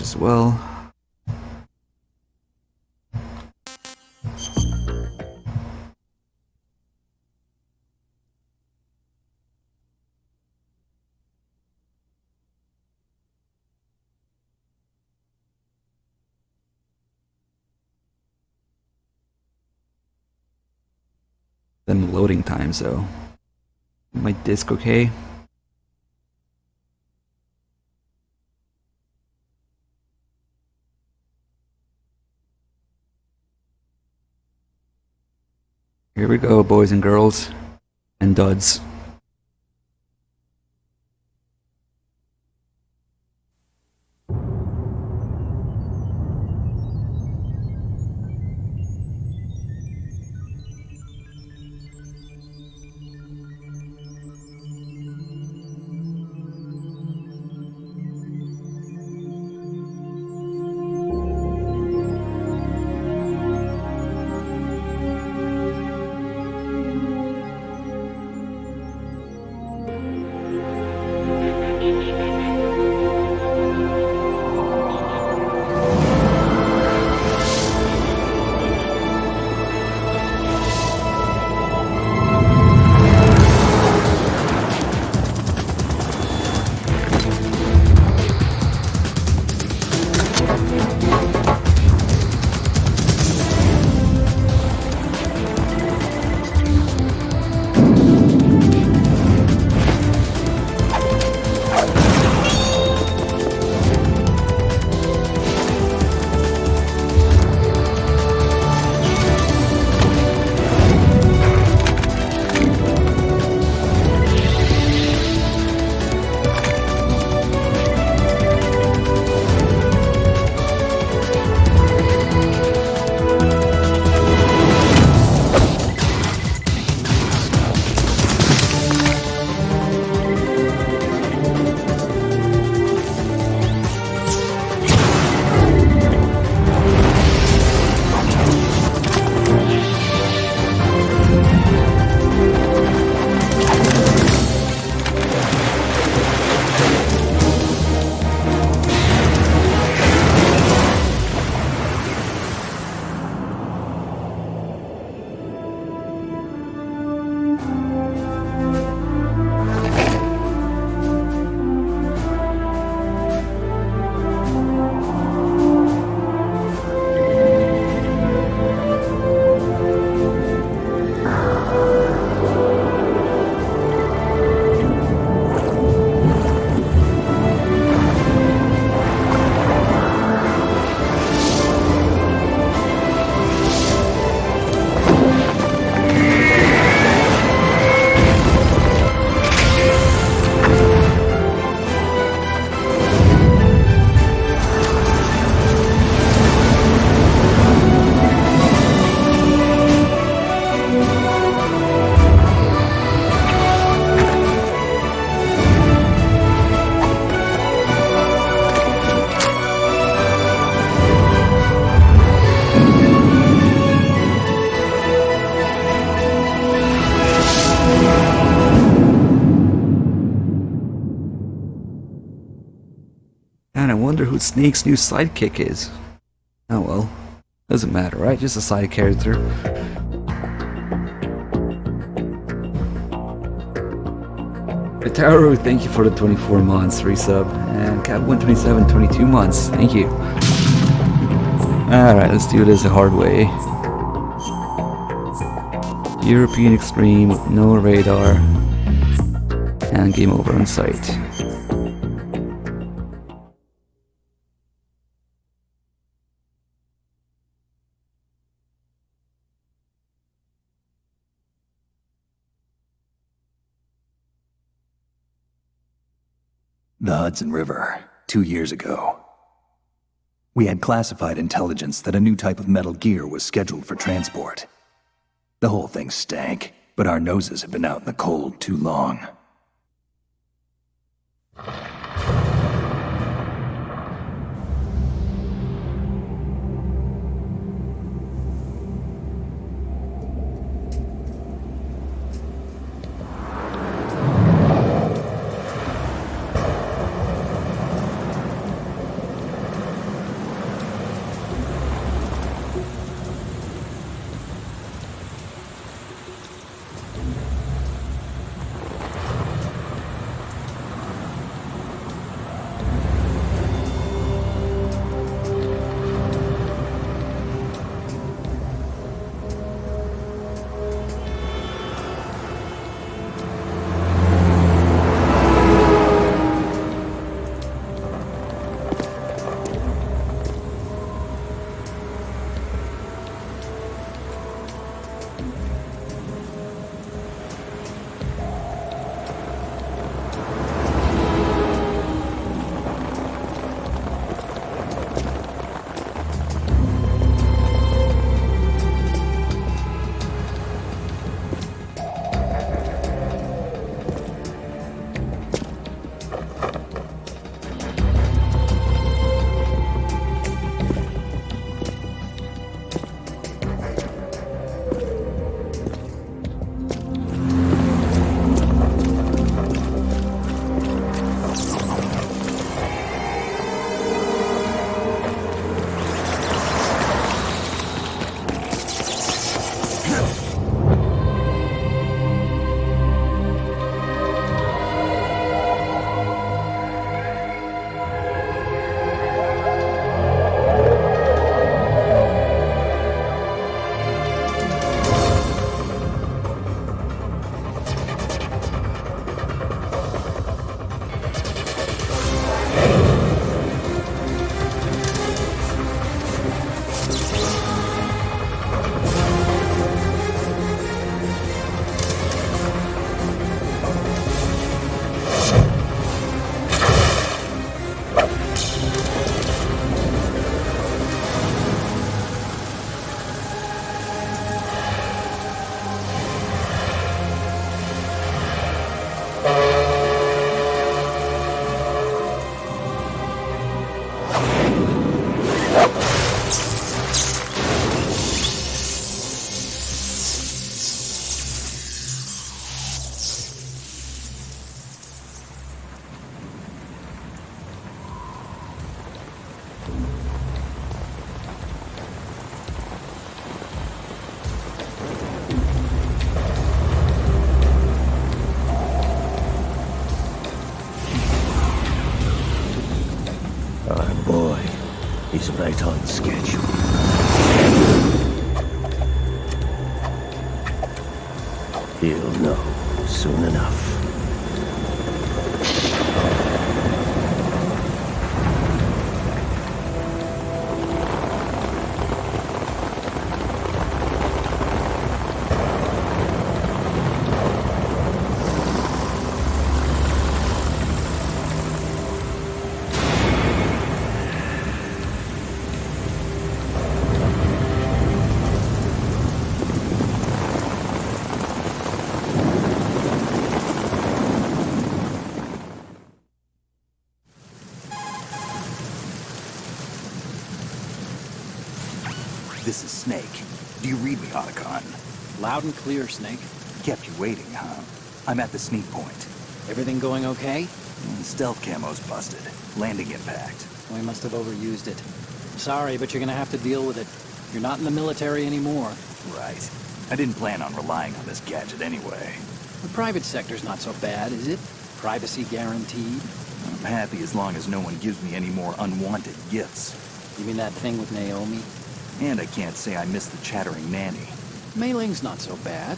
as well. Then loading times though. My disk okay? Here we go, boys and girls and duds. And I wonder who Snake's new sidekick is. Oh well. Doesn't matter, right? Just a side character. Gitaru, thank you for the 24 months resub. And Cap127, 22 months. Thank you. Alright, let's do this the hard way. European Extreme with no radar. And game over on sight. The Hudson River, 2 years ago. We had classified intelligence that a new type of metal gear was scheduled for transport. The whole thing stank, but our noses have been out in the cold too long. Our boy is right on schedule. He'll know soon enough. This is Snake. Do you read me, Otacon? Loud and clear, Snake. Kept you waiting, huh? I'm at the sneak point. Everything going okay? Stealth camo's busted. Landing impact. We must have overused it. Sorry, but you're gonna have to deal with it. You're not in the military anymore. Right. I didn't plan on relying on this gadget anyway. The private sector's not so bad, is it? Privacy guaranteed. I'm happy as long as no one gives me any more unwanted gifts. You mean that thing with Naomi? And I can't say I miss the chattering nanny. Mei Ling's not so bad.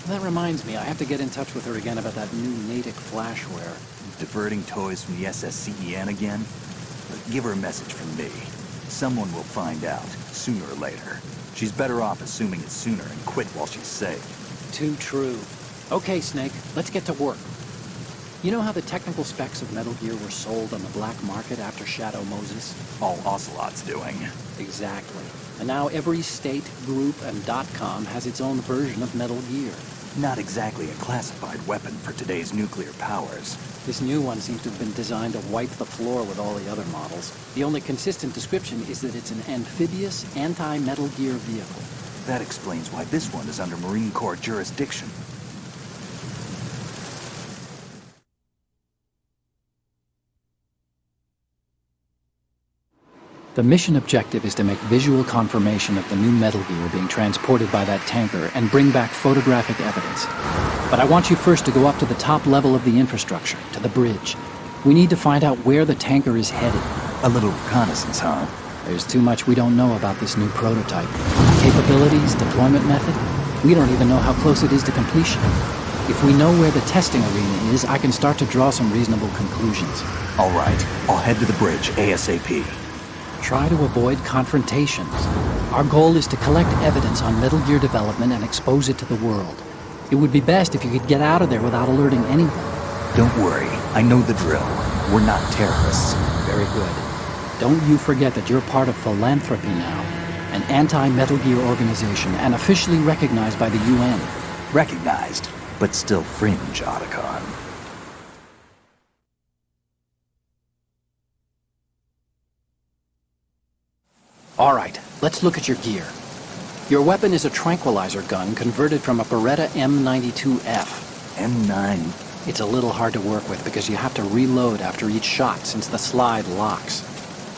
That reminds me, I have to get in touch with her again about that new Natick flashware. Diverting toys from the SSCEN again? Give her a message from me. Someone will find out, sooner or later. She's better off assuming it sooner and quit while she's safe. Too true. Okay, Snake, let's get to work. You know how the technical specs of Metal Gear were sold on the black market after Shadow Moses? All Ocelot's doing. Exactly. And now every state, group, and .com has its own version of Metal Gear. Not exactly a classified weapon for today's nuclear powers. This new one seems to have been designed to wipe the floor with all the other models. The only consistent description is that it's an amphibious, anti-Metal Gear vehicle. That explains why this one is under Marine Corps jurisdiction. The mission objective is to make visual confirmation of the new Metal Gear being transported by that tanker and bring back photographic evidence. But I want you first to go up to the top level of the infrastructure, to the bridge. We need to find out where the tanker is headed. A little reconnaissance, huh? There's too much we don't know about this new prototype. Capabilities, deployment method. We don't even know how close it is to completion. If we know where the testing arena is, I can start to draw some reasonable conclusions. All right, I'll head to the bridge ASAP. Try to avoid confrontations. Our goal is to collect evidence on Metal Gear development and expose it to the world. It would be best if you could get out of there without alerting anyone. Don't worry, I know the drill. We're not terrorists. Very good. Don't you forget that you're part of Philanthropy now, an anti-Metal Gear organization and officially recognized by the UN. Recognized, but still fringe, Otacon. All right, let's look at your gear. Your weapon is a tranquilizer gun converted from a Beretta M92F. M9. It's a little hard to work with because you have to reload after each shot since the slide locks.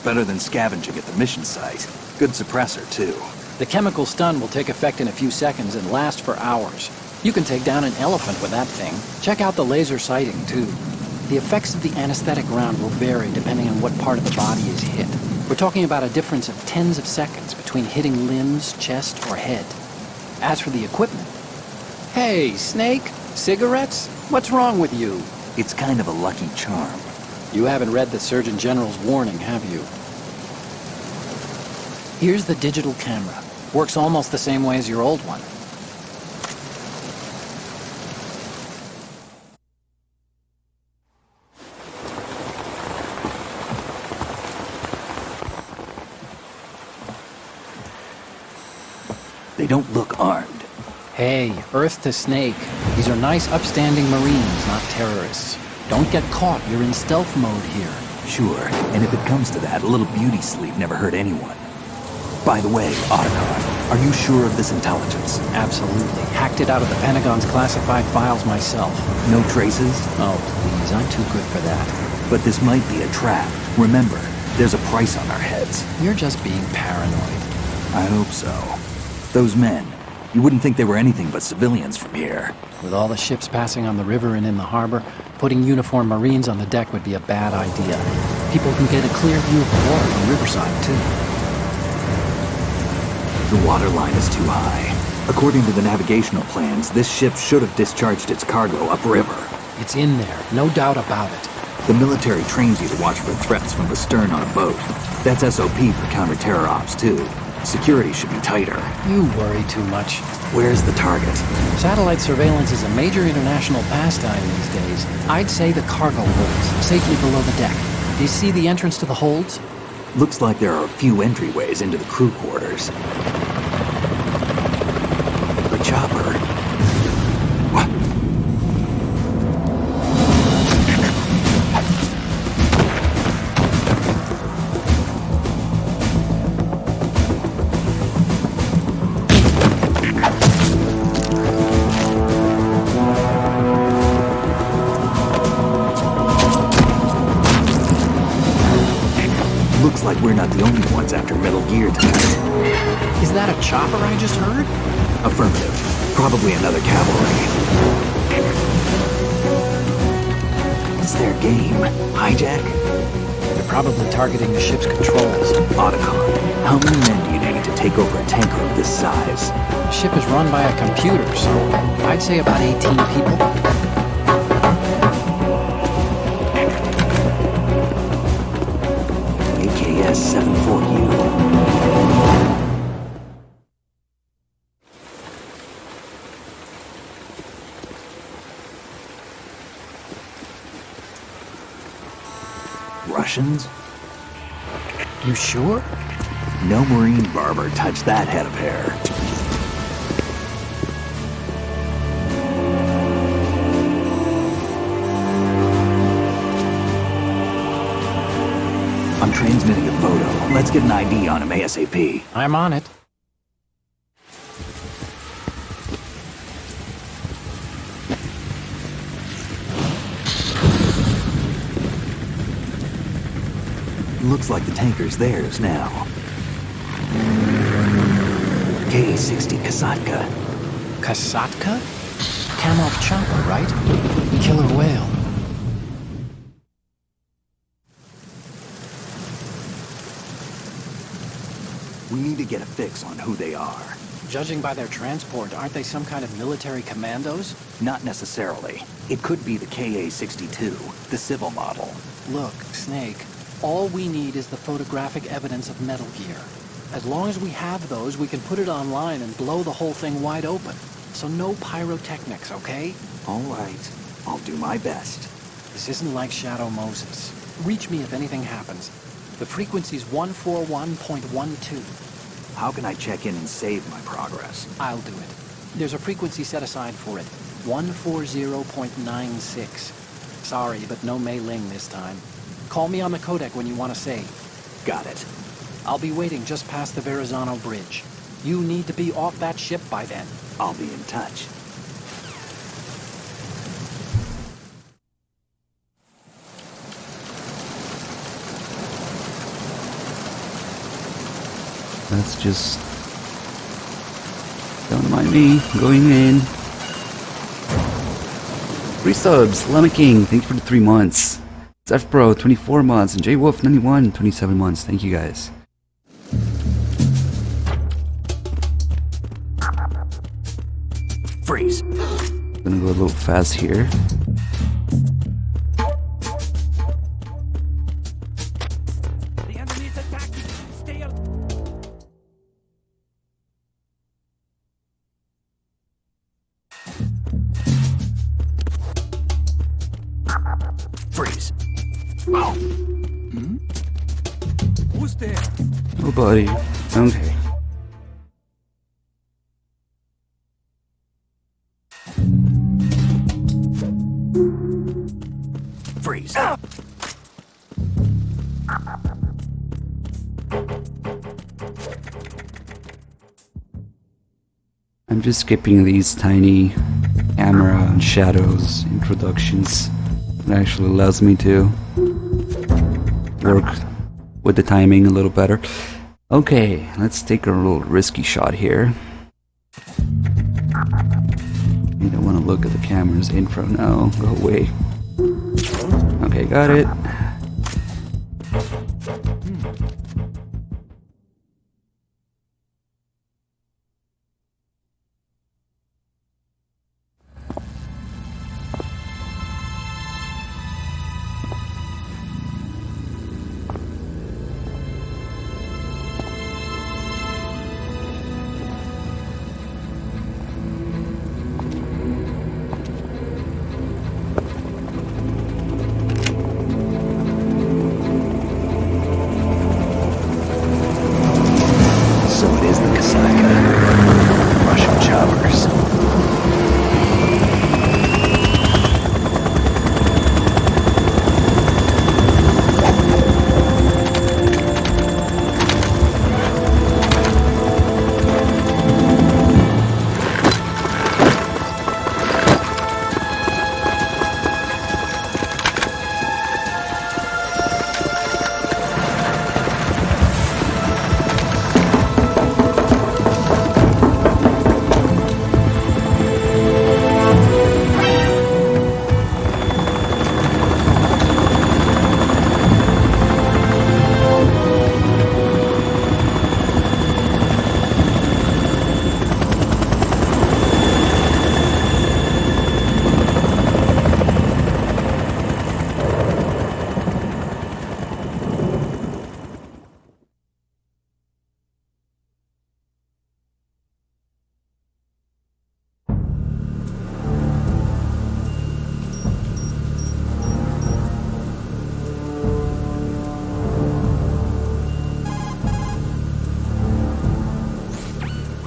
Better than scavenging at the mission site. Good suppressor, too. The chemical stun will take effect in a few seconds and last for hours. You can take down an elephant with that thing. Check out the laser sighting, too. The effects of the anesthetic round will vary depending on what part of the body is hit. We're talking about a difference of tens of seconds between hitting limbs, chest, or head. As for the equipment... Hey, Snake! Cigarettes? What's wrong with you? It's kind of a lucky charm. You haven't read the Surgeon General's warning, have you? Here's the digital camera. Works almost the same way as your old one. They don't look armed. Hey, Earth to Snake. These are nice, upstanding Marines, not terrorists. Don't get caught. You're in stealth mode here. Sure, and if it comes to that, a little beauty sleep never hurt anyone. By the way, Otacon, are you sure of this intelligence? Absolutely. Hacked it out of the Pentagon's classified files myself. No traces? Oh, please, I'm too good for that. But this might be a trap. Remember, there's a price on our heads. You're just being paranoid. I hope so. Those men, you wouldn't think they were anything but civilians from here. With all the ships passing on the river and in the harbor, putting uniformed Marines on the deck would be a bad idea. People can get a clear view of the water from Riverside, too. The water line is too high. According to the navigational plans, this ship should have discharged its cargo upriver. It's in there, no doubt about it. The military trains you to watch for threats from the stern on a boat. That's SOP for counter-terror ops, too. Security should be tighter. You worry too much. Where's the target? Satellite surveillance is a major international pastime these days. I'd say the cargo holds, safely below the deck. Do you see the entrance to the holds? Looks like there are a few entryways into the crew quarters. The chopper. What? Looks like we're not the only ones after Metal Gear tonight. Is that a chopper I just heard? Affirmative. Probably another cavalry. What's their game? Hijack? They're probably targeting the ship's controls. Otacon, how many men do you need to take over a tanker of this size? The ship is run by a computer, so I'd say about 18 people. AKS 74U. Russians? You sure? No Marine barber touched that head of hair. I'm transmitting a photo. Let's get an ID on him ASAP. I'm on it. Looks like the tanker's theirs now. K-60 Kasatka. Kasatka? Kamov chopper, right? Killer whale. We need to get a fix on who they are. Judging by their transport, aren't they some kind of military commandos? Not necessarily. It could be the KA-62, the civil model. Look, Snake, all we need is the photographic evidence of Metal Gear. As long as we have those, we can put it online and blow the whole thing wide open. So no pyrotechnics, okay? All right. I'll do my best. This isn't like Shadow Moses. Reach me if anything happens. The frequency's 141.12. How can I check in and save my progress? I'll do it. There's a frequency set aside for it. 140.96. Sorry, but no Mei Ling this time. Call me on the codec when you want to save. Got it. I'll be waiting just past the Verrazano Bridge. You need to be off that ship by then. I'll be in touch. That's just... Don't mind me. Going in. 3 subs. Lemon King, thank you for the 3 months. Zeph Bro, 24 months. And J Wolf, 91, 27 months. Thank you guys. Freeze. Gonna go a little fast here. The enemy's attacking. Stay alert. Freeze. Oh. Who's there? Oh, buddy. Okay. Freeze. I'm just skipping these tiny camera and shadows introductions. It actually allows me to work with the timing a little better. Okay, let's take a little risky shot here. You don't want to look at the camera's info now. Go away. Okay, got it. So it is the Kasaka. Russian choppers.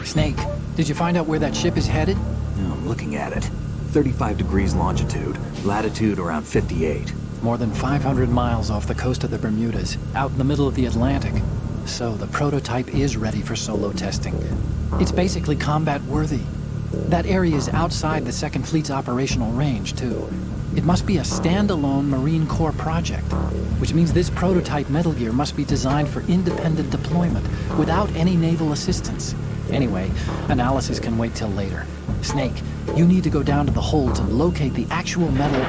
Snake, did you find out where that ship is headed? I'm looking at it. 35 degrees longitude, latitude around 58. More than 500 miles off the coast of the Bermudas, out in the middle of the Atlantic. So the prototype is ready for solo testing. It's basically combat worthy. That area is outside the Second Fleet's operational range, too. It must be a standalone Marine Corps project, which means this prototype Metal Gear must be designed for independent deployment without any naval assistance. Anyway, analysis can wait till later. Snake, you need to go down to the holds and locate the actual metal...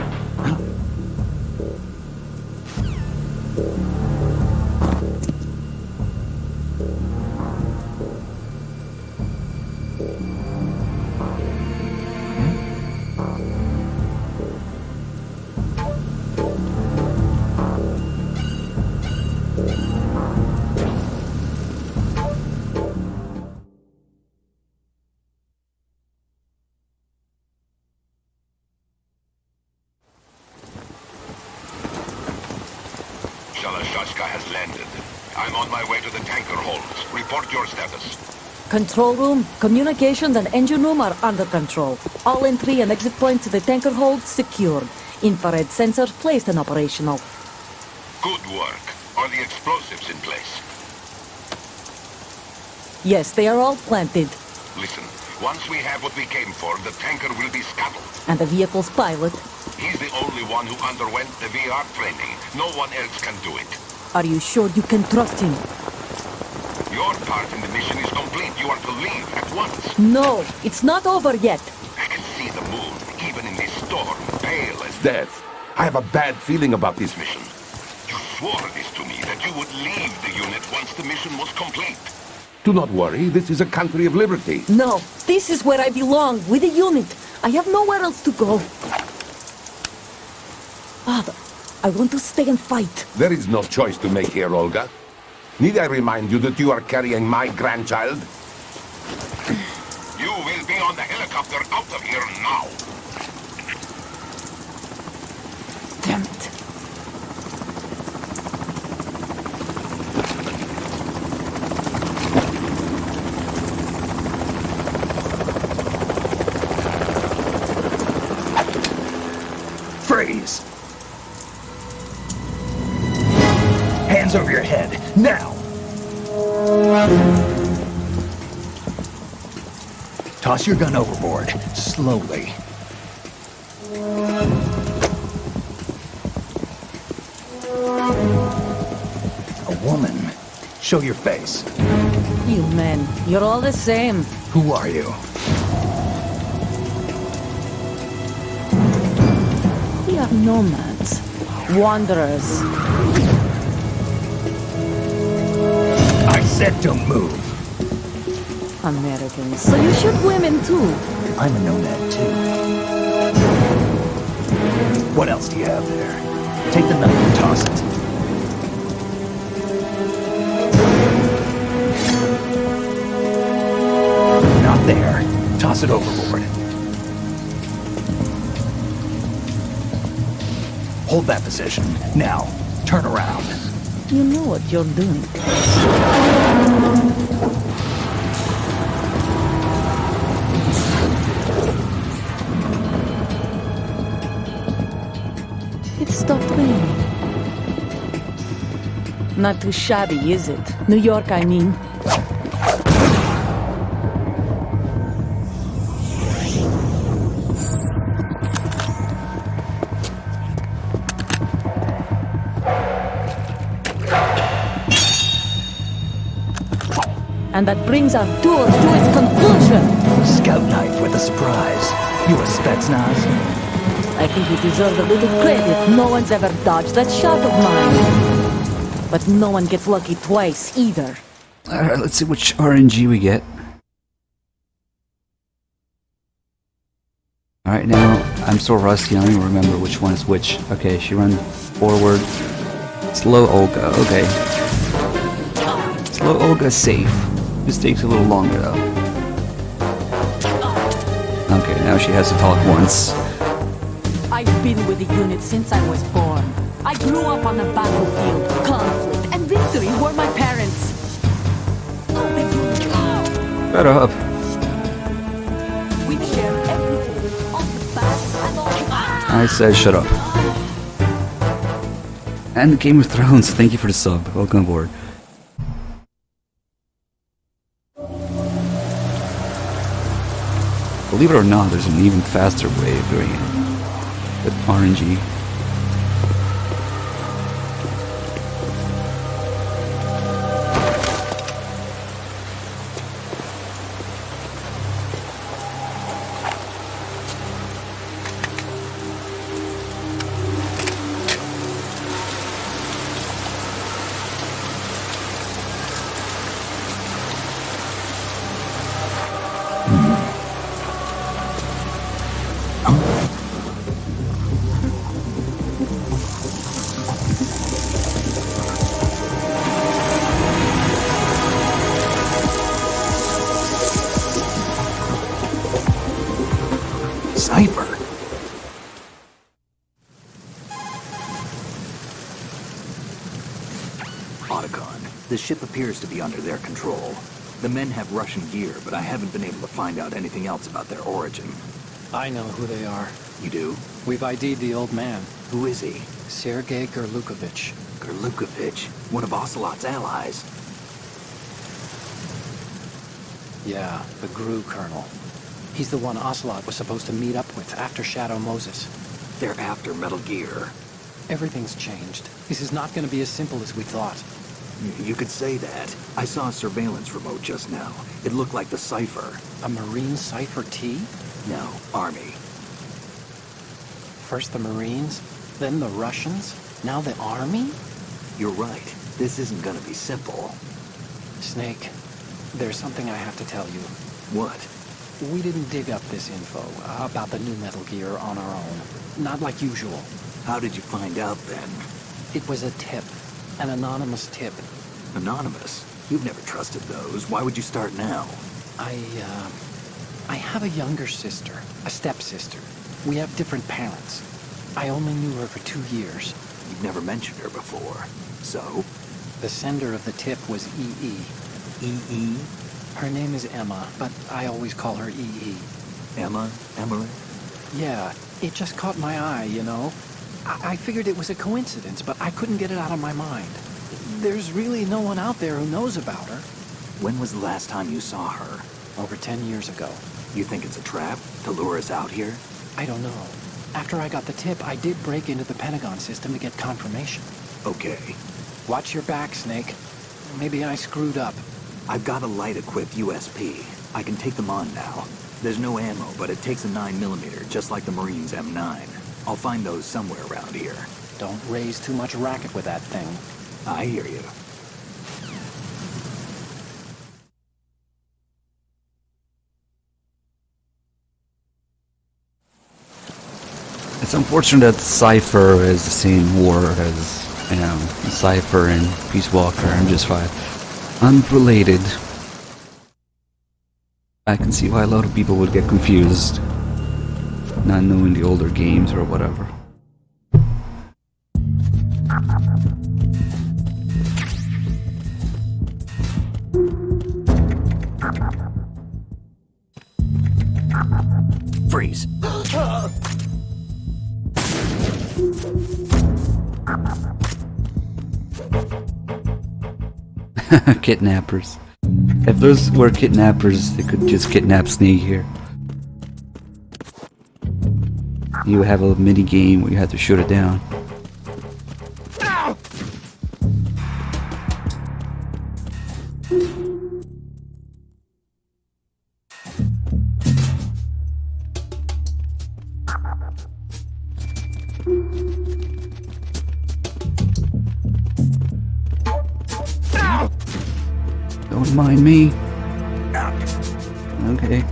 Shalashaska has landed. I'm on my way to the tanker holds. Report your status. Control room, communications and engine room are under control. All entry and exit points to the tanker hold secured. Infrared sensors placed and operational. Good work. Are the explosives in place? Yes, they are all planted. Listen, once we have what we came for, the tanker will be scuttled. And the vehicle's pilot. He's the only one who underwent the VR training. No one else can do it. Are you sure you can trust him? Your part in the mission is complete. You are to leave at once. No, it's not over yet. I can see the moon, even in this storm, pale as death. I have a bad feeling about this mission. You swore this to me, that you would leave the unit once the mission was complete. Do not worry, this is a country of liberty. No, this is where I belong, with the unit. I have nowhere else to go. Father, I want to stay and fight. There is no choice to make here, Olga. Need I remind you that you are carrying my grandchild? You will be on the helicopter out of here now. Damn it. Freeze! Hands over your head, now! Toss your gun overboard, slowly. A woman. Show your face. You men, you're all the same. Who are you? We are nomads, wanderers. I said don't move. Americans, so you shoot women too. I'm a nomad too. What else do you have there? Take the knife and toss it. Not there. Toss it overboard. Hold that position. Now, turn around. You know what you're doing. It stopped raining. Not too shabby, is it? New York, I mean. And that brings our tour to its conclusion. Scout knife with a surprise. You a Spetsnaz? I think you deserve a little credit. No one's ever dodged that shot of mine. But no one gets lucky twice, either. Alright, let's see which RNG we get. Alright, now, I'm so rusty, I don't even remember which one is which. Okay, she ran forward. Slow Olga, okay. Slow Olga's safe. This takes a little longer, though. Okay, now she has to talk once. I've been with the unit since I was born. I grew up on the battlefield. Conflict and victory were my parents. Shut up. We share everything. All the bad and all the... I said shut up. And Game of Thrones, thank you for the sub. Welcome aboard. Believe it or not, there's an even faster way of doing it. With RNG. Cipher. Otacon, the ship appears to be under their control. The men have Russian gear, but I haven't been able to find out anything else about their origin. I know who they are. You do? We've ID'd the old man, Who is he? Sergei Gerlukovich. Gerlukovich, one of Ocelot's allies. Yeah, the GRU colonel. He's the one Ocelot was supposed to meet up with after Shadow Moses. They're after Metal Gear. Everything's changed. This is not going to be as simple as we thought. You could say that. I saw a surveillance remote just now. It looked like the Cipher. A Marine Cipher T? No, Army. First the Marines, then the Russians, now the Army? You're right. This isn't gonna be simple. Snake, there's something I have to tell you. What? We didn't dig up this info about the new Metal Gear on our own. Not like usual. How did you find out then? It was a tip. An anonymous tip. Anonymous? You've never trusted those. Why would you start now? I have a younger sister, a stepsister. We have different parents. I only knew her for 2 years. You've never mentioned her before. So? The sender of the tip was EE. E.E.? Her name is Emma, but I always call her EE. Emma? Emily? Yeah, it just caught my eye, you know? I figured it was a coincidence, but I couldn't get it out of my mind. There's really no one out there who knows about her. When was the last time you saw her? Over 10 years ago. You think it's a trap to lure us out here? I don't know. After I got the tip, I did break into the Pentagon system to get confirmation. Okay. Watch your back, Snake. Maybe I screwed up. I've got a light-equipped USP. I can take them on now. There's no ammo, but it takes a 9mm, just like the Marines' M9. I'll find those somewhere around here. Don't raise too much racket with that thing. I hear you. It's unfortunate that Cypher is the same war as, Cypher and Peace Walker and just 5. Unrelated. I can see why a lot of people would get confused, not knowing the older games or whatever. Freeze. Kidnappers. If those were kidnappers, they could just kidnap Snake here. You have a mini game where you have to shoot it down. Don't mind me. Okay.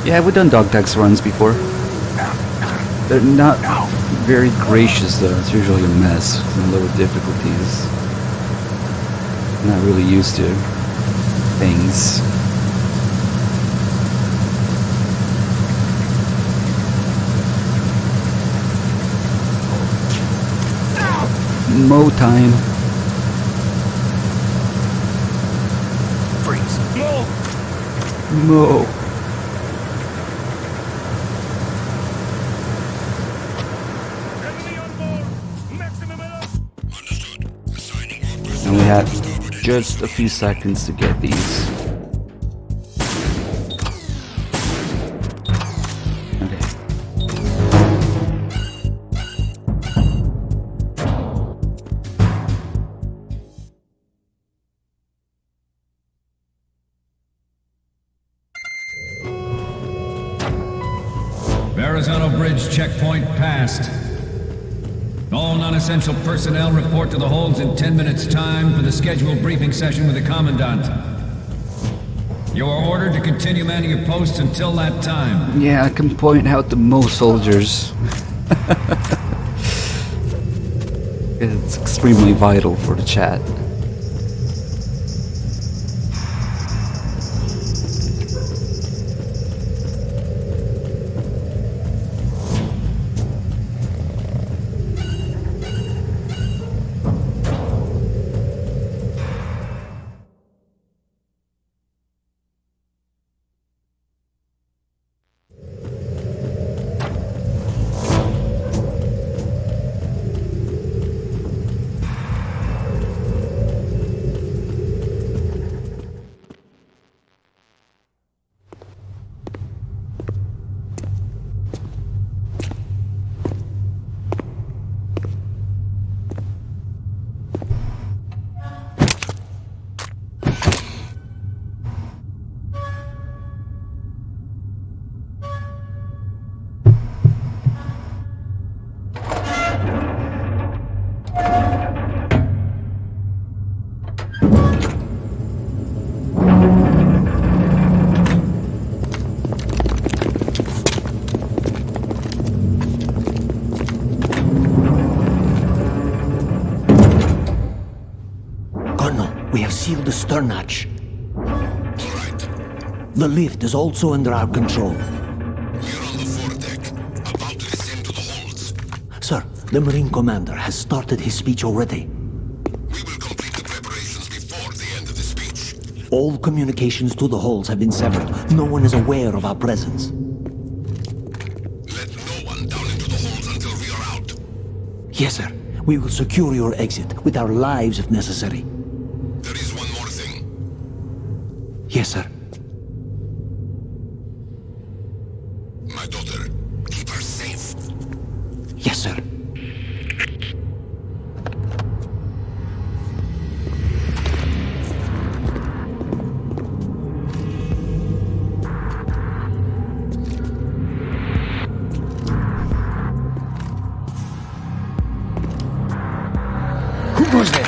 Yeah, we've done dog tax runs before. They're not very gracious though, it's usually a mess and lower difficulties. I'm not really used to things. Mo time. Freeze. Mo. Enemy on board! Maximum alert! And we have just a few seconds to get these. Okay. Verrazano Bridge checkpoint passed. All non-essential personnel report to the holds in 10 minutes' time for the scheduled briefing session with the Commandant. You are ordered to continue manning your posts until that time. Yeah, I can point out to most soldiers. It's extremely vital for the chat. We have sealed the stern hatch. The lift is also under our control. We're on the foredeck, about to descend to the holds. Sir, the Marine Commander has started his speech already. We will complete the preparations before the end of the speech. All communications to the holds have been severed. No one is aware of our presence. Let Yes, sir. We will secure your exit, with our lives if necessary. There is one more thing. Yes, sir. My daughter, keep her safe. Yes, sir. Who goes there?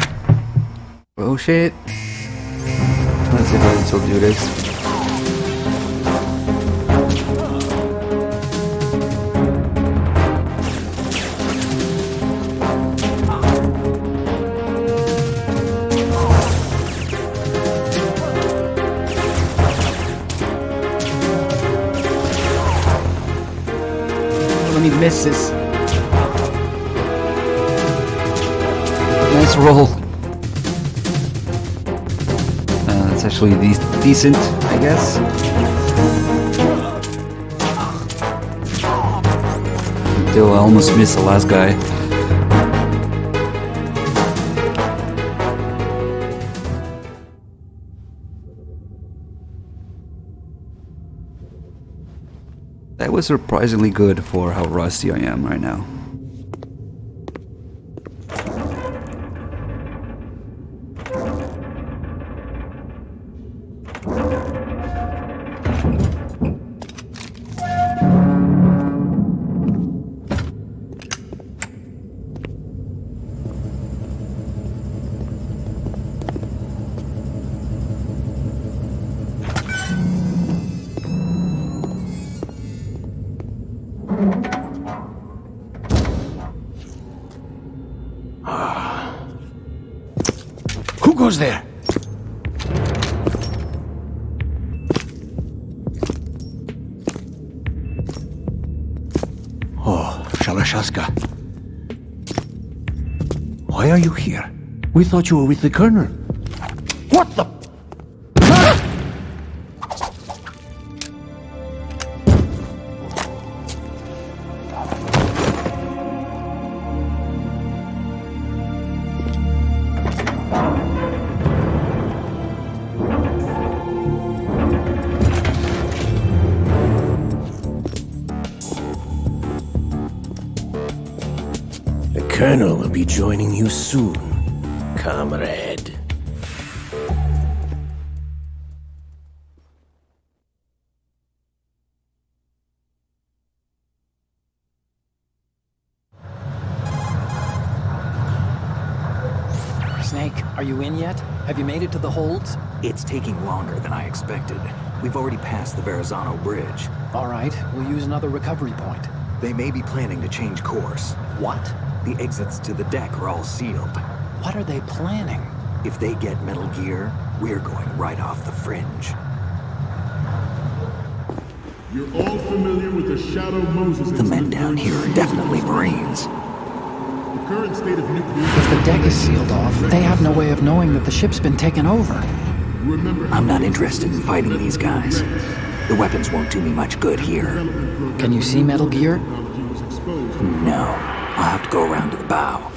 Oh shit. Let's see if I can still do this. Let me miss this. Nice roll. It's actually decent, I guess. Until I almost missed the last guy. That was surprisingly good for how rusty I am right now. Who goes there? Oh, Shalashaska. Why are you here? We thought you were with the Colonel. What the? The Colonel will be joining you soon, comrade. Snake, are you in yet? Have you made it to the holds? It's taking longer than I expected. We've already passed the Verrazano Bridge. All right, we'll use another recovery point. They may be planning to change course. What? The exits to the deck are all sealed. What are they planning? If they get Metal Gear, we're going right off the fringe. You're all familiar with the Shadow Moses The men incident. down here are definitely Marines. The current state of nuclear... If the deck is sealed off, they have no way of knowing that the ship's been taken over. Remember I'm not interested in fighting these guys. The weapons won't do me much good here. Can you see Metal Gear? No, I'll have to go around to the bow.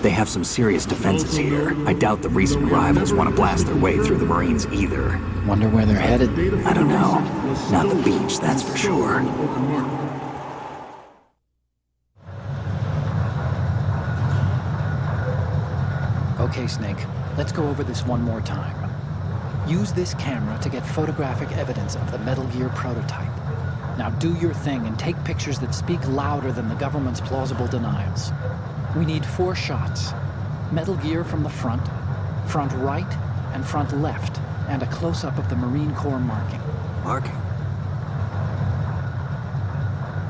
They have some serious defenses here. I doubt the recent arrivals want to blast their way through the Marines either. Wonder where they're headed. I don't know. Not the beach, that's for sure. Okay, Snake, let's go over this one more time. Use this camera to get photographic evidence of the Metal Gear prototype. Now do your thing and take pictures that speak louder than the government's plausible denials. We need 4 shots. Metal Gear from the front right, and front left, and a close-up of the Marine Corps marking. Marking?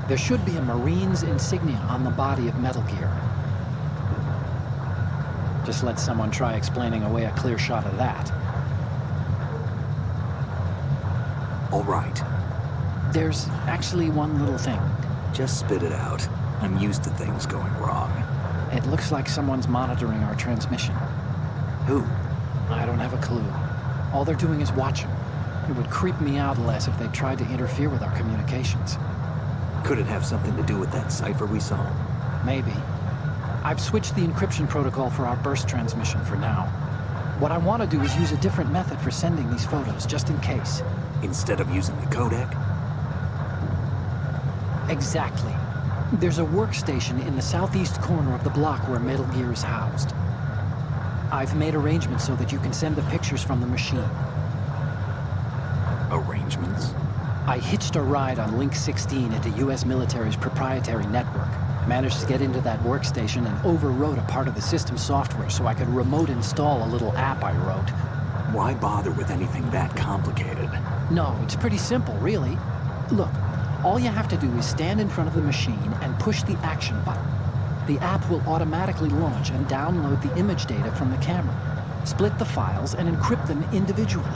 There should be a Marine's insignia on the body of Metal Gear. Just let someone try explaining away a clear shot of that. All right. There's actually one little thing. Just spit it out. I'm used to things going wrong. It looks like someone's monitoring our transmission. Who? I don't have a clue. All they're doing is watching. It would creep me out less if they tried to interfere with our communications. Could it have something to do with that cipher we saw? Maybe. I've switched the encryption protocol for our burst transmission for now. What I want to do is use a different method for sending these photos, just in case. Instead of using the codec? Exactly. There's a workstation in the southeast corner of the block where Metal Gear is housed. I've made arrangements so that you can send the pictures from the machine. Arrangements? I hitched a ride on Link 16 into U.S. military's proprietary network. Managed to get into that workstation and overwrote a part of the system software so I could remote install a little app I wrote. Why bother with anything that complicated? No, it's pretty simple, really. Look, all you have to do is stand in front of the machine and push the action button. The app will automatically launch and download the image data from the camera, split the files, and encrypt them individually.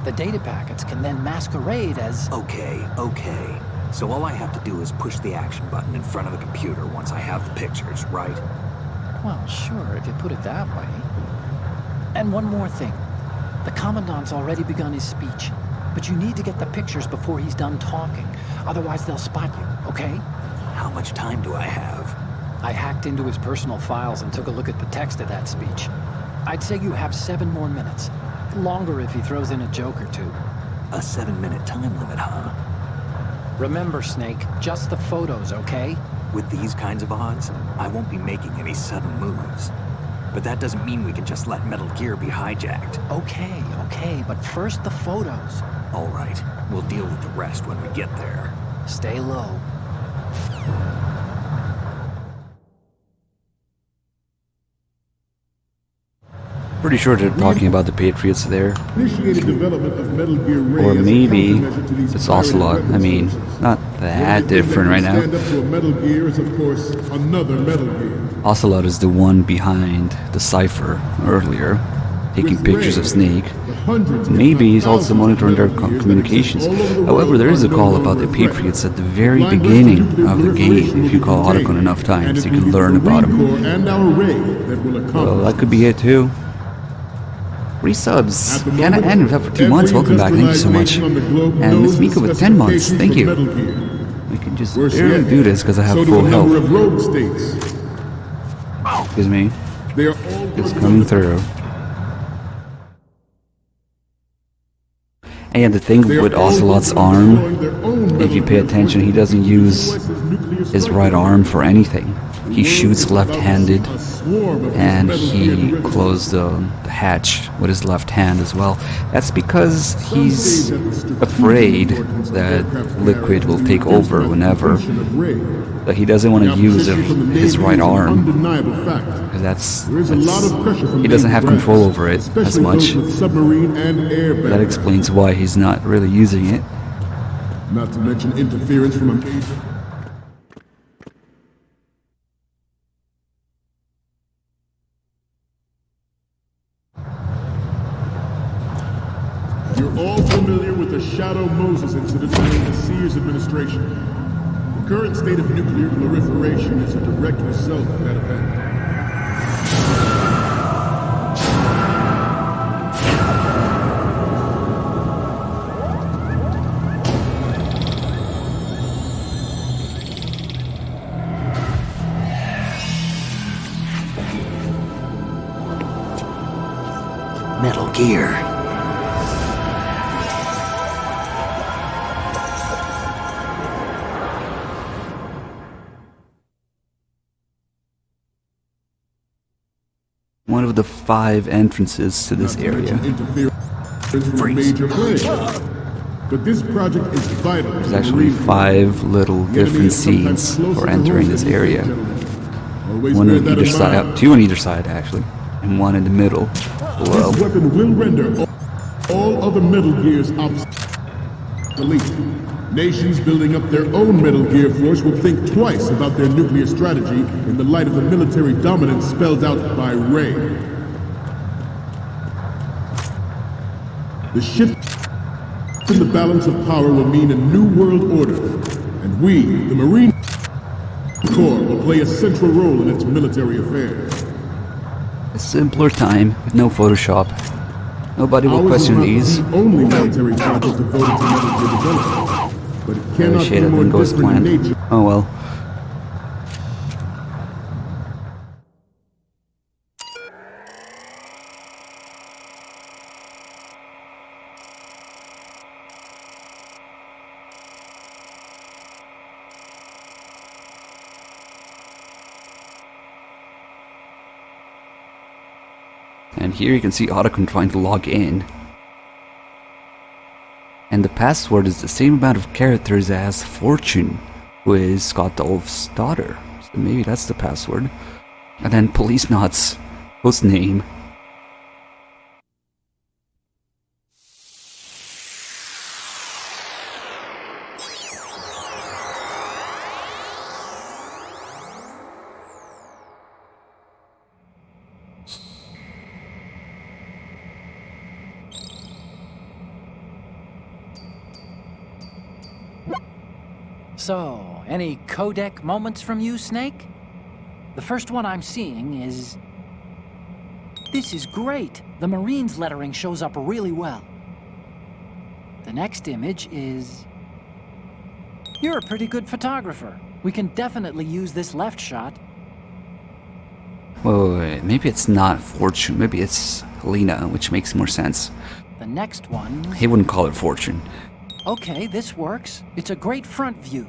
The data packets can then masquerade as... Okay. So all I have to do is push the action button in front of the computer once I have the pictures, right? Well, sure, if you put it that way. And one more thing. The Commandant's already begun his speech, but you need to get the pictures before he's done talking. Otherwise, they'll spot you, okay? How much time do I have? I hacked into his personal files and took a look at the text of that speech. I'd say you have 7 more minutes. Longer if he throws in a joke or two. A 7-minute time limit, huh? Remember, Snake, just the photos, okay? With these kinds of odds, I won't be making any sudden moves. But that doesn't mean we can just let Metal Gear be hijacked. Okay, but first the photos. All right, we'll deal with the rest when we get there. Stay low. Pretty sure they're talking about the Patriots there. Initiated development of Metal Gear Ray Or as a maybe countermeasure to these it's pirate Ocelot. I weapons mean, sources. not The that only thing different right that can now. stand up to a Metal Gear is, of course, another Metal Gear. Ocelot is the one behind the cipher earlier, taking With pictures Ray, of Snake. the hundreds, if Maybe not he's also thousands monitoring of their Metal Gears communications. that exist all over the However, world there is a are no call about longer the a threat. Patriots at the very Line Western beginning nuclear of the proliferation game, if you will call be Otacon enough contained, times, and you it can will learn be the about him. Marine Corps and our Ray that will accomplish Well, that could be it too. 3 subs. At the Kinda moment, ended up for 2 every months. Welcome back. Thank you so much. industrialized nation on the globe And knows Miss Mika the with 10 months. specifications Thank of you. Metal Gear. We can just Worse barely yet, do this because I have so do full a number health. of rogue states. Excuse me. They are all It's working coming on through. And the thing They are with all Ocelot's working on arm, deploying their own if you Metal pay Gear attention, he forces doesn't to use US nuclear his strike right arm for anything. He The world shoots is about to left-handed, see a swarm of these and Metal Gear he derivatives. closed the hatch with his left hand as well. That's because Some he's say that the strategic afraid importance of that aircraft Liquid carriers will is take reduced over by the whenever, completion of Ray. but he doesn't want The to use opposition from the his Navy right is an arm, undeniable fact. because There is a lot of pressure from he doesn't Navy have brass, control over it as especially much. those with submarine and air That backgrounds. explains why he's not really using it. Not to mention interference from a major. You're all familiar with the Shadow Moses incident during the Sears administration. The current state of nuclear proliferation is a direct result of that event. Metal Gear. One of the 5 entrances to this Not to area. mention interference from a major player. But this project is vital. There's actually 5 little different scenes for entering this area. One on either side, 2 on either side actually, and 1 in the middle below. This weapon will render all other Metal Gears obsolete. Nations building up their own Metal Gear force will think twice about their nuclear strategy in the light of the military dominance spelled out by Ray. The shift in the balance of power will mean a new world order, and we, the Marine Corps, will play a central role in its military affairs. A simpler time with no Photoshop. Nobody will Ours question not these. the only military project devoted to Metal Gear development, but it Oh cannot shit, be that more didn't go as different in planned. nature. Oh well. And here you can see Otacon trying to log in. And the password is the same amount of characters as Fortune, who is Scott Dolph's daughter. So maybe that's the password. And then Police Knots, host name. So, any codec moments from you, Snake? The first one I'm seeing is... This is great! The Marines lettering shows up really well. The next image is... You're a pretty good photographer. We can definitely use this left shot. Wait, maybe it's not Fortune, maybe it's Helena, which makes more sense. The next one... He wouldn't call it Fortune. Okay, this works. It's a great front view.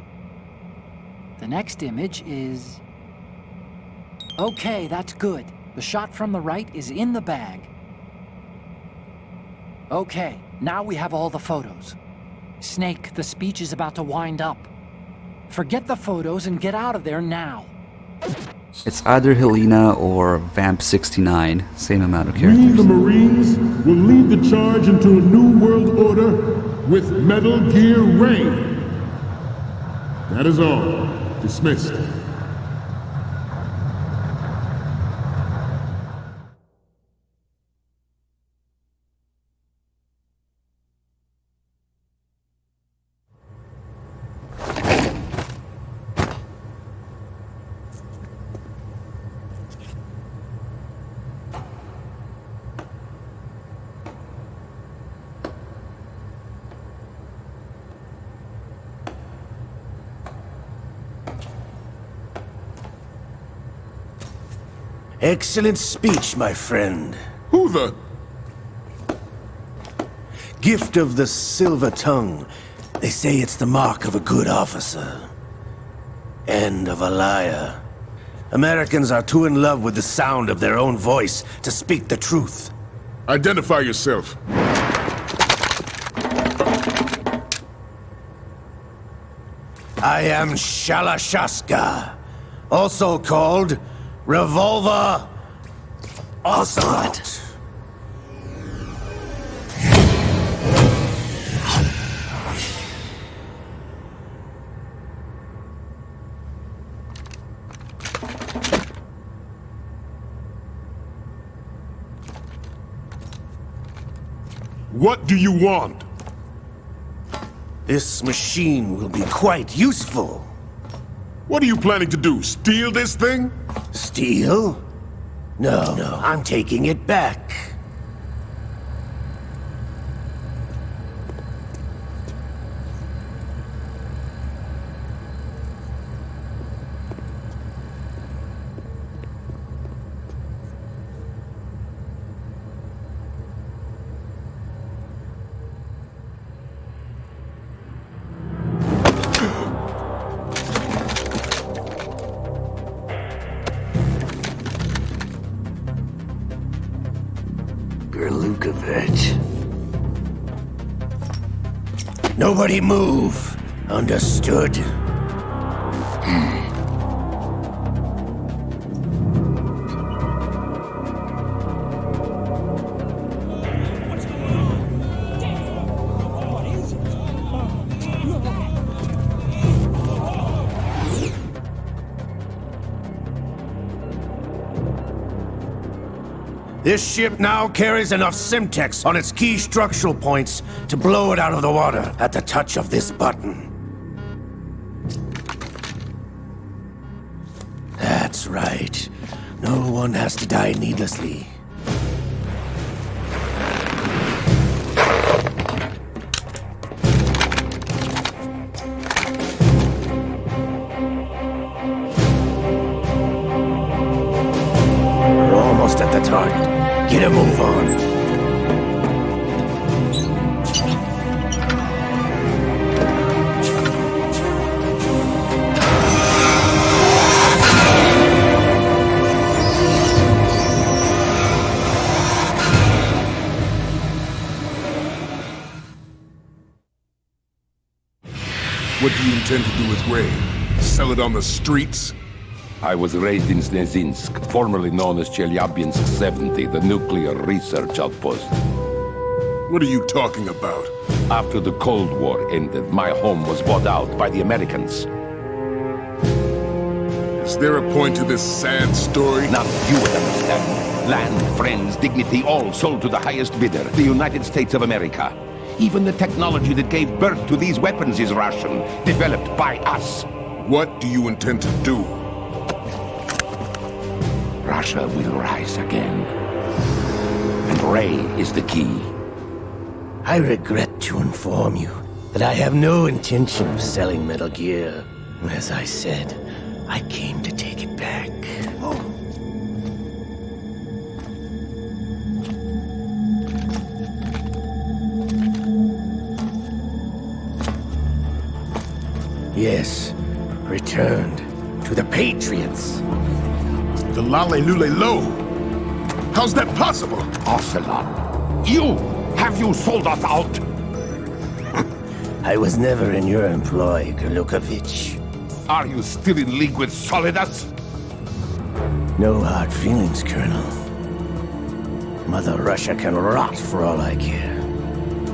The next image is... Okay, that's good. The shot from the right is in the bag. Okay, now we have all the photos. Snake, the speech is about to wind up. Forget the photos and get out of there now. It's either Helena or Vamp69, same amount of We, characters. the Marines, will lead the charge into a new world order with Metal Gear Reign. That is all. Dismissed. Excellent speech, my friend. Who the... Gift of the silver tongue. They say it's the mark of a good officer. And of a liar. Americans are too in love with the sound of their own voice to speak the truth. Identify yourself. I am Shalashaska, also called Revolver Ocelot. What do you want? This machine will be quite useful. What are you planning to do? Steal this thing? Steal? No, I'm taking it back. Nobody move. Understood? This ship now carries enough Simtex on its key structural points to blow it out of the water at the touch of this button. That's right. No one has to die needlessly. We're almost at the target. Get a move on. What do you intend to do with Ray? Sell it on the streets? I was raised in Snezinsk, formerly known as Chelyabinsk 70, the nuclear research outpost. What are you talking about? After the Cold War ended, my home was bought out by the Americans. Is there a point to this sad story? Now you would understand. Land, friends, dignity, all sold to the highest bidder, the United States of America. Even the technology that gave birth to these weapons is Russian, developed by us. What do you intend to do? Russia will rise again. And Ray is the key. I regret to inform you that I have no intention of selling Metal Gear. As I said, I came to take it back. Yes, returned to the Patriots. The Lale Lule Lo? How's that possible? Ocelot, you! Have you sold us out? I was never in your employ, Gurlukovich. Are you still in league with Solidas? No hard feelings, Colonel. Mother Russia can rot for all I care.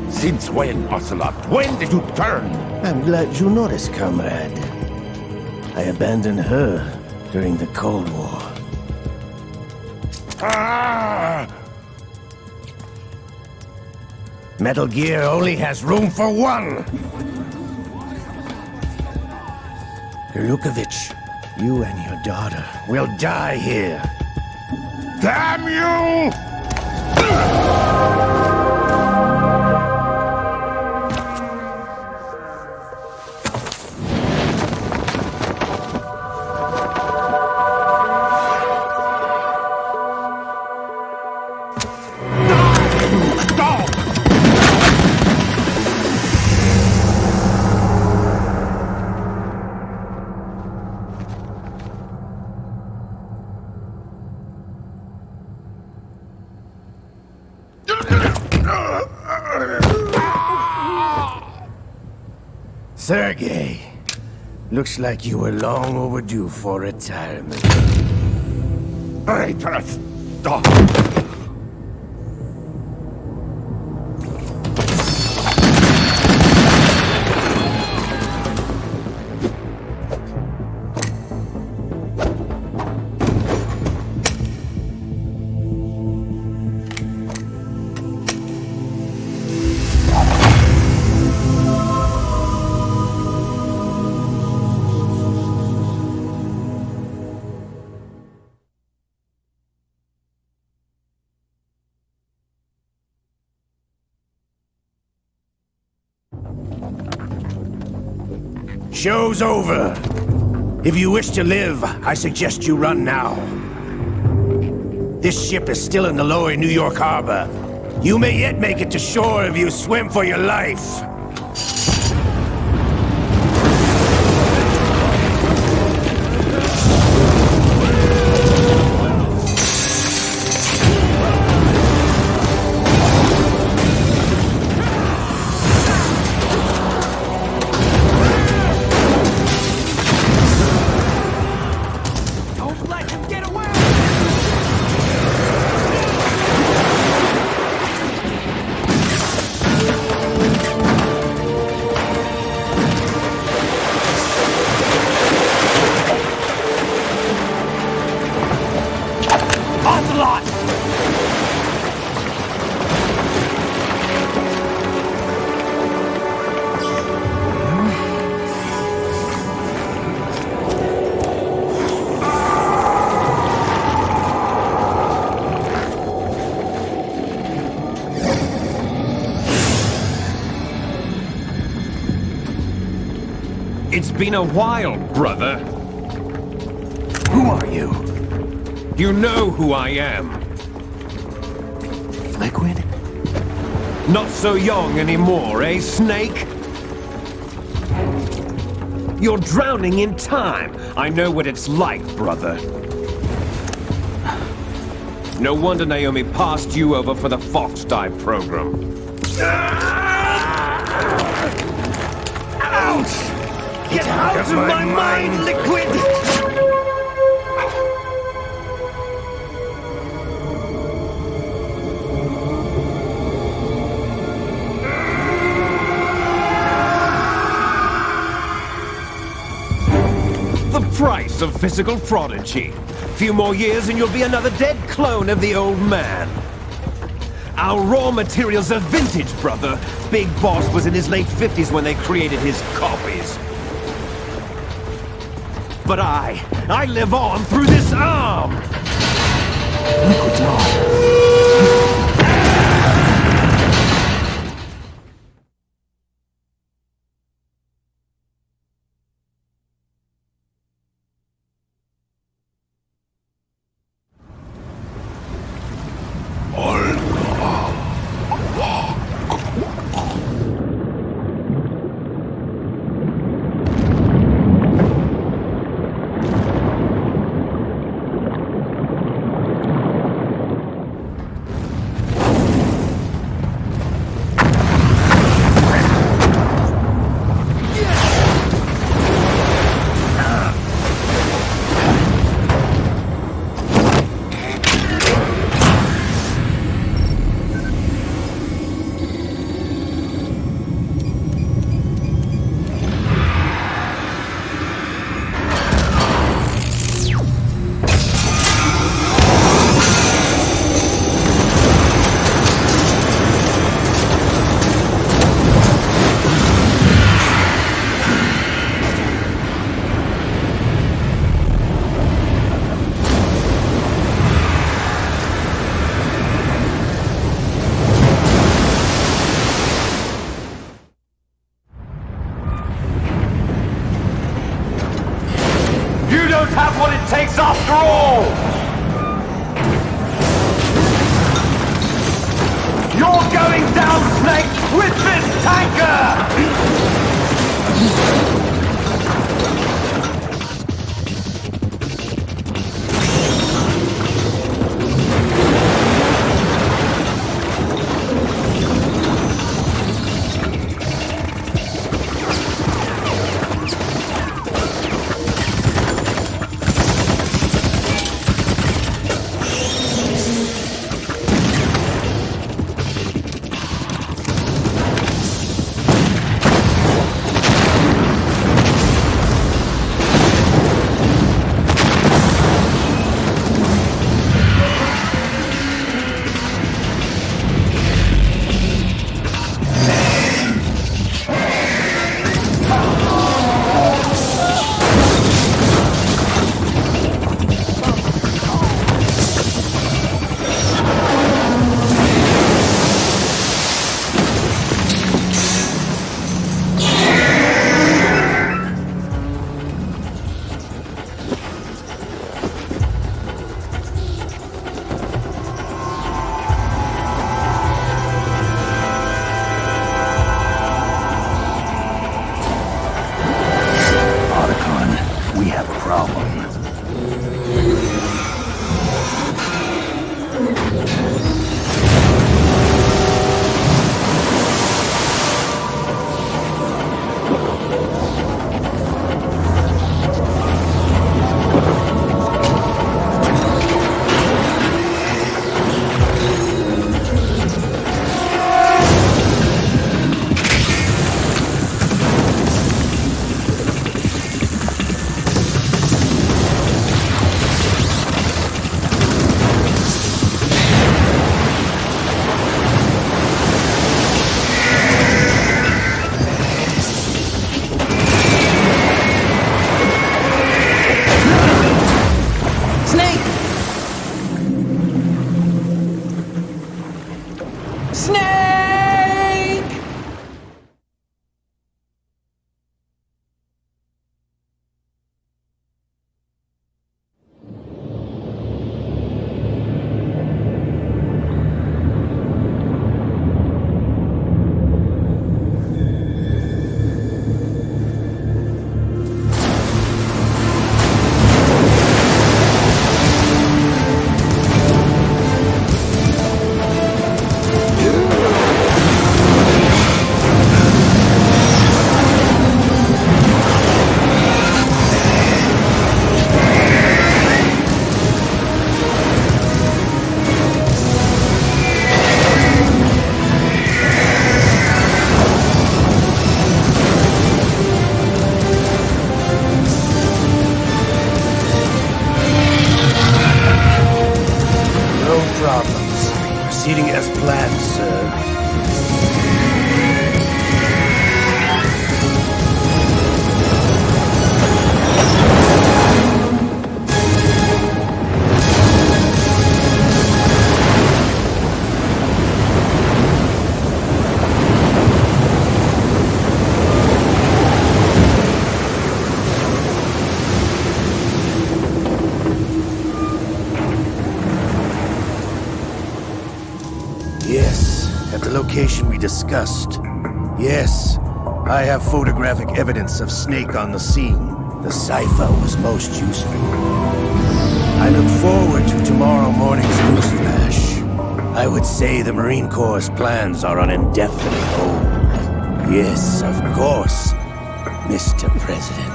Since when, Ocelot? When did you turn? I'm glad you noticed, comrade. I abandoned her during the Cold War. Ah! Metal Gear only has room for one! Gurlukovich, you and your daughter will die here. Damn you! Sergei, looks like you were long overdue for retirement. Traitorous dog! Show's over. If you wish to live, I suggest you run now. This ship is still in the lower New York harbor. You may yet make it to shore if you swim for your life. It's been a while, brother. Who are you? You know who I am. Liquid? Not so young anymore, eh, Snake? You're drowning in time. I know what it's like, brother. No wonder Naomi passed you over for the Fox Dive program. Ouch! Get out of my mind, Liquid! The price of physical prodigy. Few more years and you'll be another dead clone of the old man. Our raw materials are vintage, brother. Big Boss was in his late 50s when they created his copies. But I live on through this arm! Liquid's arm. Have what it takes after all! You're going down, Snake, with this tanker! location we discussed. Yes, I have photographic evidence of Snake on the scene. The cipher was most useful. I look forward to tomorrow morning's news flash. I would say the Marine Corps' plans are on indefinite hold. Yes, of course, Mr. President.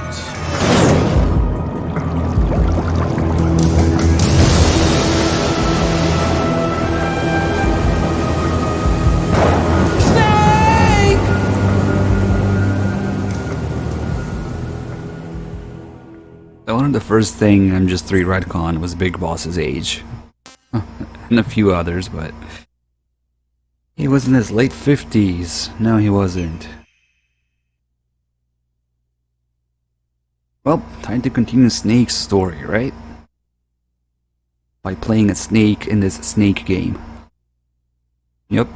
One of the first thing MGS3 retcon was Big Boss's age. And a few others, but he was in his late 50s. No, he wasn't. Well, time to continue Snake's story, right? By playing a snake in this snake game. Yep.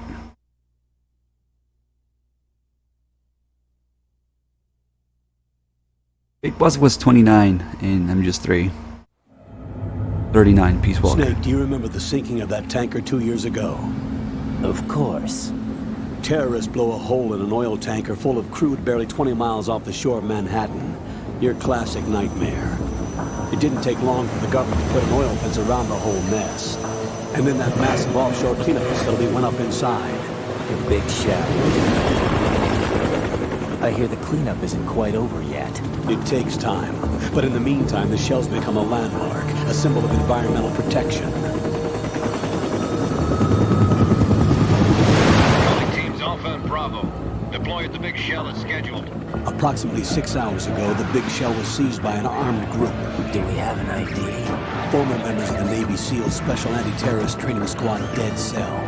Big Boss was 29 in MGS3. 39 Peace Walker. Snake, do you remember the sinking of that tanker 2 years ago? Of course. Terrorists blow a hole in an oil tanker full of crude barely 20 miles off the shore of Manhattan. Your classic nightmare. It didn't take long for the government to put an oil fence around the whole mess. And then that massive offshore cleanup facility went up inside. The big shadow. I hear the cleanup isn't quite over yet. It takes time. But in the meantime, the shell's become a landmark, a symbol of environmental protection. Calling teams Alpha and Bravo. Deploy at the big shell as scheduled. Approximately 6 hours ago, the big shell was seized by an armed group. Do we have an ID? Former members of the Navy SEALs Special Anti-Terrorist Training Squad Dead Cell.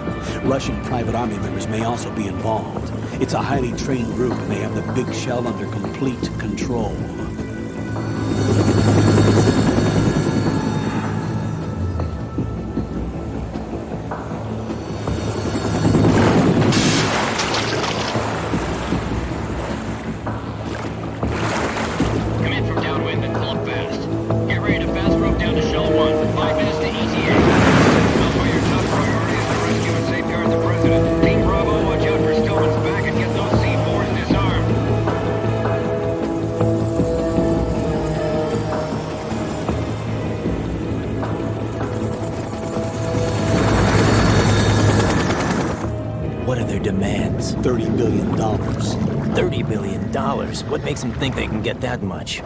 Russian private army members may also be involved. It's a highly trained group and they have the big shell under complete control. Come in from downwind and pull up fast. Get ready to fast rope down to Shell 1. 5 minutes to ETA. Elsewhere, your top priority is to rescue and safeguard the President. Team Bravo, watch out for Stillman's back and get those C4s disarmed. What are their demands? $30 billion. $30 billion? What makes them think they can get that much?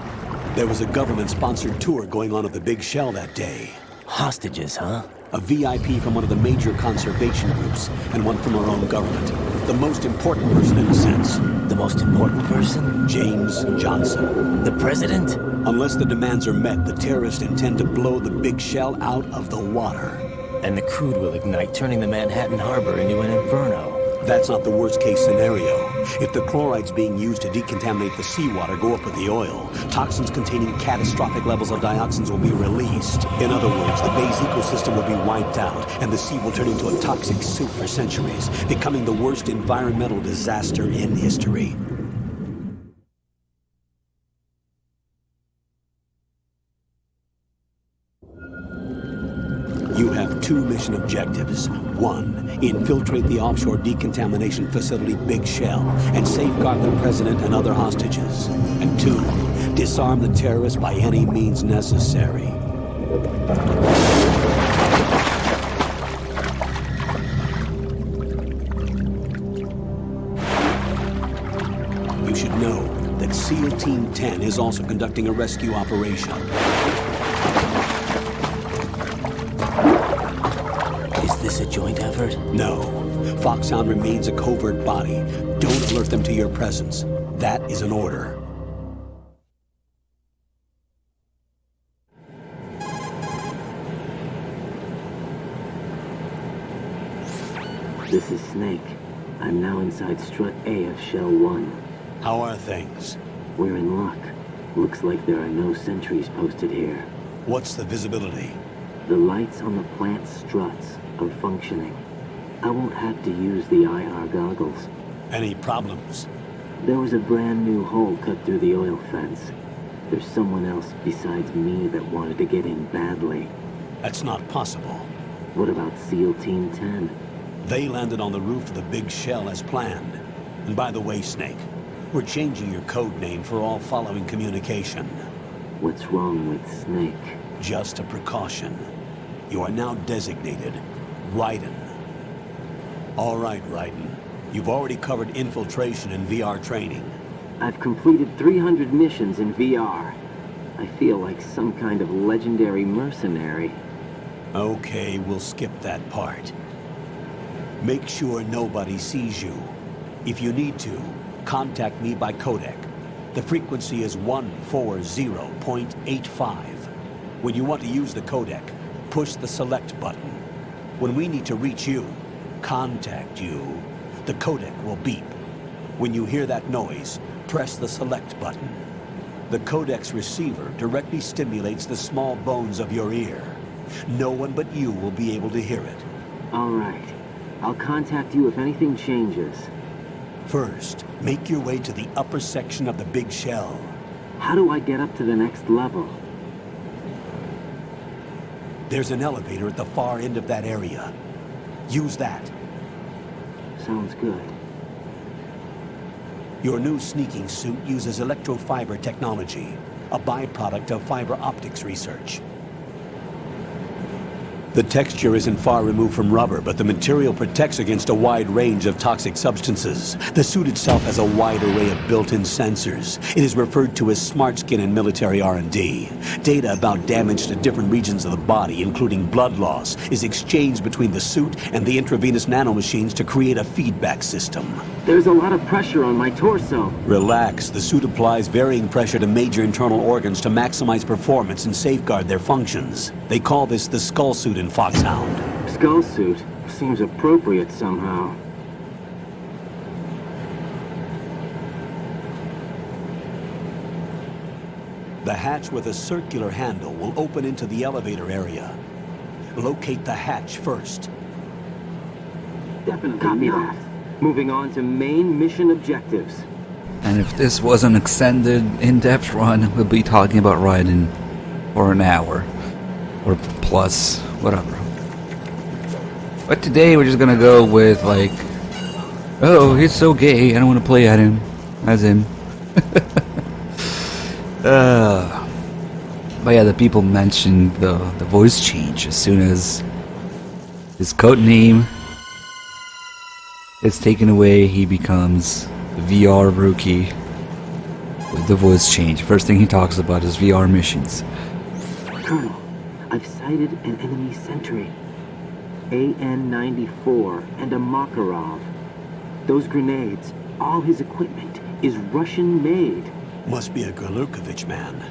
There was a government-sponsored tour going on at the big shell that day. Hostages, huh? A VIP from one of the major conservation groups, and one from our own government. The most important person in a sense. The most important person? James Johnson. The president? Unless the demands are met, the terrorists intend to blow the big shell out of the water. And the crude will ignite, turning the Manhattan Harbor into an inferno. That's not the worst-case scenario. If the chlorides being used to decontaminate the seawater go up with the oil, toxins containing catastrophic levels of dioxins will be released. In other words, the bay's ecosystem will be wiped out, and the sea will turn into a toxic soup for centuries, becoming the worst environmental disaster in history. You have 2 mission objectives. 1, infiltrate the offshore decontamination facility Big Shell and safeguard the president and other hostages. And 2, disarm the terrorists by any means necessary. You should know that SEAL Team 10 is also conducting a rescue operation. Is this a joint effort? No. Foxhound remains a covert body. Don't alert them to your presence. That is an order. This is Snake. I'm now inside Strut A of Shell 1. How are things? We're in luck. Looks like there are no sentries posted here. What's the visibility? The lights on the plant struts are functioning. I won't have to use the IR goggles. Any problems? There was a brand new hole cut through the oil fence. There's someone else besides me that wanted to get in badly. That's not possible. What about SEAL Team 10? They landed on the roof of the big shell as planned. And by the way, Snake, we're changing your code name for all following communication. What's wrong with Snake? Just a precaution. You are now designated Raiden. All right, Raiden. You've already covered infiltration and VR training. I've completed 300 missions in VR. I feel like some kind of legendary mercenary. Okay, we'll skip that part. Make sure nobody sees you. If you need to, contact me by codec. The frequency is 140.85. When you want to use the codec, push the select button. When we need to reach you, contact you, the codec will beep. When you hear that noise, press the select button. The codec's receiver directly stimulates the small bones of your ear. No one but you will be able to hear it. All right. I'll contact you if anything changes. First, make your way to the upper section of the big shell. How do I get up to the next level? There's an elevator at the far end of that area. Use that. Sounds good. Your new sneaking suit uses electrofiber technology, a byproduct of fiber optics research. The texture isn't far removed from rubber, but the material protects against a wide range of toxic substances. The suit itself has a wide array of built-in sensors. It is referred to as smart skin in military R&D. Data about damage to different regions of the body, including blood loss, is exchanged between the suit and the intravenous nanomachines to create a feedback system. There's a lot of pressure on my torso. Relax. The suit applies varying pressure to major internal organs to maximize performance and safeguard their functions. They call this the skull suit in Foxhound. Skull suit seems appropriate somehow. The hatch with a circular handle will open into the elevator area. Locate the hatch first. Definitely. Copy that. Moving on to main mission objectives. And if this was an extended, in-depth run, we'll be talking about Raiden for an hour. Or plus, whatever. But today we're just gonna go with like, oh, he's so gay, I don't want to play at him, as him. But yeah, the people mentioned the voice change as soon as his code name is taken away, he becomes the VR rookie with the voice change. First thing he talks about is VR missions. Colonel, I've sighted an enemy sentry. AN-94 and a Makarov. Those grenades, all his equipment, is Russian-made. Must be a Gurlukovich man.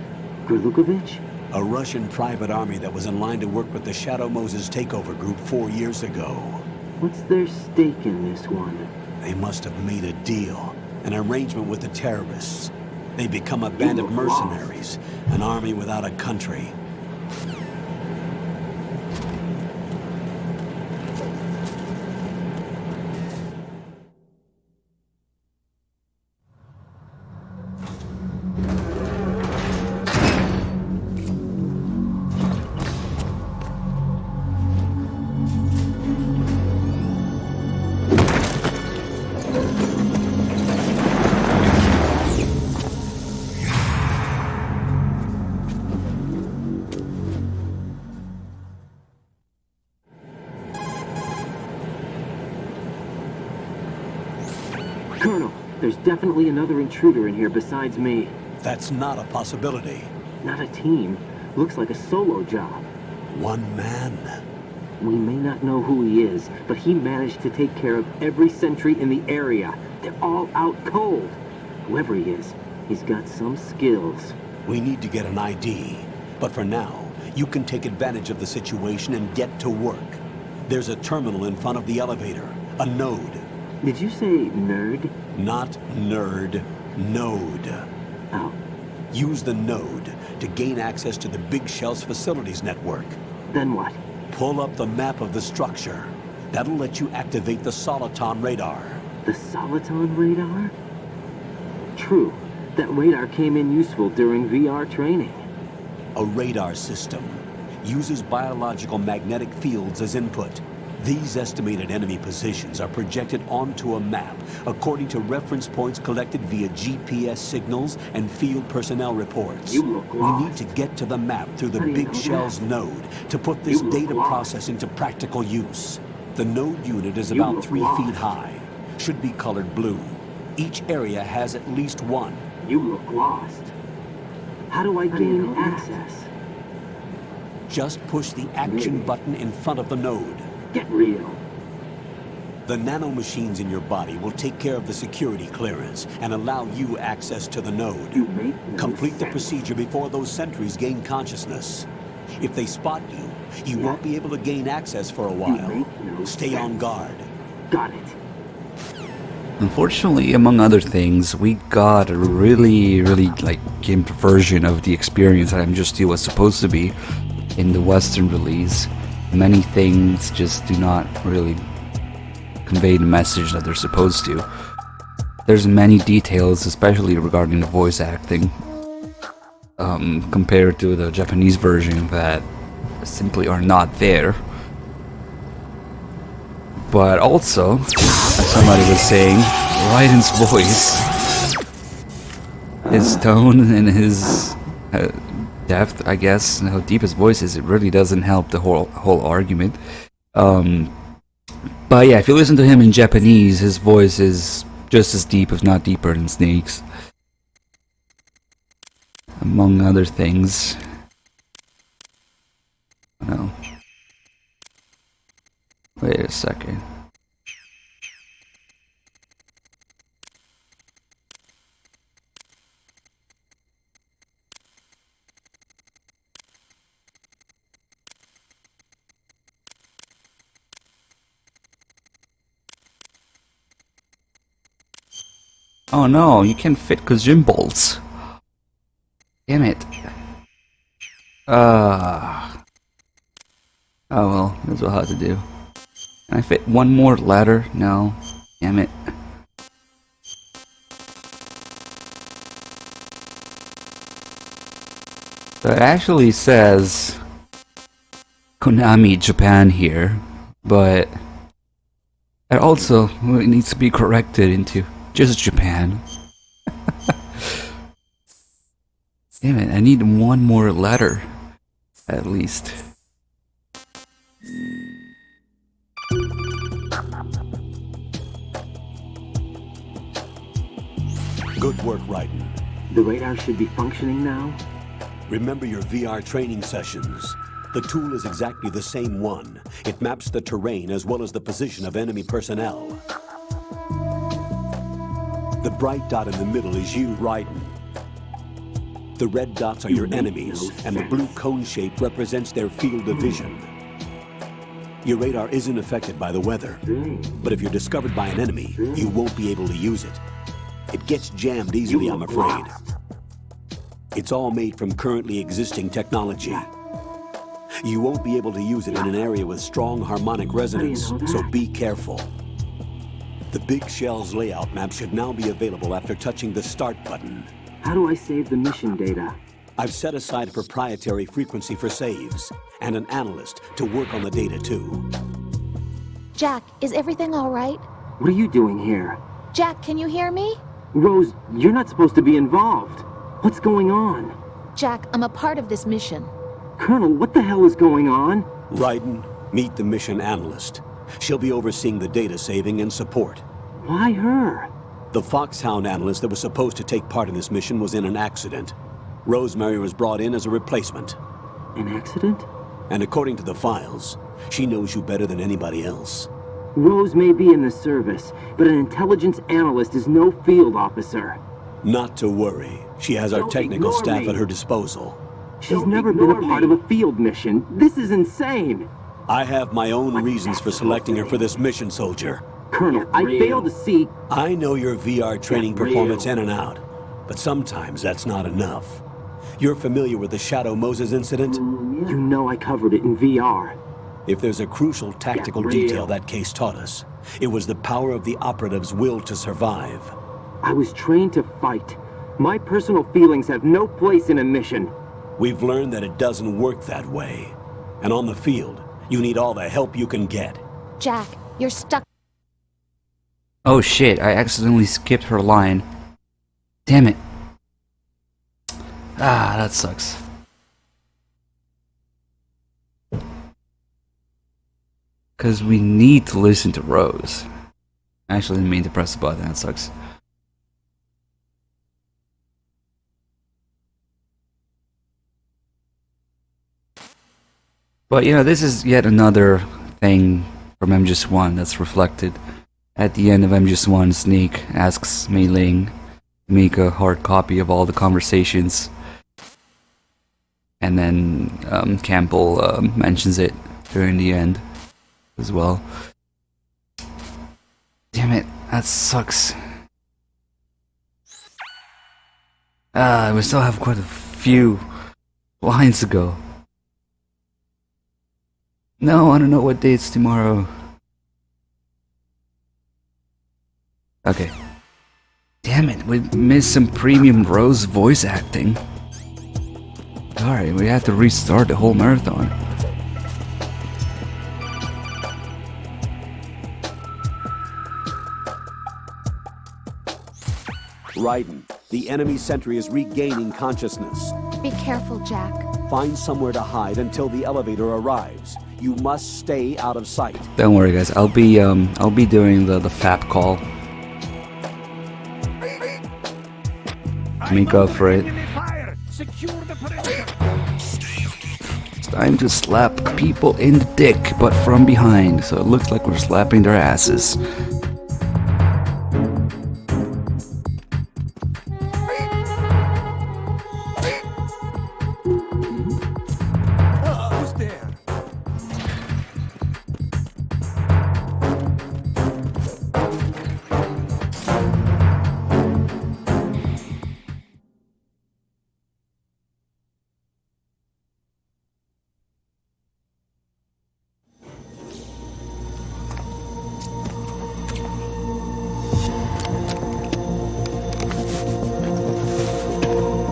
Gurlukovich? A Russian private army that was in line to work with the Shadow Moses takeover group 4 years ago. What's their stake in this one? They must have made a deal, an arrangement with the terrorists. They become a band of mercenaries, an army without a country. Colonel, there's definitely another intruder in here besides me. That's not a possibility. Not a team. Looks like a solo job. One man. We may not know who he is, but he managed to take care of every sentry in the area. They're all out cold. Whoever he is, he's got some skills. We need to get an ID. But for now, you can take advantage of the situation and get to work. There's a terminal in front of the elevator. A node. Did you say nerd? Not nerd. Node. Oh. Use the node to gain access to the Big Shell's facilities network. Then what? Pull up the map of the structure. That'll let you activate the Soliton radar. The Soliton radar? True. That radar came in useful during VR training. A radar system uses biological magnetic fields as input. These estimated enemy positions are projected onto a map according to reference points collected via GPS signals and field personnel reports. You look We lost. need to get to the map through the How do you Big know Shell's that? node to put this You look data lost. processing to practical use. The node unit is You about look 3 lost. feet high. Should be colored blue. Each area has at least one. You look lost. How do I gain access? Just push the action button in front of the node. Get real. The nanomachines in your body will take care of the security clearance and allow you access to the node. You make no Complete the sense. procedure before those sentries gain consciousness. If they spot you, you won't be able to gain access for a while. make no Stay on sense. guard. Got it. Unfortunately, among other things, we got a really like gimped version of the experience that MGS2 was supposed to be in the Western release. Many things just do not really convey the message that they're supposed to. There's many details, especially regarding the voice acting, compared to the Japanese version, that simply are not there. But also, as somebody was saying, Raiden's voice, his tone and his depth, I guess, and how deep his voice is, it really doesn't help the whole argument. But yeah, if you listen to him in Japanese, his voice is just as deep, if not deeper, than Snake's. Among other things. No. Wait a second. Oh no, you can't fit Kazim bolts. Damn it. Oh well, that's what I had to do. Can I fit one more ladder? No. Damn it. So it actually says Konami Japan here, but it also needs to be corrected into just Japan. Damn it, I need one more letter, at least. Good work, Raiden. The radar should be functioning now? Remember your VR training sessions. The tool is exactly the same one. It maps the terrain as well as the position of enemy personnel. The bright dot in the middle is you, Raiden. The red dots are your enemies, and the blue cone shape represents their field of vision. Your radar isn't affected by the weather, but if you're discovered by an enemy, you won't be able to use it. It gets jammed easily, I'm afraid. It's all made from currently existing technology. You won't be able to use it in an area with strong harmonic resonance, so be careful. The Big Shell's layout map should now be available after touching the Start button. How do I save the mission data? I've set aside a proprietary frequency for saves, and an analyst to work on the data too. Jack, is everything all right? What are you doing here? Jack, can you hear me? Rose, you're not supposed to be involved. What's going on? Jack, I'm a part of this mission. Colonel, what the hell is going on? Raiden, meet the mission analyst. She'll be overseeing the data saving and support. Why her? The Foxhound analyst that was supposed to take part in this mission was in an accident. Rosemary was brought in as a replacement. An accident? And according to the files, she knows you better than anybody else. Rose may be in the service, but an intelligence analyst is no field officer. Not to worry. She has our technical staff at her disposal. She's never been a part of a field mission. This is insane. I have my own reasons for selecting her for this mission, soldier. Colonel, I fail to see... I know your VR training performance in and out, but sometimes that's not enough. You're familiar with the Shadow Moses incident? You know I covered it in VR. If there's a crucial tactical detail that case taught us, it was the power of the operative's will to survive. I was trained to fight. My personal feelings have no place in a mission. We've learned that it doesn't work that way. And on the field, you need all the help you can get. Jack, you're stuck. Oh shit, I accidentally skipped her line. Damn it. Ah, that sucks. Because we need to listen to Rose. I actually didn't mean to press the button, that sucks. But you know, this is yet another thing from MGS1 that's reflected. At the end of MGS1, Sneak asks Mei Ling to make a hard copy of all the conversations. And then Campbell mentions it during the end as well. Damn it, that sucks. We still have quite a few lines to go. No, I don't know what date's tomorrow. Okay. Damn it, we missed some premium Rose voice acting. Sorry, we had to restart the whole marathon. Raiden, the enemy sentry is regaining consciousness. Be careful, Jack. Find somewhere to hide until the elevator arrives. You must stay out of sight. Don't worry, guys. I'll be doing the FAP call. Make up for it. It's time to slap people in the dick, but from behind, so it looks like we're slapping their asses.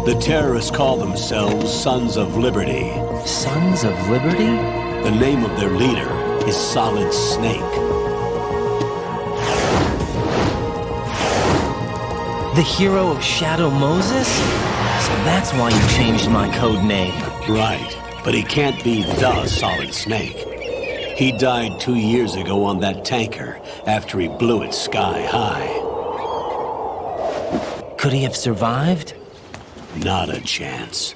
The terrorists call themselves Sons of Liberty. Sons of Liberty? The name of their leader is Solid Snake. The hero of Shadow Moses? So that's why you changed my code name. Right, but he can't be the Solid Snake. He died 2 years ago on that tanker after he blew it sky high. Could he have survived? Not a chance.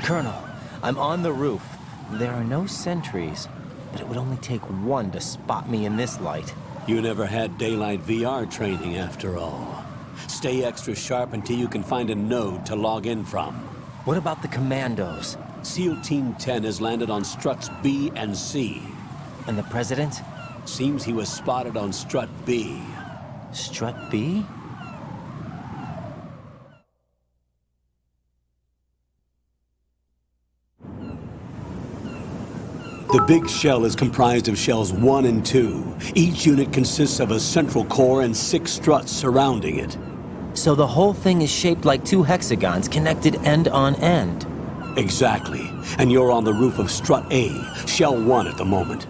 Colonel, I'm on the roof. There are no sentries, but it would only take one to spot me in this light. You never had daylight VR training after all. Stay extra sharp until you can find a node to log in from. What about the commandos? SEAL Team 10 has landed on struts B and C. And the President? Seems he was spotted on strut B. Strut B? The big shell is comprised of shells 1 and 2. Each unit consists of a central core and 6 struts surrounding it. So the whole thing is shaped like 2 hexagons connected end on end. Exactly. And you're on the roof of strut A, shell 1 at the moment.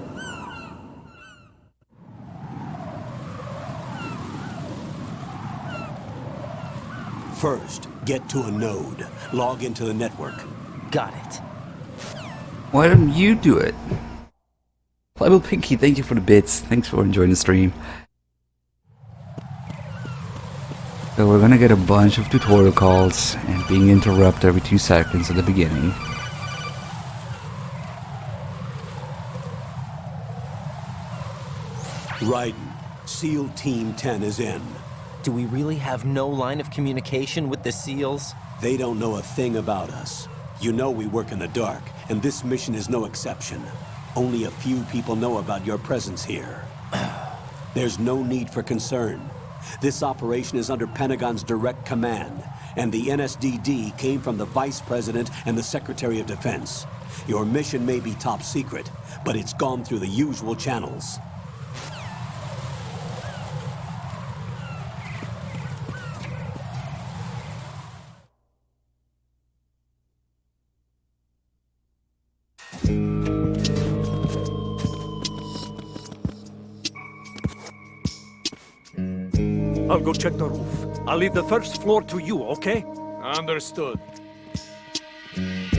First, get to a node. Log into the network. Got it. Why don't you do it? Pliable Pinky, thank you for the bits. Thanks for enjoying the stream. So we're gonna get a bunch of tutorial calls and being interrupted every 2 seconds at the beginning. Raiden, SEAL Team 10 is in. Do we really have no line of communication with the SEALs? They don't know a thing about us. You know we work in the dark, and this mission is no exception. Only a few people know about your presence here. There's no need for concern. This operation is under Pentagon's direct command, and the NSDD came from the Vice President and the Secretary of Defense. Your mission may be top secret, but it's gone through the usual channels. I'll go check the roof. I'll leave the first floor to you, okay? Understood.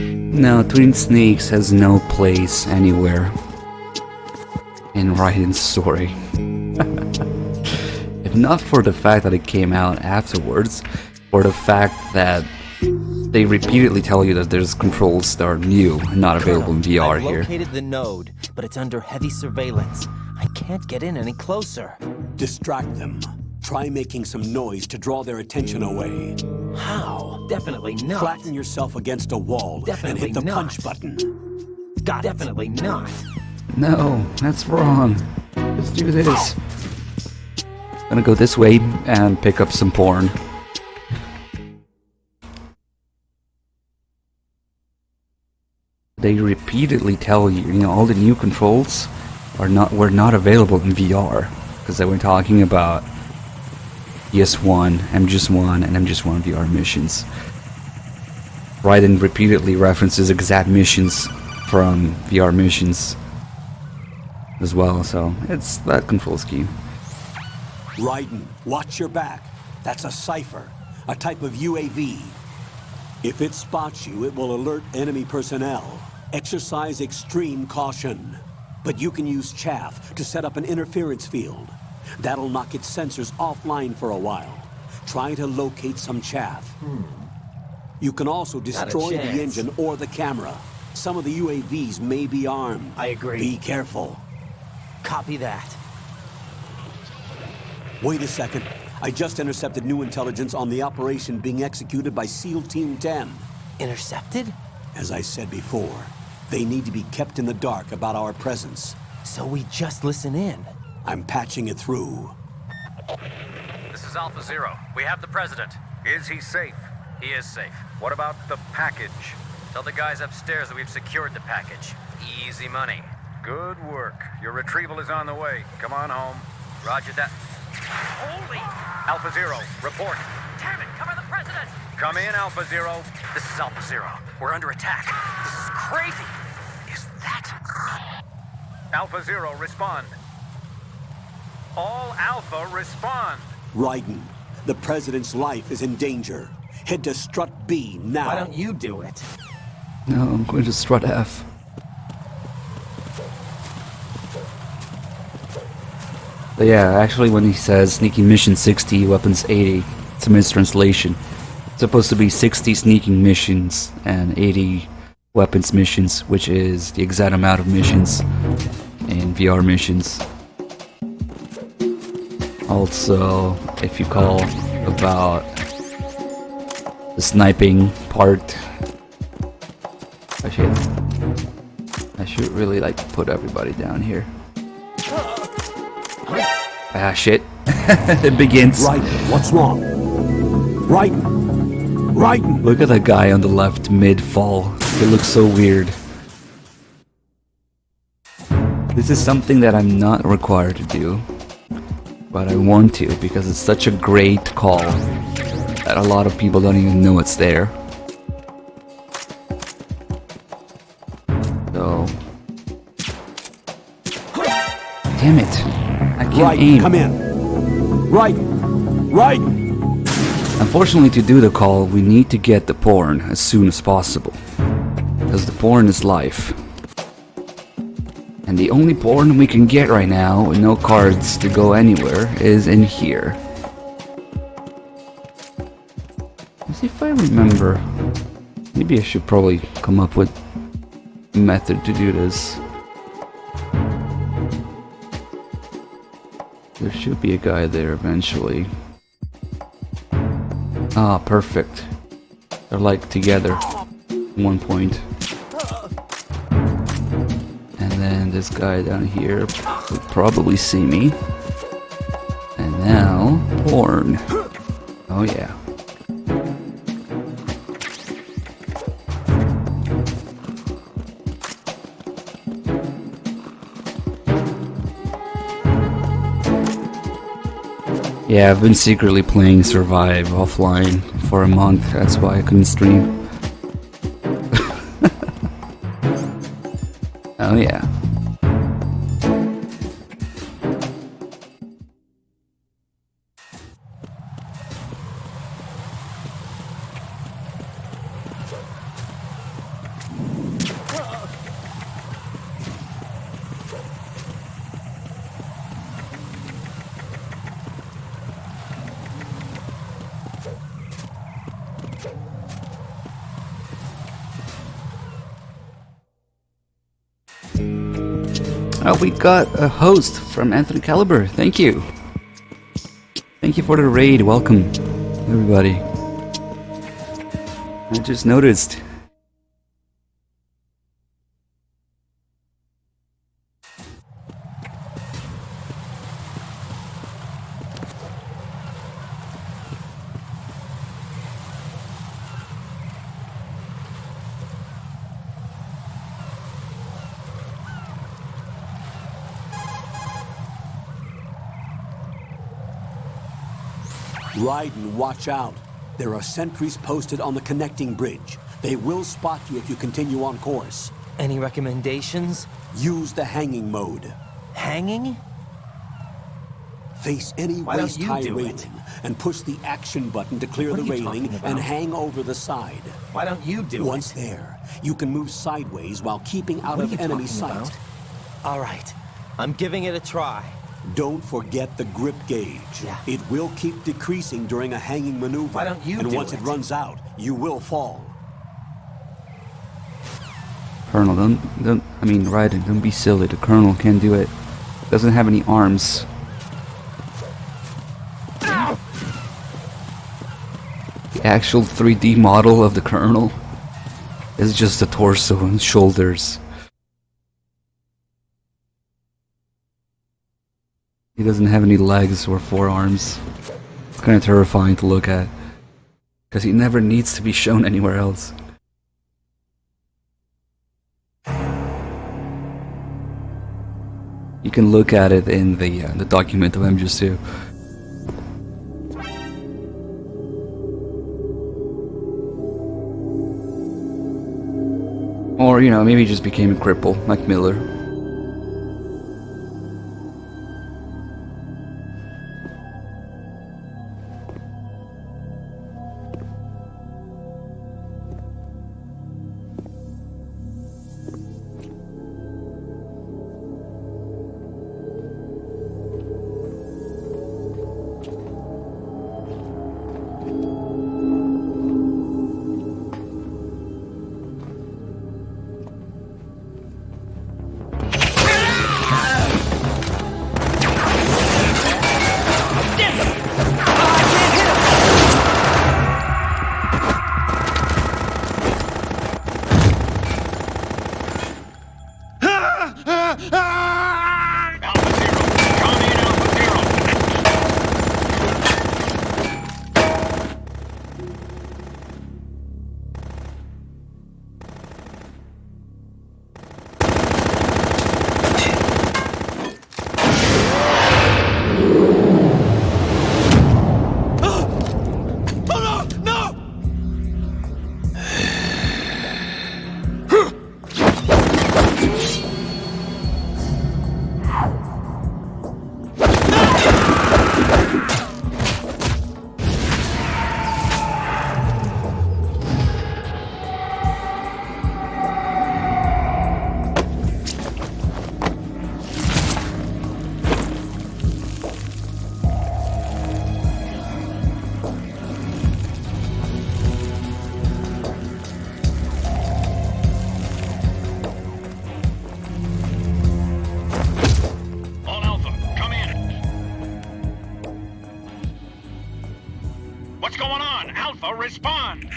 No, Twin Snakes has no place anywhere in Raiden's story. If not for the fact that it came out afterwards, or the fact that they repeatedly tell you that there's controls that are new and not available in VR I've here. located the node, but it's under heavy surveillance. I can't get in any closer. Distract them. Try making some noise to draw their attention away. How? Definitely not. Flatten yourself against a wall and hit the punch button. Got it. Definitely not. No, that's wrong. Let's do this. Gonna go this way and pick up some porn. They repeatedly tell you, all the new controls were not available in VR, because they were talking about PS1, MGS1, and MGS1 VR missions. Raiden repeatedly references exact missions from VR missions as well, so it's that control scheme. Raiden, watch your back. That's a cipher, a type of UAV. If it spots you, it will alert enemy personnel. Exercise extreme caution. But you can use chaff to set up an interference field. That'll knock its sensors offline for a while. Try to locate some chaff. You can also destroy the engine or the camera. Some of the UAVs may be armed. I agree. Be careful. Copy that. Wait a second. I just intercepted new intelligence on the operation being executed by SEAL Team 10. Intercepted? As I said before, they need to be kept in the dark about our presence. So we just listen in. I'm patching it through. This is Alpha Zero. We have the president. Is he safe? He is safe. What about the package? Tell the guys upstairs that we've secured the package. Easy money. Good work. Your retrieval is on the way. Come on home. Roger that. Holy! Alpha Zero, report. Damn it, cover the president! Come in, Alpha Zero. This is Alpha Zero. We're under attack. This is crazy. Is that... Alpha Zero, respond. All Alpha, respond. Raiden, the president's life is in danger. Head to Strut B now. Why don't you do it? No, I'm going to Strut F. But yeah, actually when he says sneaking mission 60, weapons 80, it's a mistranslation. It's supposed to be 60 sneaking missions and 80 weapons missions, which is the exact amount of missions in VR missions. Also, if you call about the sniping part, I should really put everybody down here. Ah, shit. It begins. Raiden, what's wrong? Raiden! Look at that guy on the left mid-fall. It looks so weird. This is something that I'm not required to do, but I want to because it's such a great call that a lot of people don't even know it's there. So... Damn it! I can't aim. Come in. Raiden! Unfortunately, to do the call, we need to get the porn as soon as possible. Because the porn is life. And the only porn we can get right now, with no cards to go anywhere, is in here. Let's see if I remember. Maybe I should probably come up with a method to do this. There should be a guy there eventually. Ah, perfect. They're together at one point. And then this guy down here will probably see me. And now, porn. Oh yeah. Yeah, I've been secretly playing Survive offline for a month, that's why I couldn't stream. Oh yeah. We got a host from Anthony Caliber. Thank you. Thank you for the raid. Welcome, everybody. I just noticed. Raiden, watch out. There are sentries posted on the connecting bridge. They will spot you if you continue on course. Any recommendations? Use the hanging mode. Hanging? Face any waist-high railing and push the action button to clear the railing and hang over the side. Why don't you do it? Once there, you can move sideways while keeping out of enemy sight. All right, I'm giving it a try. Don't forget the grip gauge. Yeah. It will keep decreasing during a hanging maneuver. Why don't you and do once it it? runs out, you will fall. Colonel, Raiden, don't be silly. The Colonel can't do it. Doesn't have any arms. The actual 3D model of the Colonel is just the torso and shoulders. He doesn't have any legs or forearms. It's kind of terrifying to look at, because he never needs to be shown anywhere else. You can look at it in the document of MGS2. Or, you know, maybe he just became a cripple, like Miller. Respond!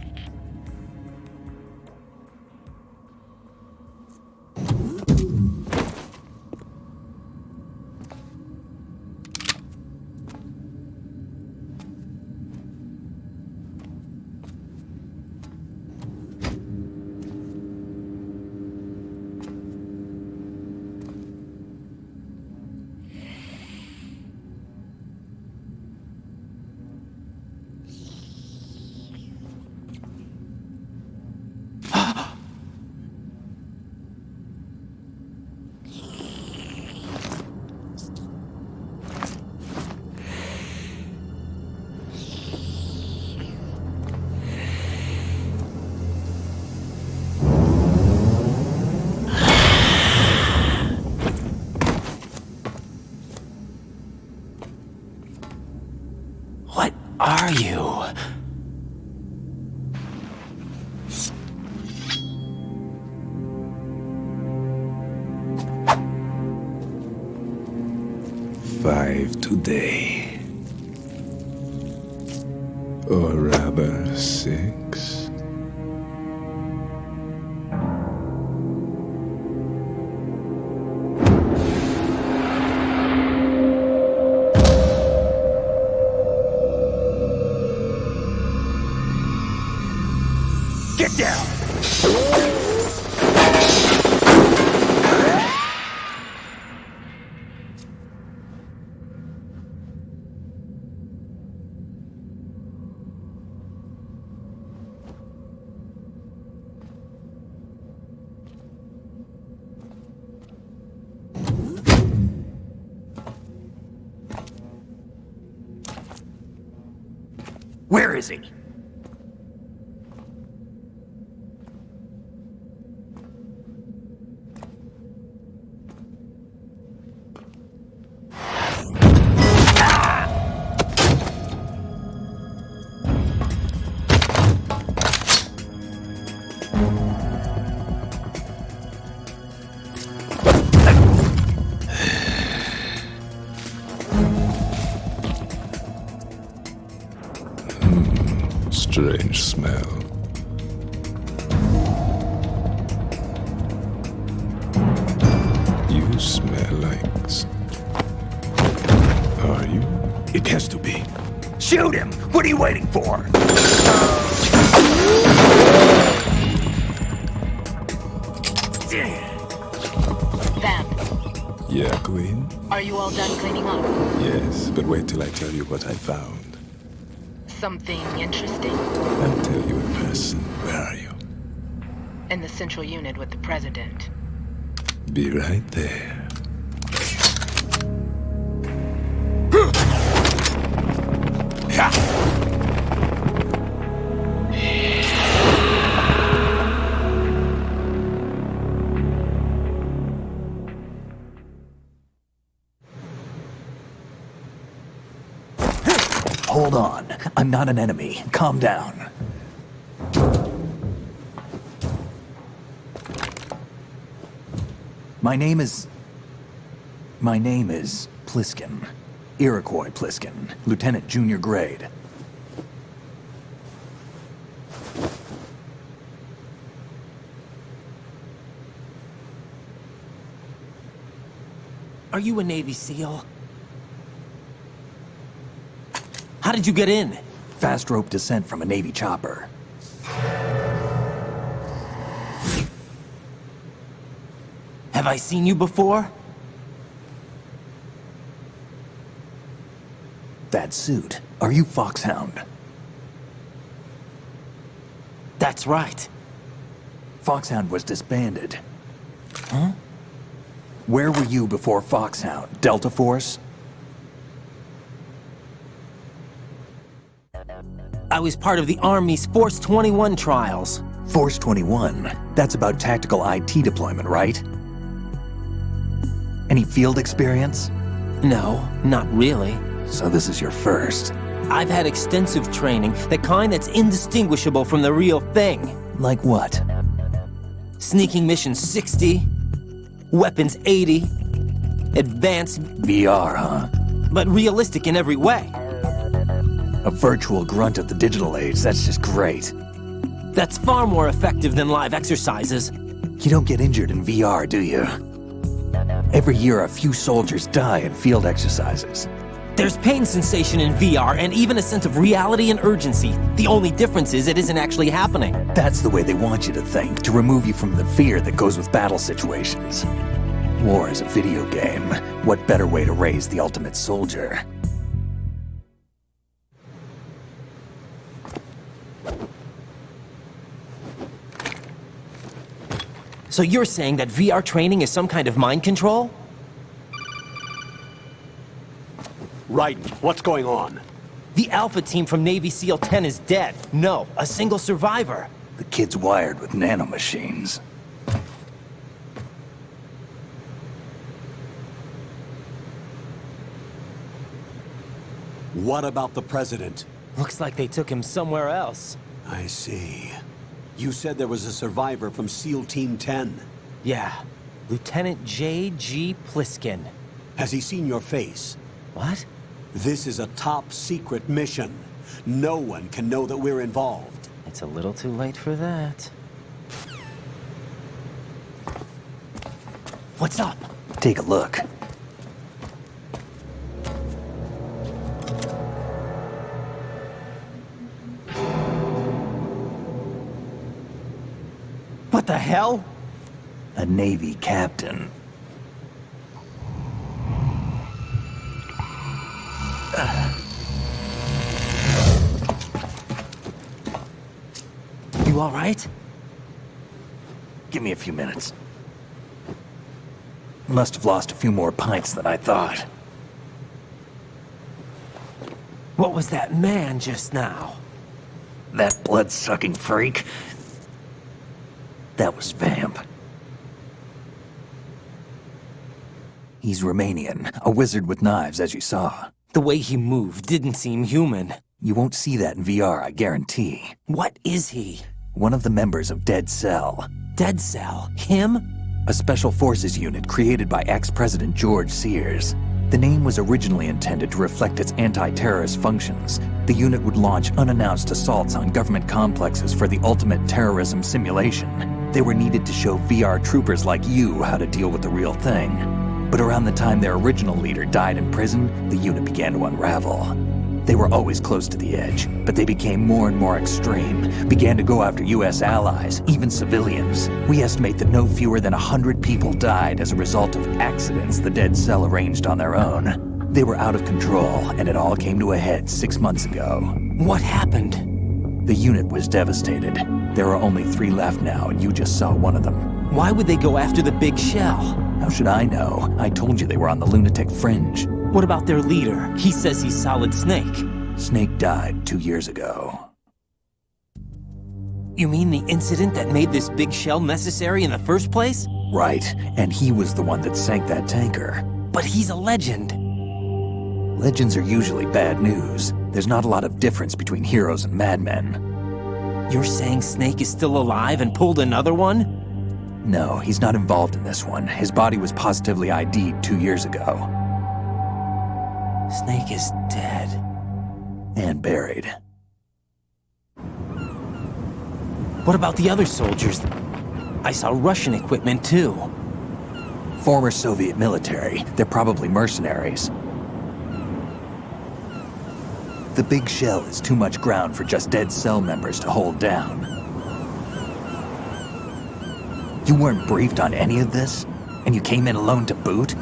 Are you? 5 today. Or rather, 6. Get down! Where is he? Strange smell. You smell like... Are you? It has to be. Shoot him! What are you waiting for? Vamp, Yeah, Queen? are you all done cleaning up? Yes, but wait till I tell you what I found. Something interesting? I'll tell you in person. Where are you? In the central unit with the president. Be right there. Hold on. I'm not an enemy. Calm down. My name is Pliskin. Iroquois Pliskin, Lieutenant Junior Grade. Are you a Navy SEAL? How did you get in? Fast rope descent from a Navy chopper. Have I seen you before? That suit. Are you Foxhound? That's right. Foxhound was disbanded. Huh? Where were you before Foxhound? Delta Force? I was part of the Army's Force 21 trials. Force 21? That's about tactical IT deployment, right? Any field experience? No, not really. So this is your first. I've had extensive training, the kind that's indistinguishable from the real thing. Like what? Sneaking mission 60, weapons 80, advanced... VR, huh? But realistic in every way. A virtual grunt of the digital age, that's just great. That's far more effective than live exercises. You don't get injured in VR, do you? Every year a few soldiers die in field exercises. There's pain sensation in VR and even a sense of reality and urgency. The only difference is it isn't actually happening. That's the way they want you to think, to remove you from the fear that goes with battle situations. War is a video game. What better way to raise the ultimate soldier? So you're saying that VR training is some kind of mind control? Right. What's going on? The Alpha team from Navy SEAL 10 is dead. No, a single survivor. The kid's wired with nanomachines. What about the president? Looks like they took him somewhere else. I see. You said there was a survivor from SEAL Team 10. Yeah. Lieutenant J.G. Pliskin. Has he seen your face? What? This is a top secret mission. No one can know that we're involved. It's a little too late for that. What's up? Take a look. What the hell? A Navy captain. You all right? Give me a few minutes. Must have lost a few more pints than I thought. What was that man just now? That blood-sucking freak? That was Vamp. He's Romanian, a wizard with knives, as you saw. The way he moved didn't seem human. You won't see that in VR, I guarantee. What is he? One of the members of Dead Cell. Dead Cell? Him? A special forces unit created by ex-President George Sears. The name was originally intended to reflect its anti-terrorist functions. The unit would launch unannounced assaults on government complexes for the ultimate terrorism simulation. They were needed to show VR troopers like you how to deal with the real thing. But around the time their original leader died in prison, the unit began to unravel. They were always close to the edge, but they became more and more extreme, began to go after U.S. allies, even civilians. We estimate that no fewer than 100 people died as a result of accidents the Dead Cell arranged on their own. They were out of control, and it all came to a head 6 months ago. What happened? The unit was devastated. There are only 3 left now, and you just saw one of them. Why would they go after the big shell? How should I know? I told you they were on the lunatic fringe. What about their leader? He says he's Solid Snake. Snake died 2 years ago. You mean the incident that made this big shell necessary in the first place? Right, and he was the one that sank that tanker. But he's a legend. Legends are usually bad news. There's not a lot of difference between heroes and madmen. You're saying Snake is still alive and pulled another one? No, he's not involved in this one. His body was positively ID'd 2 years ago. Snake is dead. And buried. What about the other soldiers? I saw Russian equipment too. Former Soviet military. They're probably mercenaries. The big shell is too much ground for just Dead Cell members to hold down. You weren't briefed on any of this? And you came in alone to boot?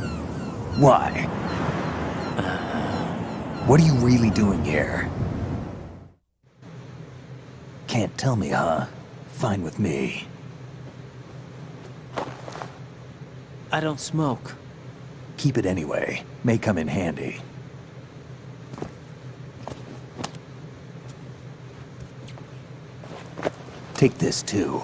Why? What are you really doing here? Can't tell me, huh? Fine with me. I don't smoke. Keep it anyway. May come in handy. Take this too.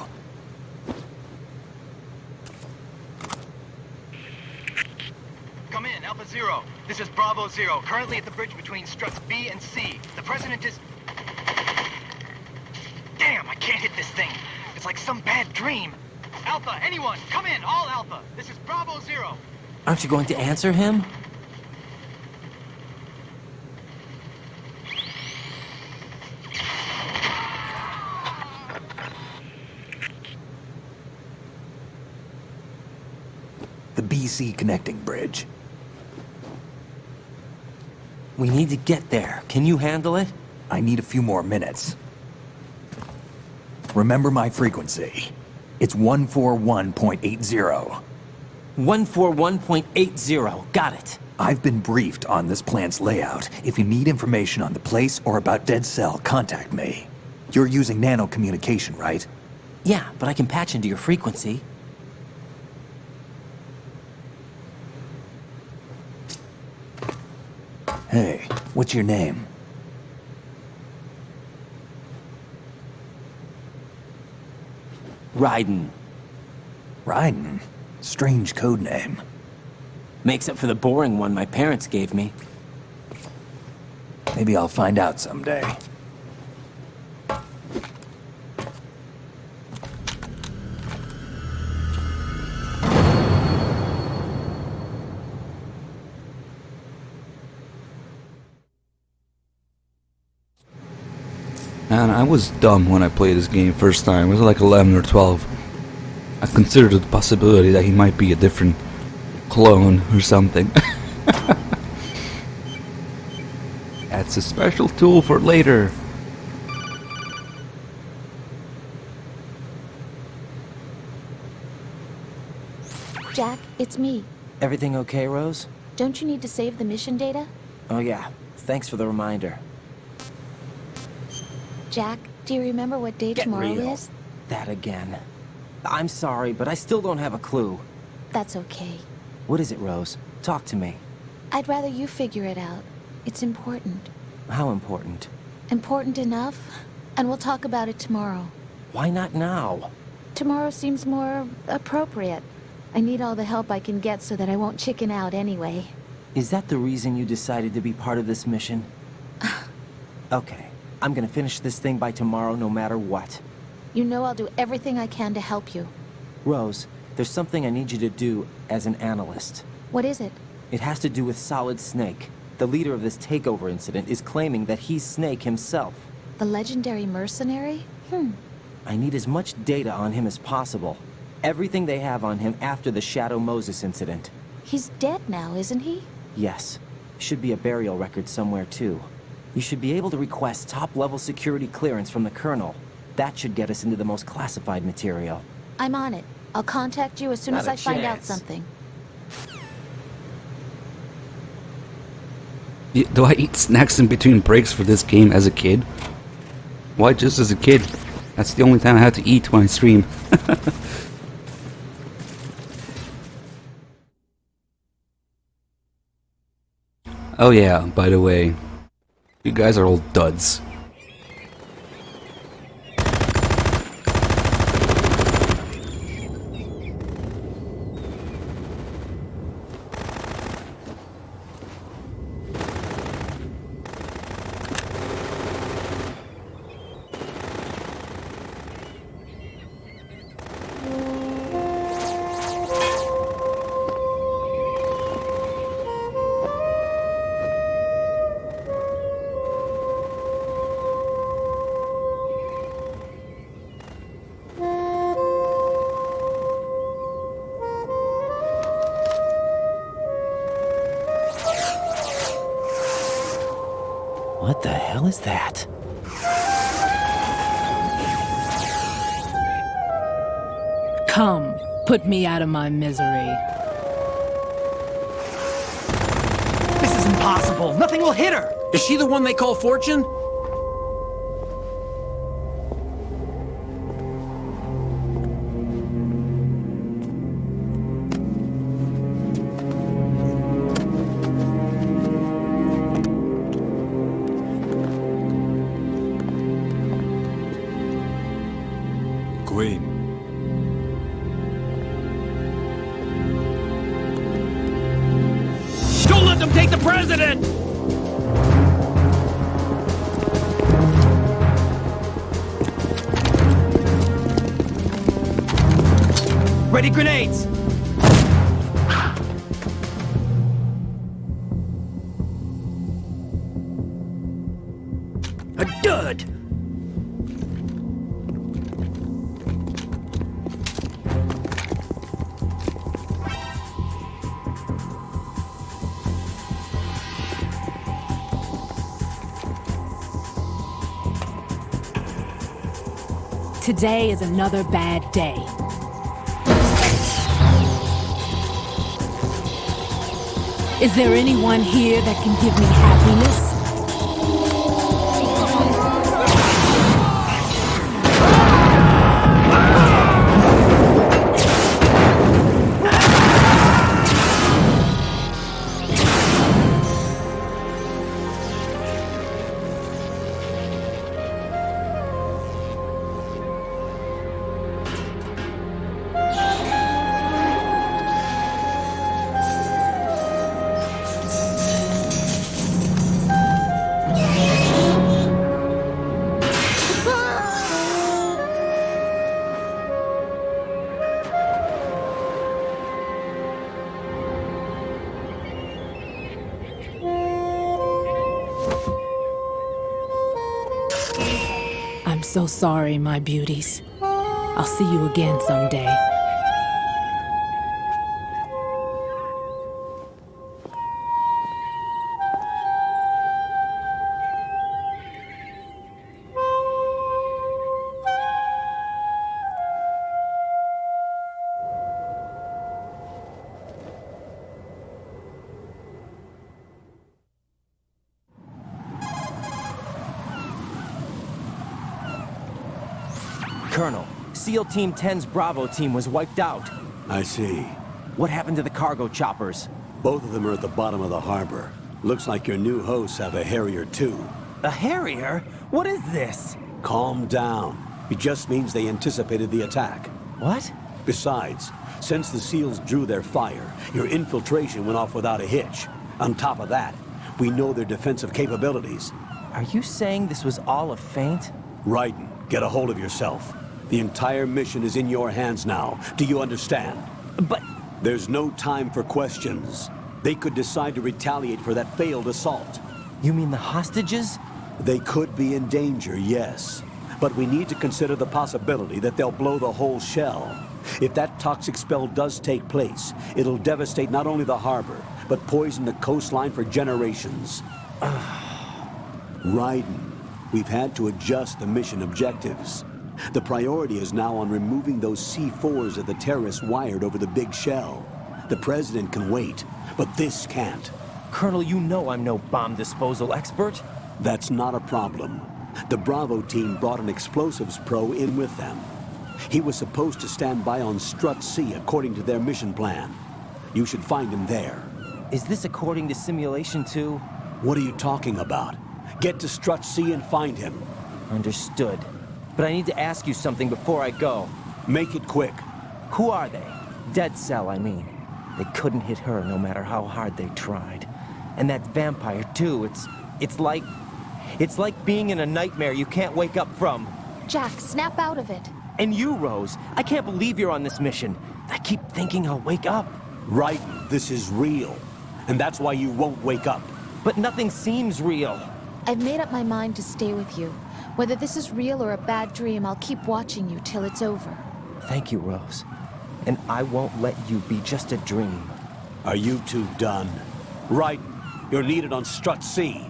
Come in, Alpha Zero. This is Bravo Zero, currently at the bridge between struts B and C. The President is... Damn, I can't hit this thing. It's like some bad dream. Alpha, anyone, come in, all Alpha. This is Bravo Zero. Aren't you going to answer him? The BC connecting bridge. We need to get there. Can you handle it? I need a few more minutes. Remember my frequency. It's 141.80. 141.80. Got it. I've been briefed on this plant's layout. If you need information on the place or about Dead Cell, contact me. You're using nano communication, right? Yeah, but I can patch into your frequency. Hey, what's your name? Raiden. Raiden? Strange code name. Makes up for the boring one my parents gave me. Maybe I'll find out someday. And I was dumb when I played this game first time. I was like 11 or 12. I considered the possibility that he might be a different clone or something. That's a special tool for later. Jack, it's me. Everything okay, Rose? Don't you need to save the mission data? Oh yeah, thanks for the reminder. Jack, do you remember what day tomorrow is? That again. I'm sorry, but I still don't have a clue. That's okay. What is it, Rose? Talk to me. I'd rather you figure it out. It's important. How important? Important enough? And we'll talk about it tomorrow. Why not now? Tomorrow seems more appropriate. I need all the help I can get so that I won't chicken out anyway. Is that the reason you decided to be part of this mission? Okay, I'm gonna finish this thing by tomorrow no matter what. You know I'll do everything I can to help you. Rose, there's something I need you to do as an analyst. What is it? It has to do with Solid Snake. The leader of this takeover incident is claiming that he's Snake himself. The legendary mercenary? I need as much data on him as possible. Everything they have on him after the Shadow Moses incident. He's dead now, isn't he? Yes. Should be a burial record somewhere, too. You should be able to request top-level security clearance from the Colonel. That should get us into the most classified material. I'm on it. I'll contact you as soon as I find out something. Do I eat snacks in between breaks for this game as a kid? Why just as a kid? That's the only time I have to eat when I stream. Oh yeah, by the way, you guys are all duds. What the hell is that? Come, put me out of my misery. This is impossible. Nothing will hit her. Is she the one they call Fortune? Queen. Don't let them take the president! Ready grenades! A dud! Today is another bad day. Is there anyone here that can give me happiness? so sorry, my beauties. I'll see you again someday. Colonel, SEAL Team 10's Bravo team was wiped out. I see. What happened to the cargo choppers? Both of them are at the bottom of the harbor. Looks like your new hosts have a Harrier too. A Harrier? What is this? Calm down. It just means they anticipated the attack. What? Besides, since the SEALs drew their fire, your infiltration went off without a hitch. On top of that, we know their defensive capabilities. Are you saying this was all a feint? Raiden, get a hold of yourself. The entire mission is in your hands now. Do you understand? But... There's no time for questions. They could decide to retaliate for that failed assault. You mean the hostages? They could be in danger, yes. But we need to consider the possibility that they'll blow the whole shell. If that toxic spell does take place, it'll devastate not only the harbor, but poison the coastline for generations. Raiden, we've had to adjust the mission objectives. The priority is now on removing those C4s that the terrorists wired over the big shell. The President can wait, but this can't. Colonel, you know I'm no bomb disposal expert. That's not a problem. The Bravo team brought an explosives pro in with them. He was supposed to stand by on Strut C according to their mission plan. You should find him there. Is this according to Simulation 2? What are you talking about? Get to Strut C and find him. Understood. But I need to ask you something before I go. Make it quick. Who are they? Dead Cell, I mean. They couldn't hit her no matter how hard they tried. And that vampire, too, it's like being in a nightmare you can't wake up from. Jack, snap out of it. And you, Rose. I can't believe you're on this mission. I keep thinking I'll wake up. Right, this is real. And that's why you won't wake up. But nothing seems real. I've made up my mind to stay with you. Whether this is real or a bad dream, I'll keep watching you till it's over. Thank you, Rose. And I won't let you be just a dream. Are you two done? Right. You're needed on Strut C.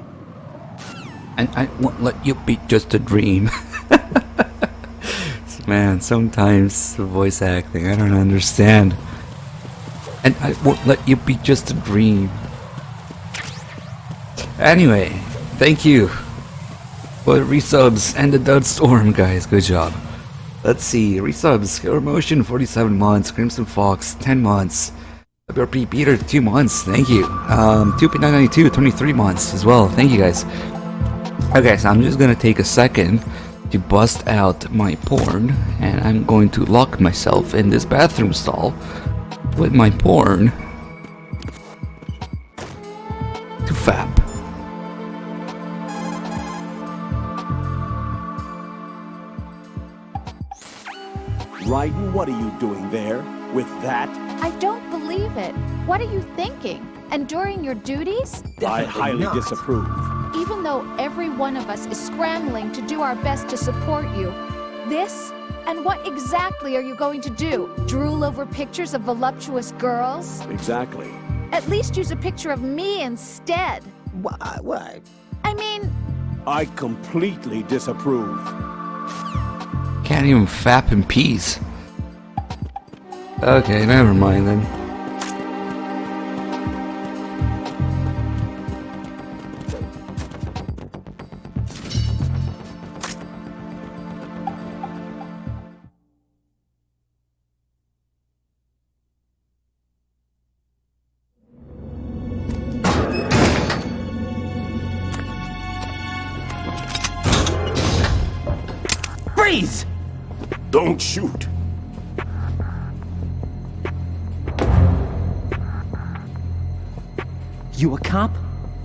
And I won't let you be just a dream. Man, sometimes the voice acting, I don't understand. And I won't let you be just a dream. Anyway, thank you for the resubs and the Dud Storm, guys. Good job. Let's see. Resubs. Killer Motion, 47 months. Crimson Fox, 10 months. WRP Peter, 2 months. Thank you. 2P992, 23 months as well. Thank you, guys. Okay, so I'm just gonna take a second to bust out my porn, and I'm going to lock myself in this bathroom stall with my porn to fap. Raiden, what are you doing there? With that? I don't believe it. What are you thinking? Enduring your duties? I highly disapprove. Even though every one of us is scrambling to do our best to support you, this? And what exactly are you going to do? Drool over pictures of voluptuous girls? Exactly. At least use a picture of me instead. What? I mean... I completely disapprove. Can't even fap in peace. Okay, never mind then. Freeze! Don't shoot. You a cop?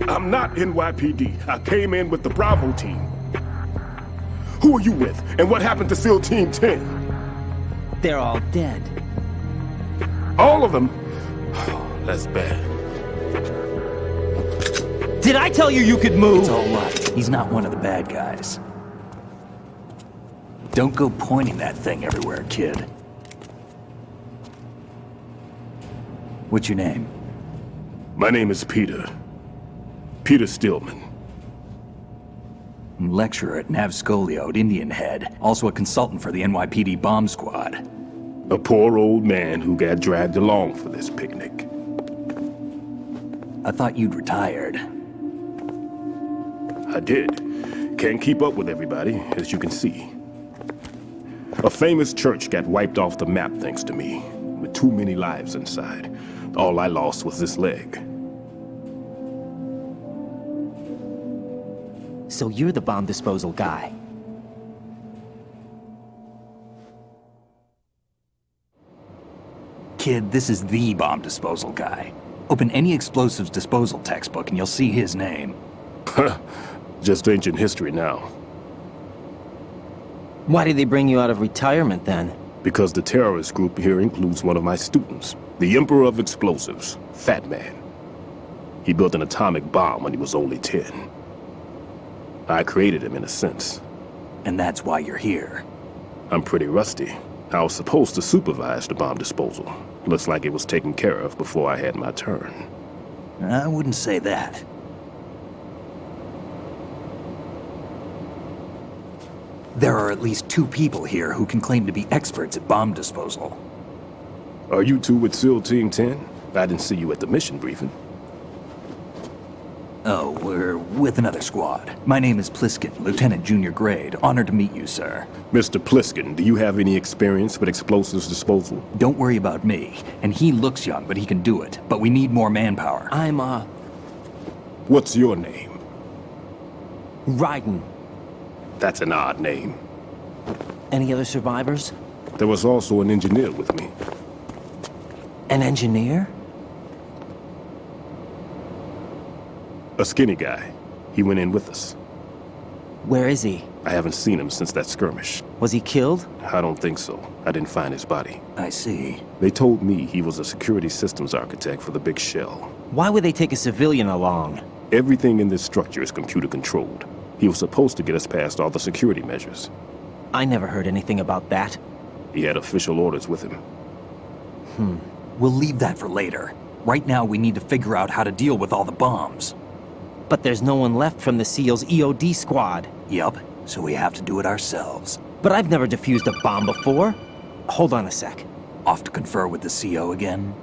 I'm not NYPD. I came in with the Bravo team. Who are you with? And what happened to SEAL Team 10? They're all dead. All of them? Oh, that's bad. Did I tell you you could move? It's all right. He's not one of the bad guys. Don't go pointing that thing everywhere, kid. What's your name? My name is Peter. Peter Stillman. Lecturer at Navscolio at Indian Head. Also a consultant for the NYPD bomb squad. A poor old man who got dragged along for this picnic. I thought you'd retired. I did. Can't keep up with everybody, as you can see. A famous church got wiped off the map thanks to me, with too many lives inside. All I lost was this leg. So you're the bomb disposal guy. Kid, this is the bomb disposal guy. Open any explosives disposal textbook and you'll see his name. Just ancient history now. Why did they bring you out of retirement then? Because the terrorist group here includes one of my students, the Emperor of Explosives, Fat Man. He built an atomic bomb when he was only 10. I created him in a sense. And that's why you're here. I'm pretty rusty. I was supposed to supervise the bomb disposal. Looks like it was taken care of before I had my turn. I wouldn't say that. There are at least 2 people here who can claim to be experts at bomb disposal. Are you two with SEAL Team 10? I didn't see you at the mission briefing. Oh, we're with another squad. My name is Pliskin, Lieutenant Junior Grade. Honored to meet you, sir. Mr. Pliskin, do you have any experience with explosives disposal? Don't worry about me. And he looks young, but he can do it. But we need more manpower. What's your name? Raiden. That's an odd name. Any other survivors? There was also an engineer with me. An engineer? A skinny guy. He went in with us. Where is he? I haven't seen him since that skirmish. Was he killed? I don't think so. I didn't find his body. I see. They told me he was a security systems architect for the big shell. Why would they take a civilian along? Everything in this structure is computer controlled. He was supposed to get us past all the security measures. I never heard anything about that. He had official orders with him. We'll leave that for later. Right now, we need to figure out how to deal with all the bombs. But there's no one left from the SEAL's EOD squad. Yup, so we have to do it ourselves. But I've never defused a bomb before. Hold on a sec. Off to confer with the CO again?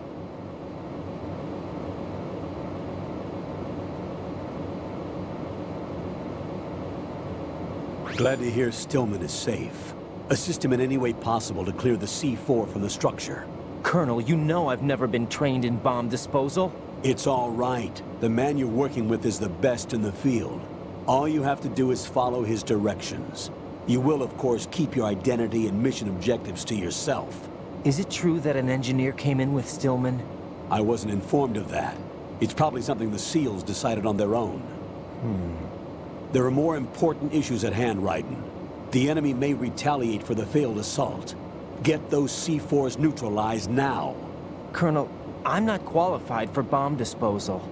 Glad to hear Stillman is safe. Assist him in any way possible to clear the C4 from the structure. Colonel, you know I've never been trained in bomb disposal. It's all right. The man you're working with is the best in the field. All you have to do is follow his directions. You will, of course, keep your identity and mission objectives to yourself. Is it true that an engineer came in with Stillman? I wasn't informed of that. It's probably something the SEALs decided on their own. There are more important issues at hand, Raiden. The enemy may retaliate for the failed assault. Get those C4s neutralized now. Colonel, I'm not qualified for bomb disposal.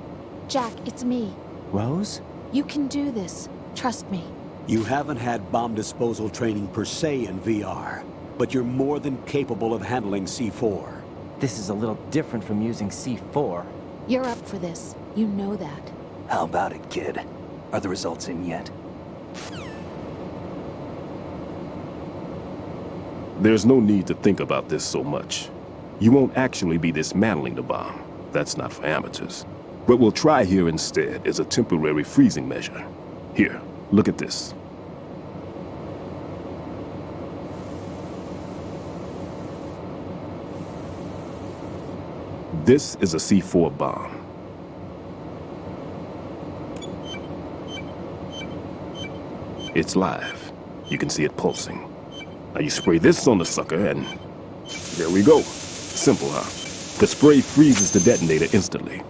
Jack, it's me. Rose? You can do this. Trust me. You haven't had bomb disposal training per se in VR, but you're more than capable of handling C4. This is a little different from using C4. You're up for this. You know that. How about it, kid? Are the results in yet? There's no need to think about this so much. You won't actually be dismantling the bomb. That's not for amateurs. What we'll try here instead is a temporary freezing measure. Here, look at this. This is a C4 bomb. It's live. You can see it pulsing. Now you spray this on the sucker and there we go. Simple, huh? The spray freezes the detonator instantly.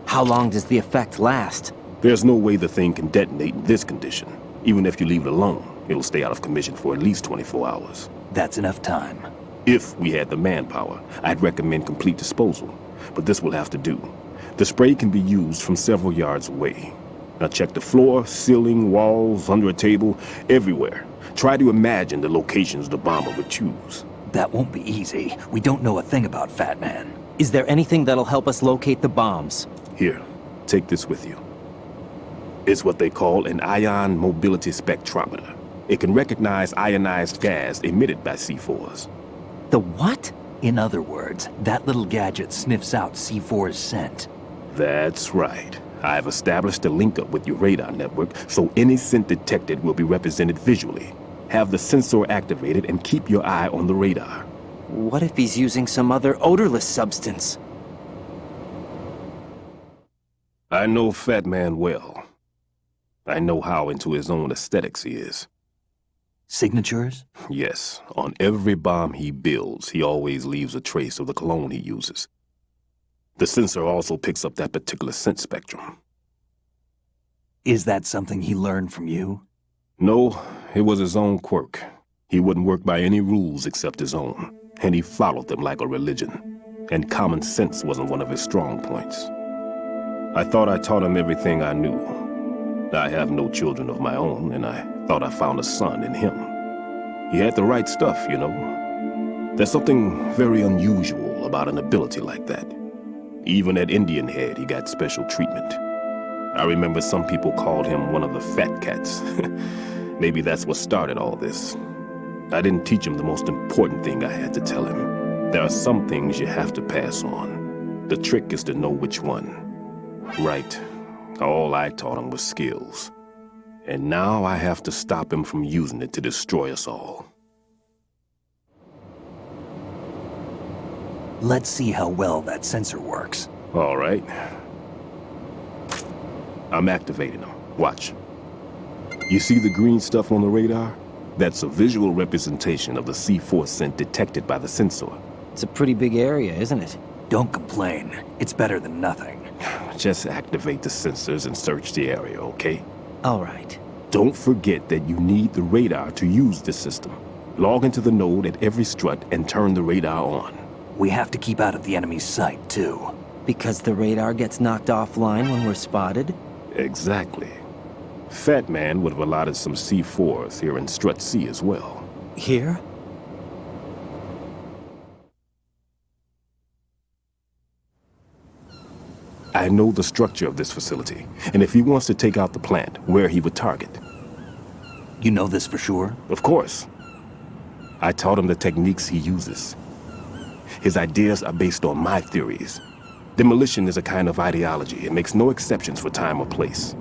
How long does the effect last? There's no way the thing can detonate in this condition. Even if you leave it alone, it'll stay out of commission for at least 24 hours. That's enough time. If we had the manpower, I'd recommend complete disposal. But this will have to do. The spray can be used from several yards away. Now check the floor, ceiling, walls, under a table, everywhere. Try to imagine the locations the bomber would choose. That won't be easy. We don't know a thing about Fat Man. Is there anything that'll help us locate the bombs? Here, take this with you. It's what they call an ion mobility spectrometer. It can recognize ionized gas emitted by C4s. The what? In other words, that little gadget sniffs out C4's scent. That's right. I've established a link-up with your radar network, so any scent detected will be represented visually. Have the sensor activated and keep your eye on the radar. What if he's using some other odorless substance? I know Fat Man well. I know how into his own aesthetics he is. Signatures? Yes. On every bomb he builds, he always leaves a trace of the cologne he uses. The sensor also picks up that particular scent spectrum. Is that something he learned from you? No, it was his own quirk. He wouldn't work by any rules except his own, and he followed them like a religion. And common sense wasn't one of his strong points. I thought I taught him everything I knew. I have no children of my own, and I thought I found a son in him. He had the right stuff, you know. There's something very unusual about an ability like that. Even at Indian Head, he got special treatment. I remember some people called him one of the fat cats. Maybe that's what started all this. I didn't teach him the most important thing I had to tell him. There are some things you have to pass on. The trick is to know which one. Right. All I taught him was skills. And now I have to stop him from using it to destroy us all. Let's see how well that sensor works. All right. I'm activating them. Watch. You see the green stuff on the radar? That's a visual representation of the C4 scent detected by the sensor. It's a pretty big area, isn't it? Don't complain. It's better than nothing. Just activate the sensors and search the area, okay? All right. Don't forget that you need the radar to use this system. Log into the node at every strut and turn the radar on. We have to keep out of the enemy's sight, too. Because the radar gets knocked offline when we're spotted? Exactly. Fat Man would have allotted some C4s here in Strut C as well. Here? I know the structure of this facility, and if he wants to take out the plant, where he would target. You know this for sure? Of course. I taught him the techniques he uses. His ideas are based on my theories. Demolition is a kind of ideology. It makes no exceptions for time or place.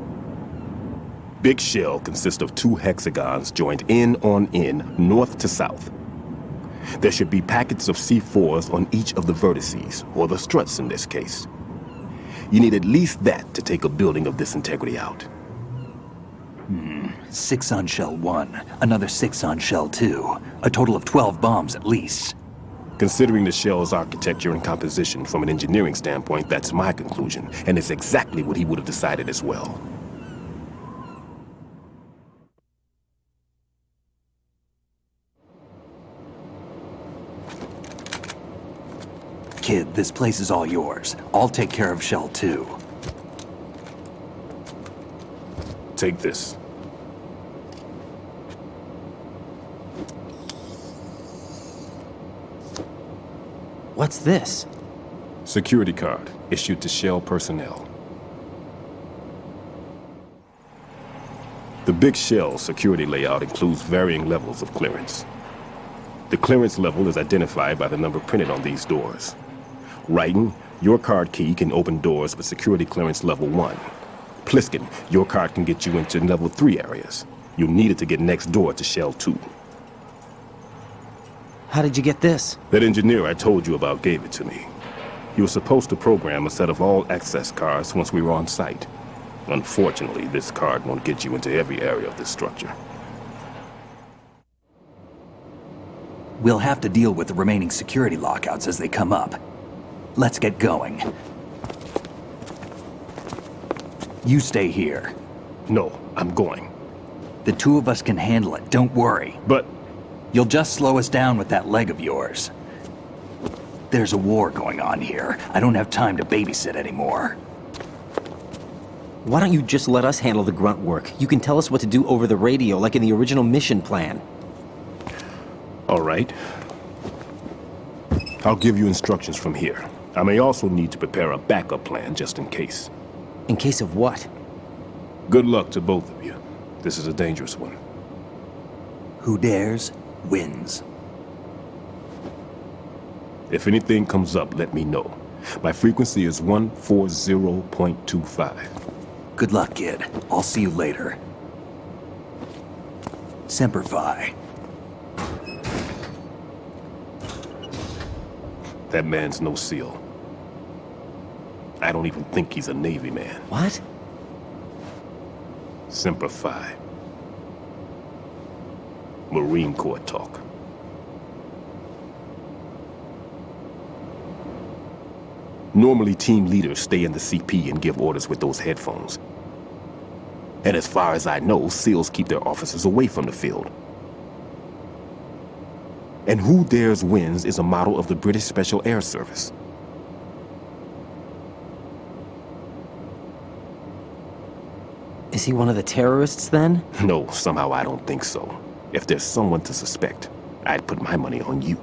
Big Shell consists of 2 hexagons joined end on end, north to south. There should be packets of C4s on each of the vertices, or the struts in this case. You need at least that to take a building of this integrity out. 6 on Shell 1, another 6 on Shell 2. A total of 12 bombs at least. Considering the shell's architecture and composition from an engineering standpoint, that's my conclusion, and it's exactly what he would have decided as well. Kid, this place is all yours. I'll take care of Shell 2. Take this. What's this? Security card, issued to Shell personnel. The Big Shell security layout includes varying levels of clearance. The clearance level is identified by the number printed on these doors. Writing, your card key can open doors with security clearance level 1. Pliskin, your card can get you into level 3 areas. You'll need it to get next door to Shell 2. How did you get this? That engineer I told you about gave it to me. He was supposed to program a set of all access cards once we were on site. Unfortunately, this card won't get you into every area of this structure. We'll have to deal with the remaining security lockouts as they come up. Let's get going. You stay here. No, I'm going. The 2 of us can handle it, don't worry. But... You'll just slow us down with that leg of yours. There's a war going on here. I don't have time to babysit anymore. Why don't you just let us handle the grunt work? You can tell us what to do over the radio, like in the original mission plan. All right. I'll give you instructions from here. I may also need to prepare a backup plan just in case. In case of what? Good luck to both of you. This is a dangerous one. Who dares, wins. If anything comes up, let me know. My frequency is 140.25. Good luck, kid. I'll see you later. Semper Fi. That man's no SEAL. I don't even think he's a Navy man. What? Semper Fi. Marine Corps talk. Normally, team leaders stay in the CP and give orders with those headphones. And as far as I know, SEALs keep their officers away from the field. And Who Dares Wins is a model of the British Special Air Service. Is he one of the terrorists, then? No, somehow I don't think so. If there's someone to suspect, I'd put my money on you.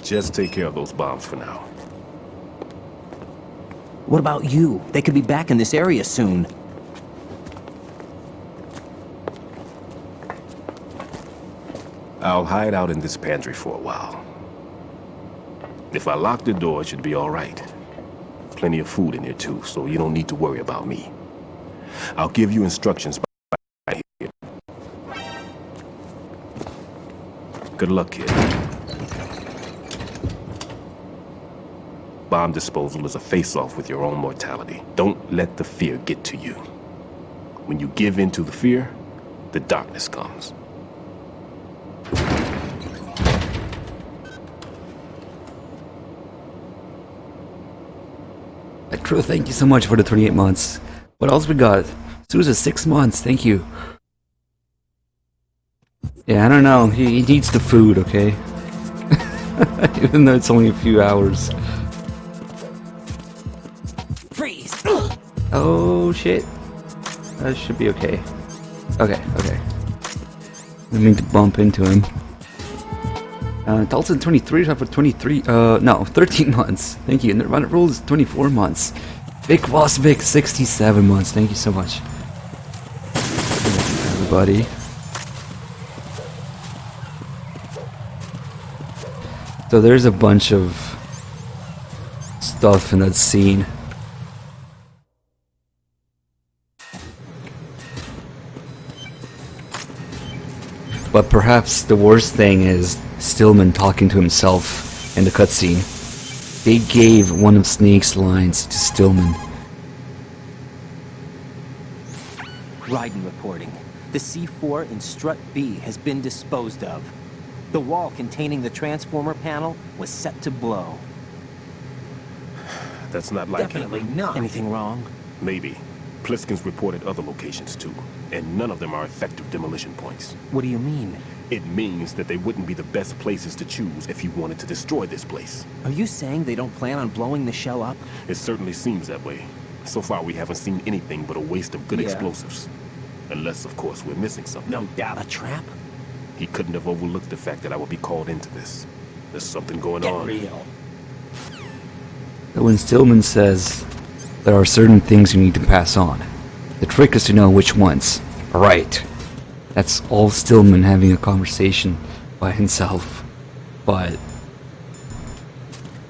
Just take care of those bombs for now. What about you? They could be back in this area soon. I'll hide out in this pantry for a while. If I lock the door, it should be all right. Plenty of food in here too, so you don't need to worry about me. I'll give you instructions right here. Good luck, kid. Bomb disposal is a face-off with your own mortality. Don't let the fear get to you. When you give in to the fear, the darkness comes. True, thank you so much for the 28 months. What else we got? Sousa, 6 months, thank you. Yeah, I don't know, he needs the food, okay? Even though it's only a few hours. Freeze! Oh shit. That should be okay. Okay. I mean to bump into him. Dalton 23 for 23, no, 13 months. Thank you. Nirvana Rules 24 months. Vic Boss Vic 67 months. Thank you so much. Everybody. So there's a bunch of stuff in that scene. But perhaps the worst thing is Stillman talking to himself in the cutscene. They gave one of Snake's lines to Stillman. Raiden reporting. The C4 in Strut B has been disposed of. The wall containing the transformer panel was set to blow. That's not likely. Definitely not. Anything wrong? Maybe. Pliskin's reported other locations too, and none of them are effective demolition points. What do you mean? It means that they wouldn't be the best places to choose if you wanted to destroy this place. Are you saying they don't plan on blowing the shell up? It certainly seems that way. So far we haven't seen anything but a waste of good explosives. Unless, of course, we're missing something. No doubt. A trap? He couldn't have overlooked the fact that I would be called into this. There's something going on. Get real. When Stillman says there are certain things you need to pass on, the trick is to know which ones. Right. That's all Stillman having a conversation by himself. But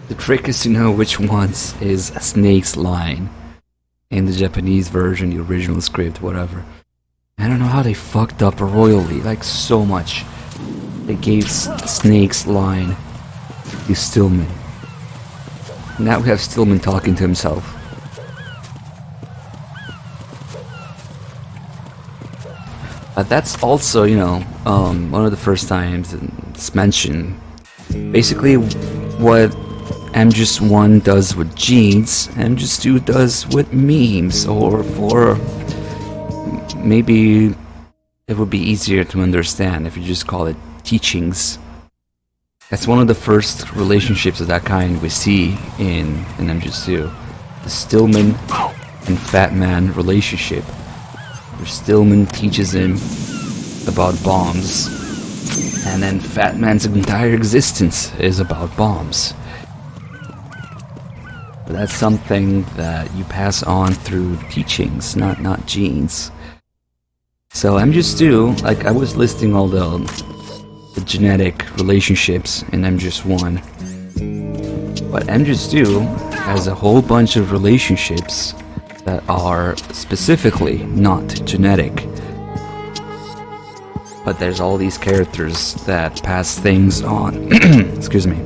the trick is to know which ones is Snake's line in the Japanese version, the original script, whatever. I don't know how they fucked up royally, like so much. They gave Snake's line to Stillman. Now we have Stillman talking to himself. That's also, you know, one of the first times it's mentioned. Basically, what MGS1 does with genes, MGS2 does with memes, or for maybe it would be easier to understand if you just call it teachings. It's one of the first relationships of that kind we see in MGS2. The Stillman and Fat Man relationship, where Stillman teaches him about bombs, and then Fat Man's entire existence is about bombs. But that's something that you pass on through teachings, not genes. So MGS2, like I was listing all the genetic relationships in MGS1, but MGS2 has a whole bunch of relationships that are specifically not genetic. But there's all these characters that pass things on, excuse me,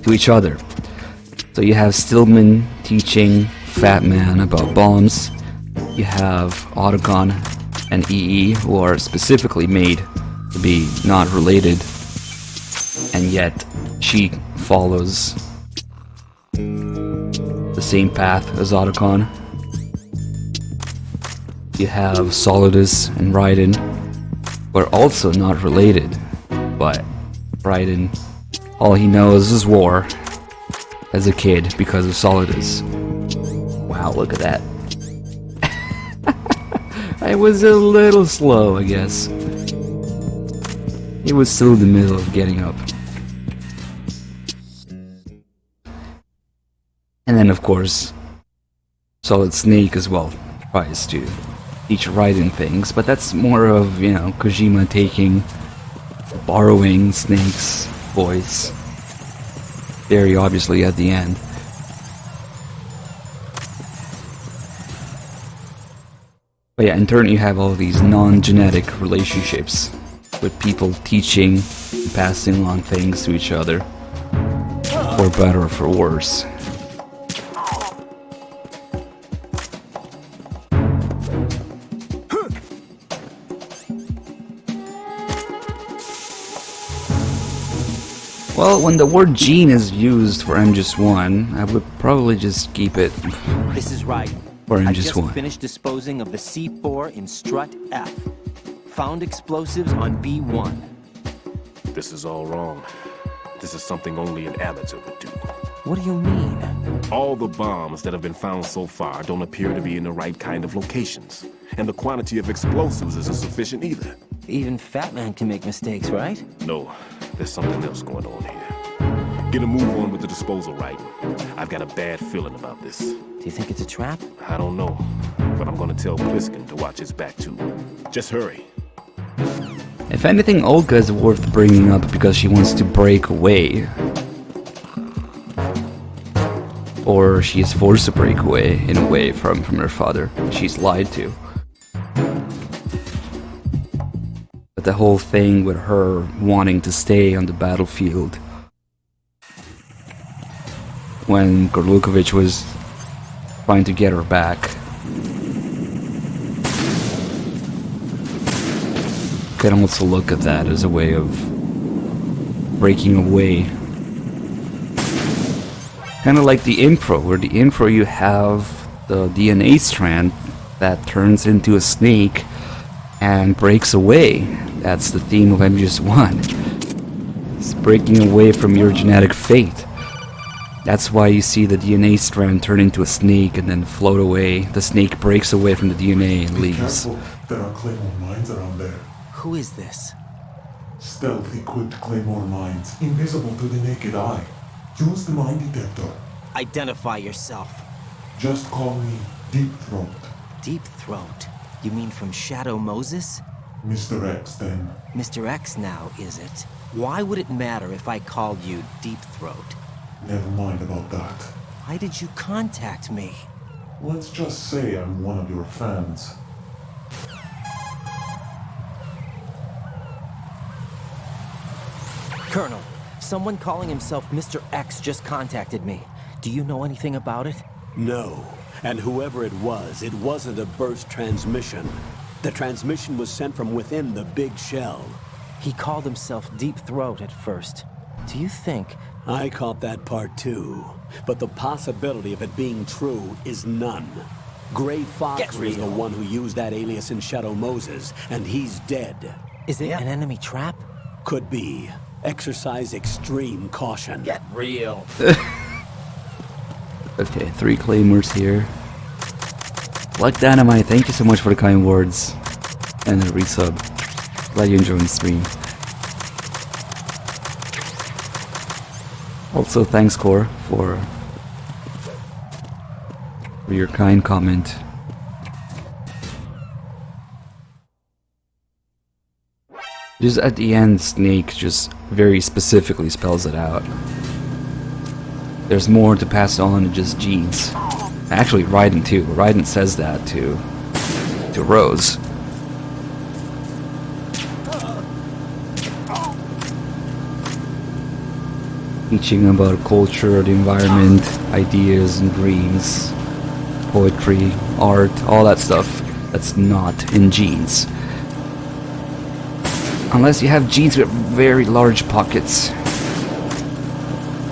to each other. So you have Stillman teaching Fat Man about bombs. You have Autogon and EE, who are specifically made to be not related, and yet she follows the same path as Autogon. You have Solidus and Raiden, who are also not related, but Raiden, all he knows is war as a kid because of Solidus. Wow, look at that. I was a little slow, I guess. He was still in the middle of getting up. And then, of course, Solid Snake as well tries to teach Raiden things, but that's more of, you know, Kojima borrowing Snake's voice very obviously at the end. But yeah, in turn you have all these non-genetic relationships with people teaching and passing on things to each other, for better or for worse. Well, when the word gene is used for MGS1, I would probably just keep it This is right. for I just MGS1. finished disposing of the C4 in Strut F. Found explosives on B1. This is all wrong. This is something only an amateur would do. What do you mean? All the bombs that have been found so far don't appear to be in the right kind of locations. And the quantity of explosives isn't sufficient either. Even Fat Man can make mistakes, right? No, there's something else going on here. Get a move on with the disposal, Raiden. I've got a bad feeling about this. Do you think it's a trap? I don't know, but I'm gonna tell Pliskin to watch his back too. Just hurry. If anything, Olga is worth bringing up because she wants to break away. Or she is forced to break away, in a way, from her father. She's lied to. But the whole thing with her wanting to stay on the battlefield when Gorlukovich was trying to get her back. You can also look at that as a way of breaking away. Kind of like the intro, where the intro you have the DNA strand that turns into a snake and breaks away. That's the theme of MGS1. It's breaking away from your genetic fate. That's why you see the DNA strand turn into a snake and then float away. The snake breaks away from the DNA and leaves. Careful, there are claymore mines around there. Who is this? Stealth equipped claymore mines, invisible to the naked eye. Use the mine detector. Identify yourself. Just call me Deep Throat. Deep Throat? You mean from Shadow Moses? Mr. X, then. Mr. X now, is it? Why would it matter if I called you Deep Throat? Never mind about that. Why did you contact me? Let's just say I'm one of your fans. Colonel, someone calling himself Mr. X just contacted me. Do you know anything about it? No. And whoever it wasn't a burst transmission. The transmission was sent from within the big shell. He called himself Deep Throat at first. Do you think... I caught that part too. But the possibility of it being true is none. Gray Fox was the one who used that alias in Shadow Moses, and he's dead. Is it an enemy trap? Could be. Exercise extreme caution. Get real. Okay, 3 claymores here. Like Dynamite, thank you so much for the kind words. And a resub. Glad you enjoyed the stream. Also, thanks Core for your kind comment. Just at the end, Snake just very specifically spells it out. There's more to pass on than just genes. Actually, Raiden too. Raiden says that to Rose. Teaching about culture, the environment, ideas and dreams, poetry, art, all that stuff that's not in genes. Unless you have genes with very large pockets,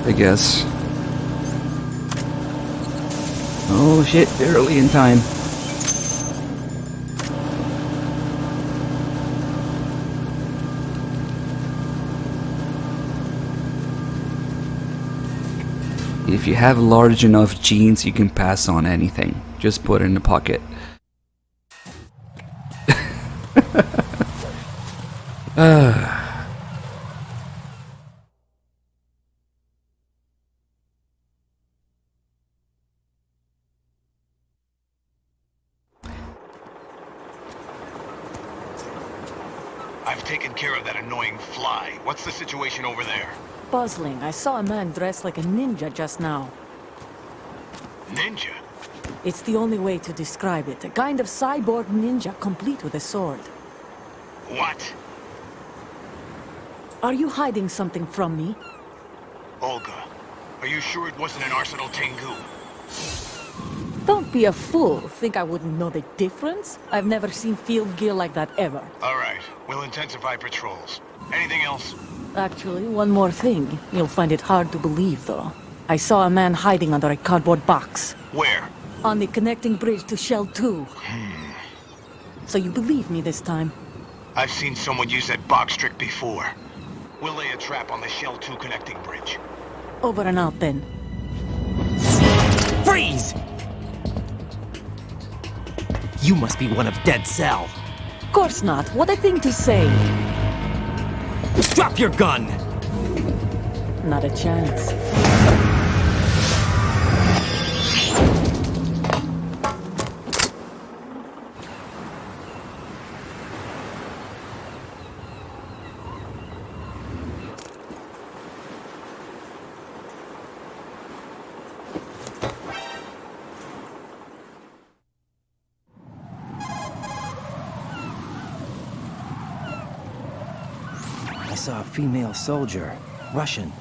I guess. Oh shit, barely in time. If you have large enough genes, you can pass on anything. Just put it in the pocket. I've taken care of that annoying fly. What's the situation over there? Puzzling. I saw a man dressed like a ninja just now. Ninja? It's the only way to describe it. A kind of cyborg ninja complete with a sword. What? Are you hiding something from me? Olga, are you sure it wasn't an Arsenal Tengu? Don't be a fool. Think I wouldn't know the difference? I've never seen field gear like that ever. Alright, we'll intensify patrols. Anything else? Actually, one more thing. You'll find it hard to believe, though. I saw a man hiding under a cardboard box. Where? On the connecting bridge to Shell 2. So you believe me this time? I've seen someone use that box trick before. We'll lay a trap on the Shell 2 connecting bridge. Over and out, then. Freeze! You must be one of Dead Cell. Of course not. What a thing to say. Drop your gun! Not a chance. I saw a female soldier. Russian.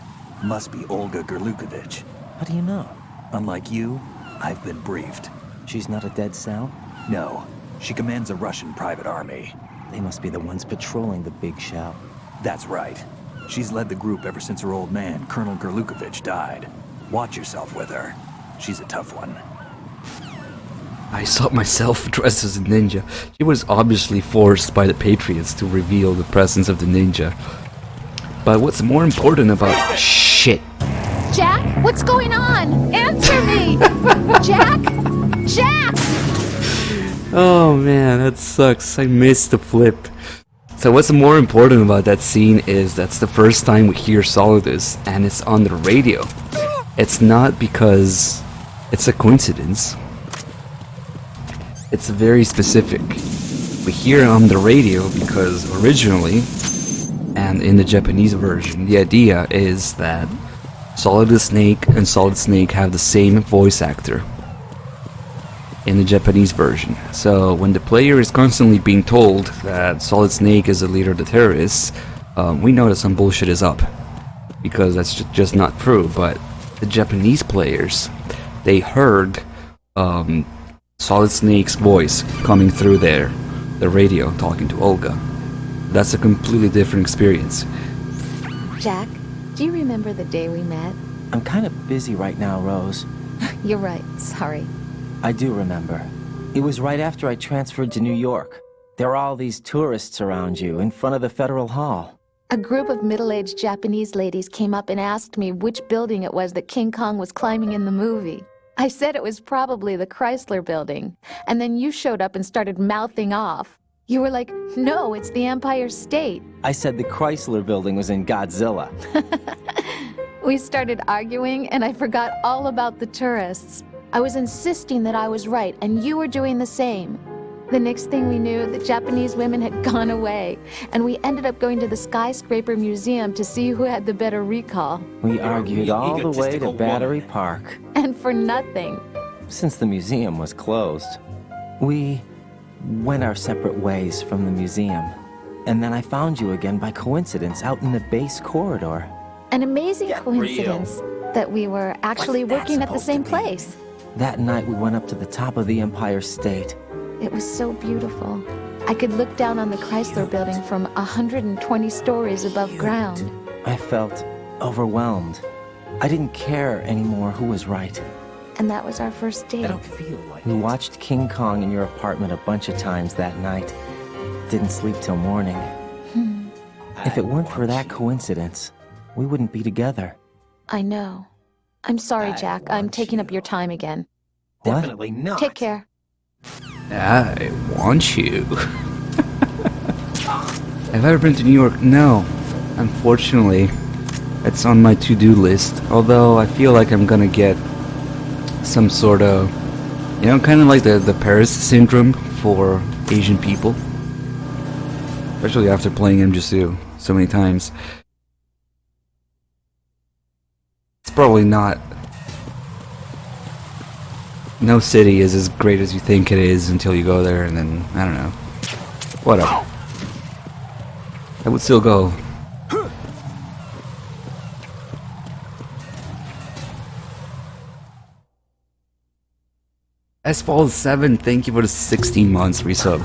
Must be Olga Gerlukovich. How do you know? Unlike you, I've been briefed. She's not a Dead Cell? No. She commands a Russian private army. They must be the ones patrolling the Big Shell. That's right. She's led the group ever since her old man, Colonel Gerlukovich, died. Watch yourself with her. She's a tough one. I saw myself dressed as a ninja. She was obviously forced by the Patriots to reveal the presence of the ninja. But what's more important about shit? Jack, what's going on? Answer me! Jack! Jack! Oh man, that sucks. I missed the flip. So what's more important about that scene is that's the first time we hear Solidus, and it's on the radio. It's not because it's a coincidence. It's very specific. We hear it on the radio because originally, and in the Japanese version, the idea is that Solid Snake and Solid Snake have the same voice actor in the Japanese version. So when the player is constantly being told that Solid Snake is the leader of the terrorists, we know that some bullshit is up, because that's just not true. But the Japanese players, they heard Solid Snake's voice coming through the radio talking to Olga. That's a completely different experience. Jack, do you remember the day we met? I'm kind of busy right now, Rose. You're right, sorry. I do remember. It was right after I transferred to New York. There were all these tourists around you, in front of the Federal Hall. A group of middle-aged Japanese ladies came up and asked me which building it was that King Kong was climbing in the movie. I said it was probably the Chrysler Building, and then you showed up and started mouthing off. You were like, no, it's the Empire State. I said the Chrysler Building was in Godzilla. We started arguing, and I forgot all about the tourists. I was insisting that I was right, and you were doing the same. The next thing we knew, the Japanese women had gone away, and we ended up going to the Skyscraper Museum to see who had the better recall. We argued all the way to Battery Park. And for nothing. Since the museum was closed, we went our separate ways from the museum. And then I found you again by coincidence out in the base corridor. An amazing coincidence that we were actually working at the same place. That night we went up to the top of the Empire State. It was so beautiful. I could look down on the Chrysler Building from 120 stories above ground. I felt overwhelmed. I didn't care anymore who was right. And that was our first date. We watched King Kong in your apartment a bunch of times that night. Didn't sleep till morning. If it weren't for that coincidence, we wouldn't be together. I know. I'm sorry, Jack. I'm taking up your time again. What? Definitely not. Take care. I want you. Have I ever been to New York? No. Unfortunately, it's on my to-do list. Although I feel like I'm gonna get some sort of, you know, kind of like the Paris syndrome for Asian people. Especially after playing MGS2 so many times. It's probably not. No city is as great as you think it is until you go there, and then, I don't know. Whatever. I would still go. Asphalt7, thank you for the 16 months resub.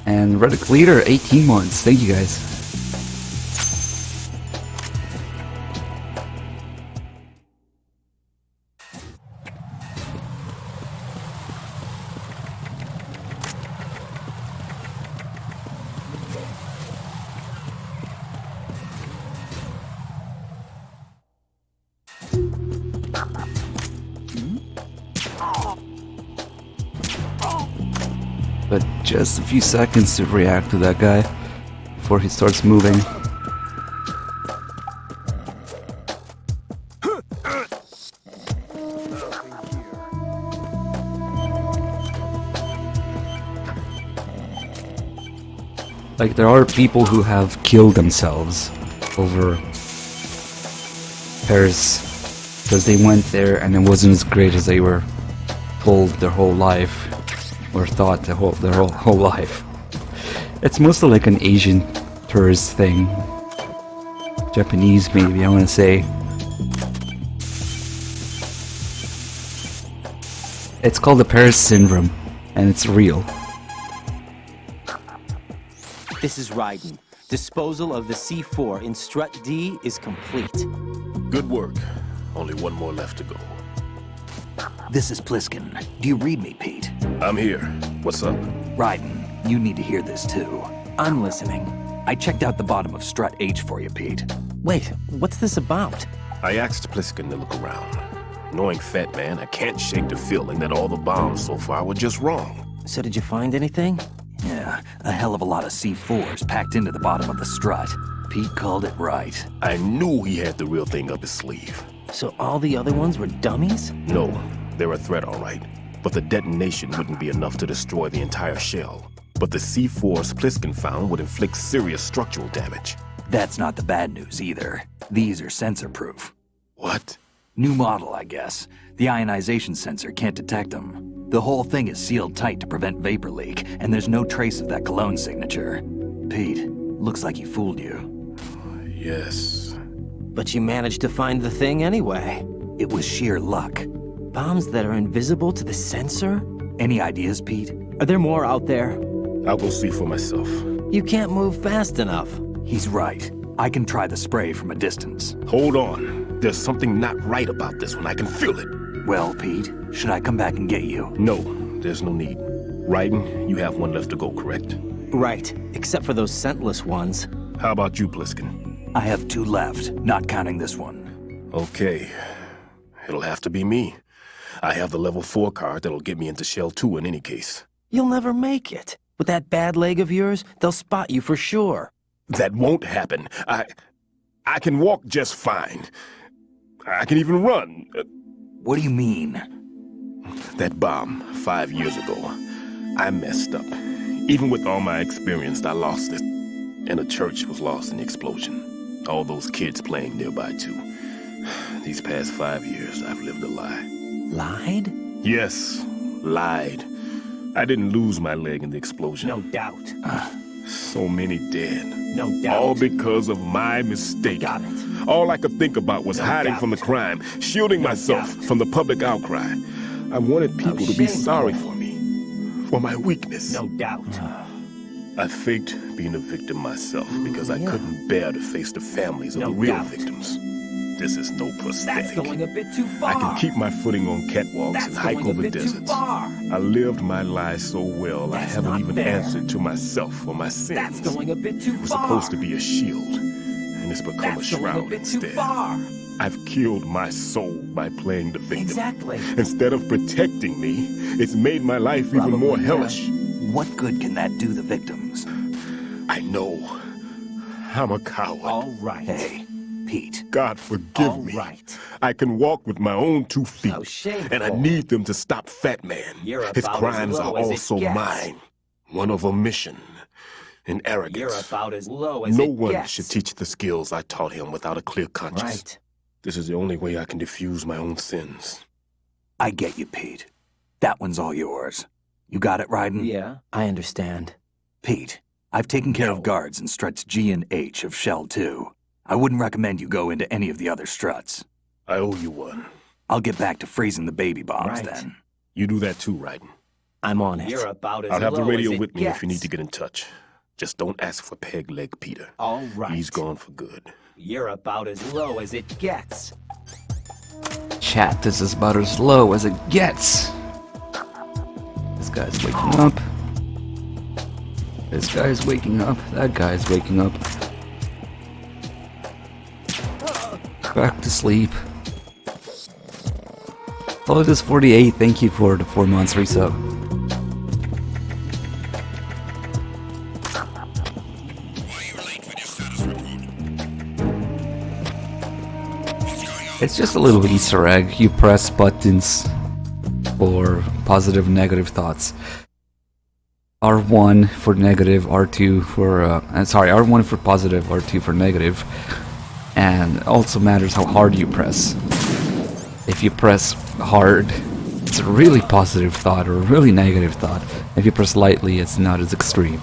And Reddick Leader, 18 months. Thank you guys. But just a few seconds to react to that guy before he starts moving. Like, there are people who have killed themselves over Paris because they went there and it wasn't as great as they were told their whole life. Or thought their whole life. It's mostly like an Asian tourist thing. Japanese, maybe, I want to say. It's called the Paris syndrome, and it's real. This is Raiden. Disposal of the C4 in Strut D is complete. Good work. Only one more left to go. This is Pliskin. Do you read me, Pete? I'm here. What's up? Raiden, you need to hear this too. I'm listening. I checked out the bottom of Strut H for you, Pete. Wait, what's this about? I asked Pliskin to look around. Knowing Fat Man, I can't shake the feeling that all the bombs so far were just wrong. So did you find anything? Yeah, a hell of a lot of C4s packed into the bottom of the strut. Pete called it right. I knew he had the real thing up his sleeve. So all the other ones were dummies? No, they're a threat, all right. But the detonation wouldn't be enough to destroy the entire shell. But the C4s Pliskin found would inflict serious structural damage. That's not the bad news either. These are sensor-proof. What? New model, I guess. The ionization sensor can't detect them. The whole thing is sealed tight to prevent vapor leak, and there's no trace of that cologne signature. Pete, looks like he fooled you. Yes. But you managed to find the thing anyway. It was sheer luck. Bombs that are invisible to the sensor? Any ideas, Pete? Are there more out there? I'll go see for myself. You can't move fast enough. He's right. I can try the spray from a distance. Hold on. There's something not right about this one. I can feel it. Well, Pete, should I come back and get you? No, there's no need. Raiden, you have one left to go, correct? Right, except for those scentless ones. How about you, Pliskin? I have 2 left, not counting this one. Okay. It'll have to be me. I have the level 4 card that'll get me into Shell 2 in any case. You'll never make it. With that bad leg of yours, they'll spot you for sure. That won't happen. I can walk just fine. I can even run. What do you mean? That bomb 5 years ago. I messed up. Even with all my experience, I lost it. And a church was lost in the explosion. All those kids playing nearby, too. These past 5 years, I've lived a lie. Lied? Yes, lied. I didn't lose my leg in the explosion. No doubt. So many dead. No doubt. All because of my mistake. Got it. All I could think about was No hiding doubt. from the crime, shielding myself from the public outcry. I wanted people to be sorry for me, for my weakness. No doubt. I faked being a victim myself because I couldn't bear to face the families of the real victims. This is no prosthetic. That's going a bit too far. I can keep my footing on catwalks and hike over deserts. I lived my life so well, I haven't even answered to myself for my sins. That's going a bit too It was far. supposed to be a shield, and it's become a shroud instead. I've killed my soul by playing the victim. Exactly. Instead of protecting me, it's made my life even more hellish. What good can that do the victims? I know. I'm a coward. All right. Hey, Pete. God forgive me. Right. I can walk with my own 2 feet. How shameful. And I need them to stop Fat Man. You're His about crimes as are low as it also gets. mine. One of omission and arrogance. You're about as low as No it one gets. should teach the skills I taught him without a clear conscience. Right. This is the only way I can diffuse my own sins. I get you, Pete. That one's all yours. You got it, Ryden? Yeah, I understand. Pete, I've taken care of guards in struts G and H of Shell 2. I wouldn't recommend you go into any of the other struts. I owe you one. I'll get back to freezing the baby bombs Right. then. You do that too, Ryden. I'm on it. You're about as I'll have the low radio as it with me gets. if you need to get in touch. Just don't ask for Peg Leg Peter. All right. He's gone for good. You're about as low as it gets. Chat, this is about as low as it gets. This guy's waking up. This guy's waking up. That guy's waking up. Back to sleep. Follow this 48. Thank you for the 4 months resub. It's just a little Easter egg. You press buttons for positive and negative thoughts. R1 for negative, R2 for R1 for positive, R2 for negative. And it also matters how hard you press. If you press hard, it's a really positive thought or a really negative thought. If you press lightly, it's not as extreme.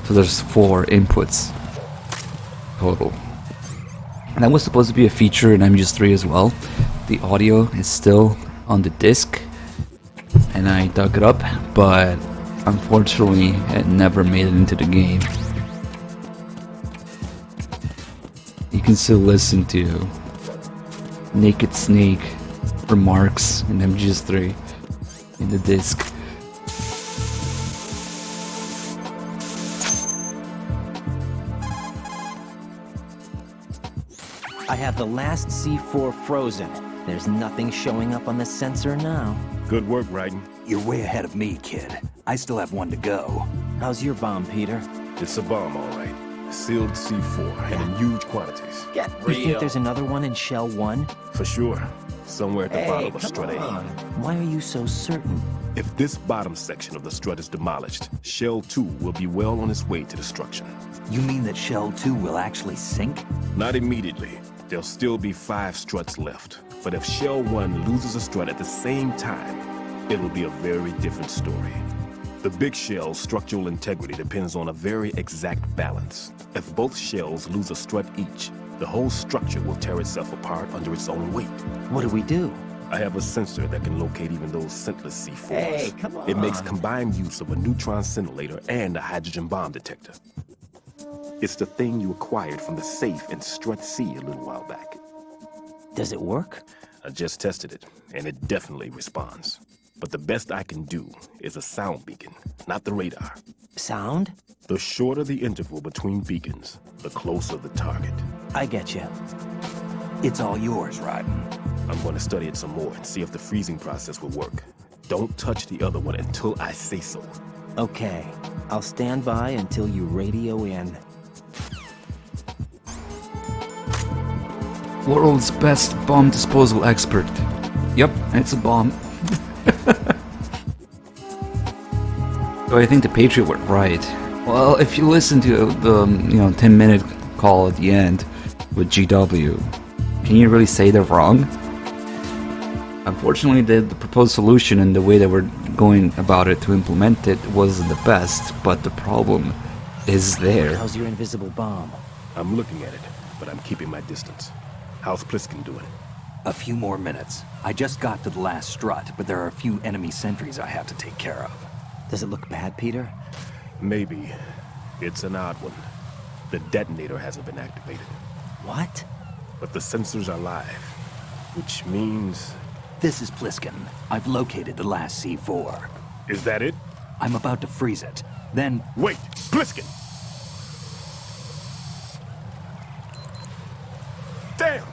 So there's 4 inputs total. And that was supposed to be a feature in MGS3 as well. The audio is still on the disc, and I dug it up, but unfortunately it never made it into the game. You can still listen to Naked Snake remarks in MGS3 in the disc. I have the last C4 frozen. There's nothing showing up on the sensor now. Good work, Ryden. You're way ahead of me, kid. I still have 1 to go. How's your bomb, Peter? It's a bomb, all right. Sealed C4 and in huge quantities. Get You think there's another one in Shell 1? For sure. Somewhere at the bottom of Strut A. Why are you so certain? If this bottom section of the strut is demolished, Shell 2 will be well on its way to destruction. You mean that Shell 2 will actually sink? Not immediately. There'll still be 5 struts left. But if Shell 1 loses a strut at the same time, it'll be a very different story. The big shell's structural integrity depends on a very exact balance. If both shells lose a strut each, the whole structure will tear itself apart under its own weight. What do we do? I have a sensor that can locate even those scentless C4s. Hey, come on. It makes combined use of a neutron scintillator and a hydrogen bomb detector. It's the thing you acquired from the safe in Strut C a little while back. Does it work? I just tested it, and it definitely responds. But the best I can do is a sound beacon, not the radar. Sound? The shorter the interval between beacons, the closer the target. I get you. It's all yours, Raiden. I'm going to study it some more and see if the freezing process will work. Don't touch the other one until I say so. Okay. I'll stand by until you radio in. World's best bomb disposal expert. Yep, it's a bomb. So I think the Patriot were right. Well, if you listen to the 10-minute call at the end with GW, can you really say they're wrong? Unfortunately, the proposed solution and the way that we're going about it to implement it wasn't the best, but the problem is there. How's your invisible bomb? I'm looking at it, but I'm keeping my distance. How's Pliskin doing? A few more minutes. I just got to the last strut, but there are a few enemy sentries I have to take care of. Does it look bad, Peter? Maybe. It's an odd one. The detonator hasn't been activated. What? But the sensors are live, which means... This is Pliskin. I've located the last C4. Is that it? I'm about to freeze it. Then... Wait! Pliskin! Damn!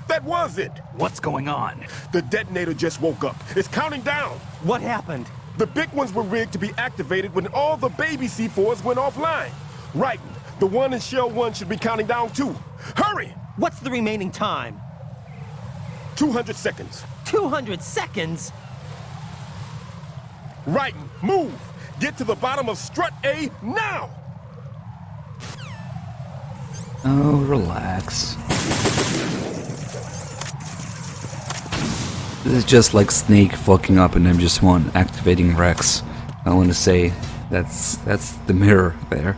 That was it! What's going on? The detonator just woke up. It's counting down! What happened? The big ones were rigged to be activated when all the baby C4s went offline. Right. The one in Shell 1 should be counting down too. Hurry! What's the remaining time? 200 seconds. 200 seconds? Right. Move! Get to the bottom of strut A now! Oh, relax. This is just like Snake fucking up in MGS1, activating Rex. I want to say that's the mirror there.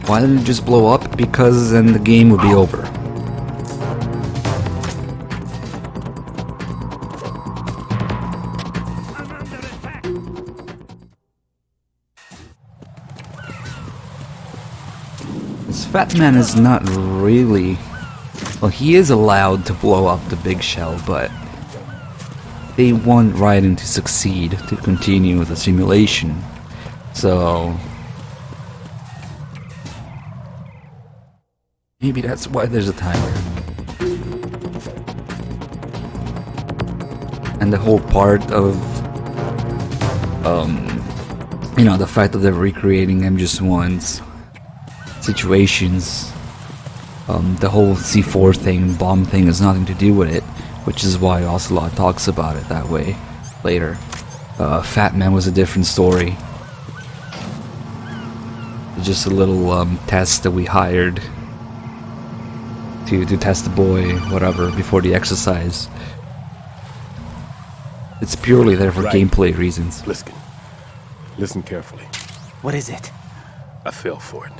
Why didn't it just blow up? Because then the game would be over. This Fat Man is not really... Well, he is allowed to blow up the big shell, but they want Raiden to succeed to continue the simulation. So maybe that's why there's a timer. And the whole part of the fact that they're recreating MGS1's situations. The whole C4 thing, bomb thing, has nothing to do with it, which is why Ocelot talks about it that way later. Fat Man was a different story. Just a little test that we hired to test the boy, whatever, before the exercise. It's purely there for gameplay reasons. Pliskin, listen carefully. What is it? I fell for it.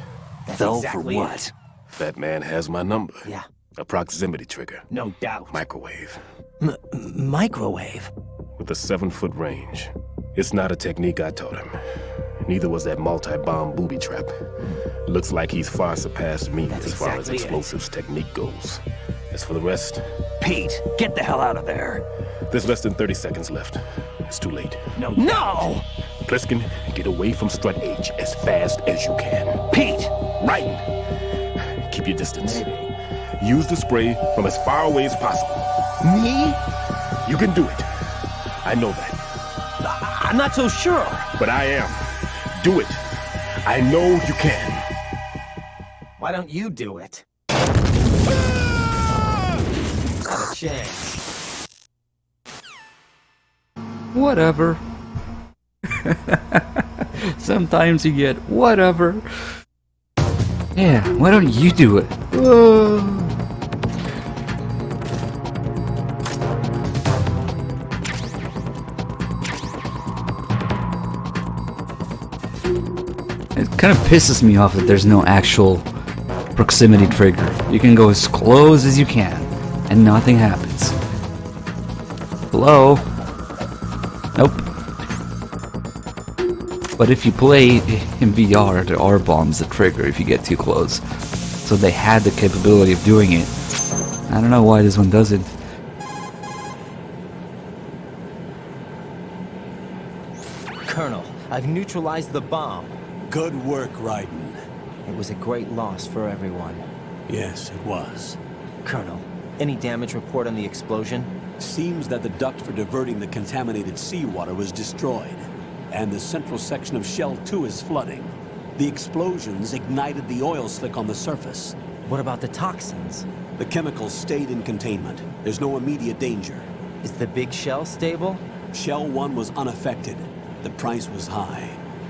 Fell exactly for what? That man has my number. Yeah. A proximity trigger. No doubt. Microwave. Microwave? With a 7-foot range. It's not a technique I taught him. Neither was that multi-bomb booby trap. Looks like he's far surpassed me as far as explosives technique goes. As for the rest... Pete, get the hell out of there. There's less than 30 seconds left. It's too late. No! Pliskin, get away from Strut H as fast as you can. Pete! Raiden, keep your distance. Use the spray from as far away as possible. Me? You can do it. I know that. I'm not so sure. But I am. Do it. I know you can. Why don't you do it? Not a chance. Whatever. Sometimes you get whatever. Yeah, why don't you do it? It kind of pisses me off that there's no actual proximity trigger. You can go as close as you can, and nothing happens. Hello? Nope. But if you play in VR, there are bombs that trigger if you get too close. So they had the capability of doing it. I don't know why this one doesn't. I've neutralized the bomb. Good work, Raiden. It was a great loss for everyone. Yes, it was. Colonel, any damage report on the explosion? Seems that the duct for diverting the contaminated seawater was destroyed, and the central section of Shell 2 is flooding. The explosions ignited the oil slick on the surface. What about the toxins? The chemicals stayed in containment. There's no immediate danger. Is the big shell stable? Shell 1 was unaffected. The price was high.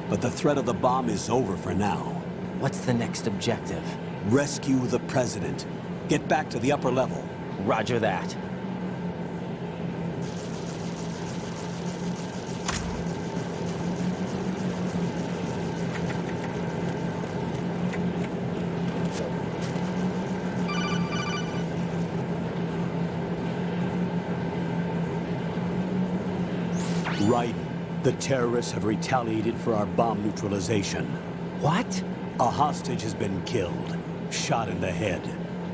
But the threat of the bomb is over for now. What's the next objective? Rescue the President. Get back to the upper level. Roger that. Raiden, the terrorists have retaliated for our bomb neutralization. What? A hostage has been killed, shot in the head.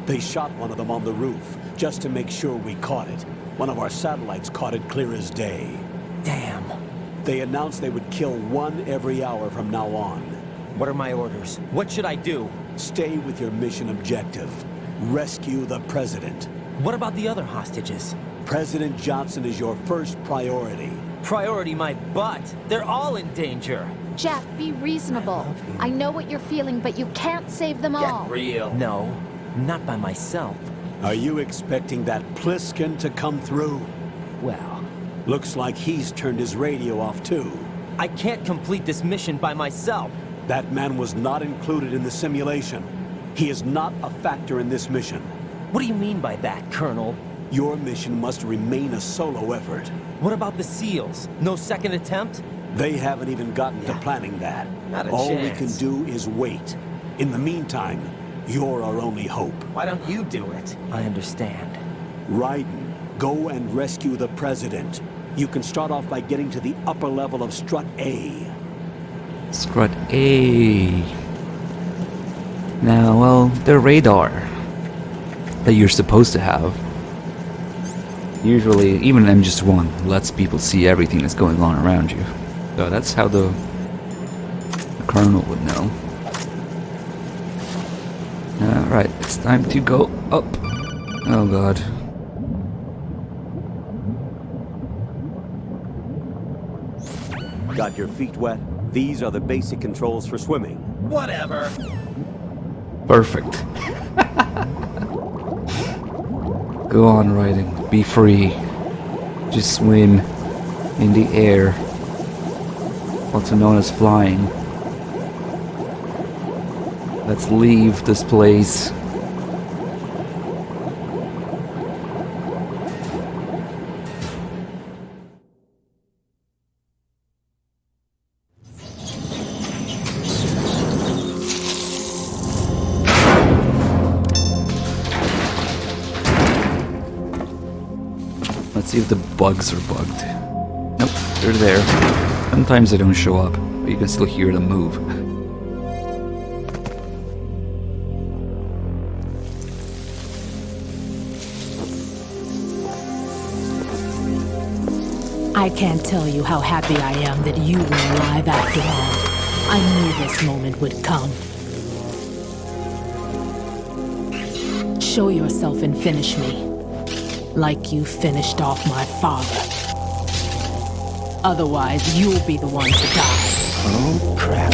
They shot one of them on the roof, just to make sure we caught it. One of our satellites caught it clear as day. Damn. They announced they would kill one every hour from now on. What are my orders? What should I do? Stay with your mission objective. Rescue the President. What about the other hostages? President Johnson is your first priority. Priority my butt. They're all in danger. Jeff, be reasonable. I know what you're feeling, but you can't save them all. Get real. No, not by myself. Are you expecting that Pliskin to come through? Well, looks like he's turned his radio off too. I can't complete this mission by myself. That man was not included in the simulation. He is not a factor in this mission. What do you mean by that, Colonel? Your mission must remain a solo effort. What about the SEALs? No second attempt? They haven't even gotten to planning that. Not a All chance. we can do is wait. In the meantime, you're our only hope. Why don't you do it? I understand. Raiden, go and rescue the President. You can start off by getting to the upper level of Strut A. Strut A. Now, well, the radar that you're supposed to have. Usually, even MGS1 lets people see everything that's going on around you. So that's how the Colonel would know. Alright, it's time to go up. Oh god. Got your feet wet? These are the basic controls for swimming. Whatever. Perfect. Go on, Raiden. Be free. Just swim in the air. Also known as flying. Let's leave this place. Let's see if the bugs are bugged. Nope, they're there. Sometimes they don't show up, but you can still hear them move. I can't tell you how happy I am that you were alive after all. I knew this moment would come. Show yourself and finish me. Like you finished off my father. Otherwise, you'll be the one to die. Oh, crap.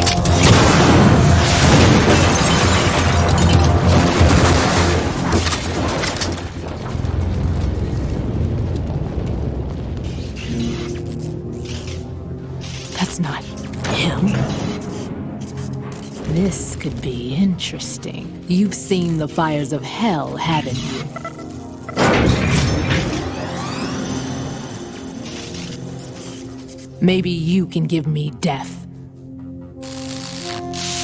That's not him. This could be interesting. You've seen the fires of hell, haven't you? Maybe you can give me death.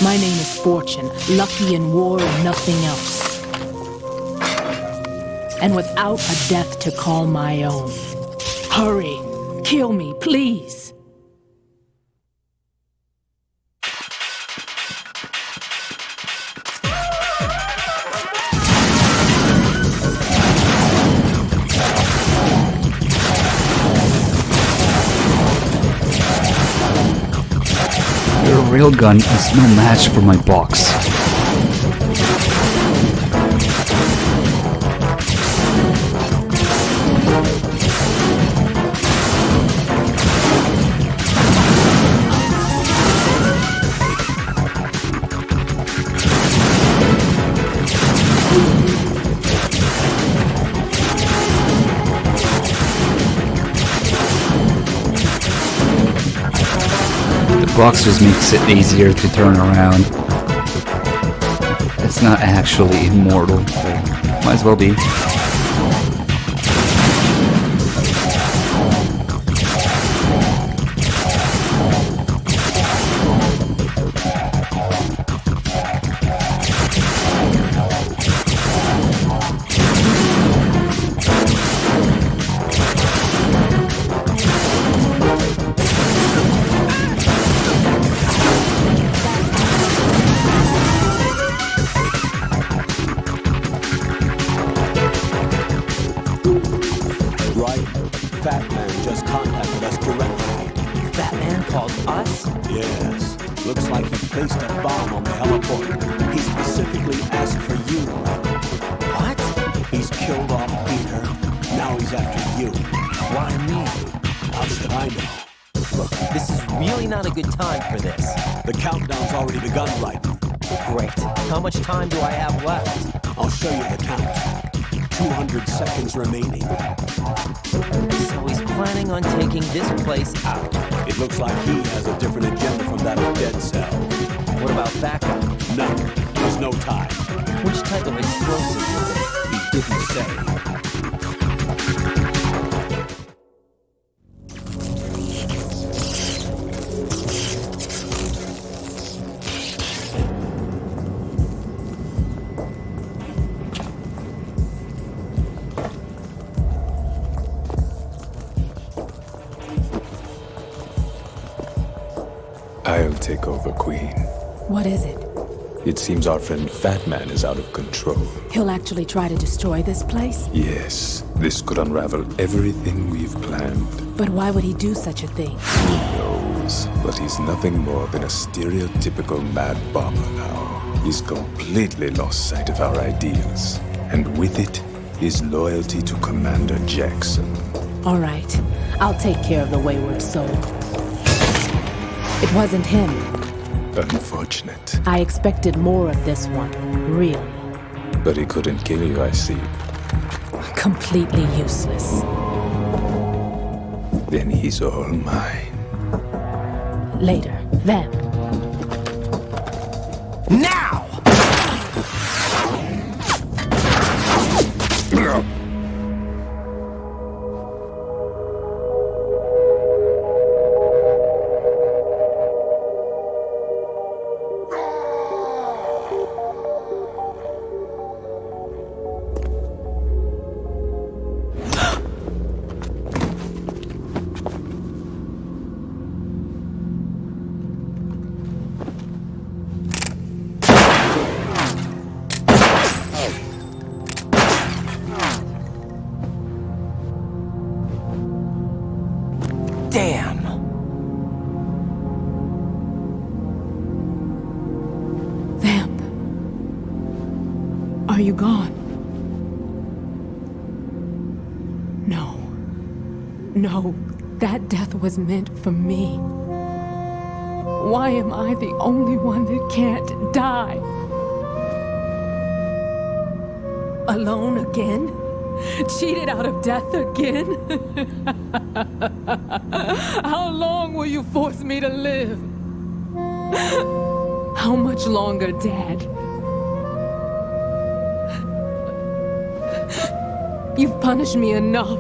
My name is Fortune, lucky in war and nothing else. And without a death to call my own. Hurry, kill me, please. railgun is no match for my box. The box just makes it easier to turn around. It's not actually immortal, but might as well be. Fat Man just contacted us directly. That man called us? Yes. Looks like he placed a bomb on the heliport. He specifically asked for you. What? He's killed off Peter. Now he's after you. Why me? How should I know? Look, this is really not a good time for this. The countdown's already begun, right? Great. How much time do I have left? I'll show you the count. 200 seconds remaining. So he's planning on taking this place out. It looks like he has a different agenda from that of Dead Cell. What about backup? None. There's no time. Which type of explosive was it? He didn't say. I'll take over, Queen. What is it? It seems our friend Fat Man is out of control. He'll actually try to destroy this place? Yes, this could unravel everything we've planned. But why would he do such a thing? Who knows? But he's nothing more than a stereotypical mad bomber now. He's completely lost sight of our ideals. And with it, his loyalty to Commander Jackson. All right. I'll take care of the wayward soul. It wasn't him. Unfortunate. I expected more of this one, really. But he couldn't kill you, I see. Completely useless. Then he's all mine. Later, then. Now! Damn! Vamp. Are you gone? No. No, that death was meant for me. Why am I the only one that can't die? Alone again? Cheated out of death again? How long will you force me to live? How much longer, Dad? You've punished me enough.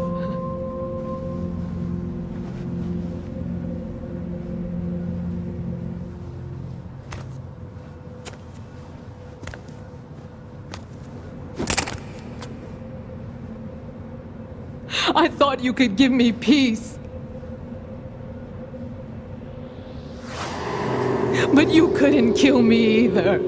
I thought you could give me peace. But you couldn't kill me either.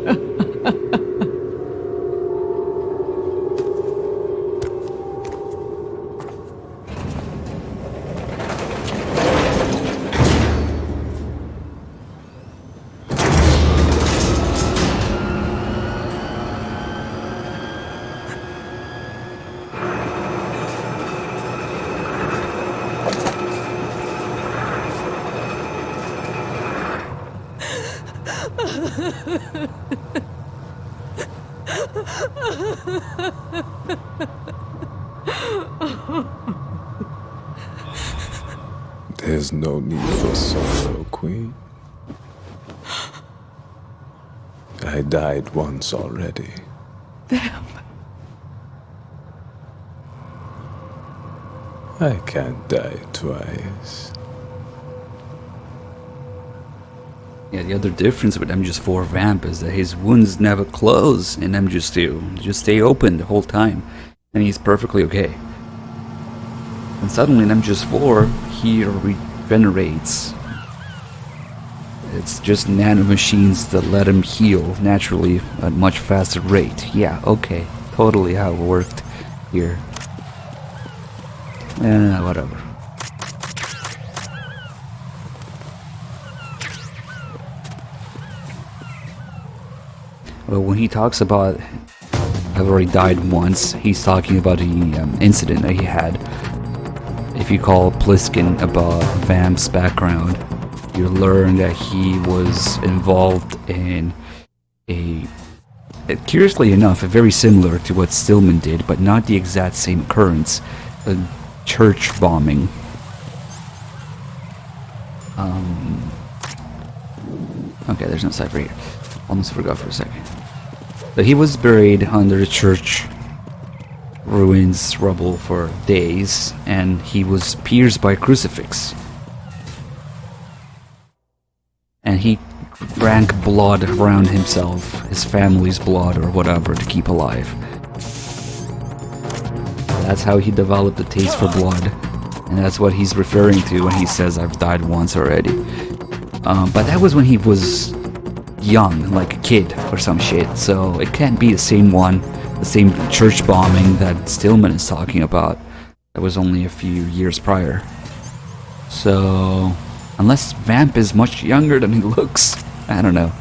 There's no need for sorrow, Queen. I died once already. Them. I can't die twice. Yeah, the other difference with MGS4 Vamp is that his wounds never close in MGS2. Just stay open the whole time. And he's perfectly okay. And suddenly in MGS4, he regenerates. It's just nanomachines that let him heal naturally at a much faster rate. Yeah, okay. Totally how it worked here. Whatever. Well, when he talks about I've already died once, he's talking about the incident that he had. If you call Pliskin about Vamp's background, you learn that he was involved in curiously enough, very similar to what Stillman did, but not the exact same occurrence, a church bombing. Okay, there's no cipher here. Almost forgot for a second. But he was buried under the church ruins rubble for days, and he was pierced by a crucifix. And he drank blood around himself, his family's blood or whatever, to keep alive. That's how he developed a taste for blood, and that's what he's referring to when he says, I've died once already. But that was when he was young, like a kid or some shit, so it can't be the same one, the same church bombing that Stillman is talking about. That was only a few years prior. So, unless Vamp is much younger than he looks, I don't know.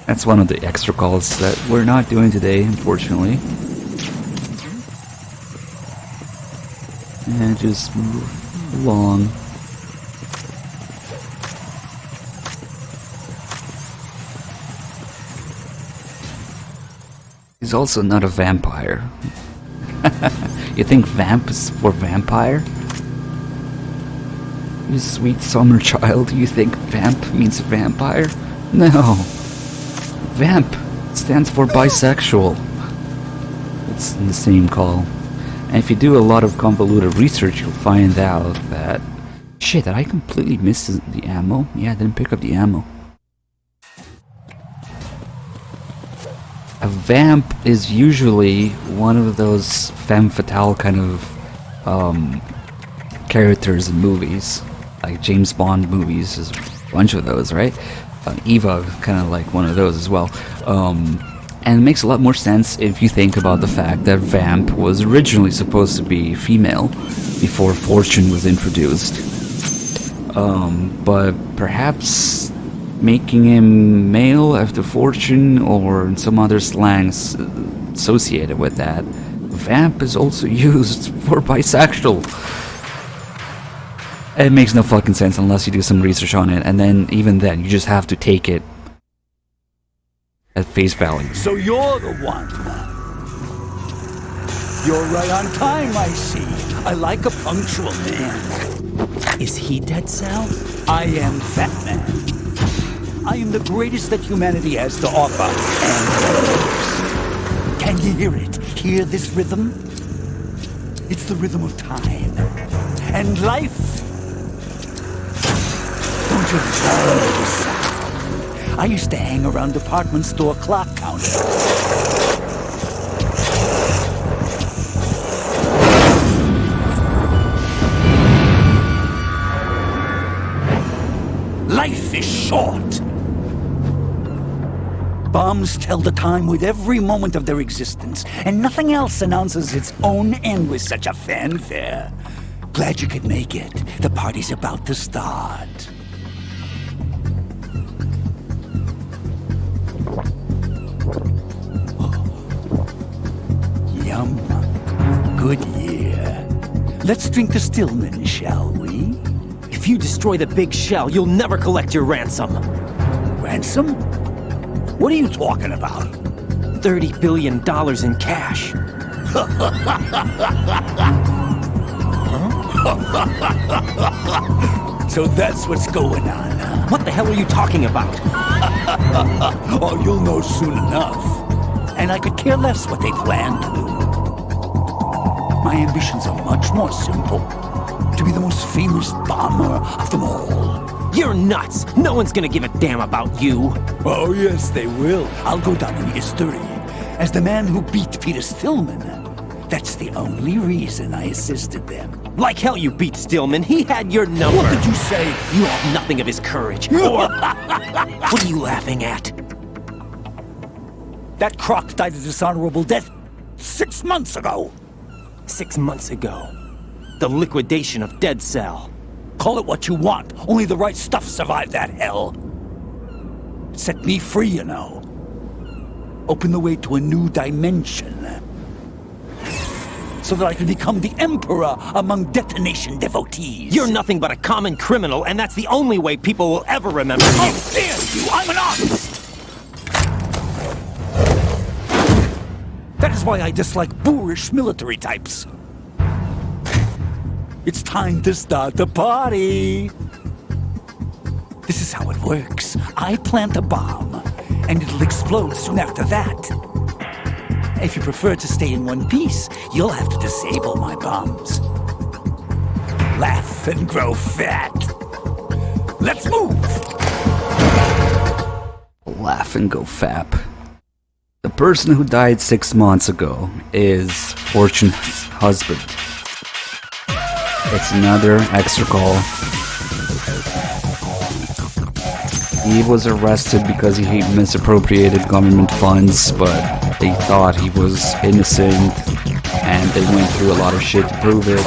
That's one of the extra calls that we're not doing today, unfortunately. And just move along. He's also not a vampire. You think vamp is for vampire? You sweet summer child, you think vamp means vampire? No. Vamp stands for bisexual. It's the same call. And if you do a lot of convoluted research, you'll find out that... Shit, did I completely miss the ammo? Yeah, I didn't pick up the ammo. A vamp is usually one of those femme fatale kind of characters in movies. Like James Bond movies, there's a bunch of those, right? Eva, kind of like one of those as well. And it makes a lot more sense if you think about the fact that Vamp was originally supposed to be female before Fortune was introduced. But perhaps making him male after Fortune or some other slangs associated with that, Vamp is also used for bisexual. It makes no fucking sense unless you do some research on it, and then even then you just have to take it at face value. So you're the one. You're right on time, I see. I like a punctual man. Is he Dead Cell? I am Fat Man. I am the greatest that humanity has to offer, and the worst. Can you hear it? Hear this rhythm? It's the rhythm of time. And life. Don't you love this sound? I used to hang around department store clock counters. Life is short. Bombs tell the time with every moment of their existence, and nothing else announces its own end with such a fanfare. Glad you could make it. The party's about to start. Yum. Good year. Let's drink to Stillman, shall we? If you destroy the big shell, you'll never collect your ransom. Ransom? What are you talking about? $30 billion in cash. So that's what's going on, huh? What the hell are you talking about? Oh, you'll know soon enough. And I could care less what they plan to do. My ambitions are much more simple. To be the most famous bomber of them all. You're nuts! No one's gonna give a damn about you! Oh, yes, they will. I'll go down in history as the man who beat Peter Stillman. That's the only reason I assisted them. Like hell you beat Stillman. He had your number. What did you say? You have nothing of his courage. Or... What are you laughing at? That croc died a dishonorable death 6 months ago. 6 months ago. The liquidation of Dead Cell. Call it what you want. Only the right stuff survived that hell. Set me free, you know. Open the way to a new dimension. So that I can become the emperor among detonation devotees. You're nothing but a common criminal, and that's the only way people will ever remember you. How dare you! I'm an artist! That is why I dislike boorish military types. It's time to start the party. This is how it works. I plant a bomb, and it'll explode soon after that. If you prefer to stay in one piece, you'll have to disable my bombs. Laugh and grow fat. Let's move! Laugh and go fap. The person who died 6 months ago is Fortune's husband. It's another extra call. He was arrested because he misappropriated government funds, but they thought he was innocent, and they went through a lot of shit to prove it.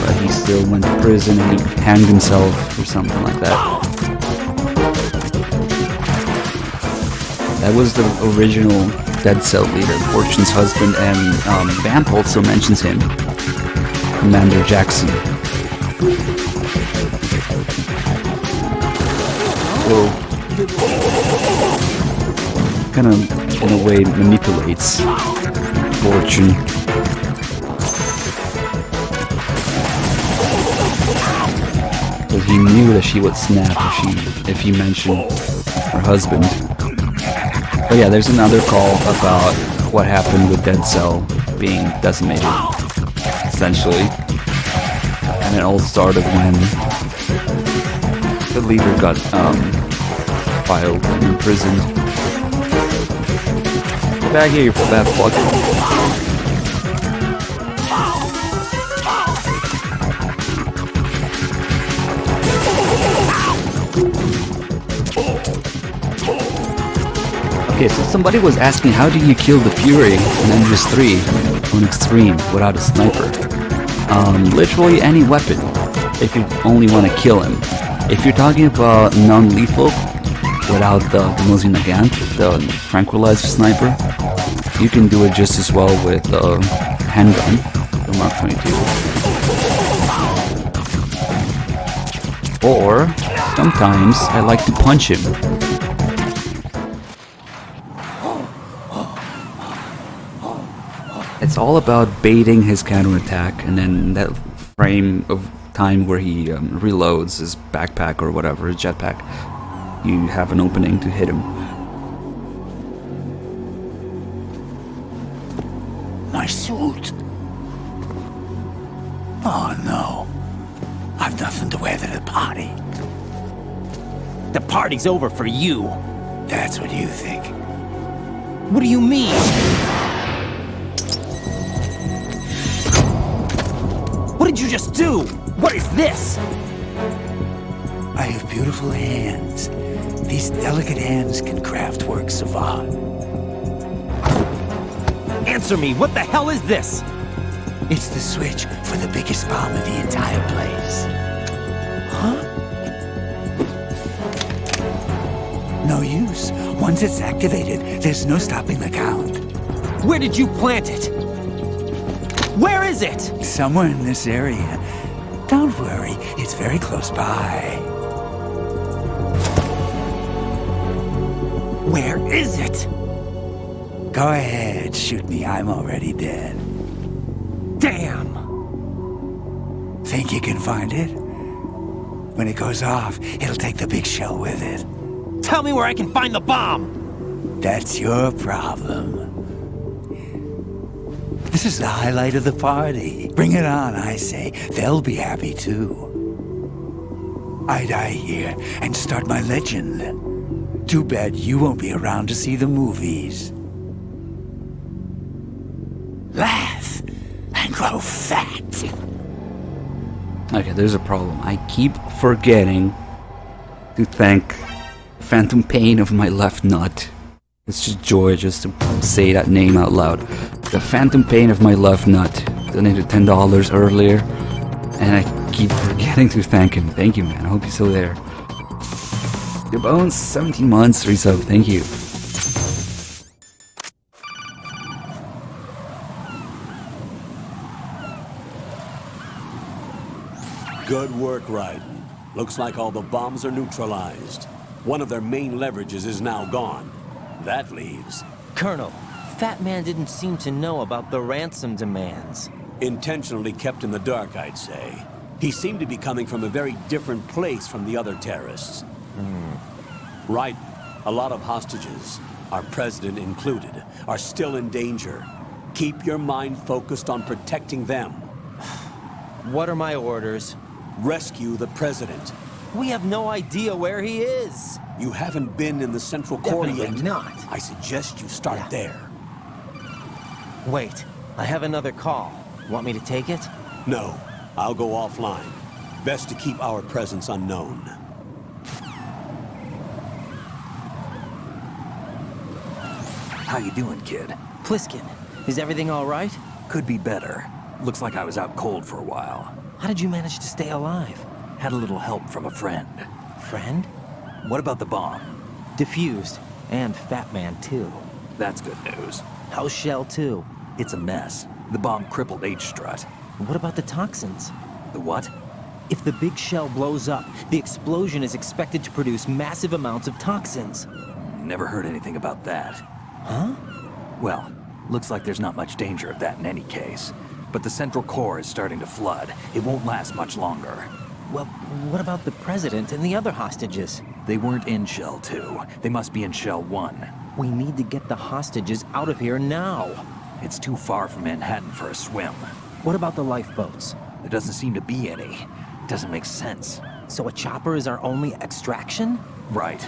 But he still went to prison and he hanged himself or something like that. That was the original Dead Cell leader, Fortune's husband, and Vamp also mentions him. Commander Jackson. So, kind of, in a way, manipulates Fortune. Because he knew that she would snap if he mentioned her husband. But yeah, there's another call about what happened with Dead Cell being decimated, essentially. And it all started when the leader got filed and imprisoned. Get back here, you fat fuck. Okay, so somebody was asking, how do you kill the Fury in MGS3 on Extreme without a sniper? Literally any weapon, if you only want to kill him. If you're talking about non-lethal, without the Mosey Nagant, the tranquilizer sniper, you can do it just as well with the handgun, the Mark 22. Or, sometimes I like to punch him. It's all about baiting his counterattack, and then that frame of time where he reloads his backpack or whatever, his jetpack, you have an opening to hit him. My suit. Oh no. I've nothing to wear to the party. The party's over for you. That's what you think. What do you mean? What did you just do? What is this? I have beautiful hands. These delicate hands can craft works of art. Answer me, what the hell is this? It's the switch for the biggest bomb in the entire place. Huh? No use. Once it's activated, there's no stopping the count. Where did you plant it? Where is it? Somewhere in this area. Don't worry, it's very close by. Where is it? Go ahead, shoot me. I'm already dead. Damn! Think you can find it? When it goes off, it'll take the big shell with it. Tell me where I can find the bomb! That's your problem. This is the highlight of the party. Bring it on, I say. They'll be happy too. I die here and start my legend. Too bad you won't be around to see the movies. Laugh and grow fat. Okay, there's a problem. I keep forgetting to thank Phantom Pain of my left nut. It's just joy just to say that name out loud. The Phantom Pain of my left nut donated $10 earlier, and I keep forgetting to thank him. Thank you, man. I hope you're still there. Your bones, 17 months, resub. Thank you. Good work, Raiden. Looks like all the bombs are neutralized. One of their main leverages is now gone. That leaves... Colonel, Fat Man didn't seem to know about the ransom demands. Intentionally kept in the dark, I'd say. He seemed to be coming from a very different place from the other terrorists. Right. A lot of hostages, our president included, are still in danger. Keep your mind focused on protecting them. What are my orders? Rescue the president. We have no idea where he is. You haven't been in the central core Definitely yet. not. I suggest you start there. Wait, I have another call. Want me to take it? No, I'll go offline. Best to keep our presence unknown. How you doing, kid? Pliskin, is everything all right? Could be better. Looks like I was out cold for a while. How did you manage to stay alive? Had a little help from a friend. Friend? What about the bomb? Diffused. And Fat Man, too. That's good news. How's Shell 2? It's a mess. The bomb crippled H-Strut. What about the toxins? The what? If the big shell blows up, the explosion is expected to produce massive amounts of toxins. Never heard anything about that. Huh? Well, looks like there's not much danger of that in any case. But the central core is starting to flood. It won't last much longer. Well, what about the president and the other hostages? They weren't in Shell 2. They must be in Shell 1. We need to get the hostages out of here now. It's too far from Manhattan for a swim. What about the lifeboats? There doesn't seem to be any. Doesn't make sense. So a chopper is our only extraction? Right.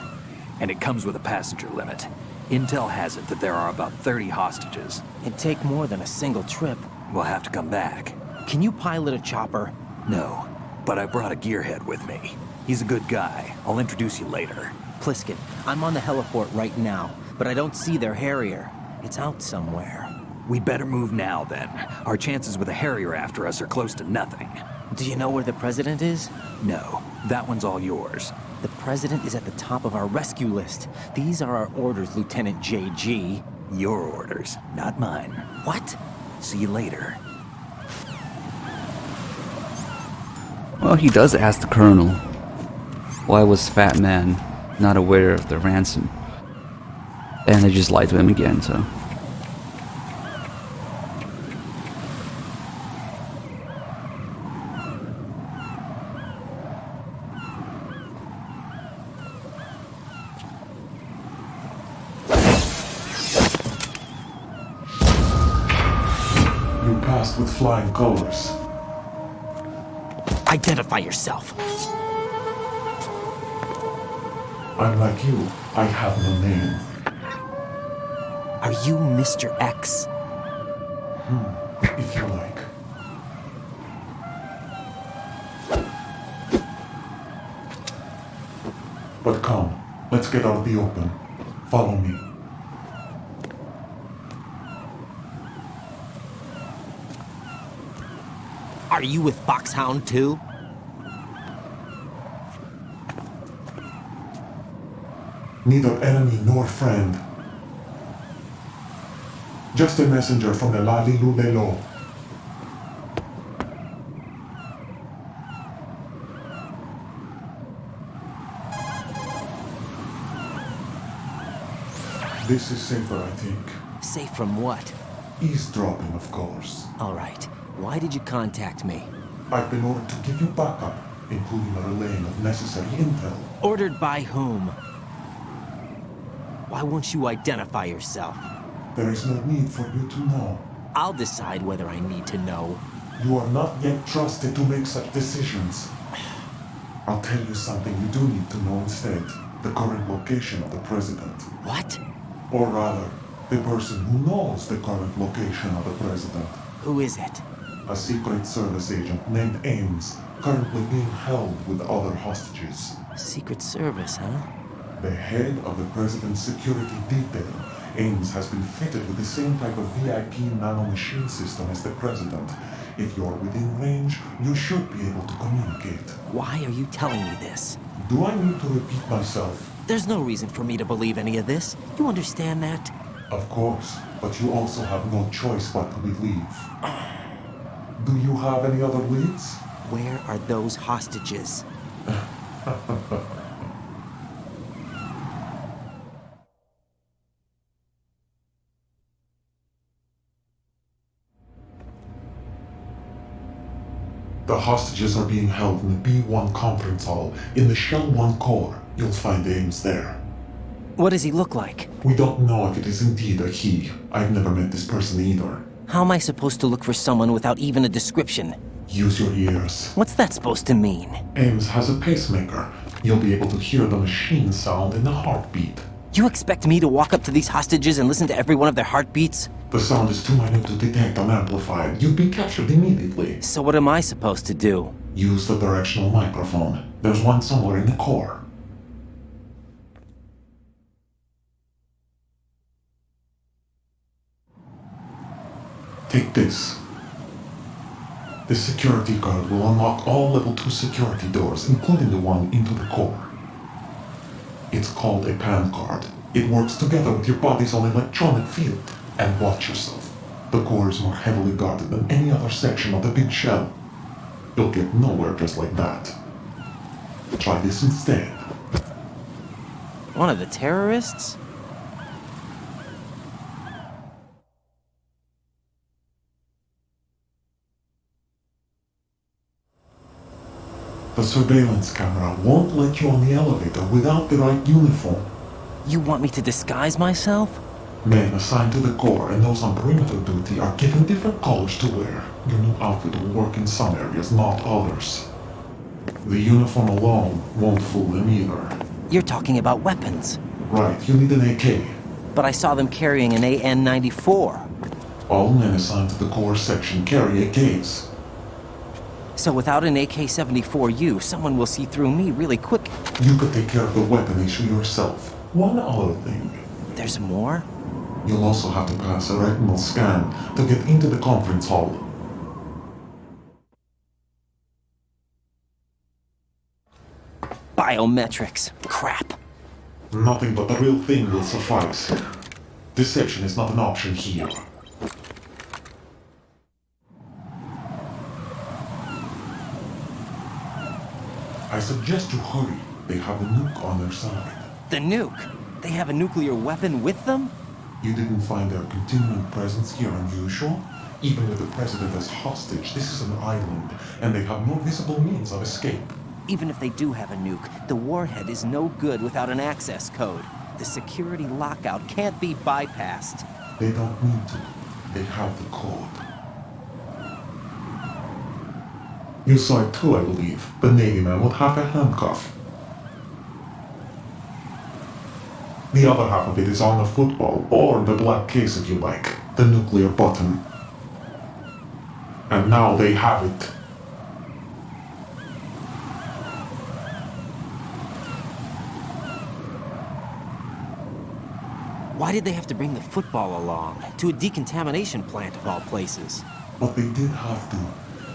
And it comes with a passenger limit. Intel has it that there are about 30 hostages. It'd take more than a single trip. We'll have to come back. Can you pilot a chopper? No, but I brought a gearhead with me. He's a good guy. I'll introduce you later. Pliskin, I'm on the heliport right now, but I don't see their Harrier. It's out somewhere. We better move now, then. Our chances with a Harrier after us are close to nothing. Do you know where the president is? No, that one's all yours. The president is at the top of our rescue list. These are our orders, Lieutenant JG. Your orders, not mine. What? See you later. Well, he does ask the Colonel, why was Fat Man not aware of the ransom? And they just lied to him again, so... You passed with flying colors. Identify yourself. I'm like you. I have no name. Are you Mr. X? If you like. But come, let's get out of the open. Follow me. Are you with Foxhound too? Neither enemy nor friend. Just a messenger from the Lali Lulelo. This is safer, I think. Safe from what? Eavesdropping, of course. All right. Why did you contact me? I've been ordered to give you backup, including a relaying of necessary intel. Ordered by whom? Why won't you identify yourself? There is no need for you to know. I'll decide whether I need to know. You are not yet trusted to make such decisions. I'll tell you something you do need to know instead. The current location of the president. What? Or rather, the person who knows the current location of the president. Who is it? A Secret Service agent named Ames, currently being held with other hostages. Secret Service, huh? The head of the president's security detail, Ames, has been fitted with the same type of VIP nanomachine system as the president. If you're within range, you should be able to communicate. Why are you telling me this? Do I need to repeat myself? There's no reason for me to believe any of this. You understand that? Of course, but you also have no choice but to believe. Do you have any other leads? Where are those hostages? The hostages are being held in the B1 conference hall in the Shell 1 core. You'll find Ames there. What does he look like? We don't know if it is indeed a he. I've never met this person either. How am I supposed to look for someone without even a description? Use your ears. What's that supposed to mean? Ames has a pacemaker. You'll be able to hear the machine sound in the heartbeat. You expect me to walk up to these hostages and listen to every one of their heartbeats? The sound is too minute to detect and amplify it. You'd be captured immediately. So what am I supposed to do? Use the directional microphone. There's one somewhere in the core. Take this. The security card will unlock all level 2 security doors, including the one into the core. It's called a PAN card. It works together with your body's own electronic field. And watch yourself. The core is more heavily guarded than any other section of the big shell. You'll get nowhere just like that. Try this instead. One of the terrorists? The surveillance camera won't let you on the elevator without the right uniform. You want me to disguise myself? Men assigned to the core and those on perimeter duty are given different colors to wear. Your new outfit will work in some areas, not others. The uniform alone won't fool them either. You're talking about weapons. Right, you need an AK. But I saw them carrying an AN-94. All men assigned to the core section carry AKs. So without an AK-74U, someone will see through me really quick. You could take care of the weapon issue yourself. One other thing. There's more? You'll also have to pass a retinal scan to get into the conference hall. Biometrics. Crap. Nothing but the real thing will suffice. Deception is not an option here. I suggest you hurry. They have a nuke on their side. The nuke? They have a nuclear weapon with them? You didn't find their continuing presence here unusual? Even with the president as hostage, this is an island, and they have no visible means of escape. Even if they do have a nuke, the warhead is no good without an access code. The security lockout can't be bypassed. They don't need to. They have the code. You saw it too, I believe. The Navy man with half a handcuff. The other half of it is on the football, or the black case if you like, the nuclear button. And now they have it. Why did they have to bring the football along? To a decontamination plant of all places. But they did have to.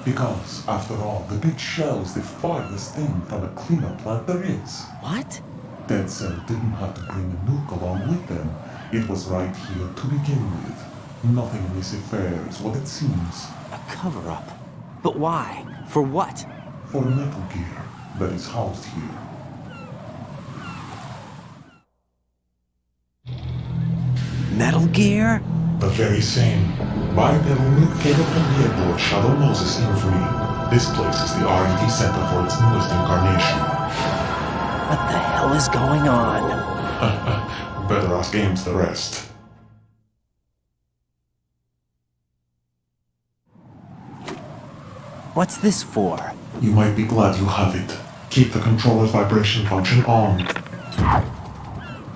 Because, after all, the big shell is the farthest thing from a cleanup plant there is. What? Dead Cell didn't have to bring a nuke along with them. It was right here to begin with. Nothing in this affair is what it seems. A cover-up? But why? For what? For Metal Gear that is housed here. Metal Gear? The very same. Bipedal capable vehicle Shadow Moses infamy. This place is the R&D center for its newest incarnation. What the hell is going on? Better ask Ames the rest. What's this for? You might be glad you have it. Keep the controller's vibration function on.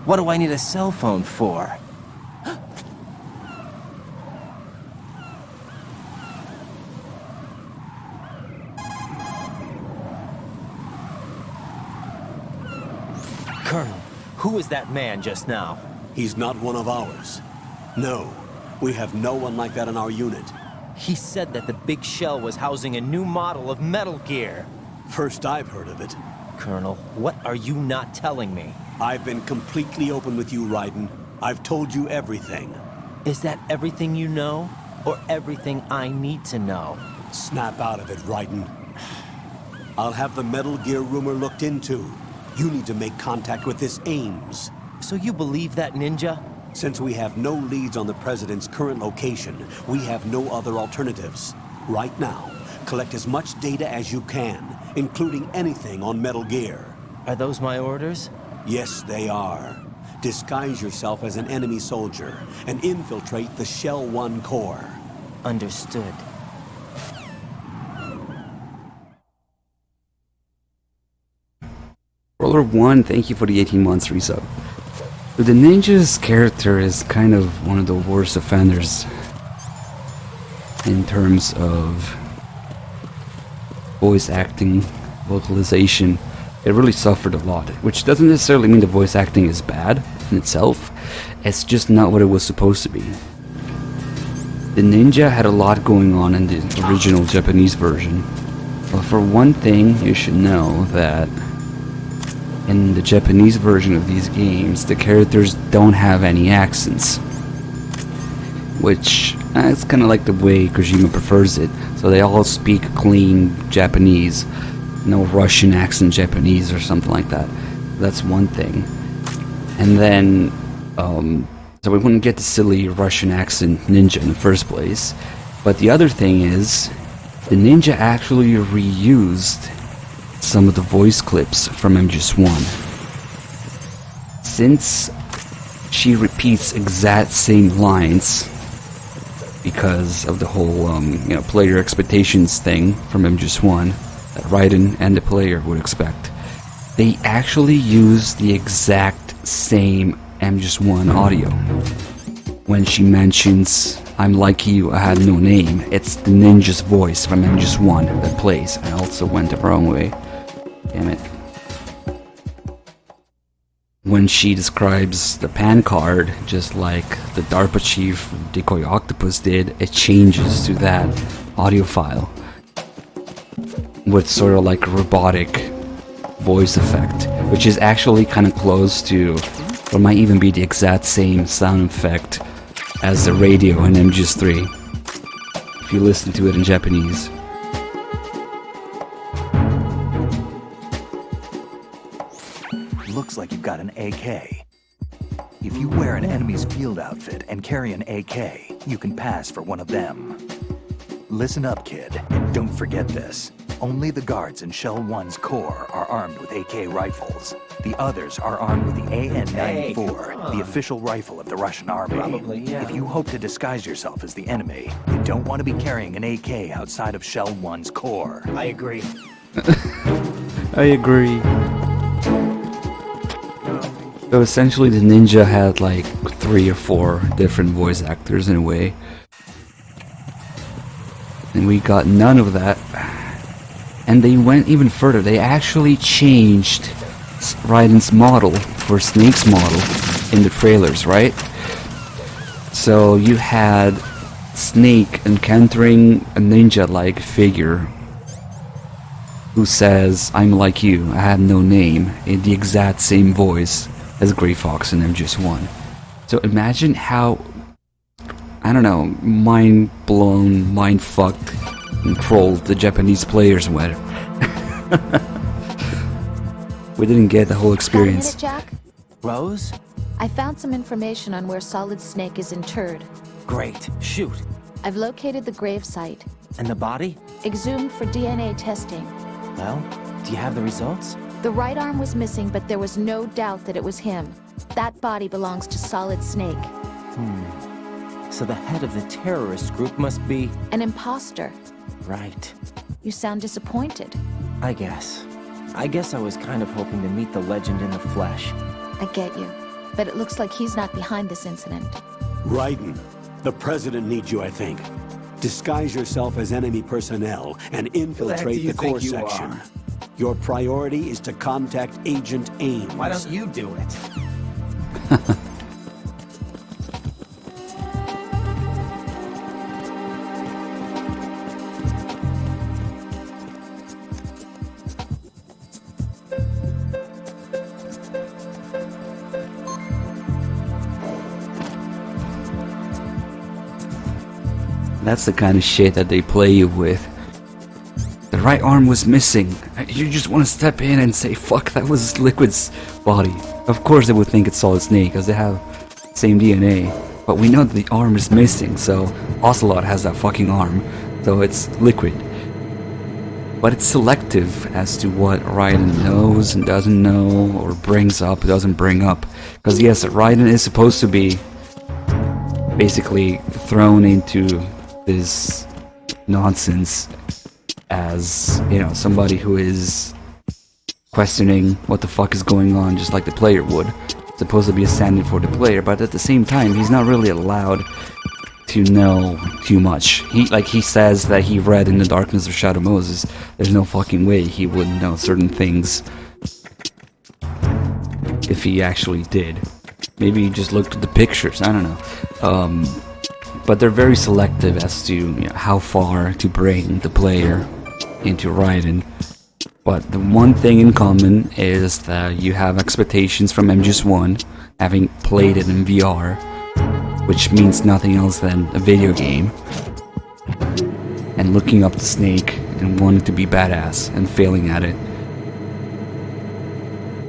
What do I need a cell phone for? Colonel, who is that man just now? He's not one of ours. No, we have no one like that in our unit. He said that the big shell was housing a new model of Metal Gear. First I've heard of it. Colonel, what are you not telling me? I've been completely open with you, Raiden. I've told you everything. Is that everything you know? Or everything I need to know? Snap out of it, Raiden. I'll have the Metal Gear rumor looked into. You need to make contact with this Ames. So you believe that ninja? Since we have no leads on the President's current location, we have no other alternatives. Right now, collect as much data as you can, including anything on Metal Gear. Are those my orders? Yes, they are. Disguise yourself as an enemy soldier and infiltrate the Shell 1 core. Understood. Roller 1, thank you for the 18 months resub. The ninja's character is kind of one of the worst offenders in terms of voice acting, vocalization. It really suffered a lot, which doesn't necessarily mean the voice acting is bad in itself. It's just not what it was supposed to be. The ninja had a lot going on in the original Japanese version. But for one thing, you should know that in the Japanese version of these games, the characters don't have any accents. Which, it's kind of like the way Kojima prefers it. So they all speak clean Japanese. No Russian accent Japanese or something like that. That's one thing. And then, so we wouldn't get the silly Russian accent ninja in the first place. But the other thing is, the ninja actually reused some of the voice clips from MGS1. Since she repeats exact same lines because of the whole, player expectations thing from MGS1 that Raiden and the player would expect, they actually use the exact same MGS1 audio. When she mentions, "I'm like you, I had no name," it's the ninja's voice from MGS1 that plays. I also went the wrong way. Damn it. When she describes the PAN card, just like the DARPA chief Decoy Octopus did, it changes to that audio file with sort of like a robotic voice effect, which is actually kind of close to, or might even be the exact same sound effect as the radio in MGS3 if you listen to it in Japanese. Looks like you've got an AK. If you wear an enemy's field outfit and carry an AK, you can pass for one of them. Listen up, kid, and don't forget this. Only the guards in Shell 1's core are armed with AK rifles. The others are armed with the AN-94, the official rifle of the Russian army. Probably, yeah. If you hope to disguise yourself as the enemy, you don't want to be carrying an AK outside of Shell 1's core. I agree. I agree. So essentially the ninja had like 3 or 4 different voice actors in a way. And we got none of that. And they went even further. They actually changed Raiden's model for Snake's model in the trailers, right? So you had Snake encountering a ninja-like figure who says, "I'm like you, I had no name," in the exact same voice as Grey Fox in MGS1. So imagine how, I don't know, mind-blown, mind-fucked, and trolled the Japanese players were. We didn't get the whole experience. Jack? Rose? I found some information on where Solid Snake is interred. Great. Shoot. I've located the grave site. And the body? Exhumed for DNA testing. Well, do you have the results? The right arm was missing, but there was no doubt that it was him. That body belongs to Solid Snake. So the head of the terrorist group must be... An imposter. Right. You sound disappointed. I guess I was kind of hoping to meet the legend in the flesh. I get you. But it looks like he's not behind this incident. Raiden, the President needs you, I think. Disguise yourself as enemy personnel and infiltrate the core section. Your priority is to contact Agent Ames. Why don't you do it? That's the kind of shit that they play you with. The right arm was missing. You just want to step in and say, fuck, that was Liquid's body. Of course they would think it's Solid Snake, because they have same DNA. But we know that the arm is missing, so Ocelot has that fucking arm. So it's Liquid. But it's selective as to what Raiden knows and doesn't know, or brings up, doesn't bring up. Because yes, Raiden is supposed to be basically thrown into this nonsense as, you know, somebody who is questioning what the fuck is going on, just like the player would. Supposed to be a stand-in for the player, but at the same time, he's not really allowed to know too much. He says that he read in the darkness of Shadow Moses. There's no fucking way he would know certain things if he actually did. Maybe he just looked at the pictures, I don't know. But they're very selective as to, you know, how far to bring the player into Raiden. But the one thing in common is that you have expectations from MGS1, having played it in VR, which means nothing else than a video game, and looking up to Snake and wanting to be badass and failing at it.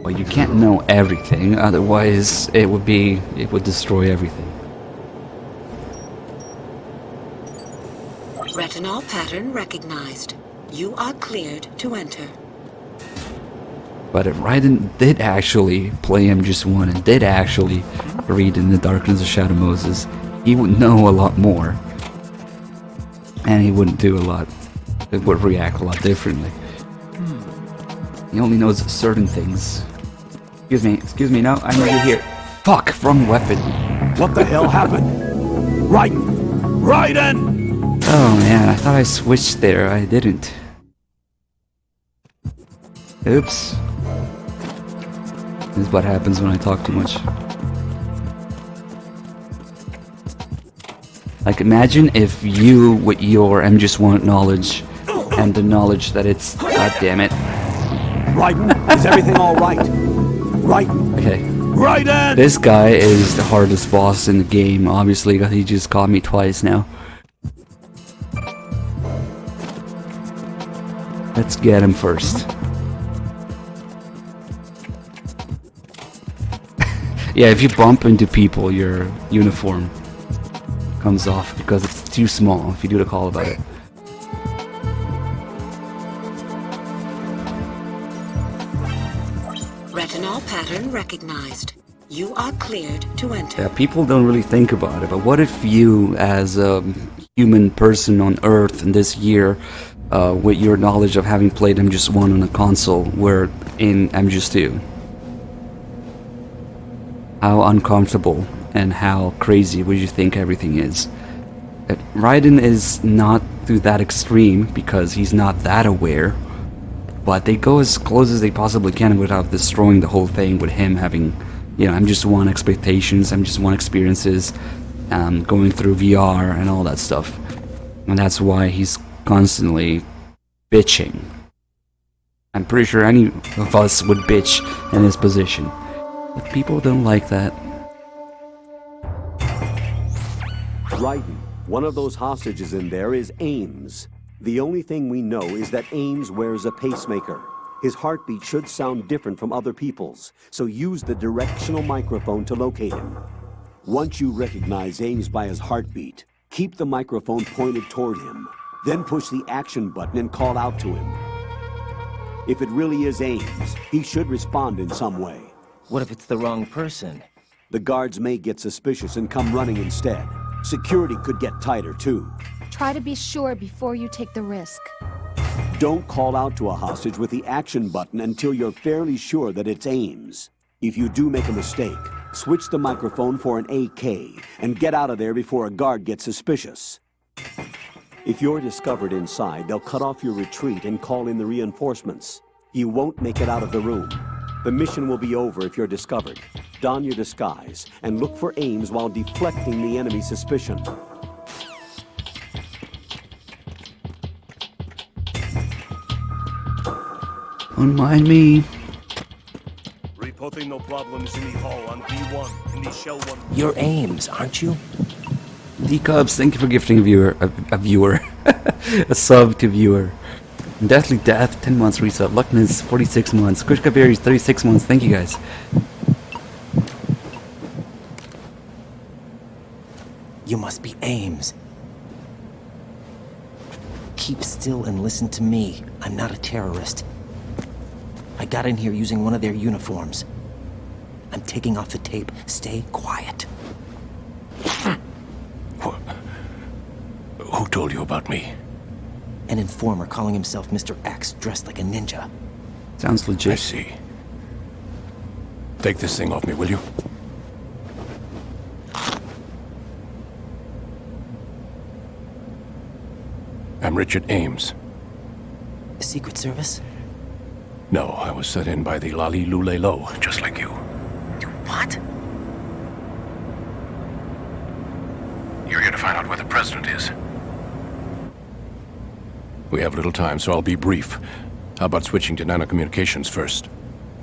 But you can't know everything, otherwise it would destroy everything. Retinol pattern recognized. You are cleared to enter. But if Raiden did actually play MGS1 and did actually read in the darkness of Shadow Moses, he would know a lot more. And he wouldn't do a lot. It would react a lot differently. He only knows certain things. Excuse me, no, I need you here. Fuck, wrong weapon. What the hell happened? Raiden! Oh man, I thought I switched there. I didn't. Oops. This is what happens when I talk too much. Like, imagine if you, with your MGS1 knowledge, and the knowledge that it's... God damn it. Raiden, is everything alright? Raiden! Okay. Raiden! This guy is the hardest boss in the game, obviously, because he just caught me twice now. Let's get him first. Yeah, if you bump into people, your uniform comes off because it's too small if you do the call about it. Retinol pattern recognized. You are cleared to enter. Yeah, people don't really think about it, but what if you, as a human person on Earth in this year, with your knowledge of having played MGS1 on a console, were in MGS2? How uncomfortable and how crazy would you think everything is? Raiden is not to that extreme because he's not that aware, but they go as close as they possibly can without destroying the whole thing with him having, you know, MGS1 expectations, MGS1 experiences, going through VR and all that stuff. And that's why he's constantly bitching. I'm pretty sure any of us would bitch in his position. But people don't like that. Raiden, one of those hostages in there is Ames. The only thing we know is that Ames wears a pacemaker. His heartbeat should sound different from other people's, so use the directional microphone to locate him. Once you recognize Ames by his heartbeat, keep the microphone pointed toward him. Then push the action button and call out to him. If it really is Ames, he should respond in some way. What if it's the wrong person? The guards may get suspicious and come running instead. Security could get tighter, too. Try to be sure before you take the risk. Don't call out to a hostage with the action button until you're fairly sure that it's Ames. If you do make a mistake, switch the microphone for an AK and get out of there before a guard gets suspicious. If you're discovered inside, they'll cut off your retreat and call in the reinforcements. You won't make it out of the room. The mission will be over if you're discovered. Don your disguise and look for Ames while deflecting the enemy's suspicion. Don't mind me. Reporting no problems in the hall on B1 in the Shell 1. You're Ames, aren't you? D-Cubs, thank you for gifting a sub to viewer. Deathly Death, 10 months reset. Luckness, 46 months. Krishka Berries, 36 months. Thank you guys. You must be Ames. Keep still and listen to me. I'm not a terrorist. I got in here using one of their uniforms. I'm taking off the tape. Stay quiet. Who told you about me? An informer calling himself Mr. X, dressed like a ninja. Sounds legit. I see. Take this thing off me, will you? I'm Richard Ames. Secret Service? No, I was set in by the Lali Lule Lo, just like you. What? You're here to find out where the president is. We have little time, so I'll be brief. How about switching to nanocommunications first?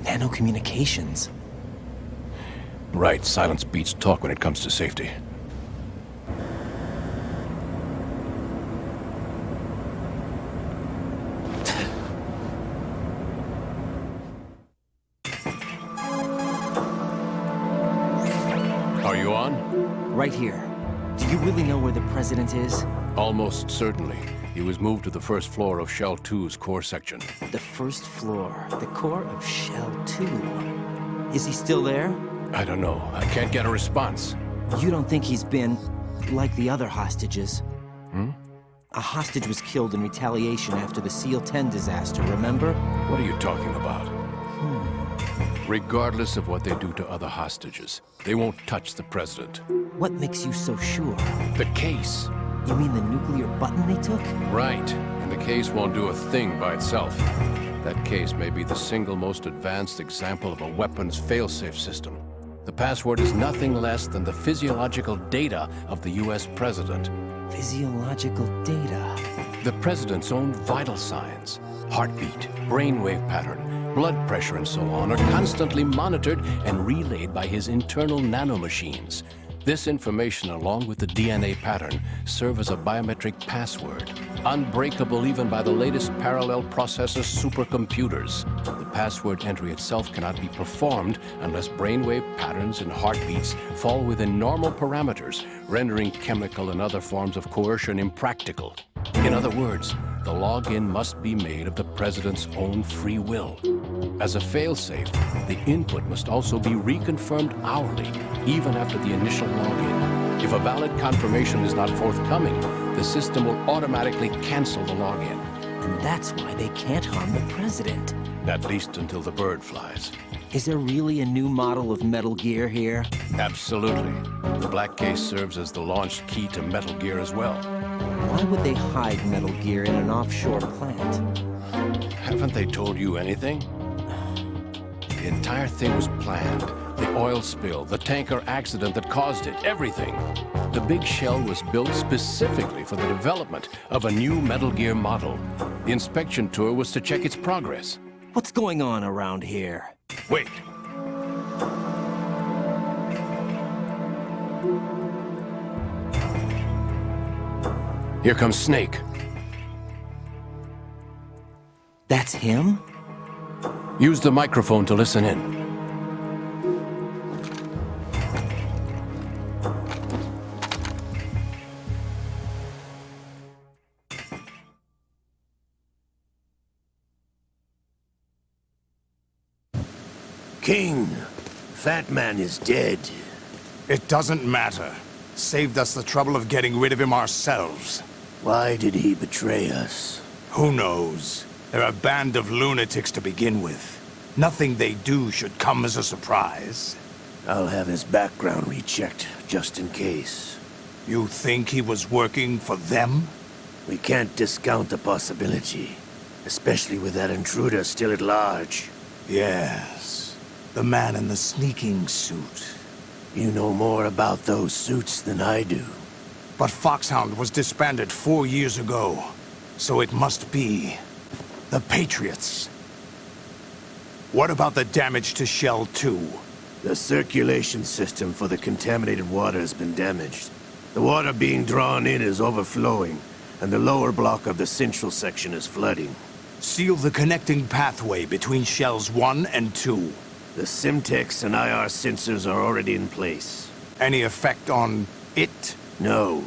Nanocommunications? Right, silence beats talk when it comes to safety. Are you on? Right here. Do you really know where the president is? Almost certainly. He was moved to the first floor of Shell 2's core section. The first floor? The core of Shell 2? Is he still there? I don't know. I can't get a response. You don't think he's been like the other hostages? Hmm? A hostage was killed in retaliation after the SEAL 10 disaster, remember? What are you talking about? Regardless of what they do to other hostages, they won't touch the president. What makes you so sure? The case. You mean the nuclear button they took? Right. And the case won't do a thing by itself. That case may be the single most advanced example of a weapons failsafe system. The password is nothing less than the physiological data of the US president. Physiological data? The president's own vital signs, heartbeat, brainwave pattern, blood pressure and so on, are constantly monitored and relayed by his internal nanomachines. This information, along with the DNA pattern, serve as a biometric password, unbreakable even by the latest parallel processor supercomputers. The password entry itself cannot be performed unless brainwave patterns and heartbeats fall within normal parameters, rendering chemical and other forms of coercion impractical. In other words, the login must be made of the president's own free will. As a failsafe, the input must also be reconfirmed hourly, even after the initial login. If a valid confirmation is not forthcoming, the system will automatically cancel the login. And that's why they can't harm the president. At least until the bird flies. Is there really a new model of Metal Gear here? Absolutely. The black case serves as the launch key to Metal Gear as well. Why would they hide Metal Gear in an offshore plant? Haven't they told you anything? The entire thing was planned. The oil spill, the tanker accident that caused it, everything. The big shell was built specifically for the development of a new Metal Gear model. The inspection tour was to check its progress. What's going on around here? Wait. Here comes Snake. That's him? Use the microphone to listen in. King, Fat Man is dead. It doesn't matter. Saved us the trouble of getting rid of him ourselves. Why did he betray us? Who knows? They're a band of lunatics to begin with. Nothing they do should come as a surprise. I'll have his background rechecked, just in case. You think he was working for them? We can't discount the possibility. Especially with that intruder still at large. Yes. The man in the sneaking suit. You know more about those suits than I do. But Foxhound was disbanded 4 years ago. So it must be the Patriots. What about the damage to Shell 2? The circulation system for the contaminated water has been damaged. The water being drawn in is overflowing, and the lower block of the central section is flooding. Seal the connecting pathway between Shells 1 and 2. The Simtex and IR sensors are already in place. Any effect on it? No.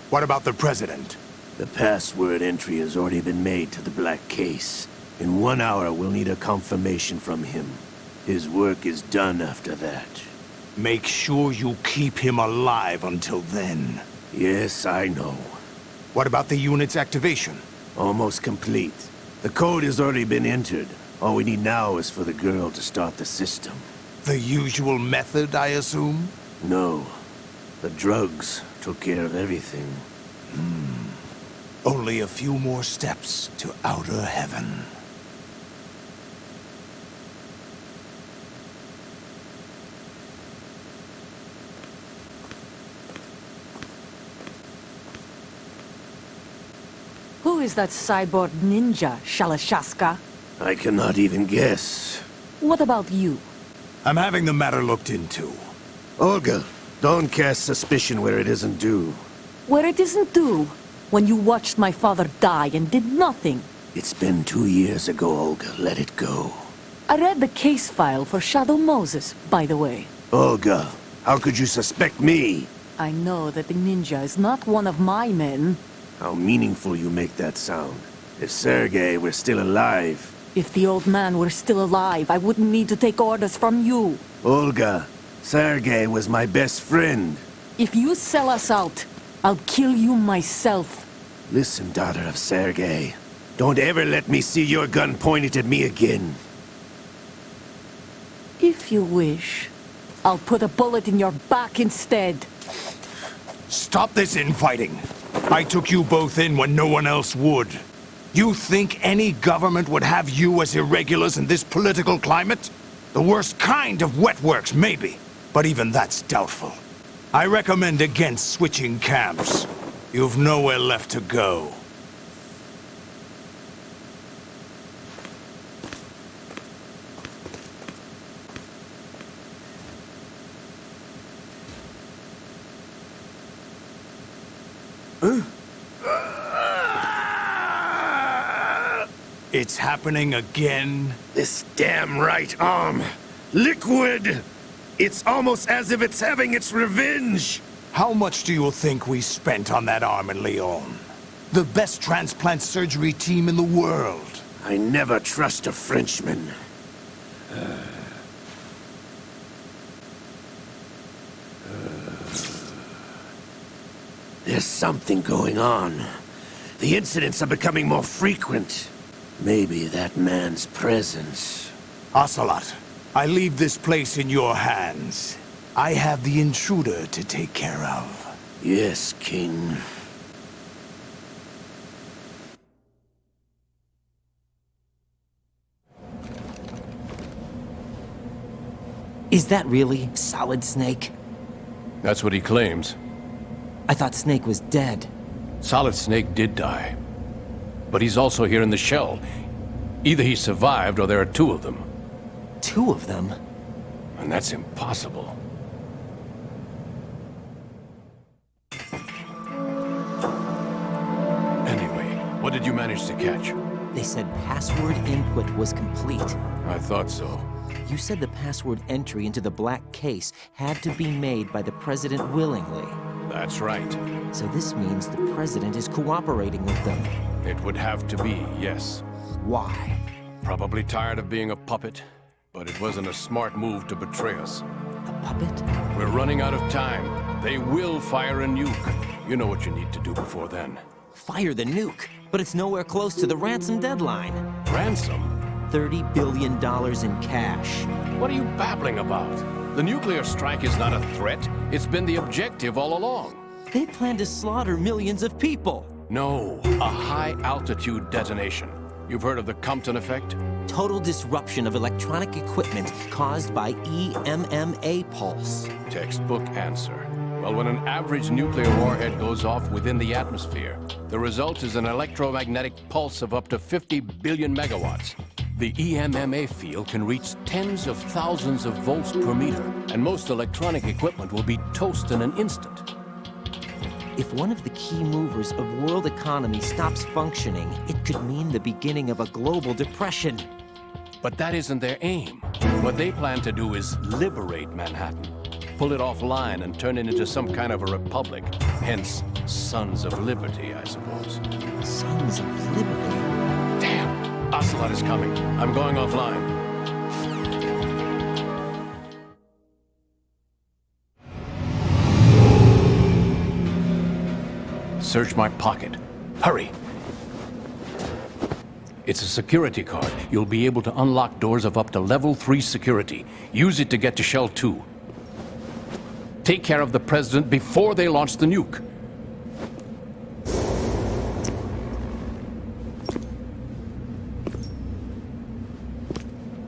What about the President? The password entry has already been made to the black case. In 1 hour, we'll need a confirmation from him. His work is done after that. Make sure you keep him alive until then. Yes, I know. What about the unit's activation? Almost complete. The code has already been entered. All we need now is for the girl to start the system. The usual method, I assume? No. The drugs took care of everything. Only a few more steps to outer heaven. Who is that cyborg ninja, Shalashaska? I cannot even guess. What about you? I'm having the matter looked into. Olga, don't cast suspicion where it isn't due. Where it isn't due? When you watched my father die and did nothing. It's been 2 years ago, Olga. Let it go. I read the case file for Shadow Moses, by the way. Olga, how could you suspect me? I know that the ninja is not one of my men. How meaningful you make that sound. If Sergei were still alive... If the old man were still alive, I wouldn't need to take orders from you. Olga, Sergei was my best friend. If you sell us out, I'll kill you myself. Listen, daughter of Sergei. Don't ever let me see your gun pointed at me again. If you wish, I'll put a bullet in your back instead. Stop this infighting. I took you both in when no one else would. You think any government would have you as irregulars in this political climate? The worst kind of wet works, maybe. But even that's doubtful. I recommend against switching camps. You've nowhere left to go. It's happening again? This damn right arm. Liquid! It's almost as if it's having its revenge! How much do you think we spent on that arm in Lyon? The best transplant surgery team in the world. I never trust a Frenchman. There's something going on. The incidents are becoming more frequent. Maybe that man's presence. Ocelot, I leave this place in your hands. I have the intruder to take care of. Yes, King. Is that really Solid Snake? That's what he claims. I thought Snake was dead. Solid Snake did die. But he's also here in the shell. Either he survived or there are two of them. Two of them? And that's impossible. Anyway, what did you manage to catch? They said password input was complete. I thought so. You said the password entry into the black case had to be made by the president willingly. That's right. So this means the president is cooperating with them. It would have to be, yes. Why? Probably tired of being a puppet, but it wasn't a smart move to betray us. A puppet? We're running out of time. They will fire a nuke. You know what you need to do before then. Fire the nuke, but it's nowhere close to the ransom deadline. Ransom? $30 billion in cash. What are you babbling about? The nuclear strike is not a threat. It's been the objective all along. They plan to slaughter millions of people. No, a high-altitude detonation. You've heard of the Compton effect? Total disruption of electronic equipment caused by EMMA pulse. Textbook answer. Well, when an average nuclear warhead goes off within the atmosphere, the result is an electromagnetic pulse of up to 50 billion megawatts. The EMMA field can reach tens of thousands of volts per meter, and most electronic equipment will be toast in an instant. If one of the key movers of world economy stops functioning, it could mean the beginning of a global depression. But that isn't their aim. What they plan to do is liberate Manhattan. Pull it offline and turn it into some kind of a republic. Hence, Sons of Liberty, I suppose. Sons of Liberty? Damn! Ocelot is coming. I'm going offline. Search my pocket. Hurry! It's a security card. You'll be able to unlock doors of up to level 3 security. Use it to get to Shell 2. Take care of the president before they launch the nuke.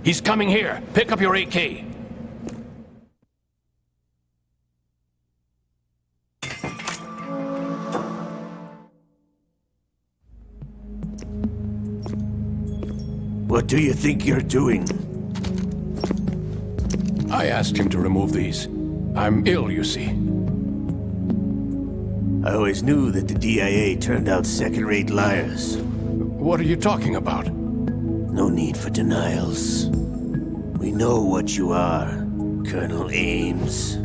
He's coming here. Pick up your AK. What do you think you're doing? I asked him to remove these. I'm ill, you see. I always knew that the DIA turned out second-rate liars. What are you talking about? No need for denials. We know what you are, Colonel Ames.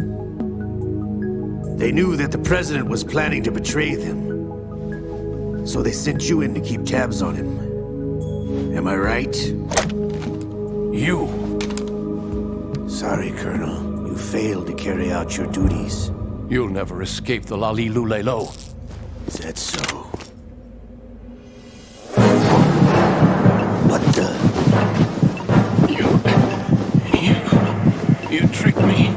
They knew that the president was planning to betray them. So they sent you in to keep tabs on him. Am I right? You! Sorry, Colonel. You failed to carry out your duties. You'll never escape the Lali-Lulelo. Is that so? What the? You tricked me.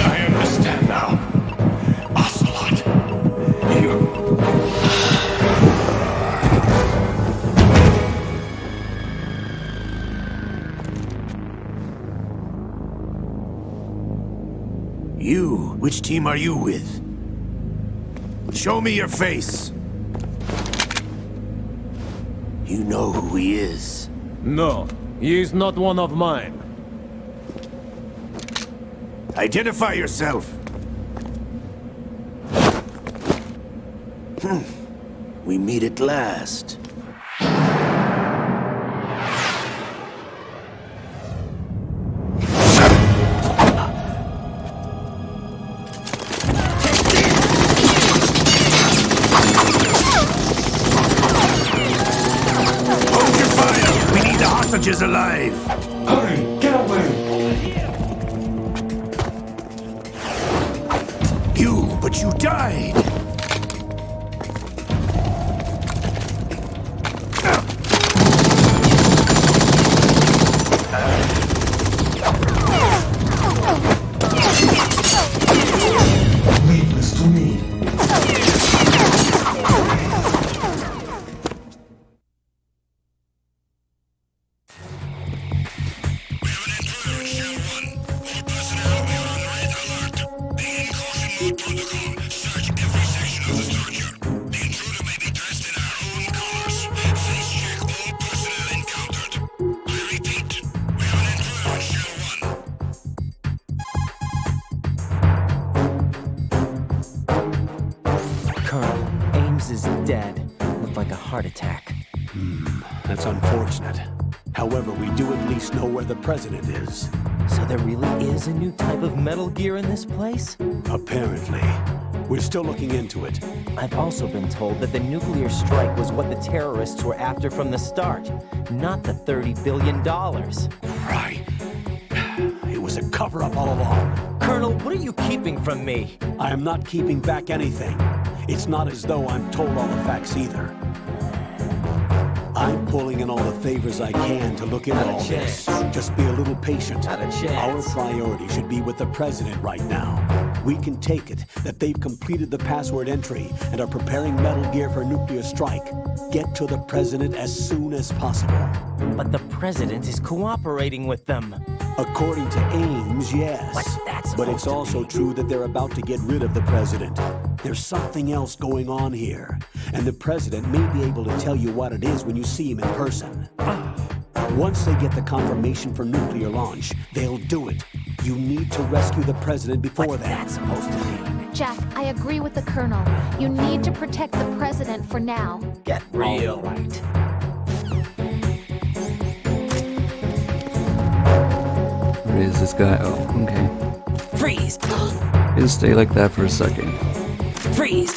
I understand now. Ocelot. You? Which team are you with? Show me your face! You know who he is. No, he is not one of mine. Identify yourself! We meet at last. Hostages alive! Hurry! Get away! But you died! Leave this to me. That's unfortunate. However, we do at least know where the president is. So there really is a new type of Metal Gear in this place? Apparently. We're still looking into it. I've also been told that the nuclear strike was what the terrorists were after from the start, not the $30 billion. Right. It was a cover-up all along. Colonel, what are you keeping from me? I am not keeping back anything. It's not as though I'm told all the facts either. I'm pulling in all the favors I can to look into all this. Just be a little patient. Not a chance. Our priority should be with the president right now. We can take it that they've completed the password entry and are preparing Metal Gear for nuclear strike. Get to the president as soon as possible. But the president is cooperating with them. According to Ames, yes. What's that supposed But it's to also mean? true that they're about to get rid of the president. There's something else going on here, and the president may be able to tell you what it is when you see him in person. Once they get the confirmation for nuclear launch, they'll do it. You need to rescue the president before that. What's that supposed to mean? Jeff, I agree with the Colonel. You need to protect the President for now. Get real. All right. Where is this guy? Oh, okay. Freeze! He'll stay like that for a second. Freeze!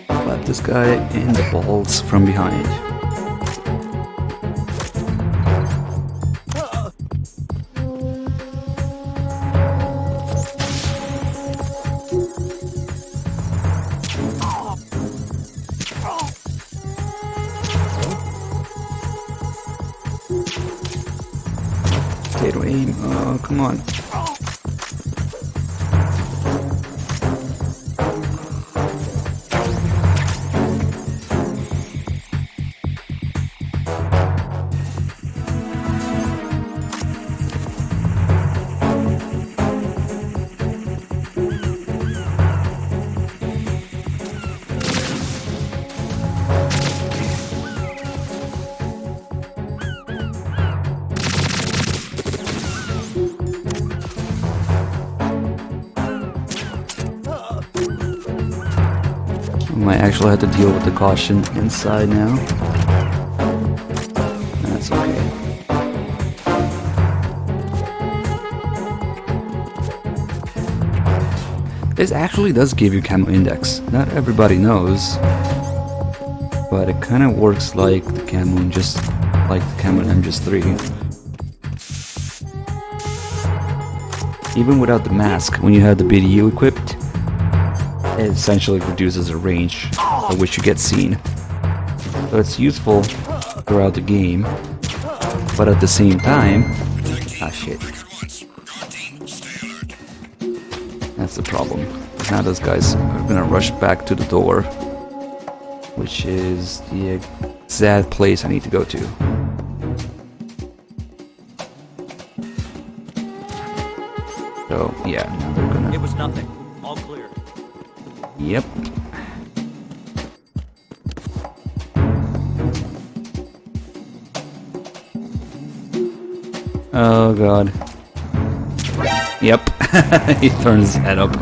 Slap this guy in the balls from behind. Potato aim. Oh, come on. I might actually have to deal with the caution inside now. That's okay. This actually does give you camo index. Not everybody knows, but it kind of works like the camo in MGS3. Even without the mask, when you have the BDU equipped, it essentially reduces the range at which you get seen. So it's useful throughout the game, but at the same time... Ah, shit. That's the problem. Now those guys are gonna rush back to the door, which is the exact place I need to go to. So, yeah, now they're gonna... It was nothing. All clear. Yep. Oh god. Yep. He turns his head up.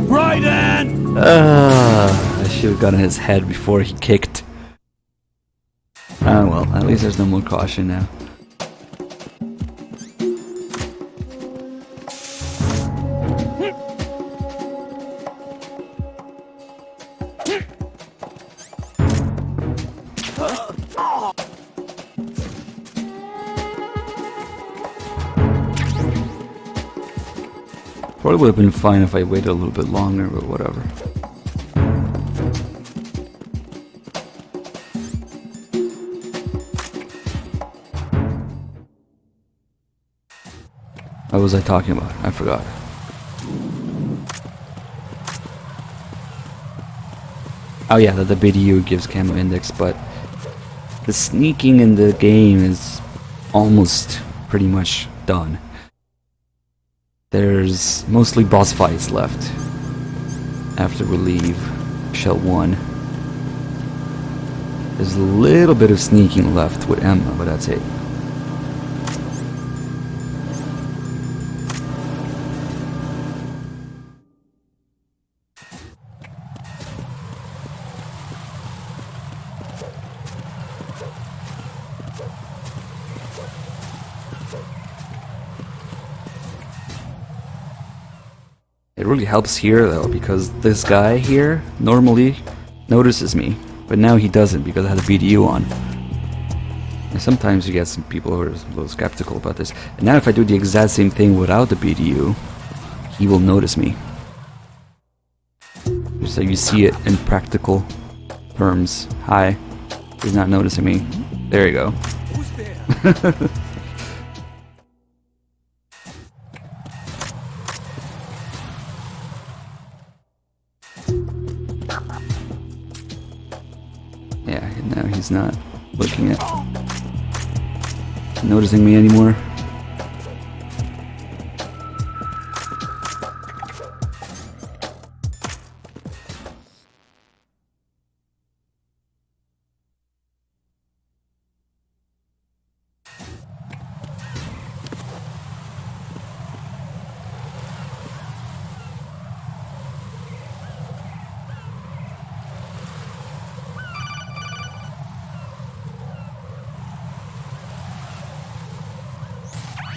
Right hand! I should have gotten his head before he kicked. Ah well, at least there's no more caution now. Probably would have been fine if I waited a little bit longer, but whatever. What was I talking about? I forgot. Oh yeah, that the BDU gives camo index, but the sneaking in the game is almost pretty much done. There's mostly boss fights left after we leave Shell 1. There's a little bit of sneaking left with Emma, but that's it. really helps here though, because this guy here normally notices me, but now he doesn't because I had a BDU on. And sometimes you get some people who are a little skeptical about this. And now if I do the exact same thing without the BDU, he will notice me. So you see it in practical terms. Hi. He's not noticing me. There you go. Who's there? Yeah, and now he's not looking at noticing me anymore.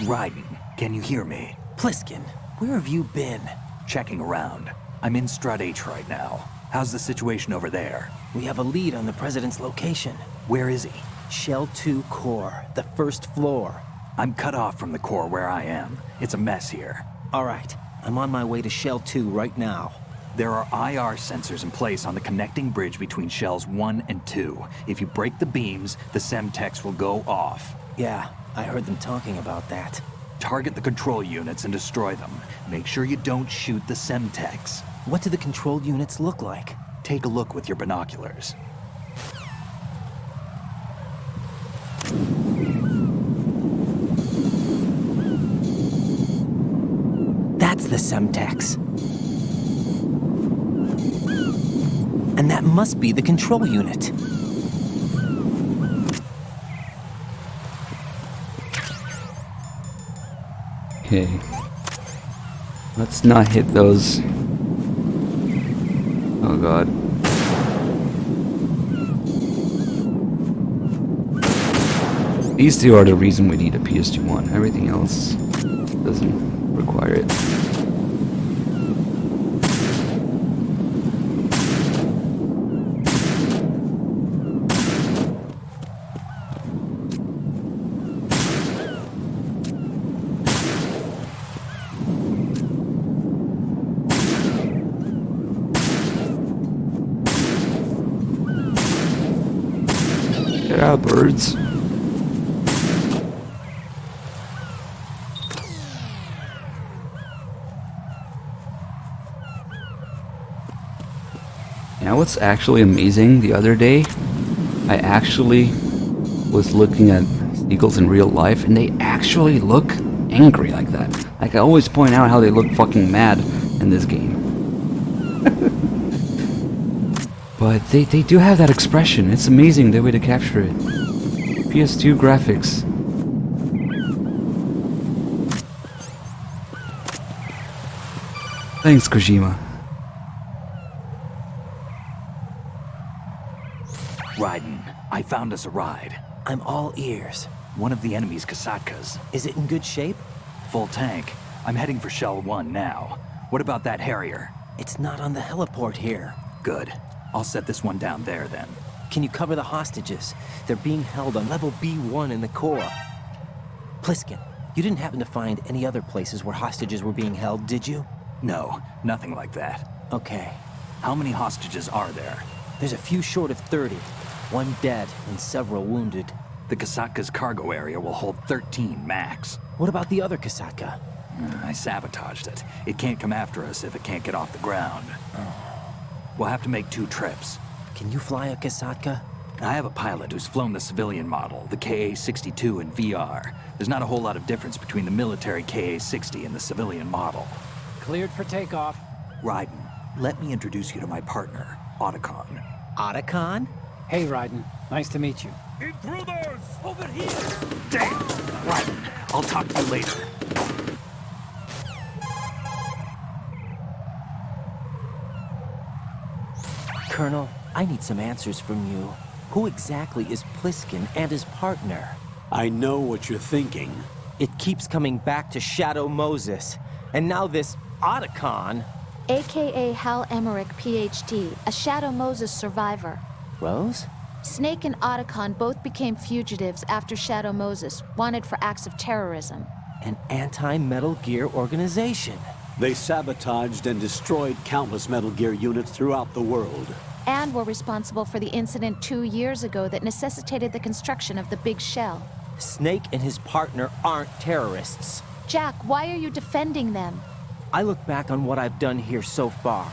Raiden, can you hear me? Pliskin, where have you been? Checking around. I'm in Strut H right now. How's the situation over there? We have a lead on the President's location. Where is he? Shell 2 core, the first floor. I'm cut off from the core where I am. It's a mess here. All right, I'm on my way to Shell 2 right now. There are IR sensors in place on the connecting bridge between Shells 1 and 2. If you break the beams, the Semtex will go off. Yeah, I heard them talking about that. Target the control units and destroy them. Make sure you don't shoot the Semtex. What do the control units look like? Take a look with your binoculars. That's the Semtex. And that must be the control unit. Okay. Let's not hit those. Oh god. These two are the reason we need a PS2-1. Everything else doesn't require it. Get out, birds. Now what's actually amazing, the other day, I actually was looking at seagulls in real life, and they actually look angry like that. Like, I always point out how they look fucking mad in this game. But they do have that expression. It's amazing the way to capture it. PS2 graphics. Thanks, Kojima. Raiden, I found us a ride. I'm all ears. One of the enemy's Kasatkas. Is it in good shape? Full tank. I'm heading for Shell 1 now. What about that Harrier? It's not on the heliport here. Good. I'll set this one down there then. Can you cover the hostages? They're being held on level B1 in the core. Pliskin, you didn't happen to find any other places where hostages were being held, did you? No, nothing like that. Okay. How many hostages are there? There's a few short of 30. One dead and several wounded. The Kasatka's cargo area will hold 13 max. What about the other Kasatka? I sabotaged it. It can't come after us if it can't get off the ground. We'll have to make 2 trips. Can you fly a Kasatka? I have a pilot who's flown the civilian model, the KA-62 in VR. There's not a whole lot of difference between the military KA-60 and the civilian model. Cleared for takeoff. Raiden, let me introduce you to my partner, Otacon. Otacon? Hey, Raiden. Nice to meet you. Intruders! Over here! Damn! Raiden, I'll talk to you later. Colonel, I need some answers from you. Who exactly is Pliskin and his partner? I know what you're thinking. It keeps coming back to Shadow Moses. And now this Otacon. AKA Hal Emmerich, PhD, a Shadow Moses survivor. Rose? Snake and Otacon both became fugitives after Shadow Moses, wanted for acts of terrorism. An anti-Metal Gear organization. They sabotaged and destroyed countless Metal Gear units throughout the world. And were responsible for the incident 2 years ago that necessitated the construction of the Big Shell. Snake and his partner aren't terrorists. Jack, why are you defending them? I look back on what I've done here so far,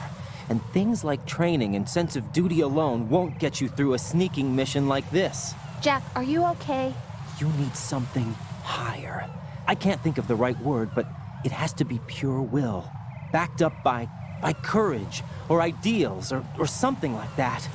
and things like training and sense of duty alone won't get you through a sneaking mission like this. Jack, are you okay? You need something higher. I can't think of the right word, but it has to be pure will, backed up by courage, or ideals, or something like that.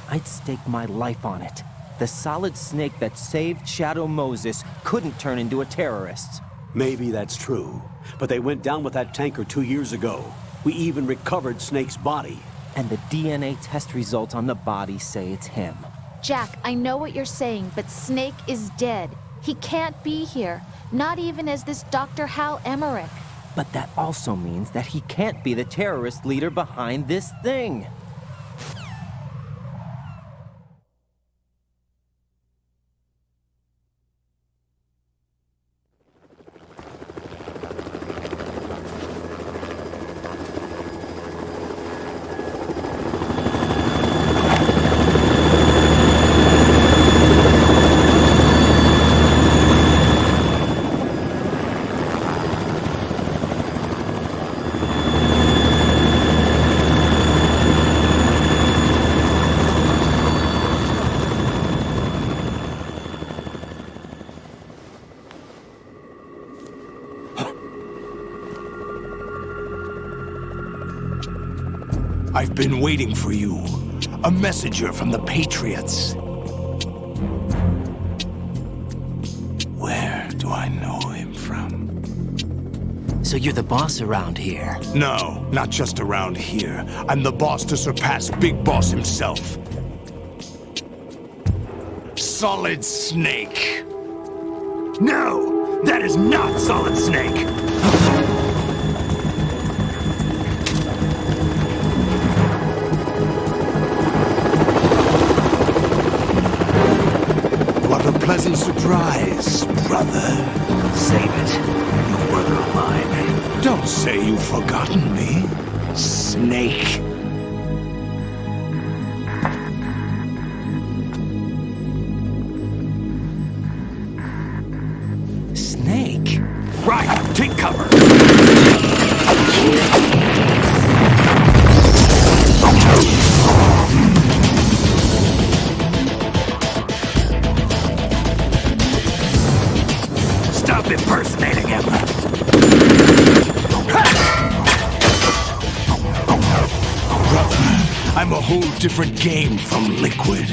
I'd stake my life on it. The solid Snake that saved Shadow Moses couldn't turn into a terrorist. Maybe that's true, but they went down with that tanker 2 years ago. We even recovered Snake's body. And the DNA test results on the body say it's him. Jack, I know what you're saying, but Snake is dead. He can't be here, not even as this Dr. Hal Emmerich. But that also means that he can't be the terrorist leader behind this thing. I've been waiting for you. A messenger from the Patriots. Where do I know him from? So you're the boss around here? No, not just around here. I'm the boss to surpass Big Boss himself. Solid Snake. No, that is not Solid Snake. What a pleasant surprise, brother. Save it. You work of mine. Don't say you've forgotten me, Snake. Snake? Right, take cover. Stop impersonating him. Brother, I'm a whole different game from Liquid.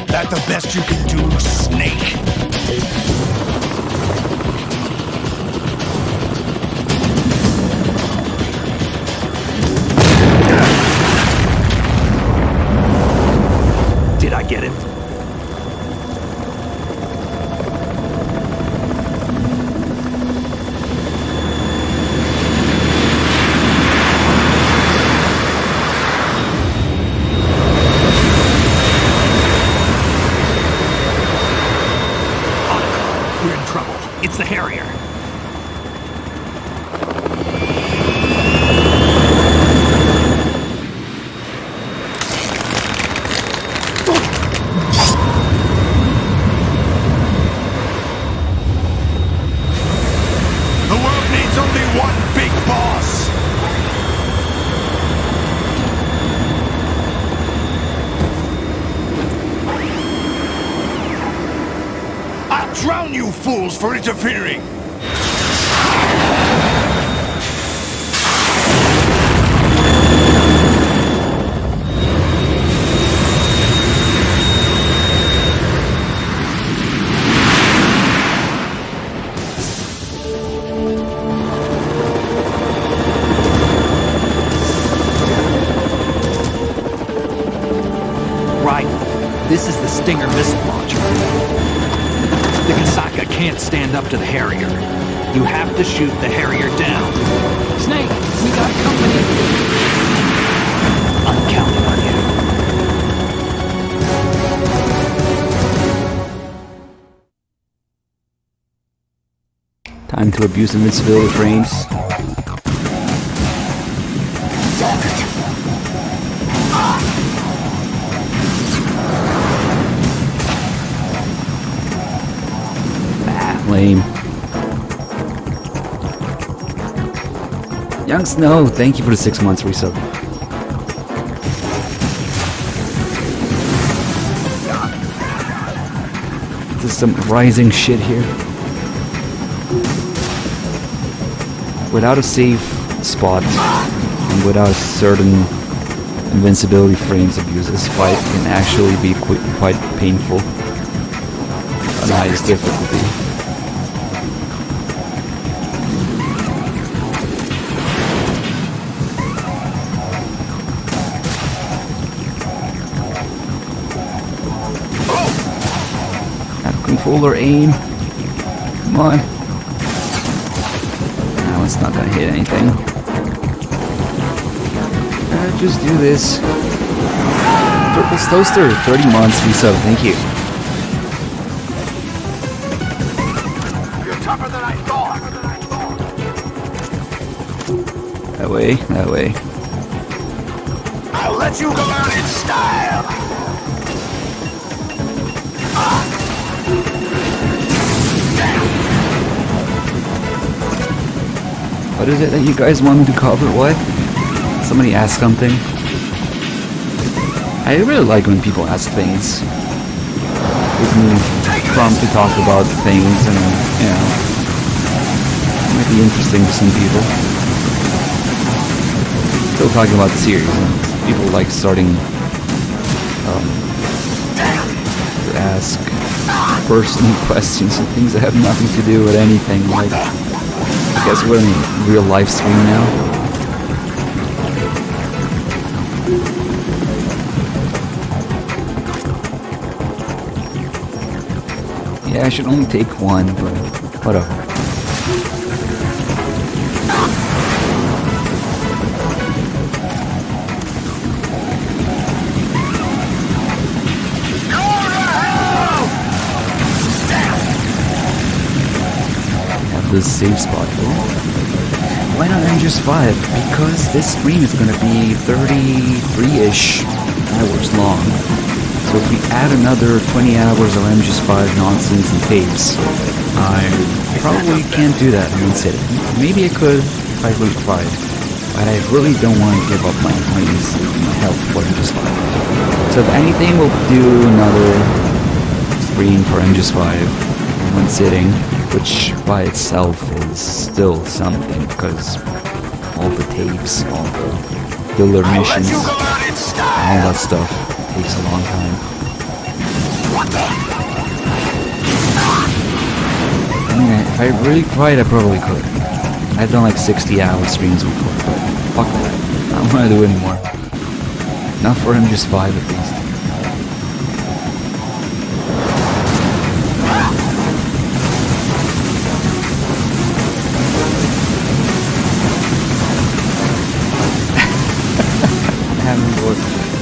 That the best you can do, Snake? Did I get it? We're in trouble. It's the Harrier. The world needs only one big boss. fools for interfering! Right. This is the Stinger missile launcher. The Kasaka can't stand up to the Harrier. You have to shoot the Harrier down. Snake, we got company. I'm counting on you. Time to abuse invincibility frames. Lame. Young Snow, thank you for the 6 months resub. This is some rising shit here. Without a safe spot and without a certain invincibility frames abuse, this fight can actually be quite painful on the highest difficulty. Controller aim. Come on. No, it's not gonna hit anything. Just do this. Purple's Toaster, 30 months resub, thank you. You're tougher than I thought. That way, that way. I'll let you go out in style. What is it that you guys want me to cover? What? Somebody asked something. I really like when people ask things. Gives me prompt to talk about things and, you know, it might be interesting to some people. Still talking about the series, and people like starting to ask personal questions and things that have nothing to do with anything, like, I guess we're in real live stream now. Yeah, I should only take one, but whatever. This safe spot. Why not MGS5? Because this stream is going to be 33-ish hours long. So if we add another 20 hours of MGS5 nonsense and tapes, I probably can't do that in one sitting. Maybe I could if I really tried. But I really don't want to give up my health for MGS5. So if anything, we'll do another stream for MGS5 in one sitting, which by itself is still something, because all the tapes, all the filler missions, all that stuff takes a long time. I mean, if I really tried, I probably could. I've done like 60-hour streams before, but fuck that. I don't want to do it anymore. Not for MGS5 at least.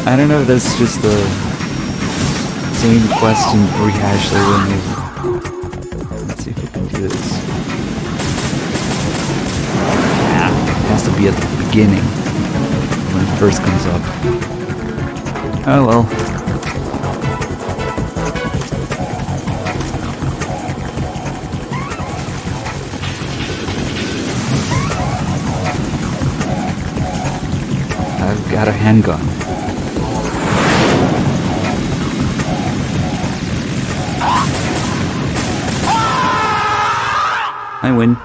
I don't know if that's just the same question rehashed over and over. Let's see if we can do this. Yeah, it has to be at the beginning, when it first comes up. Oh well. I've got a handgun. I win.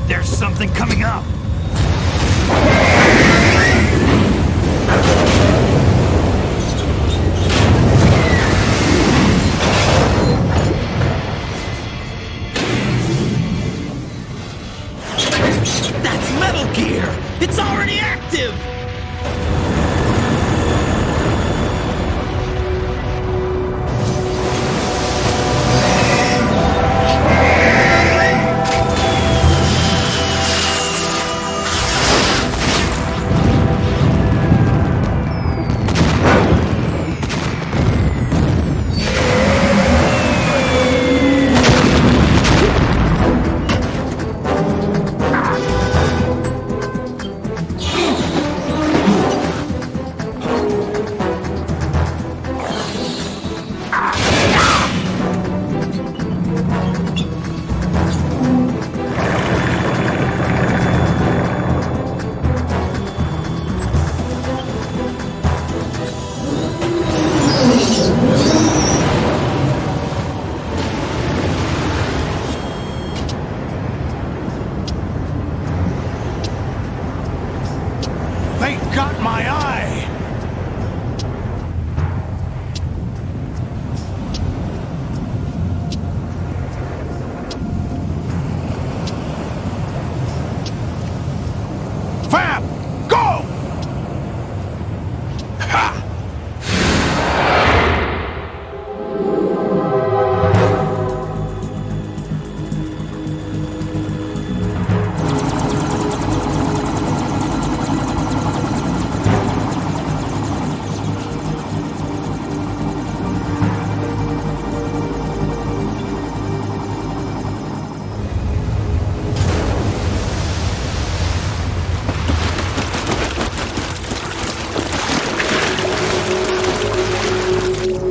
There's something coming up! That's Metal Gear! It's already active! They got my eye! Fab! Go! Ha!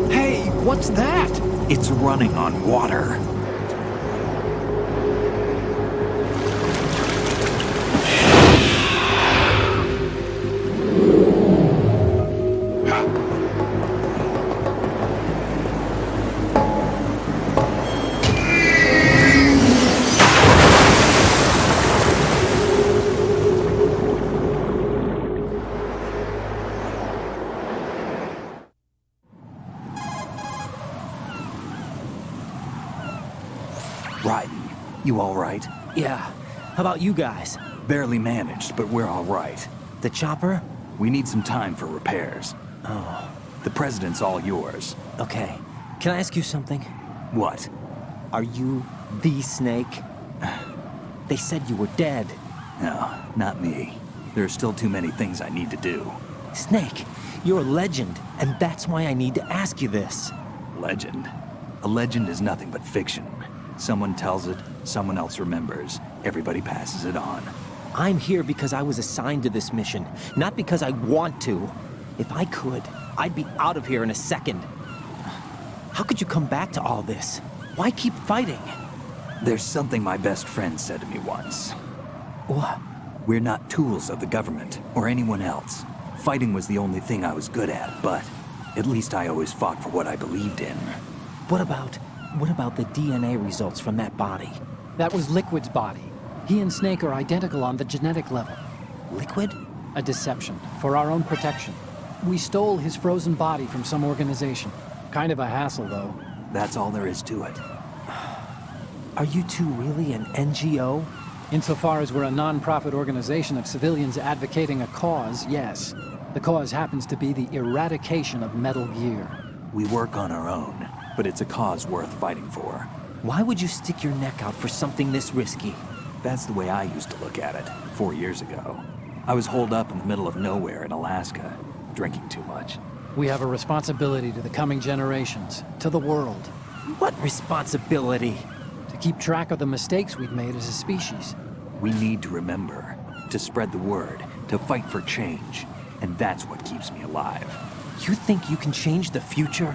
Hey, what's that? It's running on water. Ryden, you all right? Yeah. How about you guys? Barely managed, but we're all right. The chopper? We need some time for repairs. Oh. The president's all yours. Okay. Can I ask you something? What? Are you the Snake? They said you were dead. No, not me. There are still too many things I need to do. Snake, you're a legend, and that's why I need to ask you this. Legend? A legend is nothing but fiction. Someone tells it, someone else remembers. Everybody passes it on. I'm here because I was assigned to this mission, not because I want to. If I could, I'd be out of here in a second. How could you come back to all this? Why keep fighting? There's something my best friend said to me once. What? We're not tools of the government or anyone else. Fighting was the only thing I was good at, but at least I always fought for what I believed in. What about the DNA results from that body? That was Liquid's body. He and Snake are identical on the genetic level. Liquid? A deception, for our own protection. We stole his frozen body from some organization. Kind of a hassle, though. That's all there is to it. Are you two really an NGO? Insofar as we're a non-profit organization of civilians advocating a cause, yes. The cause happens to be the eradication of Metal Gear. We work on our own, but it's a cause worth fighting for. Why would you stick your neck out for something this risky? That's the way I used to look at it, 4 years ago. I was holed up in the middle of nowhere in Alaska, drinking too much. We have a responsibility to the coming generations, to the world. What responsibility? To keep track of the mistakes we've made as a species. We need to remember, to spread the word, to fight for change. And that's what keeps me alive. You think you can change the future?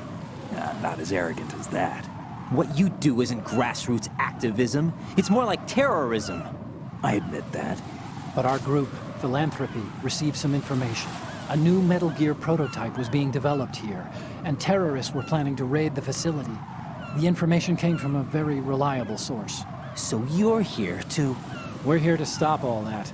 I'm not as arrogant as that. What you do isn't grassroots activism. It's more like terrorism. I admit that. But our group, Philanthropy, received some information. A new Metal Gear prototype was being developed here, and terrorists were planning to raid the facility. The information came from a very reliable source. So you're here to... We're here to stop all that.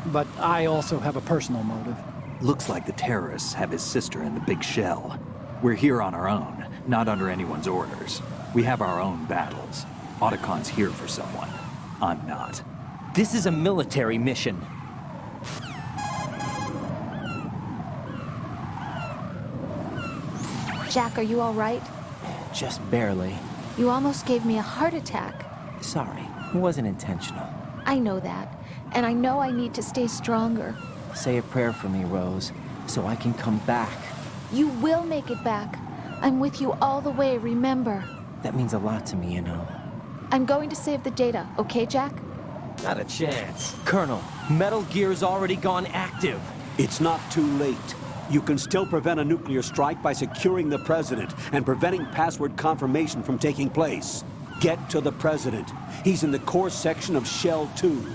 But I also have a personal motive. Looks like the terrorists have his sister in the big shell. We're here on our own, not under anyone's orders. We have our own battles. Otacon's here for someone. I'm not. This is a military mission. Jack, are you all right? Just barely. You almost gave me a heart attack. Sorry, it wasn't intentional. I know that, and I know I need to stay stronger. Say a prayer for me, Rose, so I can come back. You will make it back. I'm with you all the way, remember? That means a lot to me, you know. I'm going to save the data, okay, Jack? Not a chance. Colonel, Metal Gear's already gone active. It's not too late. You can still prevent a nuclear strike by securing the President and preventing password confirmation from taking place. Get to the President. He's in the core section of Shell 2.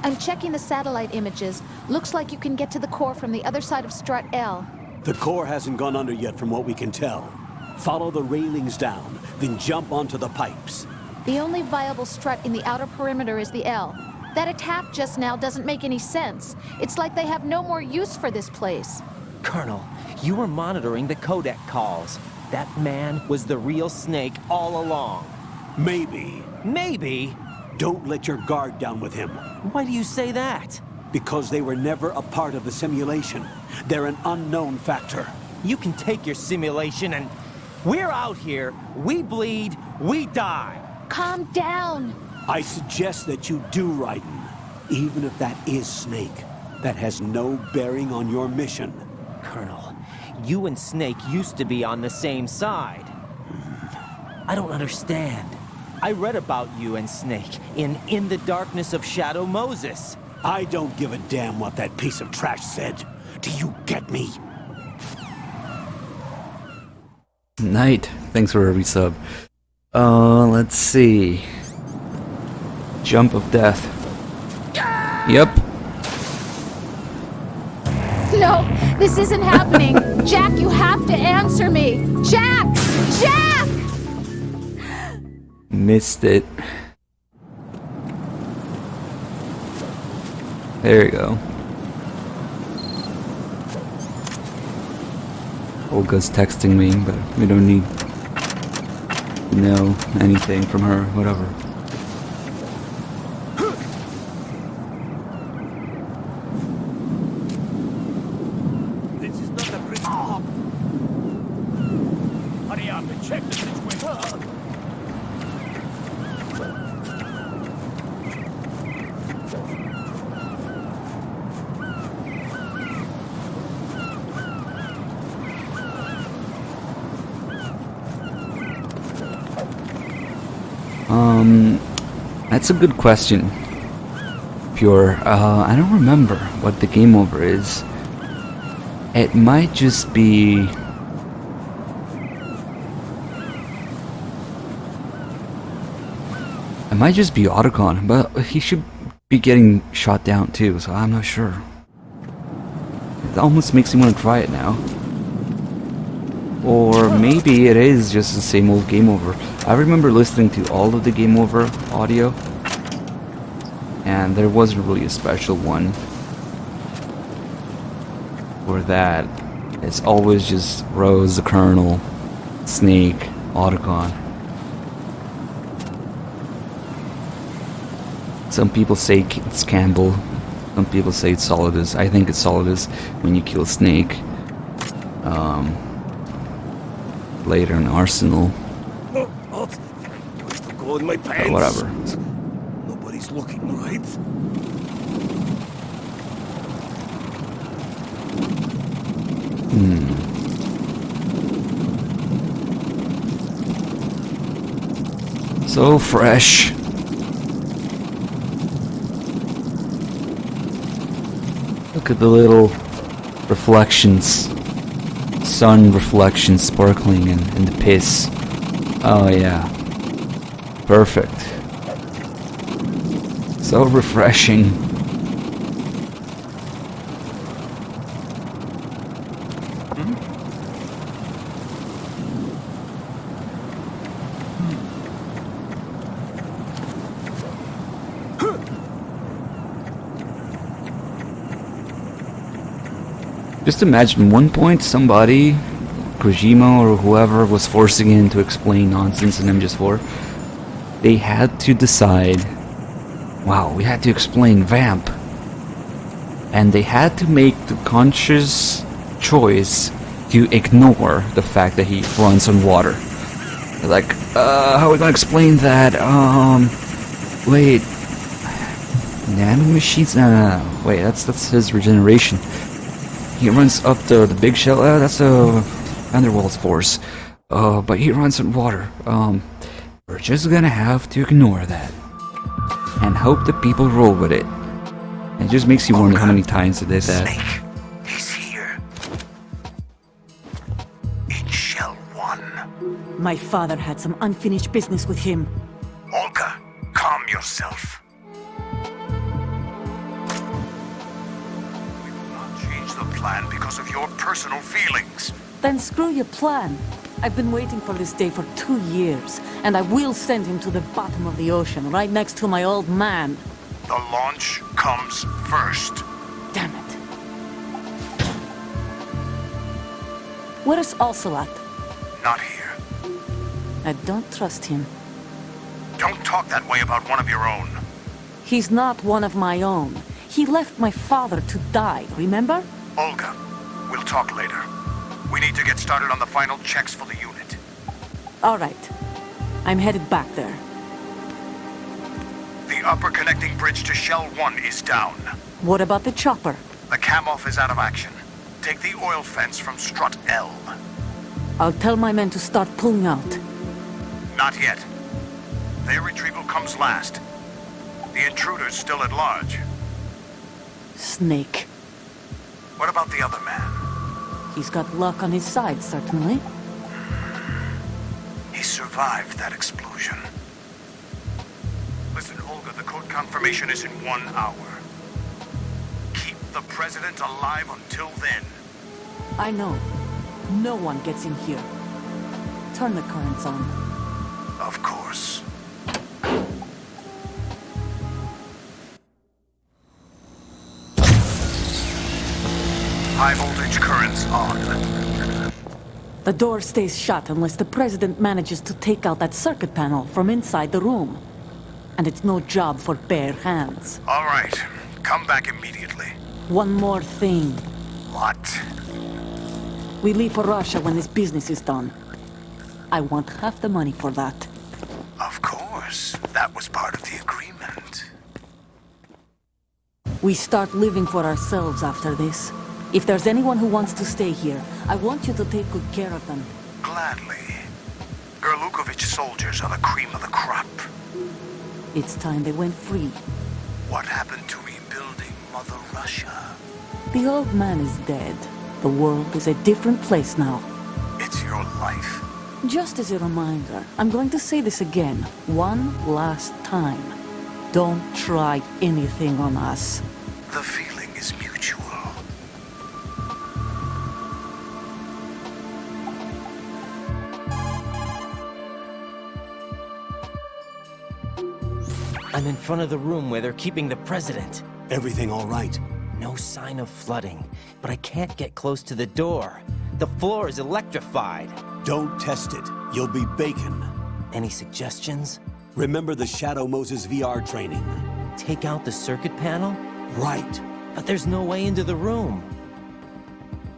I'm checking the satellite images. Looks like you can get to the core from the other side of Strut L. The core hasn't gone under yet from what we can tell. Follow the railings down, then jump onto the pipes. The only viable strut in the outer perimeter is the L. That attack just now doesn't make any sense. It's like they have no more use for this place. Colonel, you were monitoring the codec calls. That man was the real Snake all along. Maybe. Maybe? Don't let your guard down with him. Why do you say that? Because they were never a part of the simulation. They're an unknown factor. You can take your simulation and... We're out here, we bleed, we die. Calm down. I suggest that you do, Raiden. Even if that is Snake, that has no bearing on your mission. Colonel, you and Snake used to be on the same side. I don't understand. I read about you and Snake in the Darkness of Shadow Moses. I don't give a damn what that piece of trash said. Do you get me? Knight, thanks for every sub. Let's see. Jump of death. Yep. No, this isn't happening. Jack, you have to answer me. Jack! Jack! Missed it. There you go. Olga's texting me, but we don't need to know anything from her, whatever. This is not a bridge. Oh. Hurry up and check the situation. That's a good question. Pure. I don't remember what the game over is. It might just be... It might just be Otacon, but he should be getting shot down too, so I'm not sure. It almost makes me want to try it now. Or maybe it is just the same old game over. I remember listening to all of the game over audio, and there wasn't really a special one for that. It's always just Rose, the Colonel, Snake, Otacon. Some people say it's Campbell, some people say it's Solidus. I think it's Solidus when you kill Snake. Later in Arsenal. Go in my pants. Whatever. Nobody's looking, right? So fresh. Look at the little reflections. Sun reflections sparkling in the piss. Oh yeah. Perfect. So refreshing. Just imagine one point somebody, Kojima or whoever, was forcing him to explain nonsense in MGS4. They had to decide, wow, we had to explain Vamp. And they had to make the conscious choice to ignore the fact that he runs on water. They're like, how are we gonna explain that? Wait. Nanomachines? No. Wait, that's his regeneration. He runs up the big shell. That's a Van der Waals force. But he runs on water. We're just gonna have to ignore that. And hope that people roll with it. It just makes you wonder how many times they did that. Snake, he's here. In Shell 1. My father had some unfinished business with him. Olga, calm yourself. We will not change the plan because of your personal feelings. Then screw your plan. I've been waiting for this day for 2 years, and I will send him to the bottom of the ocean, right next to my old man. The launch comes first. Damn it. Where's Ocelot? Not here. I don't trust him. Don't talk that way about one of your own. He's not one of my own. He left my father to die, remember? Olga, we'll talk later. We need to get started on the final checks for the unit. All right. I'm headed back there. The upper connecting bridge to Shell 1 is down. What about the chopper? The cam-off is out of action. Take the oil fence from strut L. I'll tell my men to start pulling out. Not yet. Their retrieval comes last. The intruder's still at large. Snake. What about the other man? He's got luck on his side, certainly. He survived that explosion. Listen, Olga, the code confirmation is in 1 hour. Keep the president alive until then. I know. No one gets in here. Turn the currents on. Of course. High voltage currents on. The door stays shut unless the president manages to take out that circuit panel from inside the room. And it's no job for bare hands. All right. Come back immediately. One more thing. What? We leave for Russia when this business is done. I want half the money for that. Of course. That was part of the agreement. We start living for ourselves after this. If there's anyone who wants to stay here, I want you to take good care of them. Gladly. Gerlukovich soldiers are the cream of the crop. It's time they went free. What happened to rebuilding Mother Russia? The old man is dead. The world is a different place now. It's your life. Just as a reminder, I'm going to say this again, one last time. Don't try anything on us. The feeling is mutual. I'm in front of the room where they're keeping the president. Everything all right? No sign of flooding, but I can't get close to the door. The floor is electrified. Don't test it. You'll be bacon. Any suggestions? Remember the Shadow Moses VR training. Take out the circuit panel? Right. But there's no way into the room.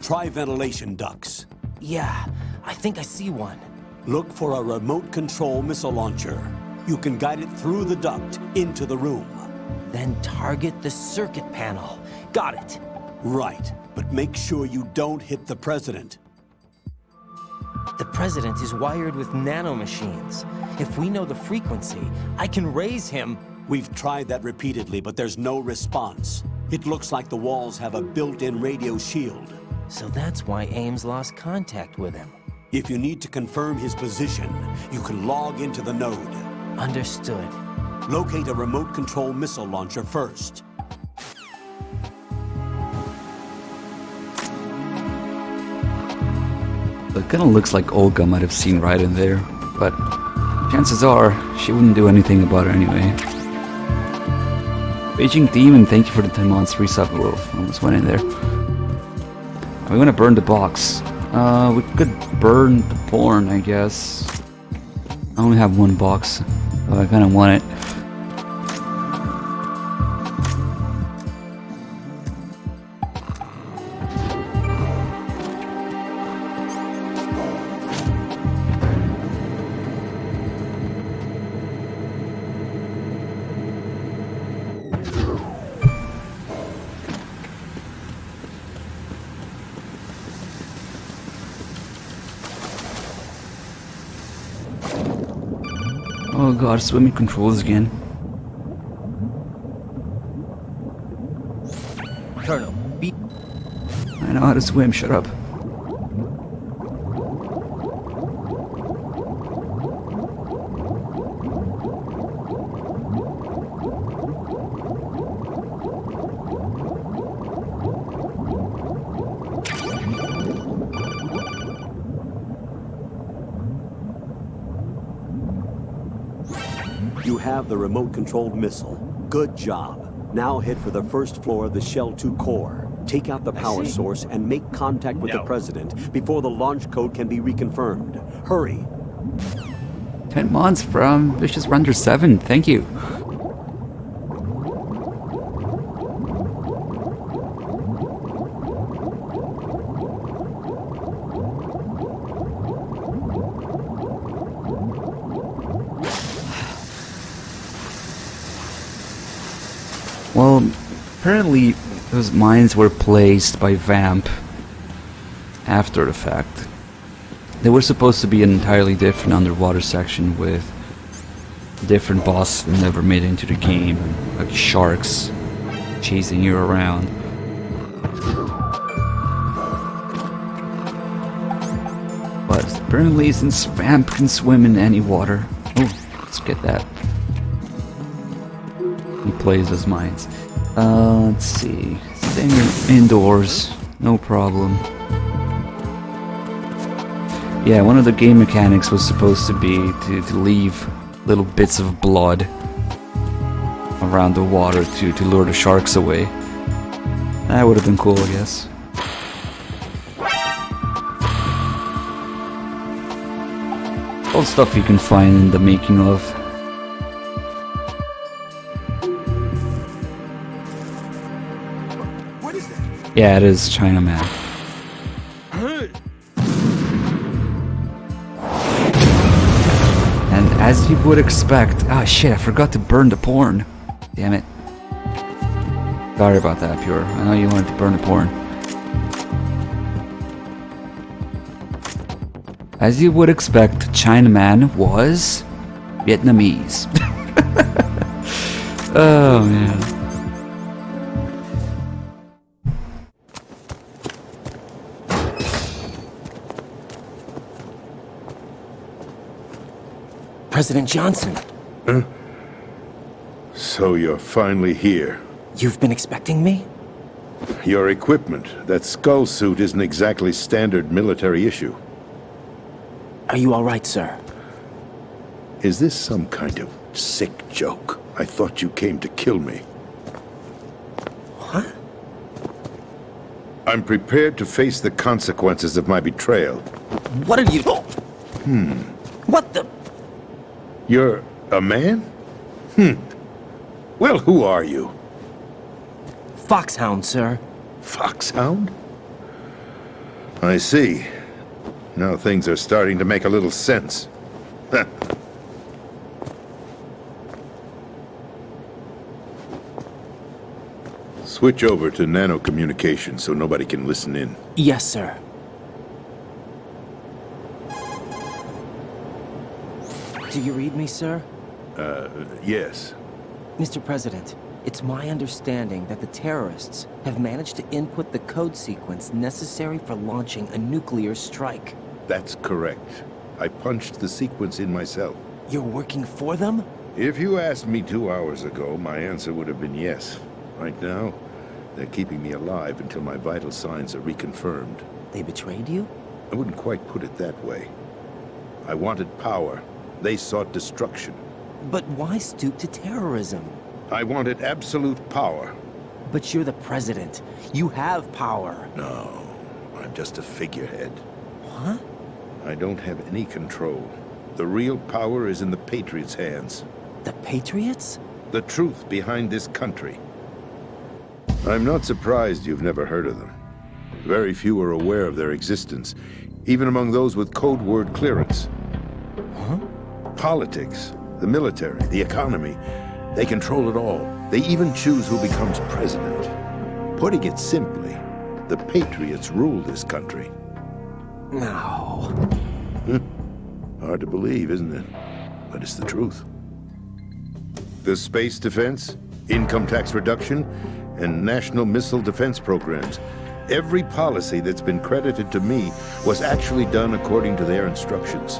Try ventilation ducts. Yeah, I think I see one. Look for a remote control missile launcher. You can guide it through the duct into the room. Then target the circuit panel. Got it. Right, but make sure you don't hit the president. The president is wired with nanomachines. If we know the frequency, I can raise him. We've tried that repeatedly, but there's no response. It looks like the walls have a built-in radio shield. So that's why Ames lost contact with him. If you need to confirm his position, you can log into the node. Understood. Locate a remote control missile launcher first. It kind of looks like Olga might have seen right in there, but chances are she wouldn't do anything about it anyway. Beijing Demon, thank you for the 10 months resub. Almost went in there. Are we gonna burn the box? We could burn the porn, I guess. I only have one box, so I kind of want it. Oh god, swimming controls again. Colonel, I know how to swim, shut up. You have the remote-controlled missile. Good job. Now head for the first floor of the Shell 2 core. Take out the power source and make contact with the President before the launch code can be reconfirmed. Hurry. 10 months from Vicious Render 7, thank you. Well, apparently those mines were placed by Vamp after the fact. They were supposed to be an entirely different underwater section with different boss that never made it into the game, like sharks chasing you around. But apparently since Vamp can swim in any water, oh, let's get that. He plays as mines. Let's see. Staying indoors, no problem. Yeah, one of the game mechanics was supposed to be to leave little bits of blood around the water to lure the sharks away. That would have been cool, I guess. All stuff you can find in the making of. Yeah, it is Chinaman. And as you would expect... Ah, shit, I forgot to burn the porn. Damn it. Sorry about that, Pure. I know you wanted to burn the porn. As you would expect, Chinaman was... Vietnamese. Oh, man. President Johnson. Huh? So you're finally here. You've been expecting me? Your equipment, that skull suit isn't exactly standard military issue. Are you all right, sir? Is this some kind of sick joke? I thought you came to kill me. What? I'm prepared to face the consequences of my betrayal. What are you... What the... You're a man? Well, who are you? Foxhound, sir. Foxhound? I see. Now things are starting to make a little sense. Switch over to nano-communication so nobody can listen in. Yes, sir. Do you read me, sir? Yes. Mr. President, It's my understanding that the terrorists have managed to input the code sequence necessary for launching a nuclear strike. That's correct. I punched the sequence in myself. You're working for them? If you asked me 2 hours ago, my answer would have been yes. Right now, they're keeping me alive until my vital signs are reconfirmed. They betrayed you? I wouldn't quite put it that way. I wanted power. They sought destruction. But why stoop to terrorism? I wanted absolute power. But you're the president. You have power. No, I'm just a figurehead. What? I don't have any control. The real power is in the Patriots' hands. The Patriots? The truth behind this country. I'm not surprised you've never heard of them. Very few are aware of their existence, even among those with code word clearance. Huh? Politics, the military, the economy, they control it all. They even choose who becomes president. Putting it simply, the Patriots rule this country. No. Hard to believe, isn't it? But it's the truth. The space defense, income tax reduction, and national missile defense programs. Every policy that's been credited to me was actually done according to their instructions.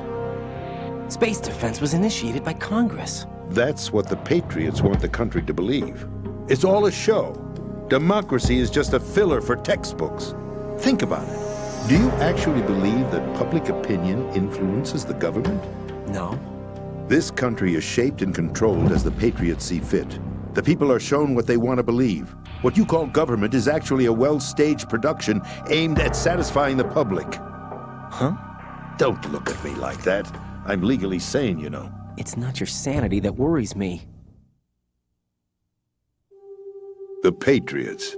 Space defense was initiated by Congress. That's what the Patriots want the country to believe. It's all a show. Democracy is just a filler for textbooks. Think about it. Do you actually believe that public opinion influences the government? No. This country is shaped and controlled as the Patriots see fit. The people are shown what they want to believe. What you call government is actually a well-staged production aimed at satisfying the public. Huh? Don't look at me like that. I'm legally sane, you know. It's not your sanity that worries me. The Patriots.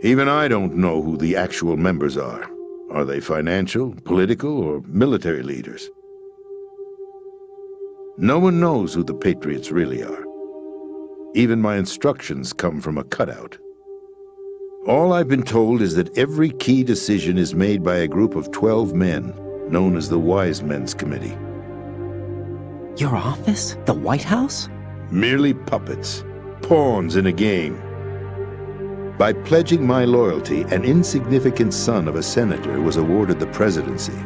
Even I don't know who the actual members are. Are they financial, political, or military leaders? No one knows who the Patriots really are. Even my instructions come from a cutout. All I've been told is that every key decision is made by a group of 12 men, known as the Wise Men's Committee. Your office? The White House? Merely puppets, pawns in a game. By pledging my loyalty, an insignificant son of a senator was awarded the presidency.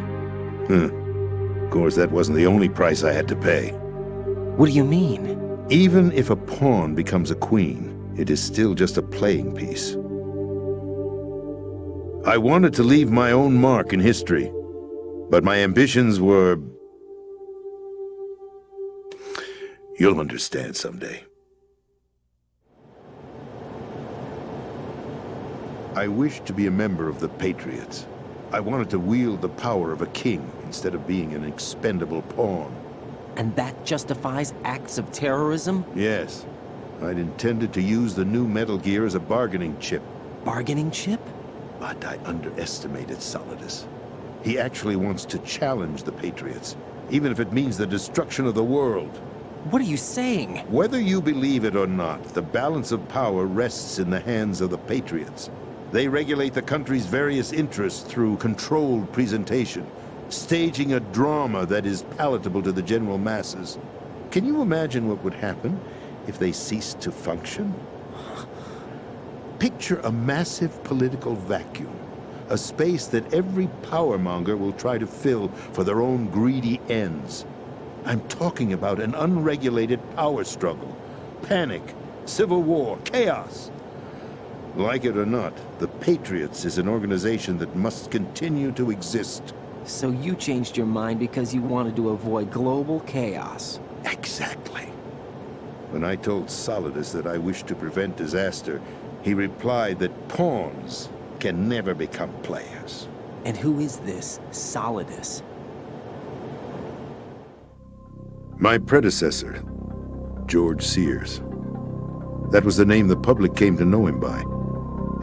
Of course, that wasn't the only price I had to pay. What do you mean? Even if a pawn becomes a queen, it is still just a playing piece. I wanted to leave my own mark in history, but my ambitions were... You'll understand someday. I wished to be a member of the Patriots. I wanted to wield the power of a king instead of being an expendable pawn. And that justifies acts of terrorism? Yes. I'd intended to use the new Metal Gear as a bargaining chip. Bargaining chip? But I underestimated Solidus. He actually wants to challenge the Patriots, even if it means the destruction of the world. What are you saying? Whether you believe it or not, the balance of power rests in the hands of the Patriots. They regulate the country's various interests through controlled presentation, staging a drama that is palatable to the general masses. Can you imagine what would happen if they ceased to function? Picture a massive political vacuum, a space that every powermonger will try to fill for their own greedy ends. I'm talking about an unregulated power struggle, panic, civil war, chaos. Like it or not, the Patriots is an organization that must continue to exist. So you changed your mind because you wanted to avoid global chaos. Exactly. When I told Solidus that I wished to prevent disaster, he replied that pawns can never become players. And who is this Solidus? My predecessor, George Sears. That was the name the public came to know him by.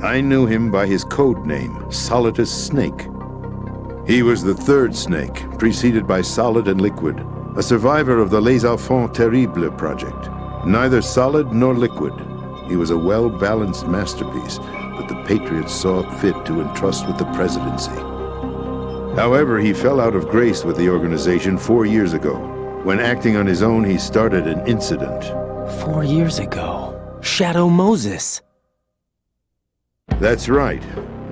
I knew him by his code name, Solidus Snake. He was the third snake, preceded by Solid and Liquid, a survivor of the Les Enfants Terribles project. Neither solid nor liquid, he was a well-balanced masterpiece that the Patriots saw fit to entrust with the presidency. However, he fell out of grace with the organization 4 years ago. When acting on his own, he started an incident. 4 years ago? Shadow Moses. That's right.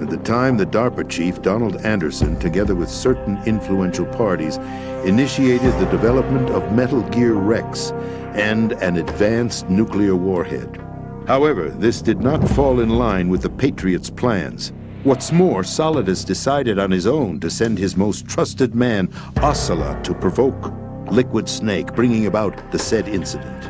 At the time, the DARPA chief, Donald Anderson, together with certain influential parties, initiated the development of Metal Gear Rex and an advanced nuclear warhead. However, this did not fall in line with the Patriots' plans. What's more, Solidus decided on his own to send his most trusted man, Ocelot, to provoke Liquid Snake, bringing about the said incident.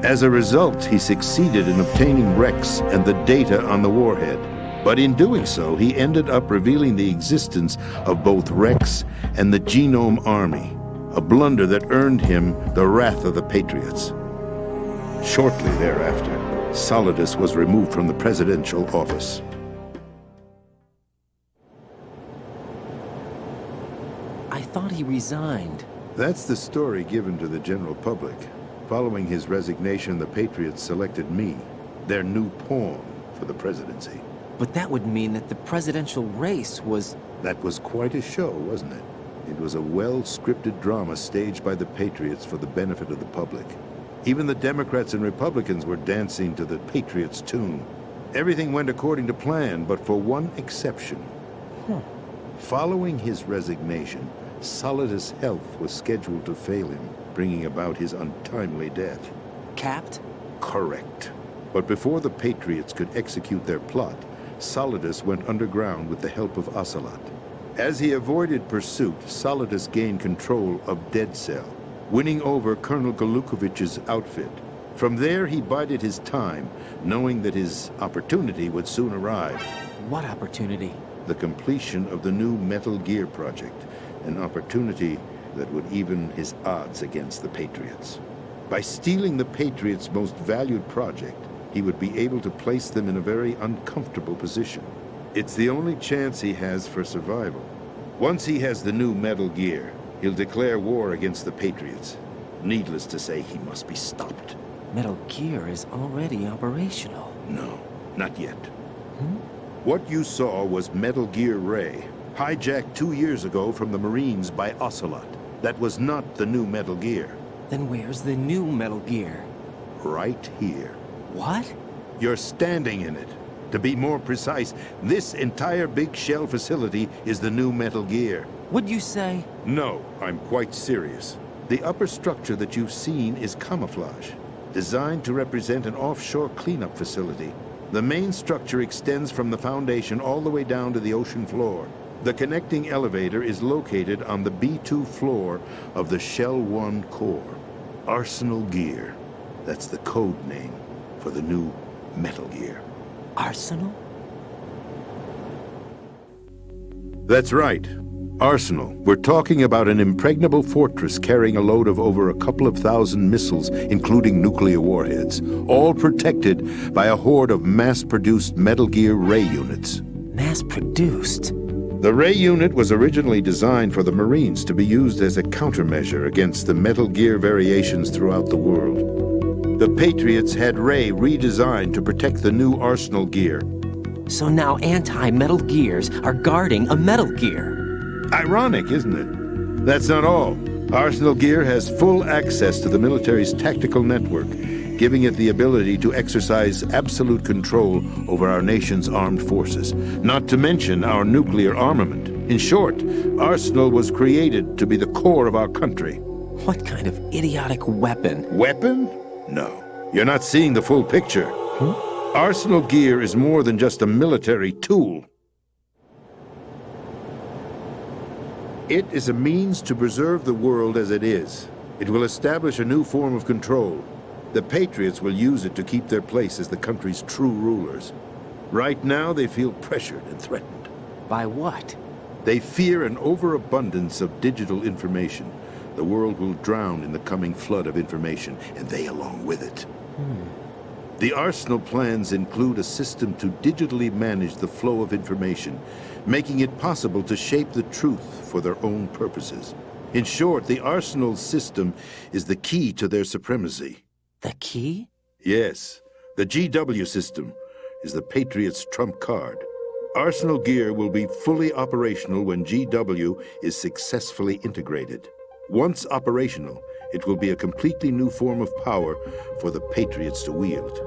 As a result, he succeeded in obtaining Rex and the data on the warhead. But in doing so, he ended up revealing the existence of both Rex and the Genome Army, a blunder that earned him the wrath of the Patriots. Shortly thereafter, Solidus was removed from the presidential office. I thought he resigned. That's the story given to the general public. Following his resignation, the Patriots selected me, their new pawn, for the presidency. But that would mean that the presidential race was... That was quite a show, wasn't it? It was a well-scripted drama staged by the Patriots for the benefit of the public. Even the Democrats and Republicans were dancing to the Patriots' tune. Everything went according to plan, but for one exception. Following his resignation, Solidus' health was scheduled to fail him, bringing about his untimely death. Capped? Correct. But before the Patriots could execute their plot, Solidus went underground with the help of Ocelot. As he avoided pursuit, Solidus gained control of Dead Cell, winning over Colonel Golukovich's outfit. From there, he bided his time, knowing that his opportunity would soon arrive. What opportunity? The completion of the new Metal Gear project, an opportunity that would even his odds against the Patriots. By stealing the Patriots' most valued project, he would be able to place them in a very uncomfortable position. It's the only chance he has for survival. Once he has the new Metal Gear, he'll declare war against the Patriots. Needless to say, he must be stopped. Metal Gear is already operational. No, not yet. What you saw was Metal Gear Ray, hijacked 2 years ago from the Marines by Ocelot. That was not the new Metal Gear. Then where's the new Metal Gear? Right here. What? You're standing in it. To be more precise, this entire big shell facility is the new Metal Gear. What'd you say? No, I'm quite serious. The upper structure that you've seen is camouflage, designed to represent an offshore cleanup facility. The main structure extends from the foundation all the way down to the ocean floor. The connecting elevator is located on the B2 floor of the Shell 1 core. Arsenal Gear. That's the code name for the new Metal Gear. Arsenal? That's right. Arsenal. We're talking about an impregnable fortress carrying a load of over a couple of thousand missiles, including nuclear warheads, all protected by a horde of mass-produced Metal Gear Ray units. Mass-produced? The Ray unit was originally designed for the Marines to be used as a countermeasure against the Metal Gear variations throughout the world. The Patriots had Ray redesigned to protect the new Arsenal Gear. So now anti-Metal Gears are guarding a Metal Gear. Ironic, isn't it? That's not all. Arsenal Gear has full access to the military's tactical network, giving it the ability to exercise absolute control over our nation's armed forces, not to mention our nuclear armament. In short, Arsenal was created to be the core of our country. What kind of idiotic weapon? Weapon? No. You're not seeing the full picture. Arsenal Gear is more than just a military tool. It is a means to preserve the world as it is. It will establish a new form of control. The Patriots will use it to keep their place as the country's true rulers. Right now, they feel pressured and threatened. By what? They fear an overabundance of digital information. The world will drown in the coming flood of information, and they along with it. The Arsenal plans include a system to digitally manage the flow of information, making it possible to shape the truth for their own purposes. In short, the Arsenal system is the key to their supremacy. The key? Yes. The GW system is the Patriots' trump card. Arsenal Gear will be fully operational when GW is successfully integrated. Once operational, it will be a completely new form of power for the Patriots to wield.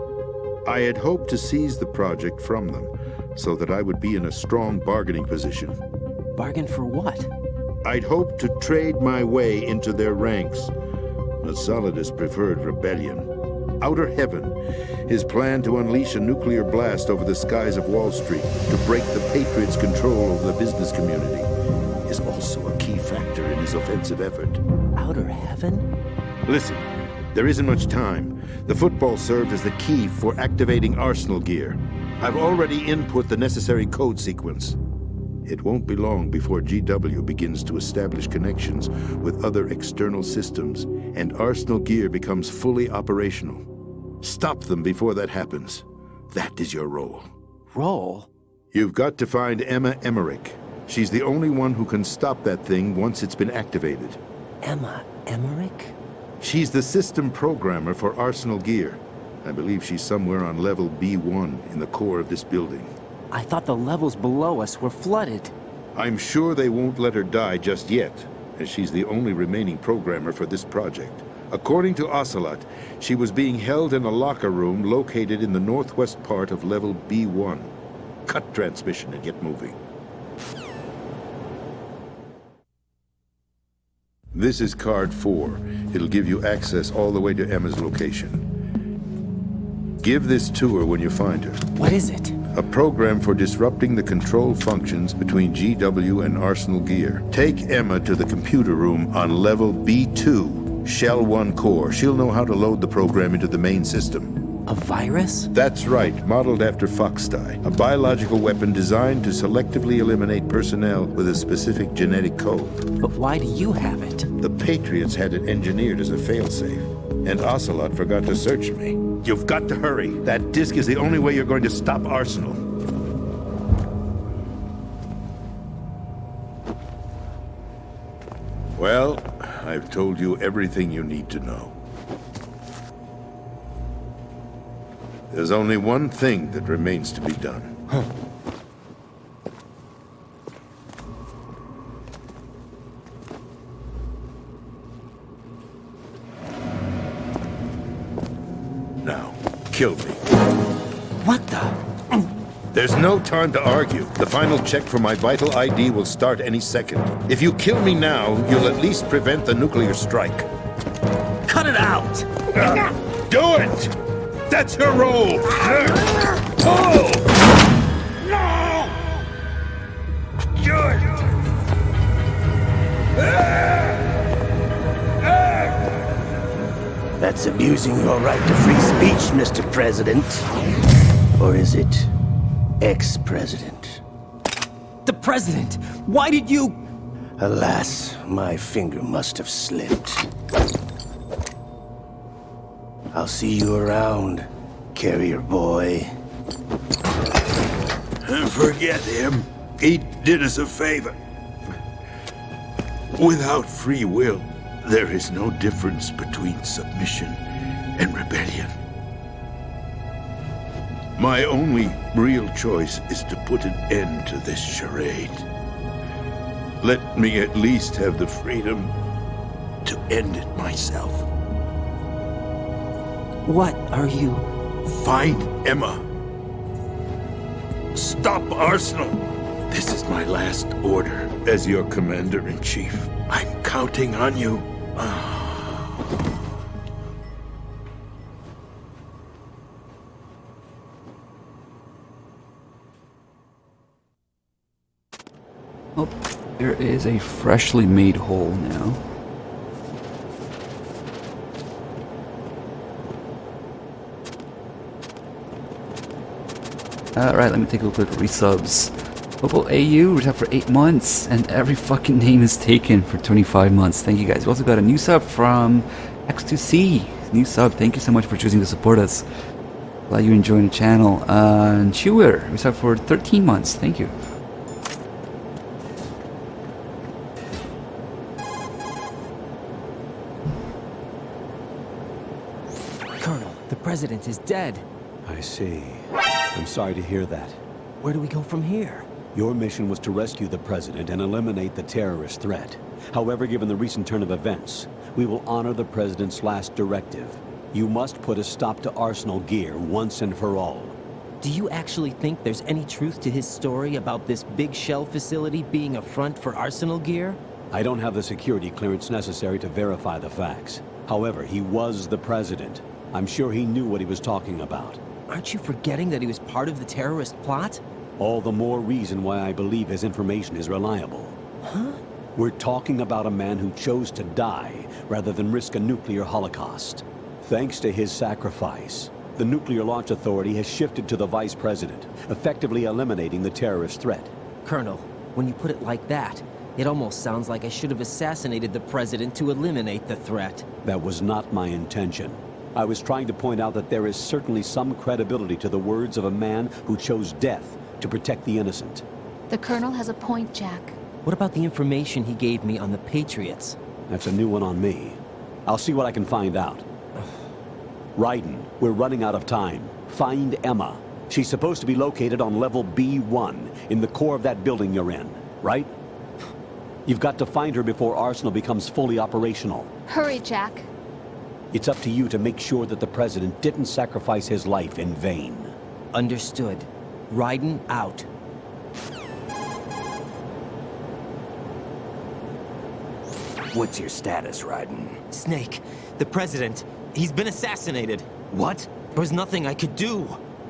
I had hoped to seize the project from them, so that I would be in a strong bargaining position. Bargain for what? I'd hoped to trade my way into their ranks. But Solidus preferred rebellion. Outer Heaven, his plan to unleash a nuclear blast over the skies of Wall Street to break the Patriots' control over the business community, is also a key factor in his offensive effort. Outer Heaven? Listen, there isn't much time. The football served as the key for activating Arsenal gear. I've already input the necessary code sequence. It won't be long before GW begins to establish connections with other external systems, and Arsenal gear becomes fully operational. Stop them before that happens. That is your role. Role? You've got to find Emma Emmerich. She's the only one who can stop that thing once it's been activated. Emma Emmerich? She's the system programmer for Arsenal gear. I believe she's somewhere on level B1 in the core of this building. I thought the levels below us were flooded. I'm sure they won't let her die just yet, as she's the only remaining programmer for this project. According to Ocelot, she was being held in a locker room located in the northwest part of level B1. Cut transmission and get moving. This is card 4. It'll give you access all the way to Emma's location. Give this to her when you find her. What is it? A program for disrupting the control functions between GW and Arsenal gear. Take Emma to the computer room on level B2, Shell 1 core. She'll know how to load the program into the main system. A virus? That's right, modeled after Foxdie. A biological weapon designed to selectively eliminate personnel with a specific genetic code. But why do you have it? The Patriots had it engineered as a failsafe, and Ocelot forgot to search me. You've got to hurry. That disk is the only way you're going to stop Arsenal. Well, I've told you everything you need to know. There's only one thing that remains to be done. Now, kill me. What the? There's no time to argue. The final check for my vital ID will start any second. If you kill me now, you'll at least prevent the nuclear strike. Cut it out! Do it! That's your role! Oh! No! Good! That's abusing your right to free speech, Mr. President. Or is it ex-president? The president! Why did you... Alas, my finger must have slipped. I'll see you around, carrier boy. Forget him. He did us a favor. Without free will, there is no difference between submission and rebellion. My only real choice is to put an end to this charade. Let me at least have the freedom to end it myself. What are you... Find Emma. Stop Arsenal. This is my last order as your commander-in-chief. I'm counting on you. Oh, there is a freshly made hole now. Alright, let me take a look at resubs. Local AU, resub for 8 months, and every fucking name is taken for 25 months. Thank you guys. We also got a new sub from X2C. New sub, thank you so much for choosing to support us. Glad you're enjoying the channel. And Chewer, resub for 13 months. Thank you. Colonel, the president is dead. I see. I'm sorry to hear that. Where do we go from here? Your mission was to rescue the president and eliminate the terrorist threat. However, given the recent turn of events, we will honor the president's last directive. You must put a stop to Arsenal Gear once and for all. Do you actually think there's any truth to his story about this big shell facility being a front for Arsenal Gear? I don't have the security clearance necessary to verify the facts. However, he was the president. I'm sure he knew what he was talking about. Aren't you forgetting that he was part of the terrorist plot? All the more reason why I believe his information is reliable. Huh? We're talking about a man who chose to die rather than risk a nuclear holocaust. Thanks to his sacrifice, the Nuclear Launch Authority has shifted to the vice president, effectively eliminating the terrorist threat. Colonel, when you put it like that, it almost sounds like I should have assassinated the president to eliminate the threat. That was not my intention. I was trying to point out that there is certainly some credibility to the words of a man who chose death to protect the innocent. The Colonel has a point, Jack. What about the information he gave me on the Patriots? That's a new one on me. I'll see what I can find out. Raiden, we're running out of time. Find Emma. She's supposed to be located on level B1, in the core of that building you're in, right? You've got to find her before Arsenal becomes fully operational. Hurry, Jack. It's up to you to make sure that the president didn't sacrifice his life in vain. Understood. Raiden out. What's your status, Raiden? Snake, the president, he's been assassinated. What? There was nothing I could do.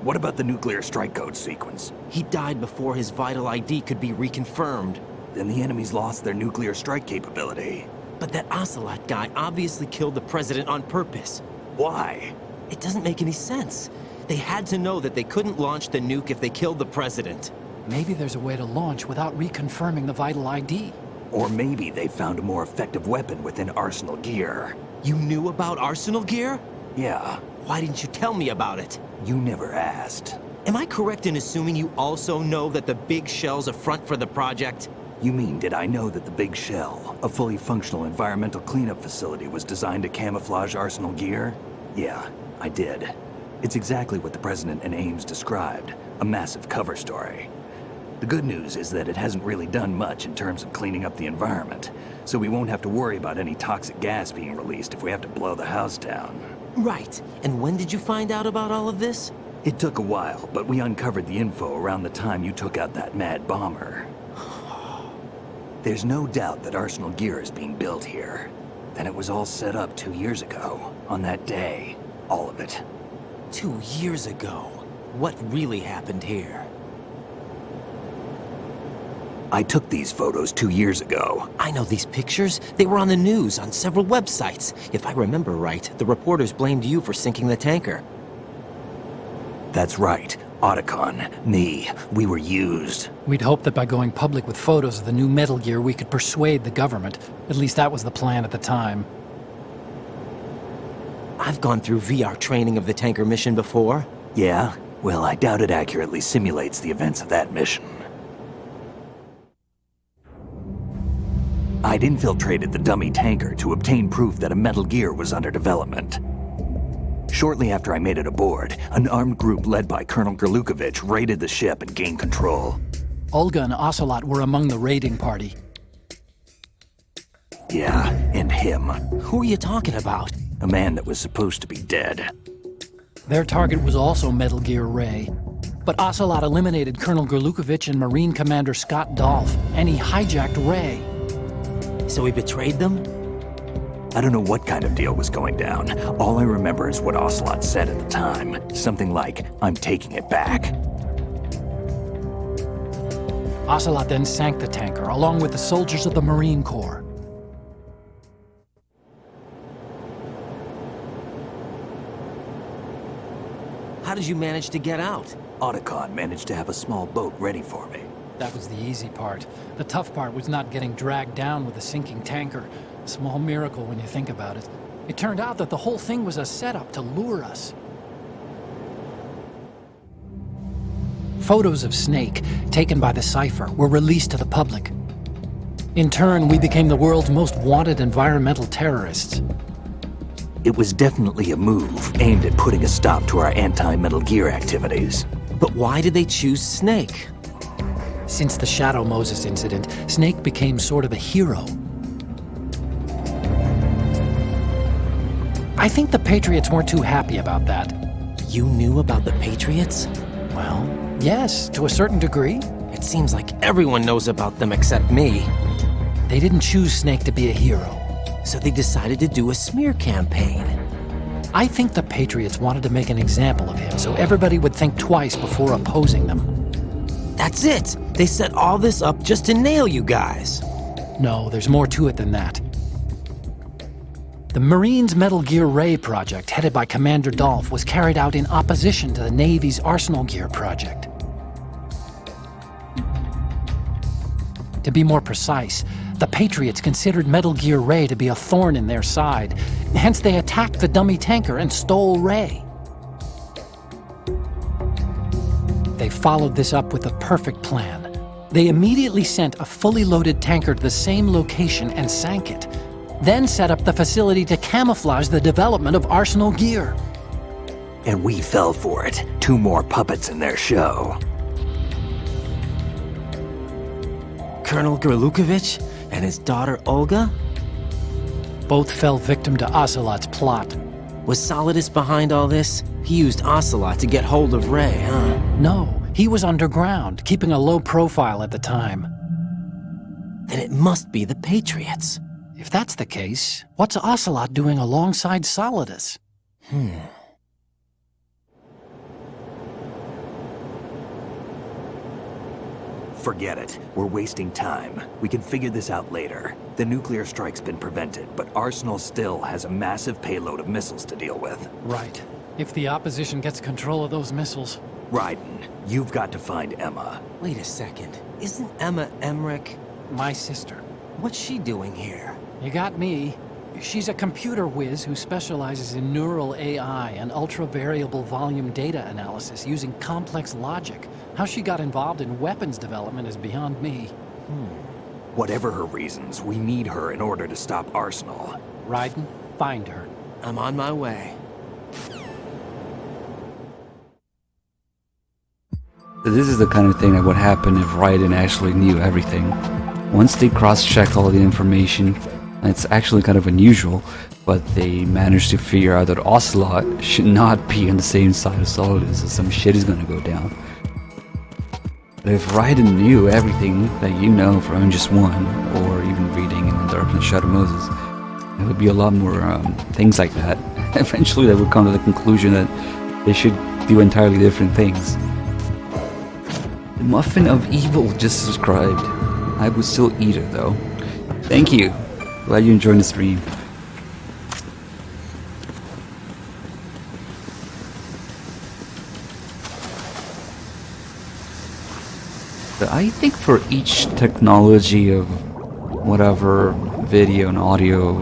What about the nuclear strike code sequence? He died before his vital ID could be reconfirmed. Then the enemy's lost their nuclear strike capability. But that Ocelot guy obviously killed the president on purpose. Why? It doesn't make any sense. They had to know that they couldn't launch the nuke if they killed the president. Maybe there's a way to launch without reconfirming the vital ID. Or maybe they found a more effective weapon within Arsenal Gear. You knew about Arsenal Gear? Yeah. Why didn't you tell me about it? You never asked. Am I correct in assuming you also know that the Big Shell's a front for the project? You mean, did I know that the Big Shell, a fully functional environmental cleanup facility, was designed to camouflage Arsenal Gear? Yeah, I did. It's exactly what the President and Ames described, a massive cover story. The good news is that it hasn't really done much in terms of cleaning up the environment, so we won't have to worry about any toxic gas being released if we have to blow the house down. Right. And when did you find out about all of this? It took a while, but we uncovered the info around the time you took out that mad bomber. There's no doubt that Arsenal Gear is being built here. And it was all set up 2 years ago, on that day. All of it. 2 years ago? What really happened here? I took these photos 2 years ago. I know these pictures. They were on the news, on several websites. If I remember right, the reporters blamed you for sinking the tanker. That's right. Otacon, me, we were used. We'd hoped that by going public with photos of the new Metal Gear, we could persuade the government. At least that was the plan at the time. I've gone through VR training of the tanker mission before. Yeah? Well, I doubt it accurately simulates the events of that mission. I'd infiltrated the dummy tanker to obtain proof that a Metal Gear was under development. Shortly after I made it aboard, an armed group led by Colonel Gerlukovich raided the ship and gained control. Olga and Ocelot were among the raiding party. Yeah, and him. Who are you talking about? A man that was supposed to be dead. Their target was also Metal Gear Ray. But Ocelot eliminated Colonel Gerlukovich and Marine Commander Scott Dolph, and he hijacked Ray. So he betrayed them? I don't know what kind of deal was going down. All I remember is what Ocelot said at the time. Something like, "I'm taking it back." Ocelot then sank the tanker, along with the soldiers of the Marine Corps. How did you manage to get out? Otacon managed to have a small boat ready for me. That was the easy part. The tough part was not getting dragged down with a sinking tanker. A small miracle when you think about it. It turned out that the whole thing was a setup to lure us. Photos of Snake, taken by the Cypher, were released to the public. In turn, we became the world's most wanted environmental terrorists. It was definitely a move aimed at putting a stop to our anti-Metal Gear activities. But why did they choose Snake? Since the Shadow Moses incident, Snake became sort of a hero. I think the Patriots weren't too happy about that. You knew about the Patriots? Well, yes, to a certain degree. It seems like everyone knows about them except me. They didn't choose Snake to be a hero. So they decided to do a smear campaign. I think the Patriots wanted to make an example of him so everybody would think twice before opposing them. That's it! They set all this up just to nail you guys. No, there's more to it than that. The Marines' Metal Gear Ray project, headed by Commander Dolph, was carried out in opposition to the Navy's Arsenal Gear project. To be more precise, the Patriots considered Metal Gear Ray to be a thorn in their side. Hence, they attacked the dummy tanker and stole Ray. They followed this up with a perfect plan. They immediately sent a fully loaded tanker to the same location and sank it. Then set up the facility to camouflage the development of Arsenal Gear. And we fell for it. 2 more puppets in their show. Colonel Gerlukovich and his daughter Olga? Both fell victim to Ocelot's plot. Was Solidus behind all this? He used Ocelot to get hold of Ray, huh? No, he was underground, keeping a low profile at the time. Then it must be the Patriots. If that's the case, what's Ocelot doing alongside Solidus? Forget it. We're wasting time. We can figure this out later. The nuclear strike's been prevented, but Arsenal still has a massive payload of missiles to deal with. Right. If the opposition gets control of those missiles... Raiden, you've got to find Emma. Wait a second. Isn't Emma Emmerich my sister? What's she doing here? You got me. She's a computer whiz who specializes in neural AI and ultra-variable volume data analysis using complex logic. How she got involved in weapons development is beyond me. Whatever her reasons, we need her in order to stop Arsenal. Raiden, find her. I'm on my way. This is the kind of thing that would happen if Raiden actually knew everything. Once they cross-check all the information, it's actually kind of unusual, but they managed to figure out that Ocelot should not be on the same side of Solidus, so some shit is gonna go down. But if Raiden knew everything that you know from MGS1, or even reading in the Darkness Shadow Moses, there would be a lot more things like that. Eventually they would come to the conclusion that they should do entirely different things. The Muffin of Evil just subscribed. I would still eat it though. Thank you. Glad you enjoyed the stream. But I think for each technology of whatever video and audio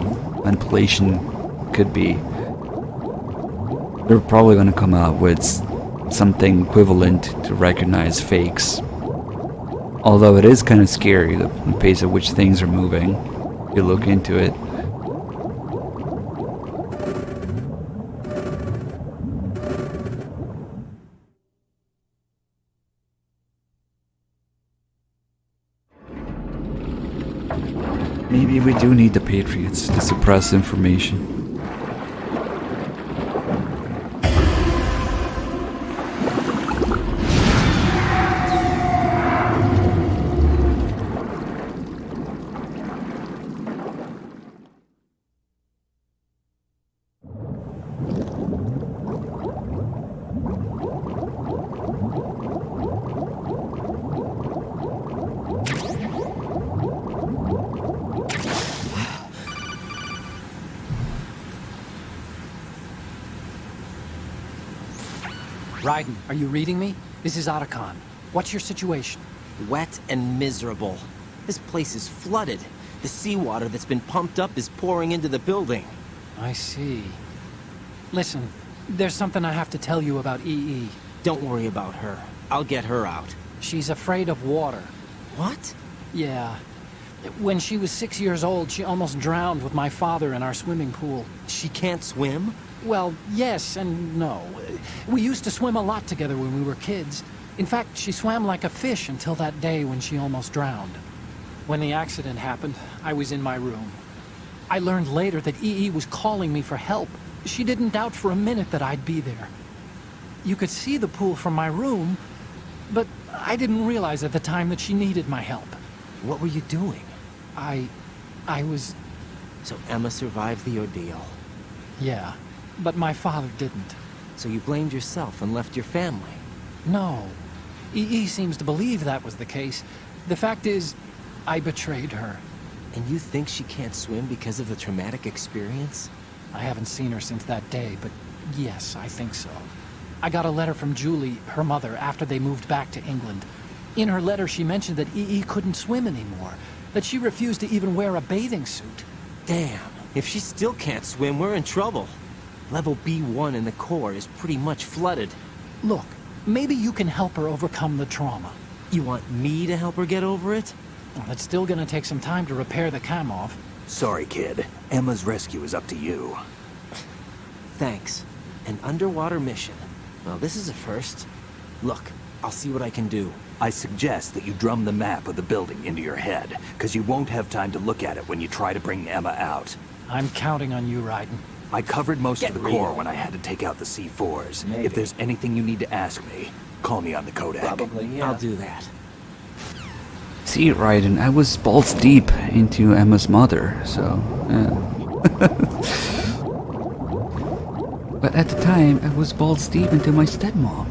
manipulation could be, they're probably going to come out with something equivalent to recognize fakes. Although it is kind of scary, the pace at which things are moving. You look into it. Maybe we do need the Patriots to suppress information. Raiden, are you reading me? This is Otacon. What's your situation? Wet and miserable. This place is flooded. The seawater that's been pumped up is pouring into the building. I see. Listen, there's something I have to tell you about EE. Don't worry about her. I'll get her out. She's afraid of water. What? Yeah. When she was 6 years old, she almost drowned with my father in our swimming pool. She can't swim? Well, yes and no. We used to swim a lot together when we were kids. In fact, she swam like a fish until that day when she almost drowned. When the accident happened, I was in my room. I learned later that EE was calling me for help. She didn't doubt for a minute that I'd be there. You could see the pool from my room, but I didn't realize at the time that she needed my help. What were you doing? I was... So Emma survived the ordeal. Yeah, but my father didn't. So you blamed yourself and left your family? No. EE seems to believe that was the case. The fact is, I betrayed her. And you think she can't swim because of the traumatic experience? I haven't seen her since that day, but yes, I think so. I got a letter from Julie, her mother, after they moved back to England. In her letter, she mentioned that EE couldn't swim anymore, that she refused to even wear a bathing suit. Damn, if she still can't swim, we're in trouble. Level B1 in the core is pretty much flooded. Look, maybe you can help her overcome the trauma. You want me to help her get over it? Well, it's still gonna take some time to repair the cam off. Sorry, kid. Emma's rescue is up to you. Thanks. An underwater mission. Well, this is a first. Look, I'll see what I can do. I suggest that you drum the map of the building into your head, because you won't have time to look at it when you try to bring Emma out. I'm counting on you, Raiden. I covered most of the real. core when I had to take out the C4s. Maybe. If there's anything you need to ask me, call me on the Kodak. Probably, yeah. I'll do that. See, Raiden, I was balls deep into Emma's mother, so... But at the time, I was balls deep into my stepmom.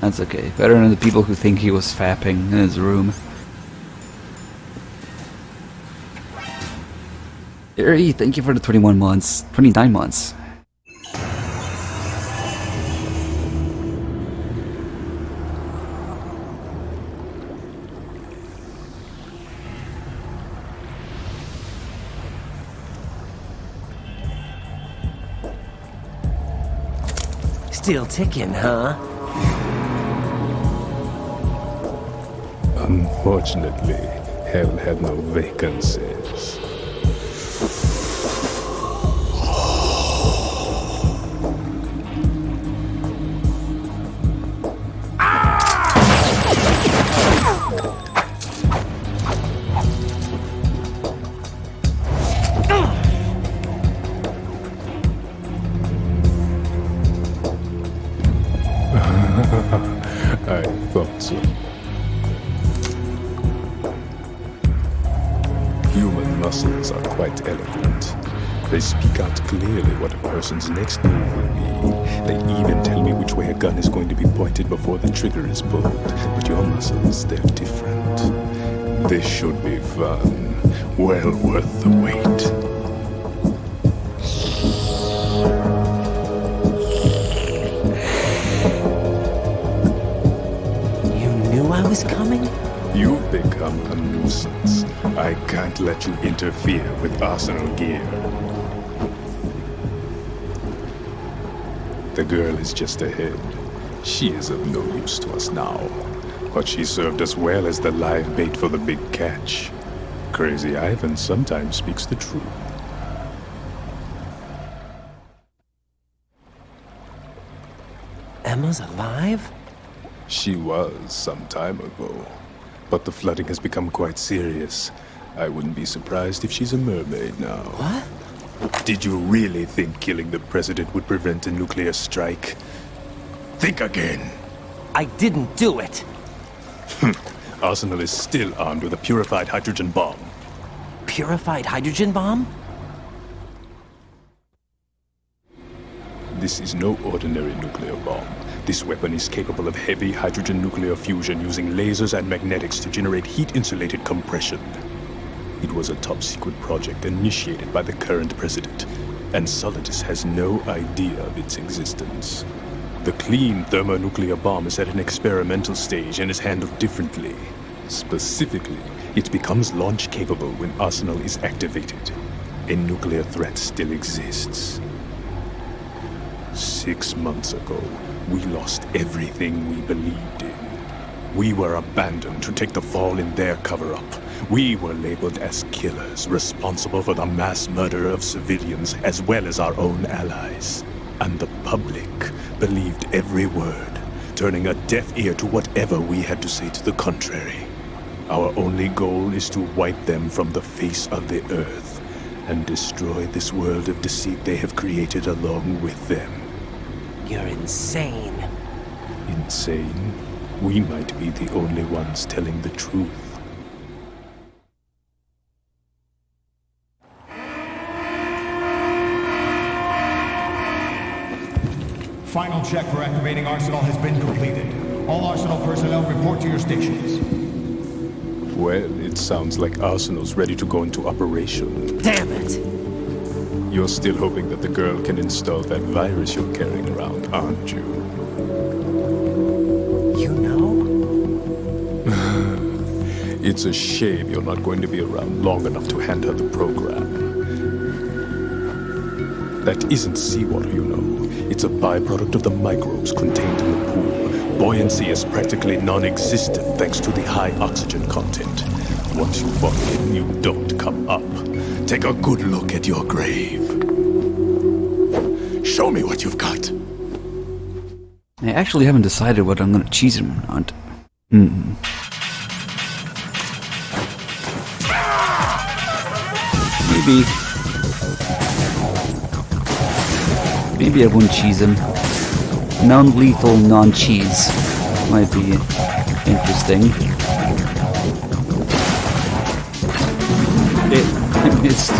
That's okay. Better than the people who think he was fapping in his room. Harry, thank you for the 29 months. Still ticking, huh? Unfortunately, hell had no vacancies. I thought so. Human muscles are quite eloquent. They speak out clearly what a person's next move will be. They even tell me which way a gun is going to be pointed before the trigger is pulled. But your muscles, they're different. This should be fun. Well worth the wait. I was coming? You've become a nuisance. I can't let you interfere with Arsenal gear. The girl is just ahead. She is of no use to us now, but she served us well as the live bait for the big catch. Crazy Ivan sometimes speaks the truth. Emma's alive? She was some time ago, but the flooding has become quite serious. I wouldn't be surprised if she's a mermaid now. What? Did you really think killing the president would prevent a nuclear strike? Think again. I didn't do it. Arsenal is still armed with a purified hydrogen bomb. Purified hydrogen bomb? This is no ordinary nuclear bomb. This weapon is capable of heavy hydrogen nuclear fusion using lasers and magnetics to generate heat-insulated compression. It was a top-secret project initiated by the current president, and Solidus has no idea of its existence. The clean thermonuclear bomb is at an experimental stage and is handled differently. Specifically, it becomes launch-capable when Arsenal is activated. A nuclear threat still exists. 6 months ago, we lost everything we believed in. We were abandoned to take the fall in their cover-up. We were labeled as killers, responsible for the mass murder of civilians as well as our own allies. And the public believed every word, turning a deaf ear to whatever we had to say to the contrary. Our only goal is to wipe them from the face of the earth and destroy this world of deceit they have created along with them. You're insane. Insane? We might be the only ones telling the truth. Final check for activating Arsenal has been completed. All Arsenal personnel report to your stations. Well, it sounds like Arsenal's ready to go into operation. Damn it! You're still hoping that the girl can install that virus you're carrying around, aren't you? You know? It's a shame you're not going to be around long enough to hand her the program. That isn't seawater, you know. It's a byproduct of the microbes contained in the pool. Buoyancy is practically non-existent thanks to the high oxygen content. Once you fall in, you don't come up. Take a good look at your grave. Show me what you've got. I actually haven't decided whether I'm gonna cheese him or not. Maybe I wouldn't cheese him. Non-lethal, non-cheese might be interesting. I missed.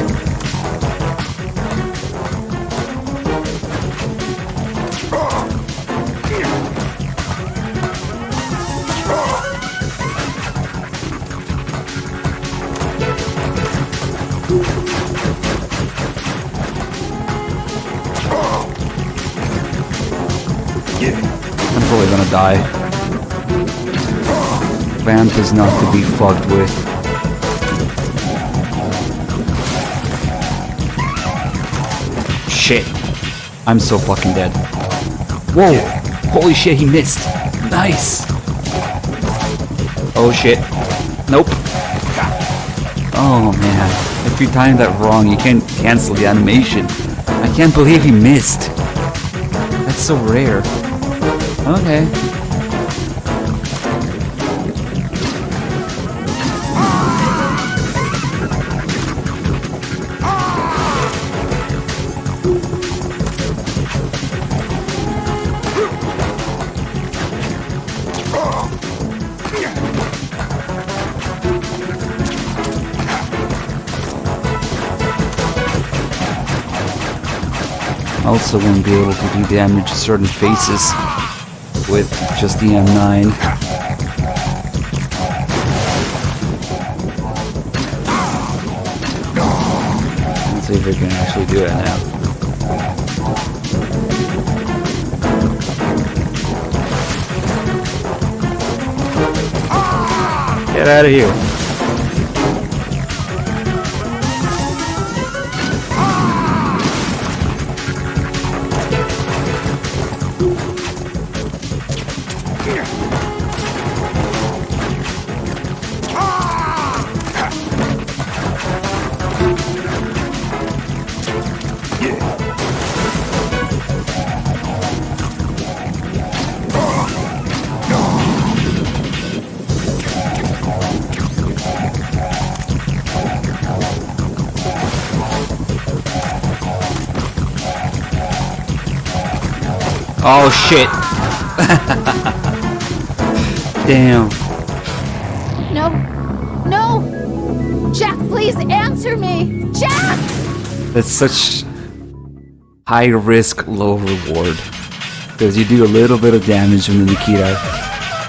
I'm probably gonna die. Vamp is not to be fucked with. Shit. I'm so fucking dead. Whoa! Holy shit, he missed! Nice! Oh shit. Nope. Oh man. If you time that wrong, you can't cancel the animation. I can't believe he missed. That's so rare. Okay. Also won't be able to do damage to certain faces with just the M9. Let's see if we can actually do it now. Get out of here. Oh shit. Damn. No. No! Jack, please answer me! Jack! That's such high risk, low reward. Because you do a little bit of damage when the Nikita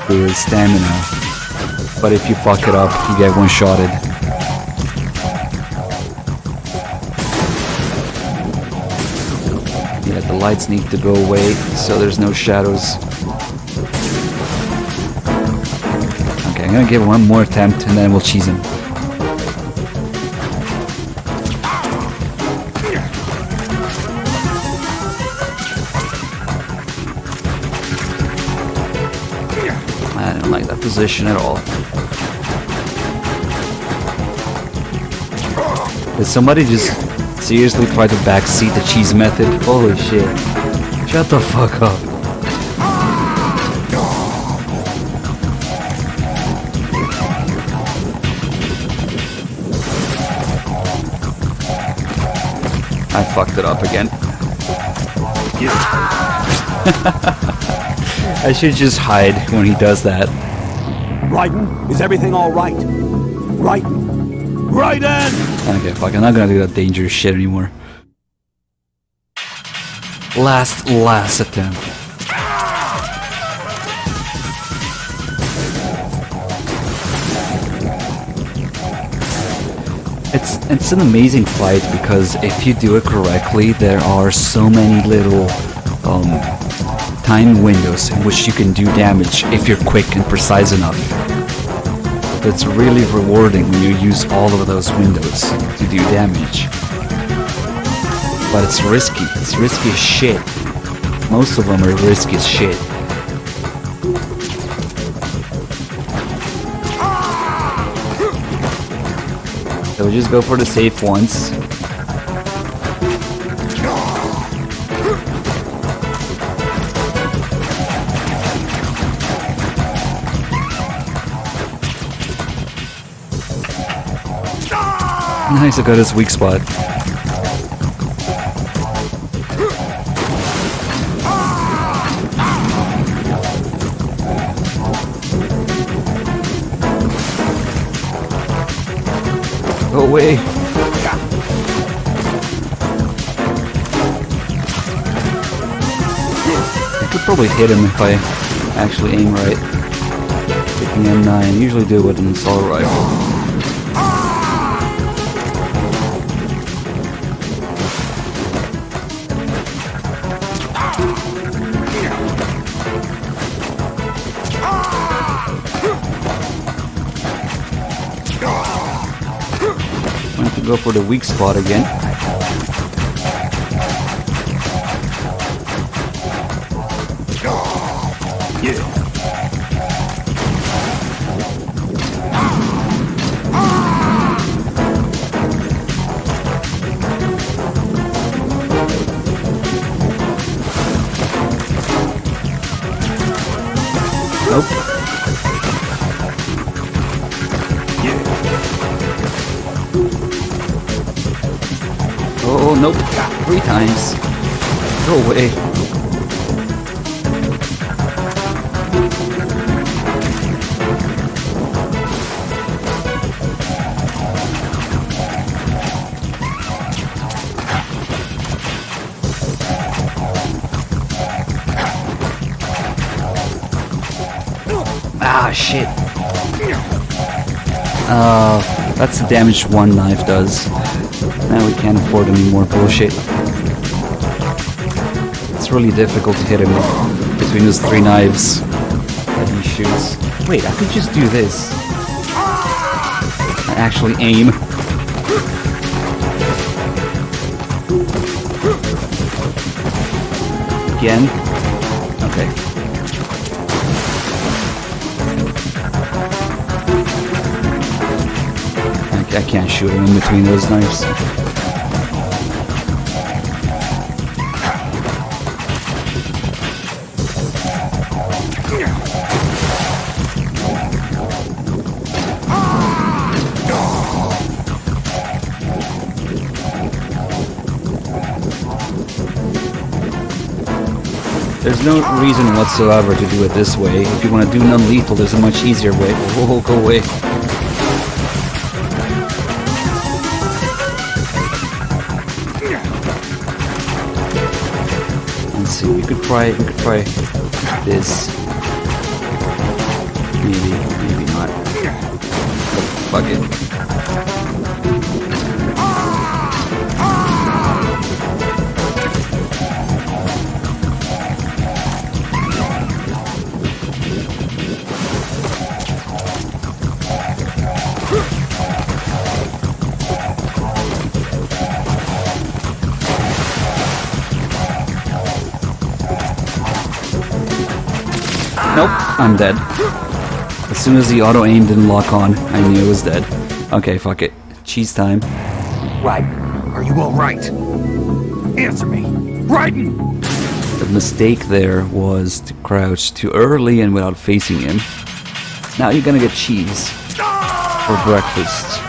is stamina. But if you fuck it up, you get one-shotted. Yeah, the lights need to go away, so there's no shadows. Okay, I'm gonna give one more attempt and then we'll cheese him. I don't like that position at all. Did somebody just seriously try to backseat the cheese method? Holy shit. Shut the fuck up. I fucked it up again. I should just hide when he does that. Raiden, is everything all right? Raiden! Okay, fuck, I'm not gonna do that dangerous shit anymore. Last attempt. It's an amazing fight because if you do it correctly, there are so many little time windows in which you can do damage if you're quick and precise enough. It's really rewarding when you use all of those windows to do damage. But it's risky. It's risky as shit. Most of them are risky as shit. So we just go for the safe ones. Nice, I got his weak spot. Go away. I could probably hit him if I actually aim right. With the M9, usually do it with an assault rifle. Go for the weak spot again. Nope. Oh, nope. 3 times. Go away. Ah, shit. That's the damage one knife does. Now we can't afford any more bullshit. It's really difficult to hit him between those 3 knives that he shoots. Wait, I could just do this. I actually aim. Again? Okay. I can't shoot him in between those knives. There's no reason whatsoever to do it this way. If you want to do non-lethal, there's a much easier way. Oh, go away. Let's see, we could try this. Maybe not. Fuck it. Nope, I'm dead. As soon as the auto aim didn't lock on, I knew it was dead. Okay, fuck it. Cheese time. Raiden, are you alright? Answer me. Raiden! The mistake there was to crouch too early and without facing him. Now you're gonna get cheese for breakfast.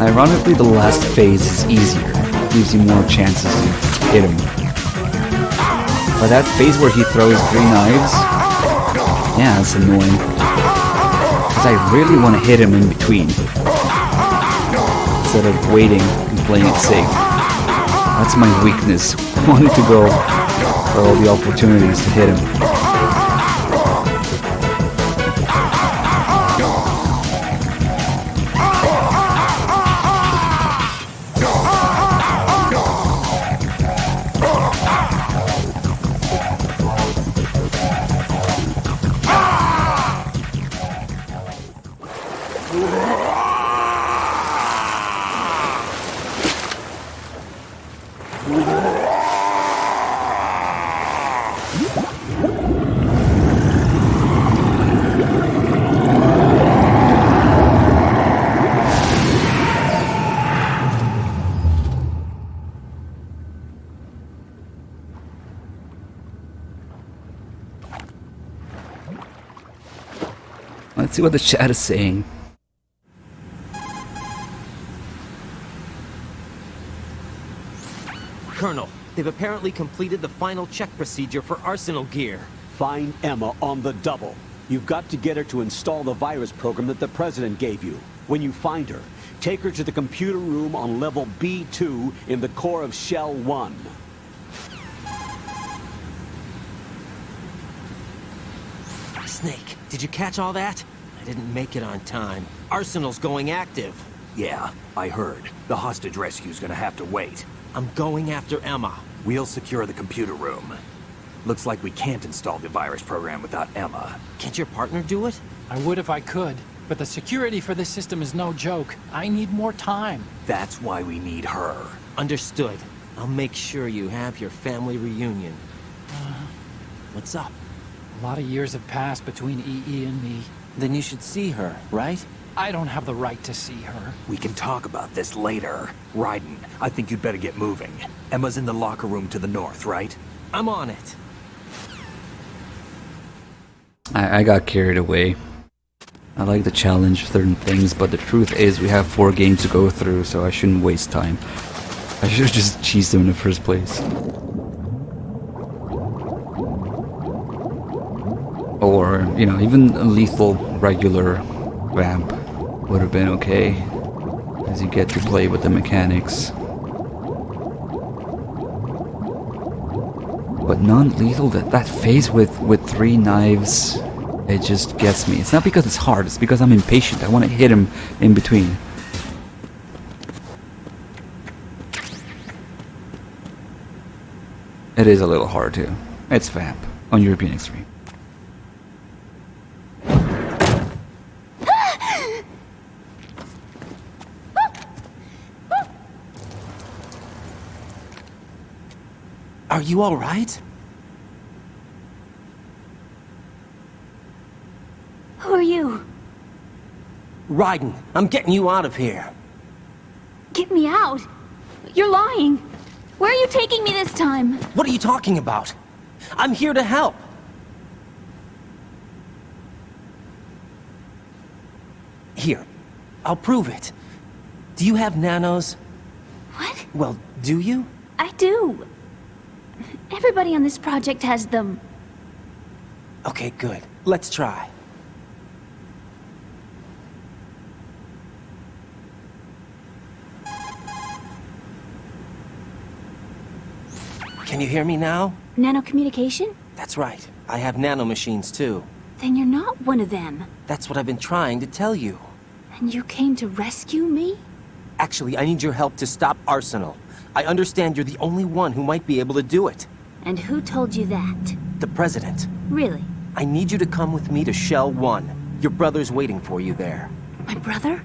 Ironically, the last phase is easier. Gives you more chances to hit him. But that phase where he throws 3 knives, yeah, that's annoying. Because I really want to hit him in between. Instead of waiting and playing it safe. That's my weakness. I wanted to go for all the opportunities to hit him. Let's see what the chat is saying. Colonel, they've apparently completed the final check procedure for arsenal gear. Find Emma on the double. You've got to get her to install the virus program that the President gave you. When you find her, take her to the computer room on level B2 in the core of Shell 1. Snake, did you catch all that? I didn't make it on time. Arsenal's going active. Yeah, I heard. The hostage rescue's gonna have to wait. I'm going after Emma. We'll secure the computer room. Looks like we can't install the virus program without Emma. Can't your partner do it? I would if I could, but the security for this system is no joke. I need more time. That's why we need her. Understood. I'll make sure you have your family reunion. What's up? A lot of years have passed between EE and me. Then you should see her, right? I don't have the right to see her. We can talk about this later. Raiden, I think you'd better get moving. Emma's in the locker room to the north, right? I'm on it. I got carried away. I like to challenge certain things, but the truth is we have 4 games to go through, so I shouldn't waste time. I should have just cheesed them in the first place. Or, you know, even a lethal regular vamp would have been okay, as you get to play with the mechanics. But non-lethal, that phase with 3 knives, it just gets me. It's not because it's hard, it's because I'm impatient. I want to hit him in between. It is a little hard too. It's vamp on European Extreme. Are you all right? Who are you? Raiden, I'm getting you out of here. Get me out! You're lying! Where are you taking me this time? What are you talking about? I'm here to help. Here, I'll prove it. Do you have nanos? What? Well, do you? I do. Everybody on this project has them. Okay, good. Let's try. Can you hear me now? Nanocommunication? That's right. I have nanomachines too. Then you're not one of them. That's what I've been trying to tell you. And you came to rescue me? Actually, I need your help to stop Arsenal. I understand you're the only one who might be able to do it. And who told you that? The President. Really? I need you to come with me to Shell 1. Your brother's waiting for you there. My brother?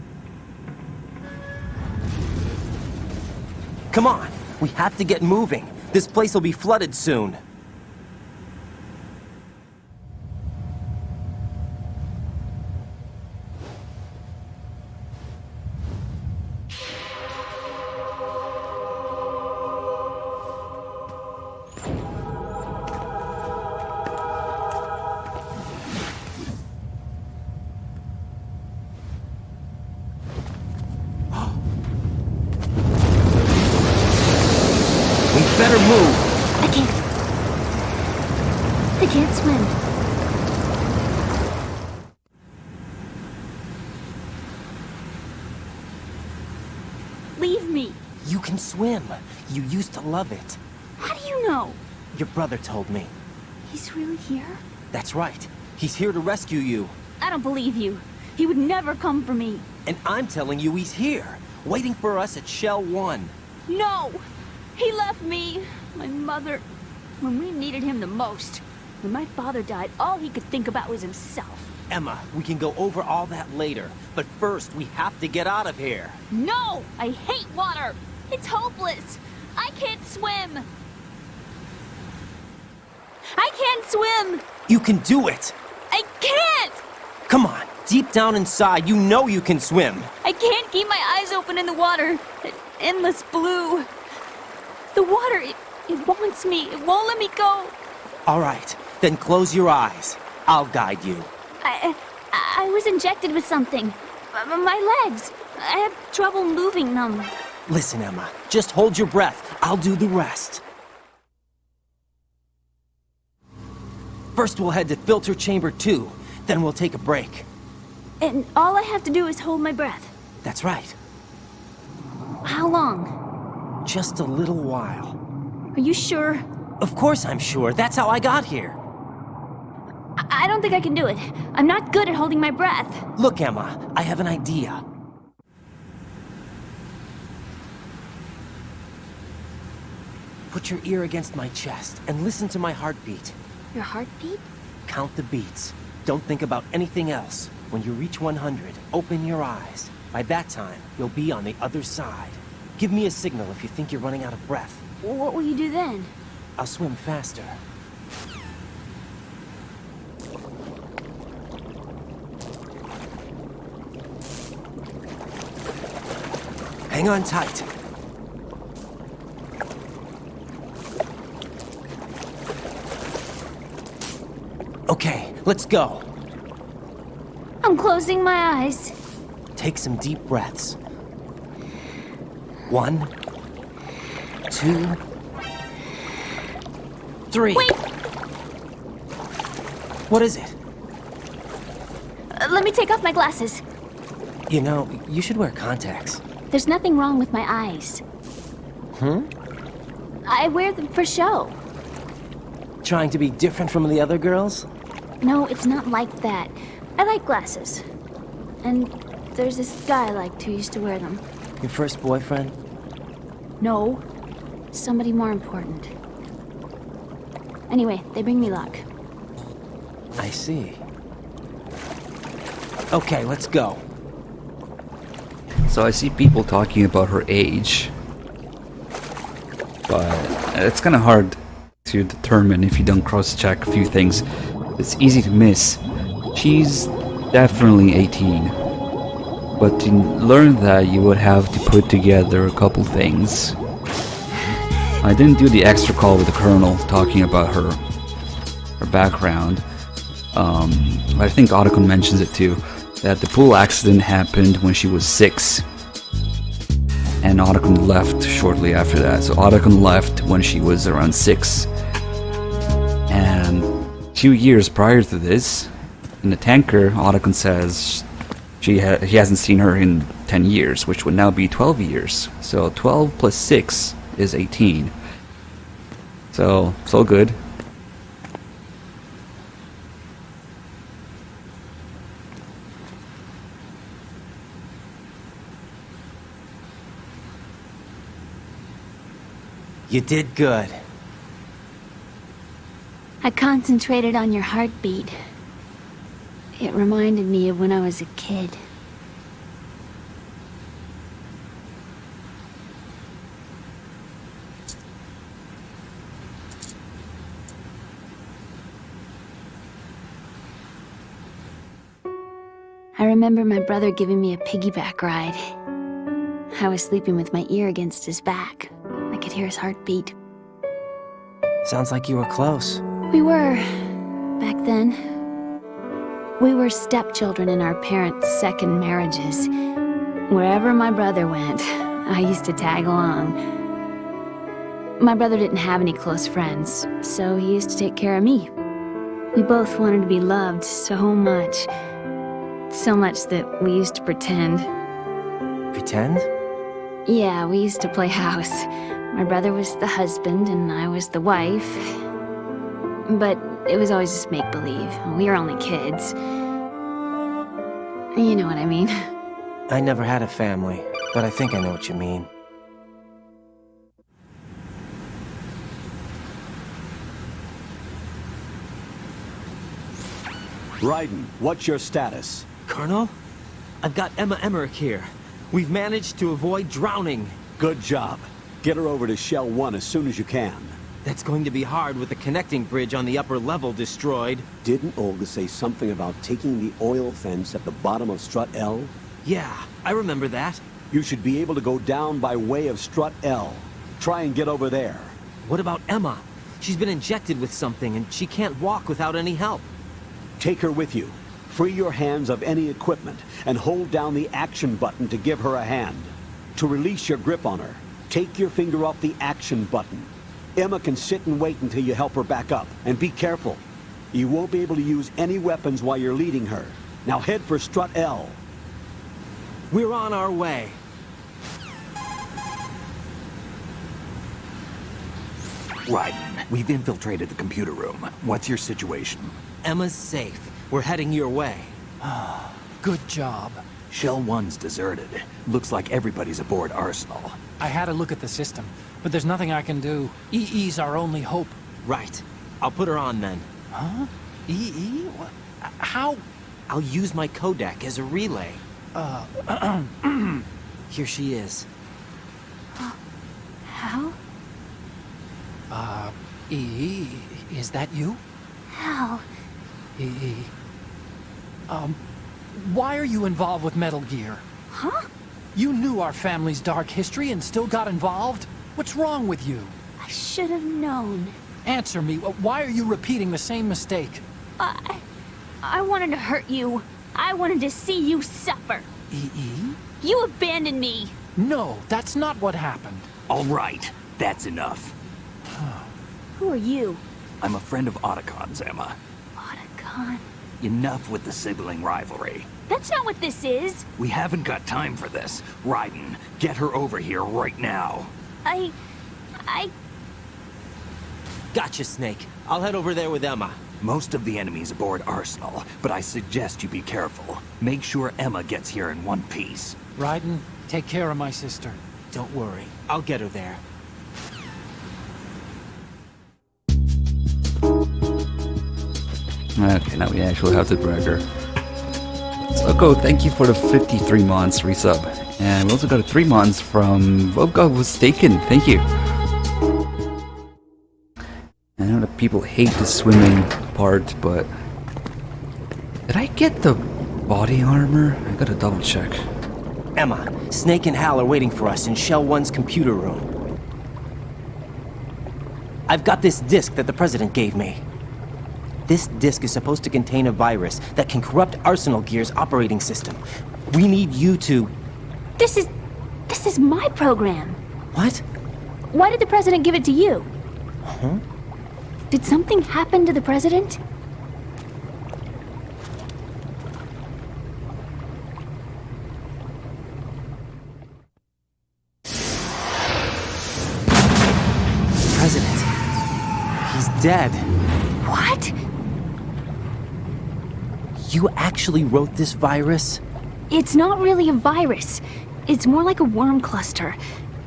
Come on! We have to get moving. This place will be flooded soon. Better move. I can't swim. Leave me. You can swim. You used to love it. How do you know? Your brother told me. He's really here? That's right. He's here to rescue you. I don't believe you. He would never come for me. And I'm telling you he's here, waiting for us at Shell 1. No! He left me, my mother, when we needed him the most. When my father died, all he could think about was himself. Emma, we can go over all that later, but first we have to get out of here. No! I hate water! It's hopeless! I can't swim! I can't swim! You can do it! I can't! Come on, deep down inside, you know you can swim. I can't keep my eyes open in the water. That endless blue. The water, it wants me. It won't let me go. All right, then close your eyes. I'll guide you. I was injected with something. My legs. I have trouble moving them. Listen, Emma, just hold your breath. I'll do the rest. First we'll head to filter chamber 2, then we'll take a break. And all I have to do is hold my breath. That's right. How long? Just a little while. Are you sure? Of course I'm sure. That's how I got here. I don't think I can do it. I'm not good at holding my breath. Look, Emma, I have an idea. Put your ear against my chest and listen to my heartbeat. Your heartbeat? Count the beats. Don't think about anything else. When you reach 100, open your eyes. By that time, you'll be on the other side. Give me a signal if you think you're running out of breath. What will you do then? I'll swim faster. Hang on tight. Okay, let's go. I'm closing my eyes. Take some deep breaths. 1, 2, 3. Wait! What is it? Let me take off my glasses. You know, you should wear contacts. There's nothing wrong with my eyes. I wear them for show. Trying to be different from the other girls? No, it's not like that. I like glasses. And there's this guy I liked who used to wear them. Your first boyfriend? No. Somebody more important. Anyway, they bring me luck. I see. Okay, let's go. So I see people talking about her age, but it's kind of hard to determine if you don't cross-check a few things. It's easy to miss. She's definitely 18, but to learn that you would have to put together a couple things. I didn't do the extra call with the Colonel talking about her background. I think Otacon mentions it too, that the pool accident happened when she was 6, and Otacon left shortly after that. So Otacon left when she was around 6, and 2 years prior to this, in the tanker, Otacon says he hasn't seen her in 10 years, which would now be 12 years. So 12 plus 6 is 18. So good. You did good. I concentrated on your heartbeat. It reminded me of when I was a kid. I remember my brother giving me a piggyback ride. I was sleeping with my ear against his back. I could hear his heartbeat. Sounds like you were close. We were, back then. We were stepchildren in our parents' second marriages. Wherever my brother went, I used to tag along. My brother didn't have any close friends, so he used to take care of me. We both wanted to be loved so much. So much that we used to pretend. Pretend? Yeah, we used to play house. My brother was the husband and I was the wife. But it was always just make-believe. We were only kids. You know what I mean. I never had a family, but I think I know what you mean. Raiden, what's your status? Colonel? I've got Emma Emmerich here. We've managed to avoid drowning. Good job. Get her over to Shell 1 as soon as you can. That's going to be hard with the connecting bridge on the upper level destroyed. Didn't Olga say something about taking the oil fence at the bottom of Strut L? Yeah, I remember that. You should be able to go down by way of Strut L. Try and get over there. What about Emma? She's been injected with something and she can't walk without any help. Take her with you. Free your hands of any equipment and hold down the action button to give her a hand. To release your grip on her, take your finger off the action button. Emma can sit and wait until you help her back up. And be careful. You won't be able to use any weapons while you're leading her. Now head for Strut L. We're on our way. Raiden, we've infiltrated the computer room. What's your situation? Emma's safe. We're heading your way. Good job. Shell 1's deserted. Looks like everybody's aboard Arsenal. I had a look at the system, but there's nothing I can do. EE's our only hope. Right. I'll put her on then. Huh? EE? What? How? I'll use my Kodak as a relay. Here she is. How? EE, is that you? How? EE. Why are you involved with Metal Gear? Huh? You knew our family's dark history and still got involved? What's wrong with you? I should have known. Answer me. Why are you repeating the same mistake? I wanted to hurt you. I wanted to see you suffer. EE? You abandoned me. No, that's not what happened. All right, that's enough. Who are you? I'm a friend of Otacon's, Emma. Otacon? Enough with the sibling rivalry. That's not what this is. We haven't got time for this. Raiden, get her over here right now. I... Gotcha, Snake. I'll head over there with Emma. Most of the enemy's aboard Arsenal, but I suggest you be careful. Make sure Emma gets here in one piece. Raiden, take care of my sister. Don't worry. I'll get her there. Okay, now we actually have to drag her. Soko, thank you for the 53 months resub. And we also got a 3 months from Vobga Was Taken. Thank you. I know that people hate the swimming part, but... Did I get the body armor? I gotta double check. Emma, Snake and Hal are waiting for us in Shell 1's computer room. I've got this disk that the President gave me. This disk is supposed to contain a virus that can corrupt Arsenal Gear's operating system. We need you to... This is my program. What? Why did the President give it to you? Huh? Did something happen to the President? President. He's dead. What? You actually wrote this virus? It's not really a virus. It's more like a worm cluster.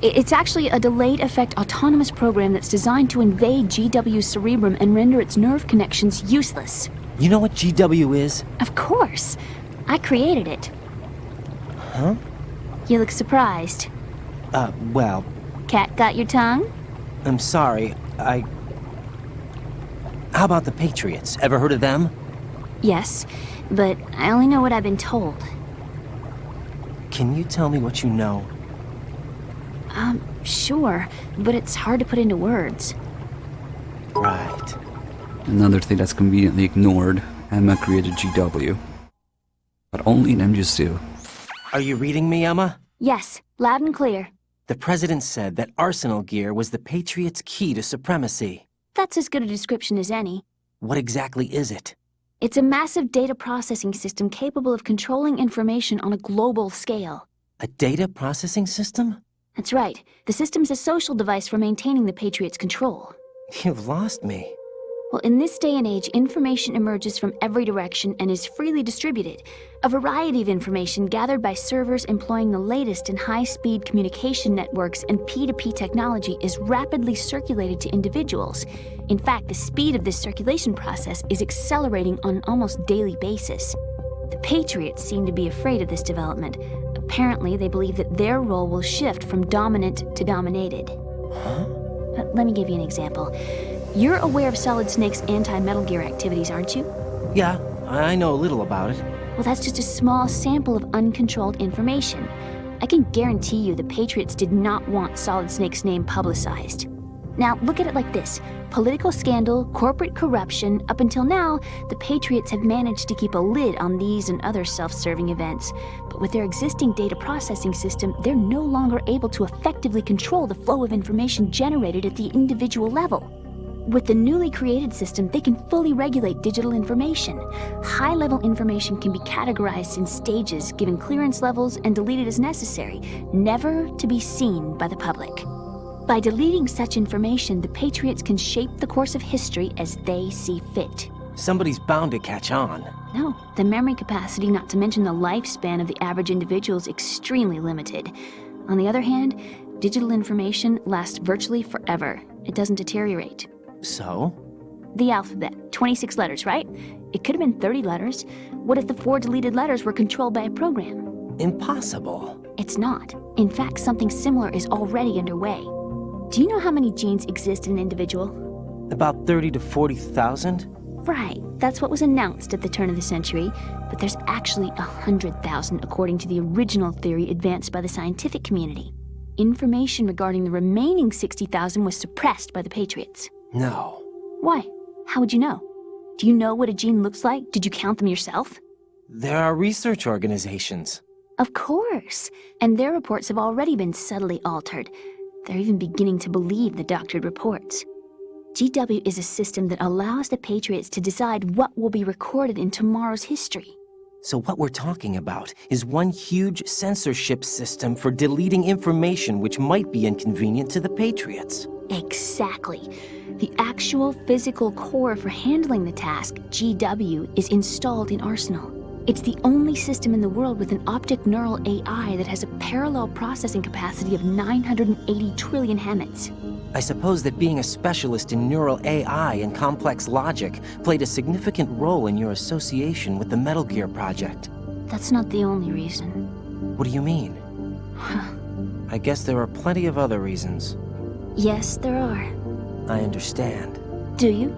It's actually a delayed effect autonomous program that's designed to invade GW's cerebrum and render its nerve connections useless. You know what GW is? Of course. I created it. Huh? You look surprised. Well... Cat got your tongue? I'm sorry, How about the Patriots? Ever heard of them? Yes. but I only know what I've been told. Can you tell me what you know? Sure, but it's hard to put into words. Right. Another thing that's conveniently ignored, Emma created GW. But only in MGS2. Are you reading me, Emma? Yes, loud and clear. The President said that Arsenal gear was the Patriots' key to supremacy. That's as good a description as any. What exactly is it? It's a massive data processing system capable of controlling information on a global scale. A data processing system? That's right. The system's a social device for maintaining the Patriots' control. You've lost me. Well, in this day and age, information emerges from every direction and is freely distributed. A variety of information gathered by servers employing the latest in high-speed communication networks and P2P technology is rapidly circulated to individuals. In fact, the speed of this circulation process is accelerating on an almost daily basis. The Patriots seem to be afraid of this development. Apparently, they believe that their role will shift from dominant to dominated. Huh? Let me give you an example. You're aware of Solid Snake's anti-Metal Gear activities, aren't you? Yeah, I know a little about it. Well, that's just a small sample of uncontrolled information. I can guarantee you the Patriots did not want Solid Snake's name publicized. Now, look at it like this. Political scandal, corporate corruption, up until now, the Patriots have managed to keep a lid on these and other self-serving events. But with their existing data processing system, they're no longer able to effectively control the flow of information generated at the individual level. With the newly created system, they can fully regulate digital information. High-level information can be categorized in stages, given clearance levels, and deleted as necessary, never to be seen by the public. By deleting such information, the Patriots can shape the course of history as they see fit. Somebody's bound to catch on. No, the memory capacity, not to mention the lifespan of the average individual, is extremely limited. On the other hand, digital information lasts virtually forever. It doesn't deteriorate. So? The alphabet, 26 letters, right? It could have been 30 letters. What if the 4 deleted letters were controlled by a program? Impossible. It's not. In fact, something similar is already underway. Do you know how many genes exist in an individual? About 30 to 40,000? Right, that's what was announced at the turn of the century, but there's actually 100,000 according to the original theory advanced by the scientific community. Information regarding the remaining 60,000 was suppressed by the Patriots. No. Why? How would you know? Do you know what a gene looks like? Did you count them yourself? There are research organizations. Of course, and their reports have already been subtly altered. They're even beginning to believe the doctored reports. GW is a system that allows the Patriots to decide what will be recorded in tomorrow's history. So what we're talking about is one huge censorship system for deleting information which might be inconvenient to the Patriots. Exactly. The actual physical core for handling the task, GW, is installed in Arsenal. It's the only system in the world with an optic neural AI that has a parallel processing capacity of 980 trillion Hammets. I suppose that being a specialist in neural AI and complex logic played a significant role in your association with the Metal Gear project. That's not the only reason. What do you mean? I guess there are plenty of other reasons. Yes, there are. I understand. Do you?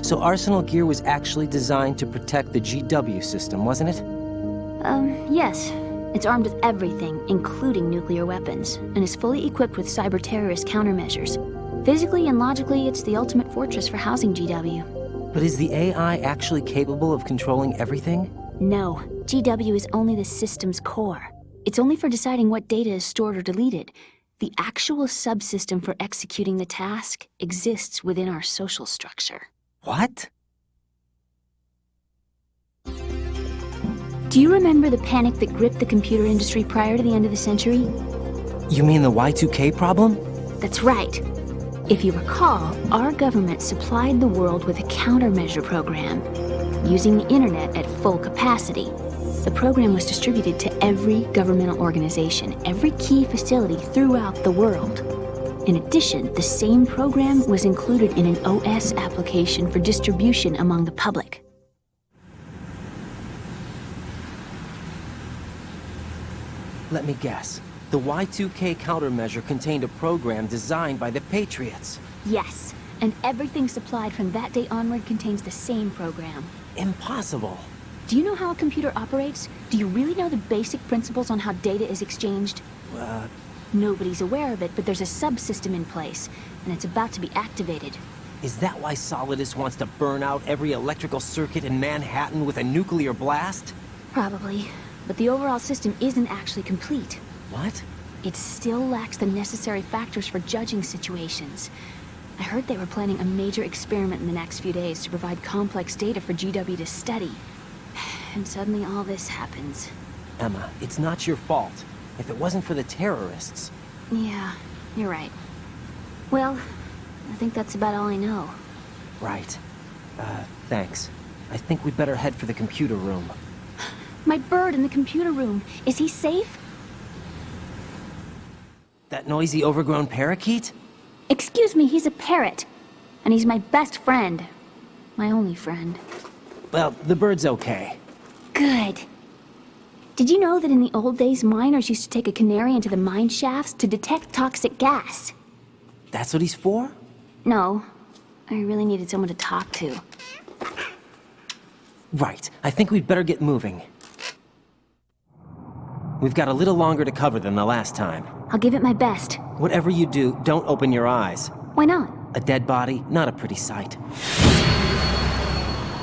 So Arsenal gear was actually designed to protect the GW system, wasn't it? Yes. It's armed with everything, including nuclear weapons, and is fully equipped with cyber-terrorist countermeasures. Physically and logically, it's the ultimate fortress for housing GW. But is the AI actually capable of controlling everything? No. GW is only the system's core. It's only for deciding what data is stored or deleted. The actual subsystem for executing the task exists within our social structure. What? Do you remember the panic that gripped the computer industry prior to the end of the century? You mean the Y2K problem? That's right. If you recall, our government supplied the world with a countermeasure program, using the internet at full capacity. The program was distributed to every governmental organization, every key facility throughout the world. In addition, the same program was included in an OS application for distribution among the public. Let me guess. The Y2K countermeasure contained a program designed by the Patriots. Yes, and everything supplied from that day onward contains the same program. Impossible. Do you know how a computer operates? Do you really know the basic principles on how data is exchanged? Nobody's aware of it, but there's a subsystem in place, and it's about to be activated. Is that why Solidus wants to burn out every electrical circuit in Manhattan with a nuclear blast? Probably, but the overall system isn't actually complete. What? It still lacks the necessary factors for judging situations. I heard they were planning a major experiment in the next few days to provide complex data for GW to study. And suddenly all this happens. Emma, it's not your fault. If it wasn't for the terrorists... Yeah, you're right. Well, I think that's about all I know. Right. Thanks. I think we'd better head for the computer room. My bird in the computer room. Is he safe? That noisy, overgrown parakeet? Excuse me, he's a parrot. And he's my best friend. My only friend. Well, the bird's okay. Good. Did you know that in the old days, miners used to take a canary into the mine shafts to detect toxic gas? That's what he's for? No. I really needed someone to talk to. Right. I think we'd better get moving. We've got a little longer to cover than the last time. I'll give it my best. Whatever you do, don't open your eyes. Why not? A dead body, not a pretty sight.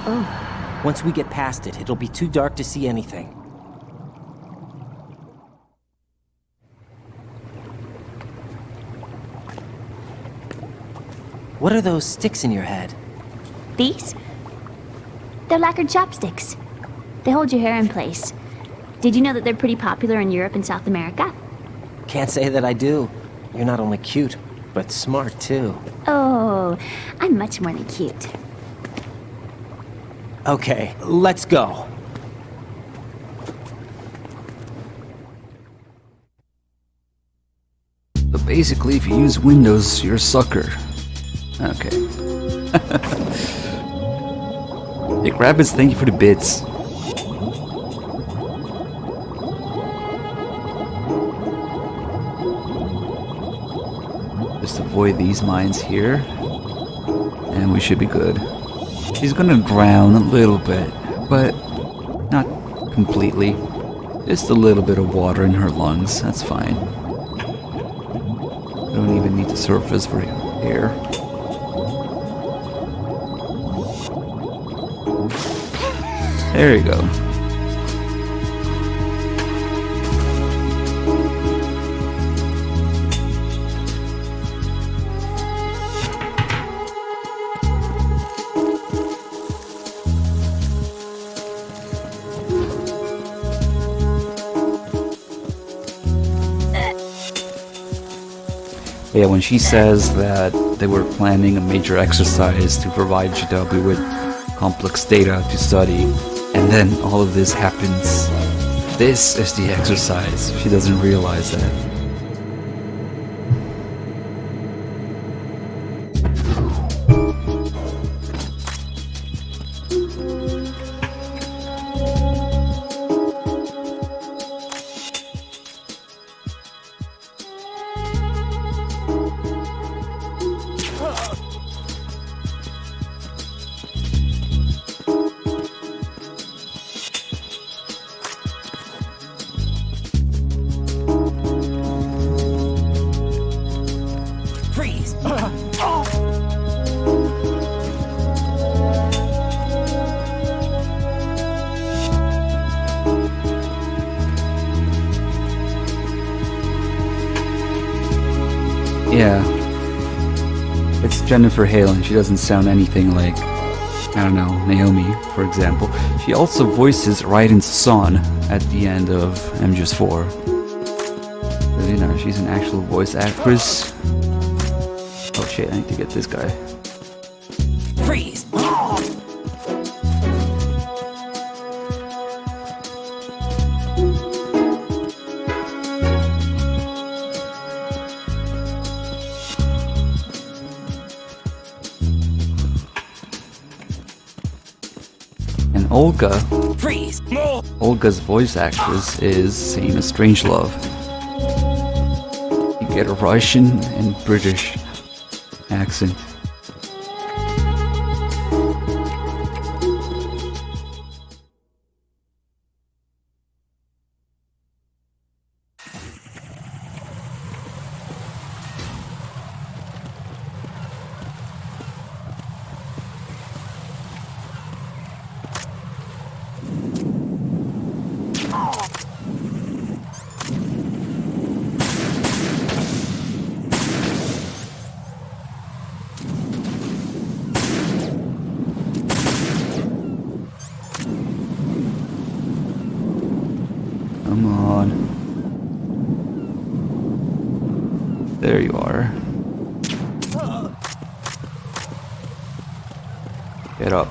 Oh. Once we get past it, it'll be too dark to see anything. What are those sticks in your head? These? They're lacquered chopsticks. They hold your hair in place. Did you know that they're pretty popular in Europe and South America? Can't say that I do. You're not only cute, but smart too. Oh, I'm much more than cute. Okay, let's go. So basically, if you use Windows, you're a sucker. Okay. Hey, Grabbits, thank you for the bits. Just avoid these mines here, and we should be good. She's gonna drown a little bit, but not completely. Just a little bit of water in her lungs, that's fine. Don't even need to surface for air. There you go. Yeah, when she says that they were planning a major exercise to provide GW with complex data to study, and then all of this happens, this is the exercise. She doesn't realize that. Yeah. It's Jennifer Hale, and she doesn't sound anything like, I don't know, Naomi, for example. She also voices Raiden's son at the end of MGS4. But, you know, she's an actual voice actress. Oh shit, I need to get this guy. Freeze! And Olga, Freeze! Olga's voice actress is same as Strangelove. You get a Russian and British accent. Come on. There you are. Get up.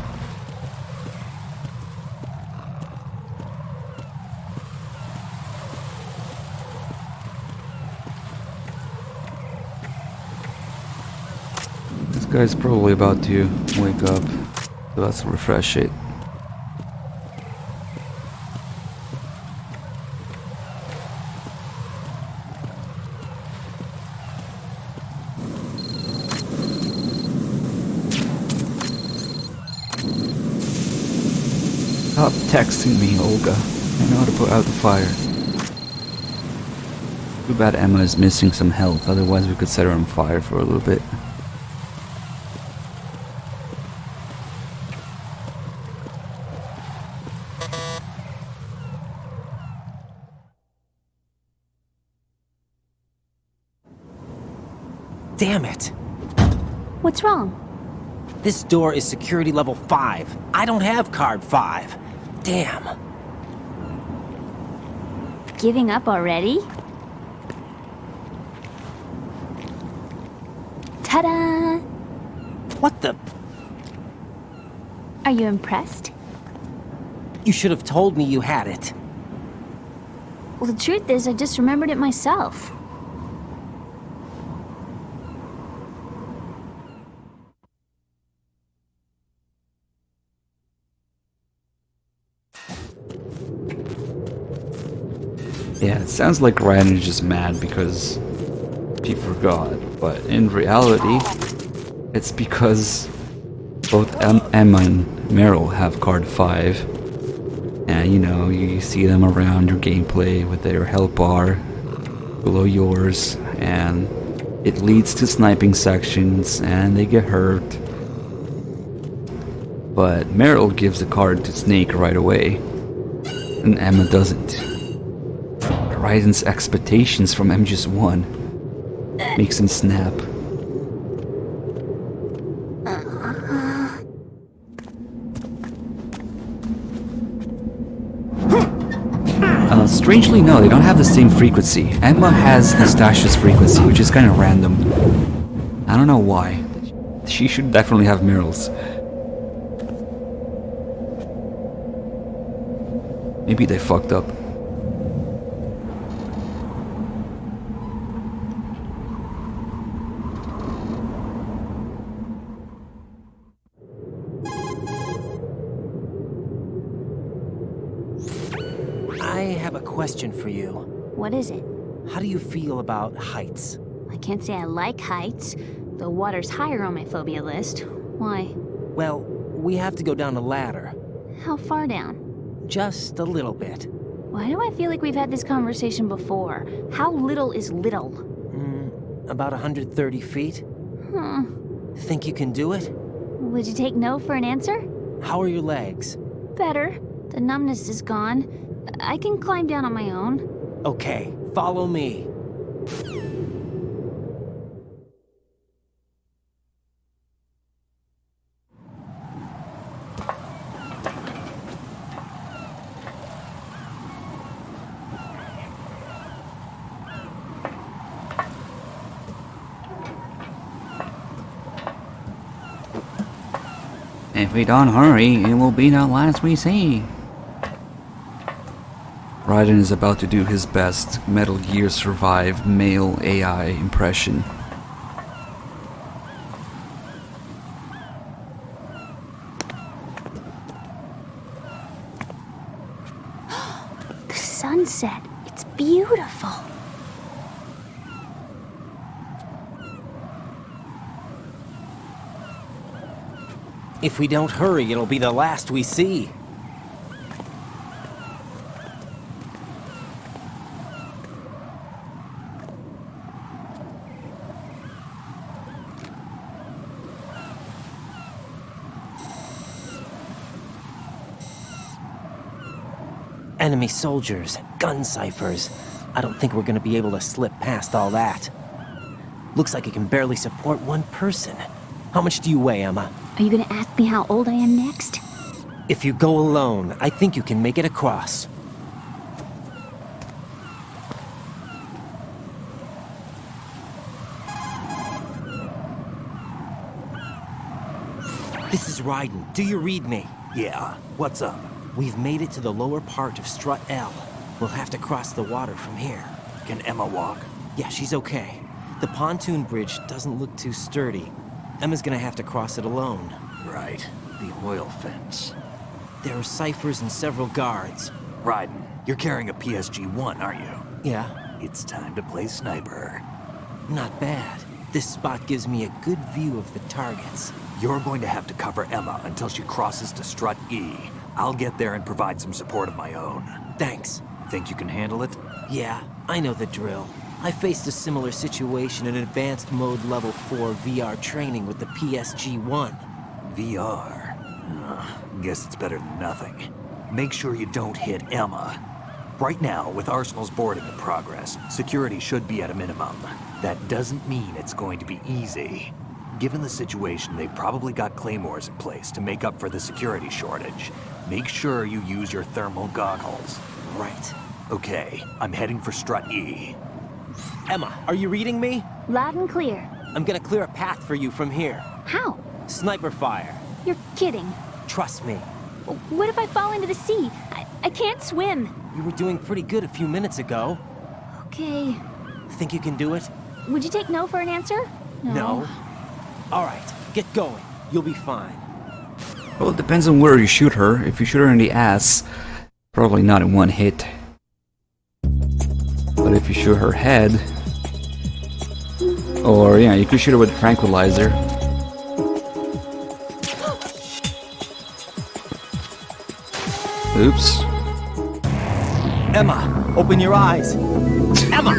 This guy's probably about to wake up, so let's refresh it. Stop texting me, Olga. I know how to put out the fire. Too bad Emma is missing some health, otherwise we could set her on fire for a little bit. Damn it! What's wrong? This door is security level 5. I don't have card 5. Damn. Giving up already? Ta-da! What the? Are you impressed? You should have told me you had it. Well, the truth is, I just remembered it myself. Yeah, it sounds like Ryan is just mad because he forgot, but in reality, it's because both Emma and Meryl have card 5, and you know, you see them around your gameplay with their health bar below yours, and it leads to sniping sections, and they get hurt. But Meryl gives the card to Snake right away, and Emma doesn't. Horizon's expectations from MGS1 makes him snap. Strangely, no, they don't have the same frequency. Emma has Nastasia's frequency, which is kind of random. I don't know why. She should definitely have Meryl's. Maybe they fucked up. I have a question for you. What is it? How do you feel about heights? I can't say I like heights. The water's higher on my phobia list. Why? Well, we have to go down a ladder. How far down? Just a little bit. Why do I feel like we've had this conversation before? How little is little? About 130 feet. Huh. Think you can do it? Would you take no for an answer? How are your legs? Better. The numbness is gone. I can climb down on my own. Okay, follow me. If we don't hurry, it will be the last we see. Raiden is about to do his best Metal Gear Survive male AI impression. The sunset. It's beautiful. If we don't hurry, it'll be the last we see. Enemy soldiers, gun ciphers. I don't think we're gonna be able to slip past all that. Looks like it can barely support one person. How much do you weigh, Emma? Are you gonna ask me how old I am next? If you go alone, I think you can make it across. This is Raiden. Do you read me? Yeah, what's up? We've made it to the lower part of Strut L. We'll have to cross the water from here. Can Emma walk? Yeah, she's okay. The pontoon bridge doesn't look too sturdy. Emma's gonna have to cross it alone. Right. The oil fence. There are ciphers and several guards. Raiden, you're carrying a PSG-1, aren't you? Yeah. It's time to play sniper. Not bad. This spot gives me a good view of the targets. You're going to have to cover Emma until she crosses to Strut E. I'll get there and provide some support of my own. Thanks. Think you can handle it? Yeah, I know the drill. I faced a similar situation in advanced mode level 4 VR training with the PSG-1. VR? Guess it's better than nothing. Make sure you don't hit Emma. Right now, with Arsenal's boarding in progress, security should be at a minimum. That doesn't mean it's going to be easy. Given the situation, they've probably got claymores in place to make up for the security shortage. Make sure you use your thermal goggles. Right. Okay, I'm heading for Strut E. Emma, are you reading me? Loud and clear. I'm gonna clear a path for you from here. How? Sniper fire. You're kidding. Trust me. What if I fall into the sea? I can't swim. You were doing pretty good a few minutes ago. Okay. Think you can do it? Would you take no for an answer? No. All right, get going. You'll be fine. Well, it depends on where you shoot her. If you shoot her in the ass, probably not in one hit. But if you shoot her head, or yeah, you could shoot her with a tranquilizer. Oops. Emma, open your eyes. Emma!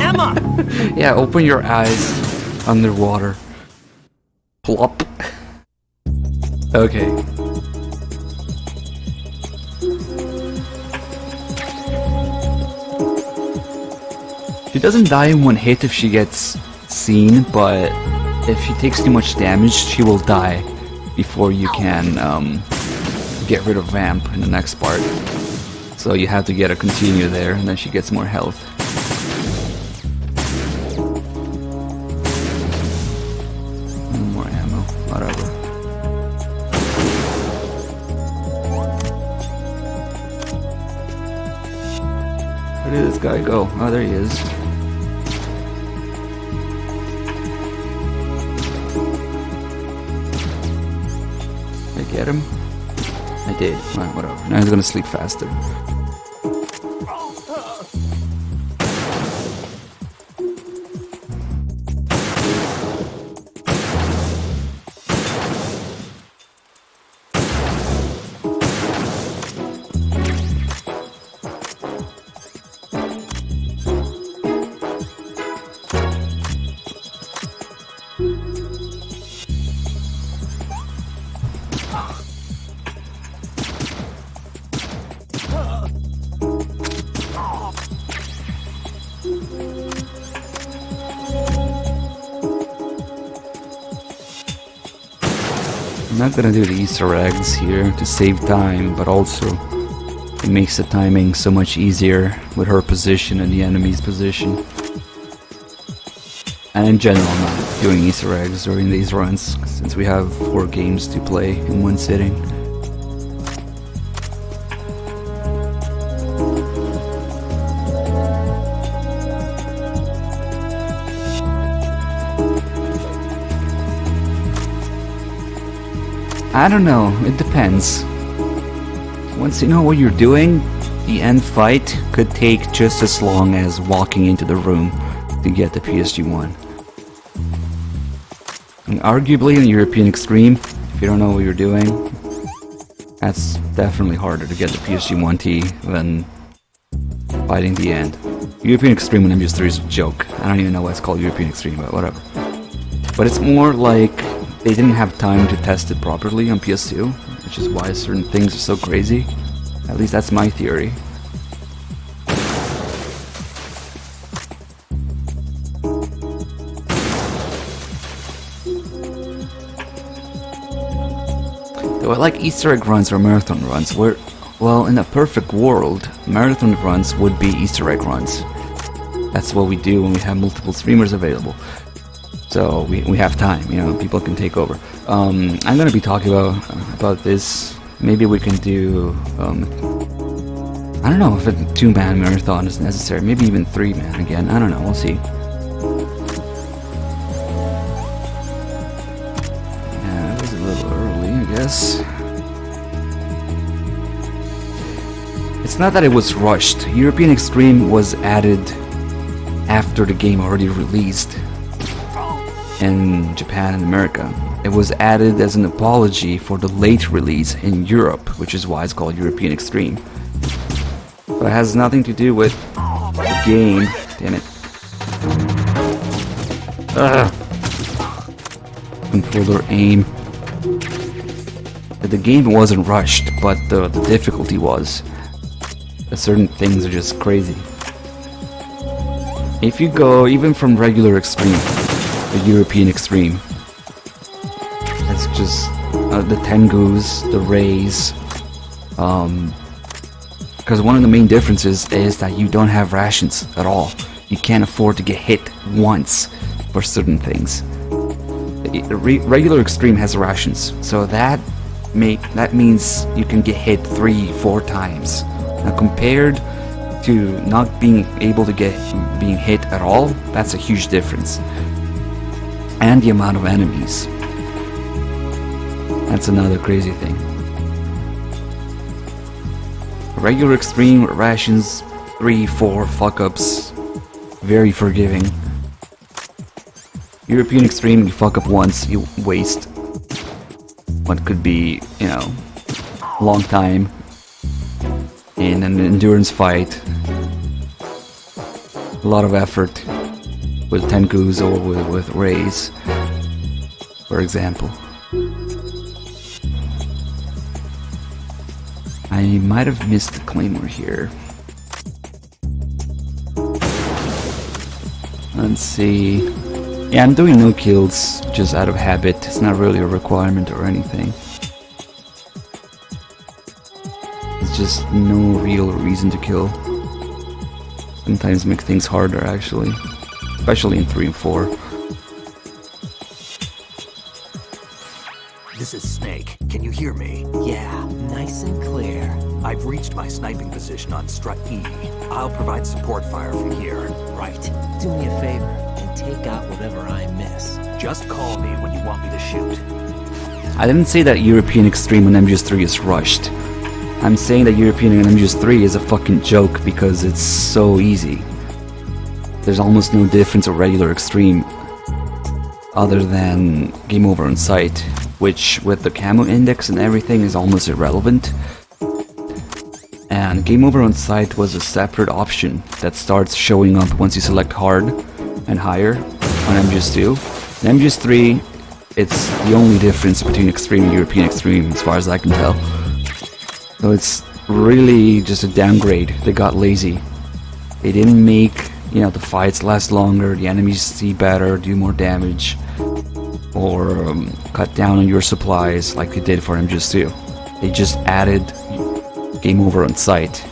Emma! Yeah, open your eyes underwater. Plop. Okay. She doesn't die in one hit if she gets seen, but if she takes too much damage, she will die before you can get rid of Vamp in the next part. So you have to get her continue there, and then she gets more health. More ammo, whatever. Where did this guy go? Oh, there he is. Did I get him? I did. Right, whatever. Now he's gonna sleep faster. I'm not gonna do the Easter eggs here to save time, but also it makes the timing so much easier with her position and the enemy's position. And in general, I'm not doing Easter eggs during these runs, since we have 4 games to play in one sitting. I don't know, it depends. Once you know what you're doing, the end fight could take just as long as walking into the room to get the PSG-1. And arguably in European Extreme, if you don't know what you're doing, that's definitely harder to get the PSG-1T than fighting the end. European Extreme on MGS3 is a joke. I don't even know why it's called European Extreme, but whatever. But it's more like they didn't have time to test it properly on PS2, which is why certain things are so crazy. At least that's my theory. Do I like Easter egg runs or marathon runs? Well, in a perfect world, marathon runs would be Easter egg runs. That's what we do when we have multiple streamers available. So we have time, you know, people can take over. I'm gonna be talking about this. Maybe we can do, I don't know if a 2-man marathon is necessary. Maybe even 3-man again. I don't know. We'll see. Yeah, it was a little early, I guess. It's not that it was rushed. European Extreme was added after the game already released in Japan and America. It was added as an apology for the late release in Europe, which is why it's called European Extreme. But it has nothing to do with the game. Damn it. Ugh. Controller aim. The game wasn't rushed, but the difficulty was. Certain things are just crazy. If you go even from regular Extreme to European Extreme, it's just the Tengus, the Rays, because one of the main differences is that you don't have rations at all. You can't afford to get hit once for certain things. Regular Extreme has rations, so that means you can get hit 3-4 times. Now compared to not being able to being hit at all, that's a huge difference. And the amount of enemies. That's another crazy thing. Regular Extreme rations, 3-4 fuck-ups, very forgiving. European Extreme, you fuck up once, you waste what could be, you know, a long time in an endurance fight. A lot of effort with Tenkus or with Rays, for example. I might have missed the claymore here. Let's see. Yeah, I'm doing no kills just out of habit. It's not really a requirement or anything. It's just no real reason to kill. Sometimes make things harder, actually. Especially in 3 and 4. This is Snake. Can you hear me? Yeah, nice and clear. I've reached my sniping position on Strut E. I'll provide support fire from here. Right. Do me a favor and take out whatever I miss. Just call me when you want me to shoot. I didn't say that European Extreme on MGS3 is rushed. I'm saying that European on MGS3 is a fucking joke because it's so easy. There's almost no difference of regular Extreme other than Game Over on Sight, which with the camo index and everything is almost irrelevant. And Game Over on Sight was a separate option that starts showing up once you select hard and higher on MGS2. In MGS3, it's the only difference between Extreme and European Extreme as far as I can tell. So it's really just a downgrade. They got lazy. They didn't make, you know, the fights last longer, the enemies see better, do more damage, or cut down on your supplies like they did for MGS2. They just added Game Over on Sight.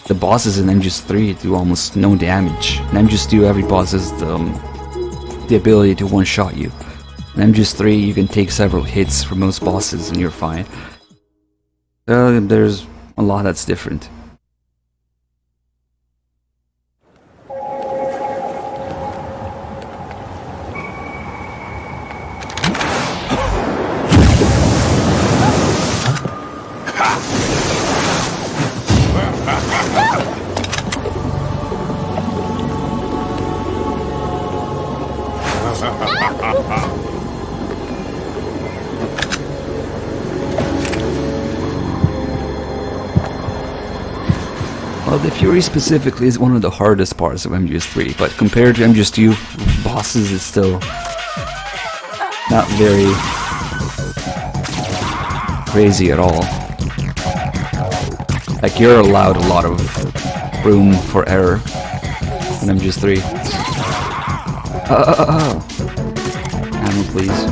The bosses in MGS3 do almost no damage. In MGS2, every boss has the ability to one-shot you. In MGS3, you can take several hits for most bosses and you're fine. There's a lot that's different. Well, the Fury specifically is one of the hardest parts of MGS3, but compared to MGS2 bosses, it's still not very crazy at all. Like, you're allowed a lot of room for error in MGS3. Ammo, please.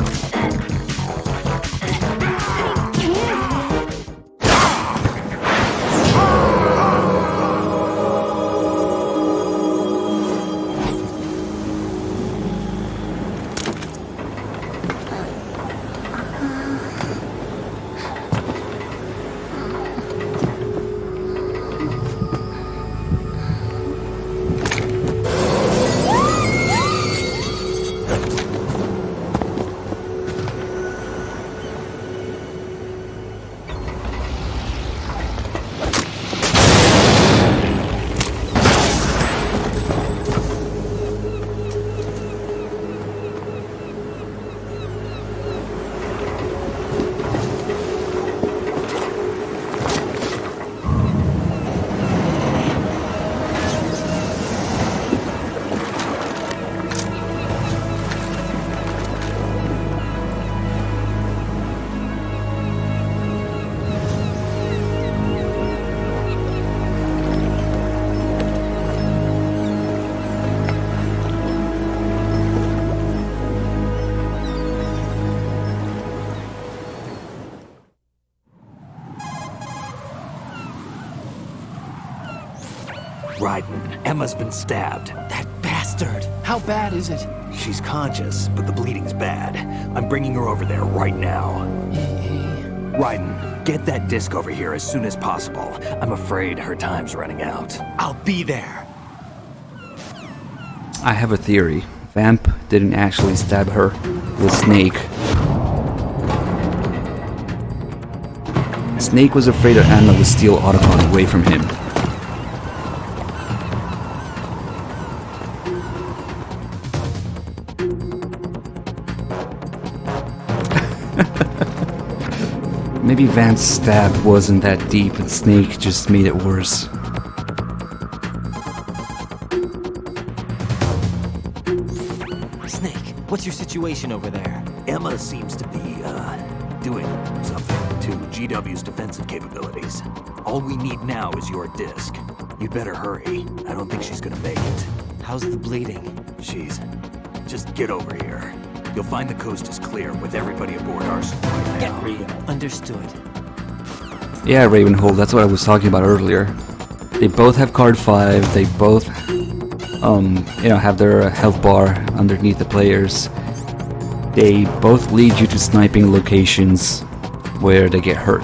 Raiden, Emma's been stabbed. That bastard! How bad is it? She's conscious, but the bleeding's bad. I'm bringing her over there right now. Raiden, get that disc over here as soon as possible. I'm afraid her time's running out. I'll be there. I have a theory. Vamp didn't actually stab her with Snake. Snake was afraid that Emma would steal Otacon away from him. Maybe Vamp's stab wasn't that deep and Snake just made it worse. Snake, what's your situation over there? Emma seems to be, doing something to GW's defensive capabilities. All we need now is your disc. You'd better hurry. I don't think she's gonna make it. How's the bleeding? Just get over here. You'll find the coast is clear with everybody aboard Arsenal. Get real. Understood. Yeah, Ravenhold, that's what I was talking about earlier. They both have card 5, they both, have their health bar underneath the players. They both lead you to sniping locations where they get hurt.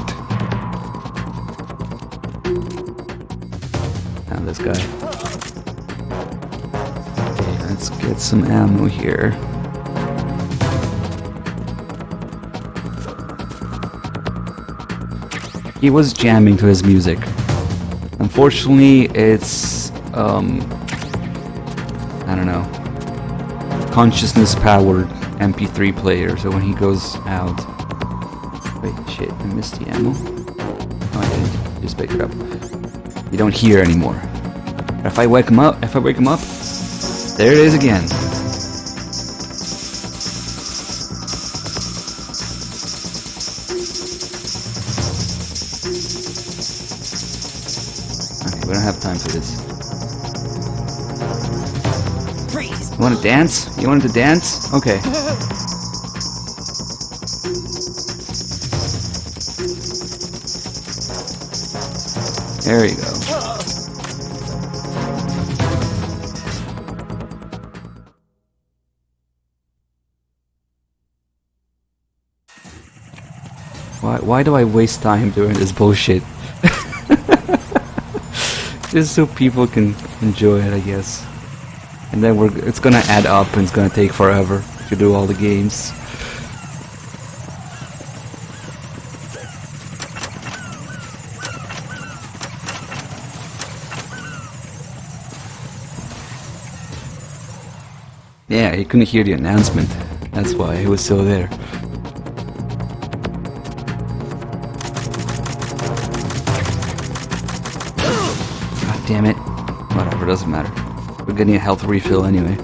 And this guy. Okay, let's get some ammo here. He was jamming to his music. Unfortunately, it's, I don't know, consciousness-powered MP3 player, so when he goes out... Wait, shit, I missed the ammo. Oh, I didn't. Just pick it up. You don't hear anymore. But if I wake him up, there it is again. Okay, we don't have time for this. Freeze! You wanna dance? You wanted to dance? Okay. There you go. Why do I waste time doing this bullshit? Just so people can enjoy it, I guess. And then it's gonna add up and it's gonna take forever to do all the games. Yeah, he couldn't hear the announcement. That's why he was still there. God damn it. Whatever, doesn't matter. We're getting a health refill anyway.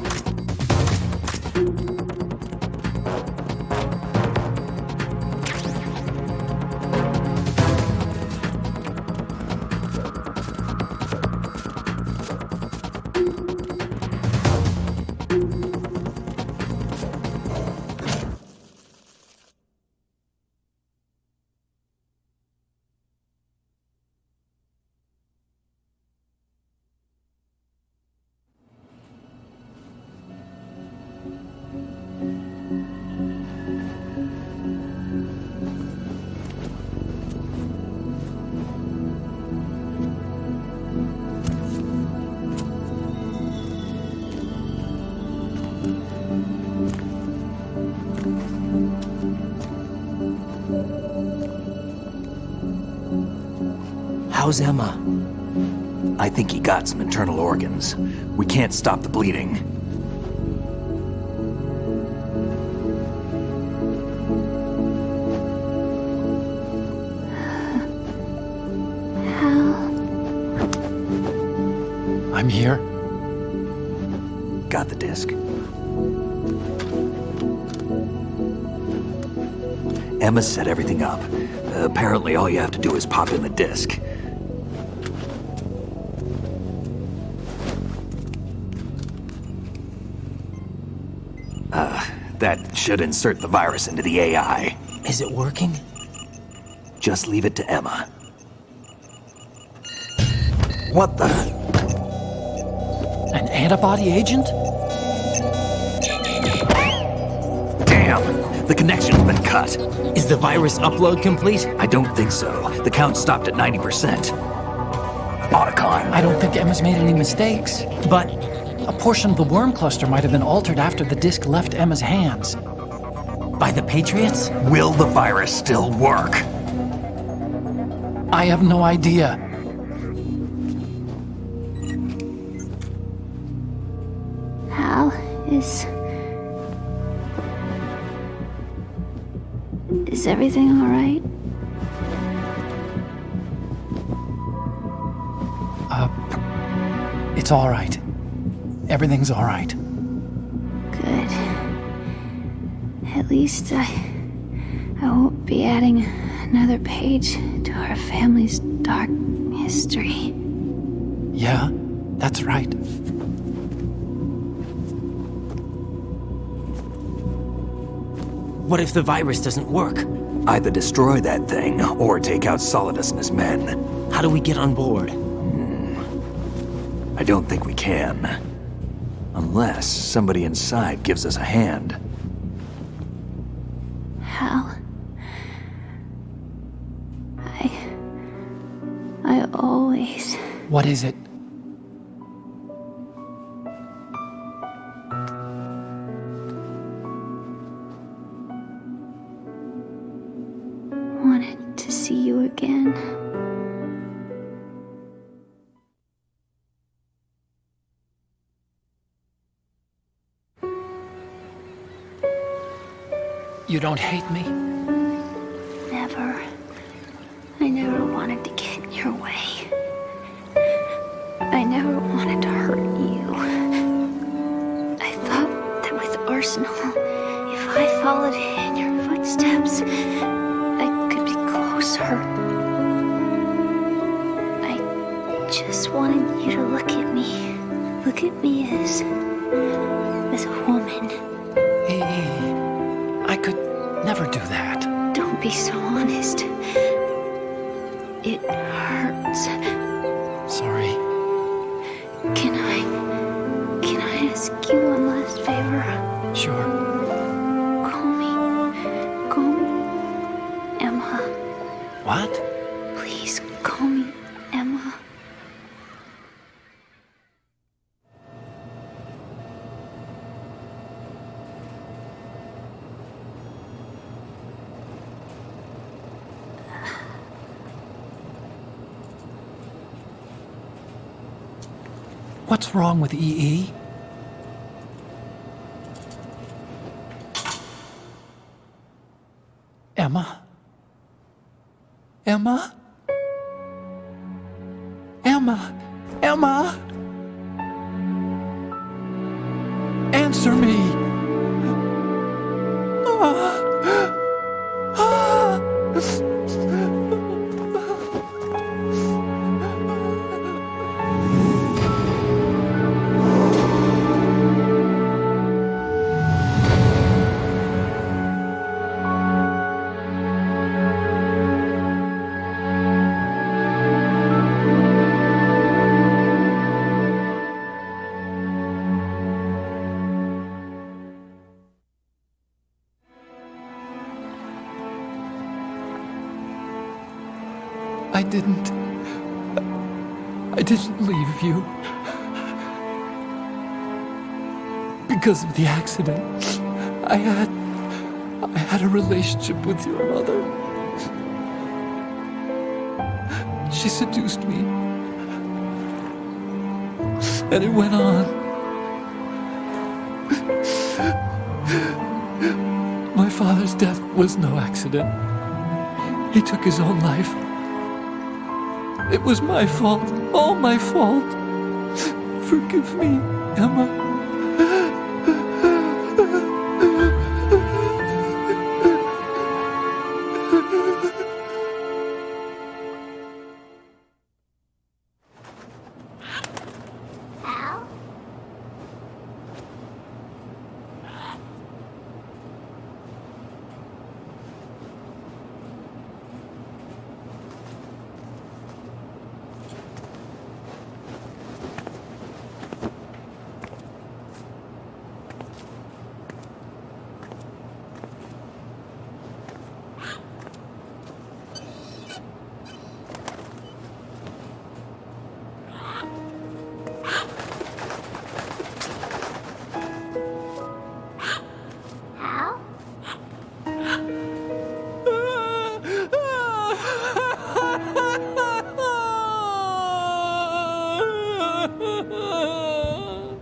How's Emma? I think he got some internal organs. We can't stop the bleeding. I'm here. Got the disc. Emma set everything up. Apparently all you have to do is pop in the disc. That should insert the virus into the AI. Is it working? Just leave it to Emma. What the? antibody agent? Damn! The connection's been cut. Is the virus upload complete? I don't think so. The count stopped at 90%. Otacon. I don't think Emma's made any mistakes. But a portion of the worm cluster might have been altered after the disk left Emma's hands. By the Patriots? Will the virus still work? I have no idea. Hal, is everything all right? It's all right. Everything's all right. Good. At least I won't be adding another page to our family's dark history. Yeah, that's right. What if the virus doesn't work? Either destroy that thing, or take out Solidus and his men. How do we get on board? I don't think we can. Unless somebody inside gives us a hand. Hal, I always... What is it? wanted to see you again. You don't hate me? Never. I never wanted to get in your way. I never wanted to hurt you. I thought that with Arsenal, if I followed in your footsteps, I could be closer. I just wanted you to look at me. Look at me as a woman. I could never do that. Don't be so honest. It hurts. Sorry. Can I ask you one last favor? Sure. Call me Emma. What? Please call me Emma. What's wrong with EE? Emma? Emma? Emma? Emma? Answer me! I didn't leave you. Because of the accident, I had a relationship with your mother. She seduced me. And it went on. My father's death was no accident. He took his own life. It was my fault, all my fault. Forgive me, Emma.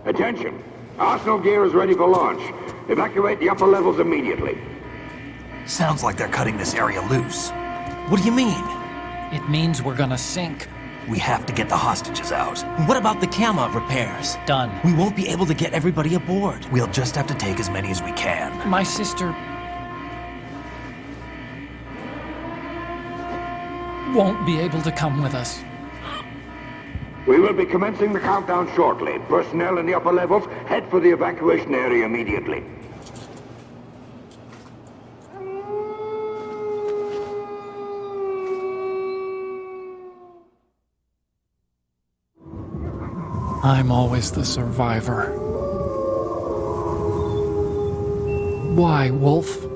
Attention! Arsenal gear is ready for launch. Evacuate the upper levels immediately. Sounds like they're cutting this area loose. What do you mean? It means we're gonna sink. We have to get the hostages out. What about the camera repairs? Done. We won't be able to get everybody aboard. We'll just have to take as many as we can. My sister won't be able to come with us. We will be commencing the countdown shortly. Personnel in the upper levels, head for the evacuation area immediately. I'm always the survivor. Why, Wolf?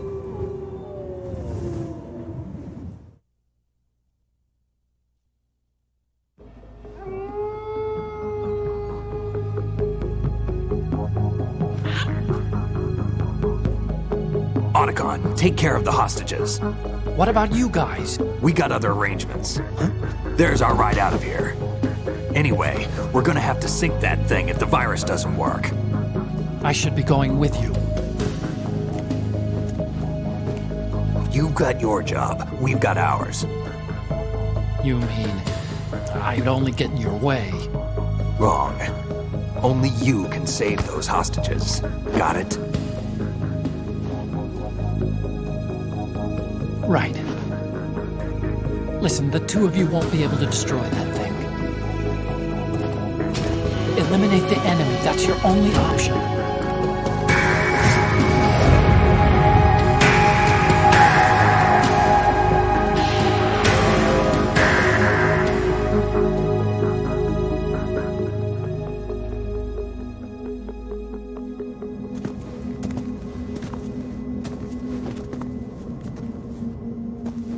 Otacon, take care of the hostages. What about you guys? We got other arrangements. There's our ride out of here. Anyway, we're gonna have to sink that thing if the virus doesn't work. I should be going with you. You've got your job, we've got ours. You mean I'd only get in your way? Wrong. Only you can save those hostages. Got it? Right. Listen, the two of you won't be able to destroy that thing. Eliminate the enemy. That's your only option.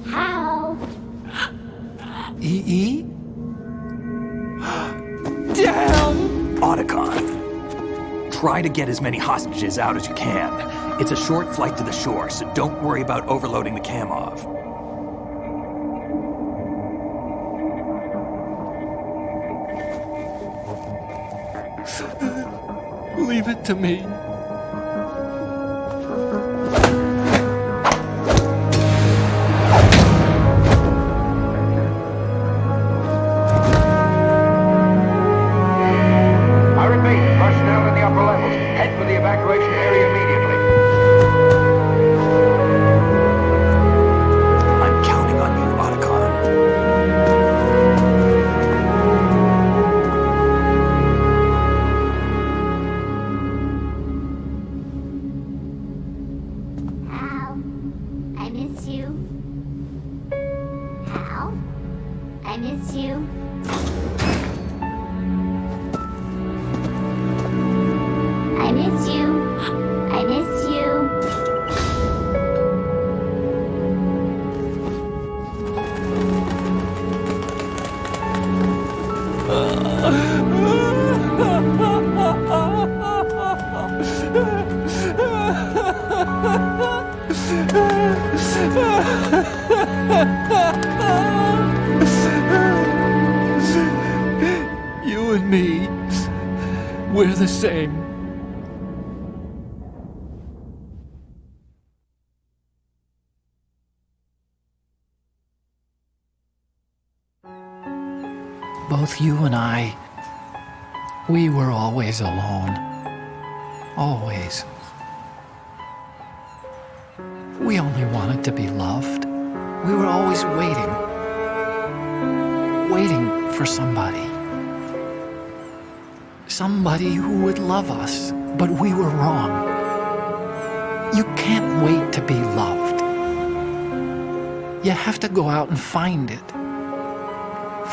How? EE? Damn! Otacon, try to get as many hostages out as you can. It's a short flight to the shore, so don't worry about overloading the Kamov. Leave it to me. I repeat, personnel in the upper levels, head for the evacuation area immediately. I'm counting on you, Otacon. Hal, I miss you. Hal, I miss you. I miss you. I miss you. You and me, we're the same. Both you and I, we were always alone. Always. We only wanted to be loved. We were always waiting. Waiting for somebody. Somebody who would love us, but we were wrong. You can't wait to be loved. You have to go out and find it.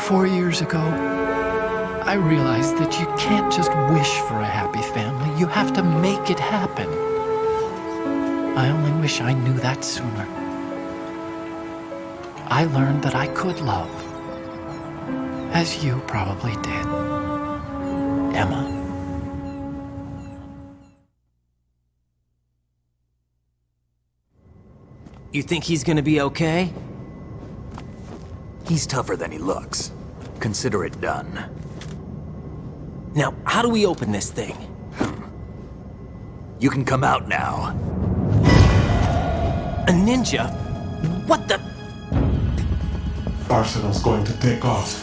4 years ago, I realized that you can't just wish for a happy family. You have to make it happen. I only wish I knew that sooner. I learned that I could love, as you probably did, Emma. You think he's gonna be okay? He's tougher than he looks. Consider it done. Now, how do we open this thing? You can come out now. A ninja? What the? Arsenal's going to take off.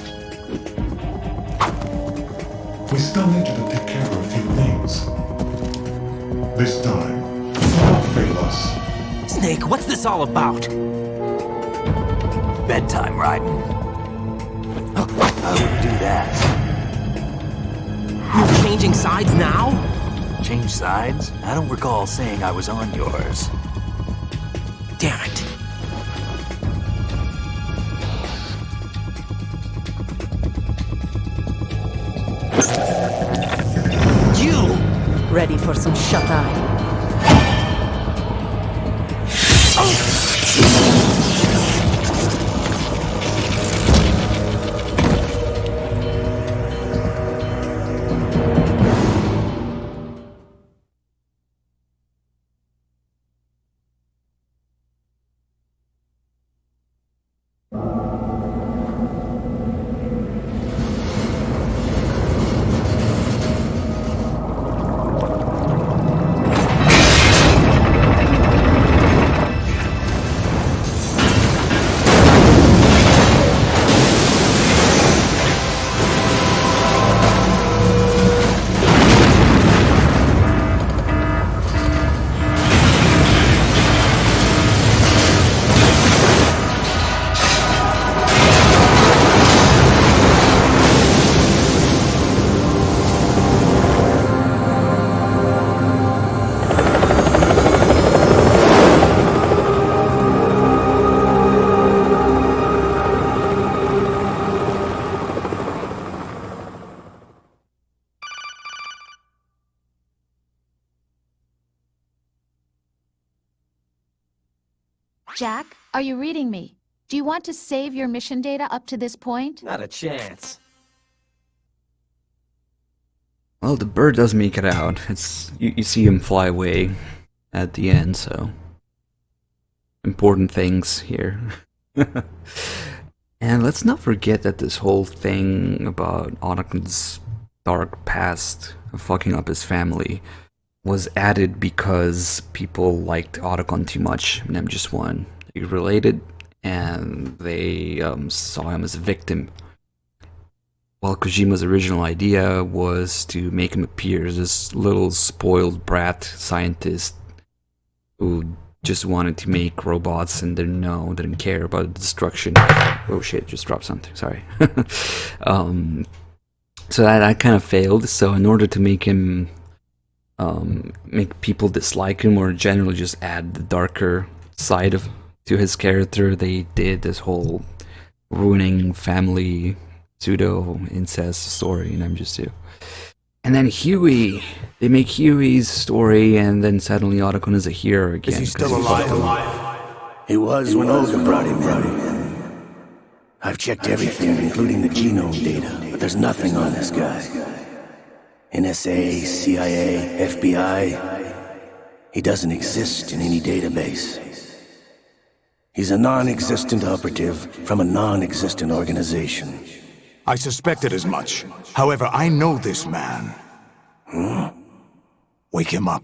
We still need you to take care of a few things. This time, don't fail us. Snake, what's this all about? Bedtime, Raiden. I wouldn't do that. You're changing sides now? Change sides? I don't recall saying I was on yours. Damn it. You! Ready for some shut-eye? Jack, are you reading me? Do you want to save your mission data up to this point? Not a chance. Well, the bird does make it out. It's you see him fly away at the end, so important things here. And let's not forget that this whole thing about Otakun's dark past of fucking up his family was added because people liked Otacon too much in MGS1. They related and they saw him as a victim. While Kojima's original idea was to make him appear as this little spoiled brat scientist who just wanted to make robots and didn't care about destruction. Oh shit, just dropped something, sorry. So that kind of failed, so in order to make him make people dislike him or generally just add the darker side to his character, they did this whole ruining family pseudo incest story in MGS2. And then Huey, they make Huey's story, and then suddenly Otacon is a hero again. Is he still alive? He was when Olga brought him in. I've checked everything, including the genome data, but there's nothing on this guy. NSA, CIA, FBI. He doesn't exist in any database. He's a non-existent operative from a non-existent organization. I suspected as much. However, I know this man. Huh? Wake him up.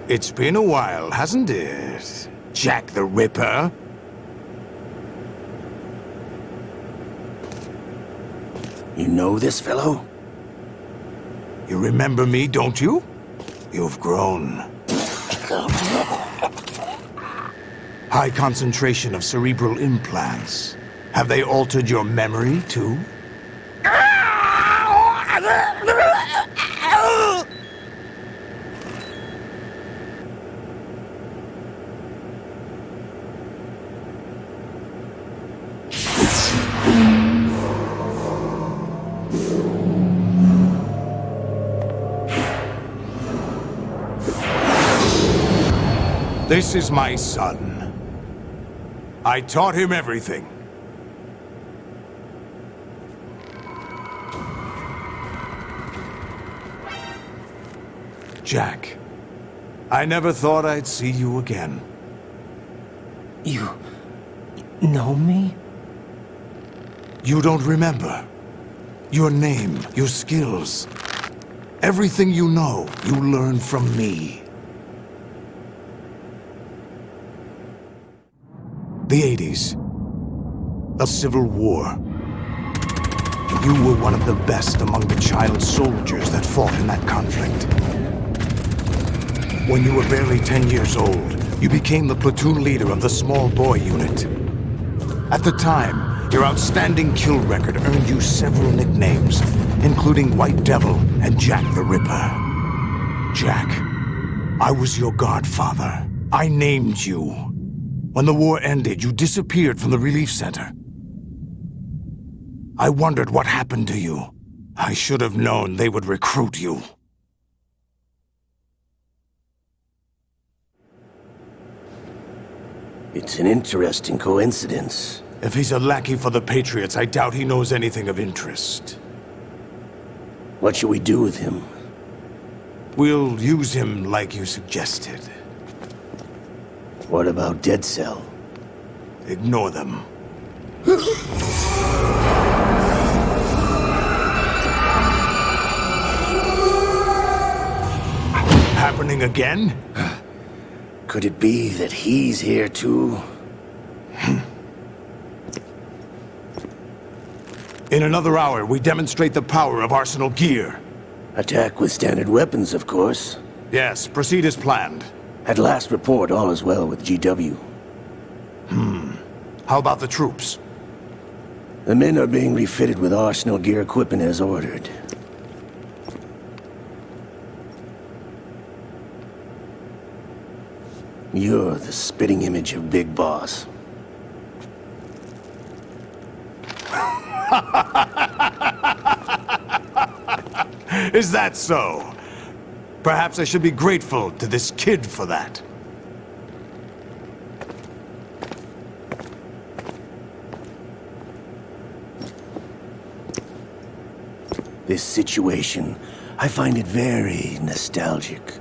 It's been a while, hasn't it? Jack the Ripper? You know this fellow? You remember me, don't you? You've grown. High concentration of cerebral implants. Have they altered your memory, too? This is my son. I taught him everything. Jack, I never thought I'd see you again. You know me? You don't remember. Your name, your skills. Everything you know, you learned from me. The 80s. A civil war. And you were one of the best among the child soldiers that fought in that conflict. When you were barely 10 years old, you became the platoon leader of the small boy unit. At the time, your outstanding kill record earned you several nicknames, including White Devil and Jack the Ripper. Jack, I was your godfather. I named you. When the war ended, you disappeared from the relief center. I wondered what happened to you. I should have known they would recruit you. It's an interesting coincidence. If he's a lackey for the Patriots, I doubt he knows anything of interest. What should we do with him? We'll use him like you suggested. What about Dead Cell? Ignore them. Happening again? Could it be that he's here too? In another hour, we demonstrate the power of Arsenal gear. Attack with standard weapons, of course. Yes, proceed as planned. At last report, all is well with GW. How about the troops? The men are being refitted with Arsenal gear equipment as ordered. You're the spitting image of Big Boss. Is that so? Perhaps I should be grateful to this kid for that. This situation, I find it very nostalgic.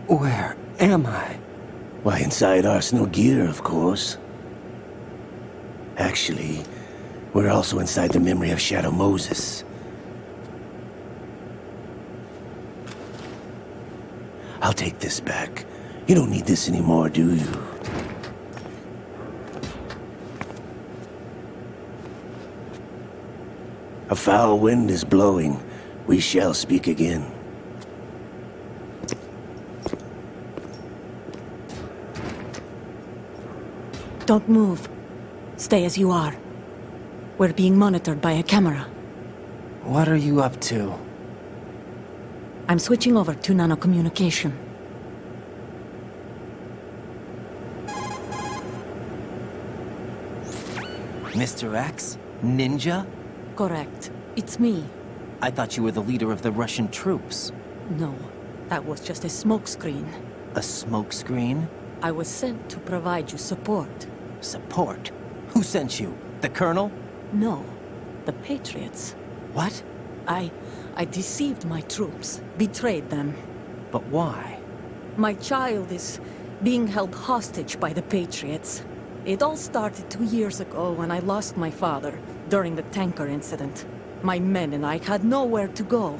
Where am I? Why, inside Arsenal gear, of course. Actually, we're also inside the memory of Shadow Moses. I'll take this back. You don't need this anymore, do you? A foul wind is blowing. We shall speak again. Don't move. Stay as you are. We're being monitored by a camera. What are you up to? I'm switching over to nanocommunication. Mr. X? Ninja? Correct. It's me. I thought you were the leader of the Russian troops. No, that was just a smokescreen. A smokescreen? I was sent to provide you support. Support? Who sent you? The Colonel? No, the Patriots. What? I deceived my troops, betrayed them. But why? My child is being held hostage by the Patriots. It all started 2 years ago when I lost my father during the tanker incident. My men and I had nowhere to go,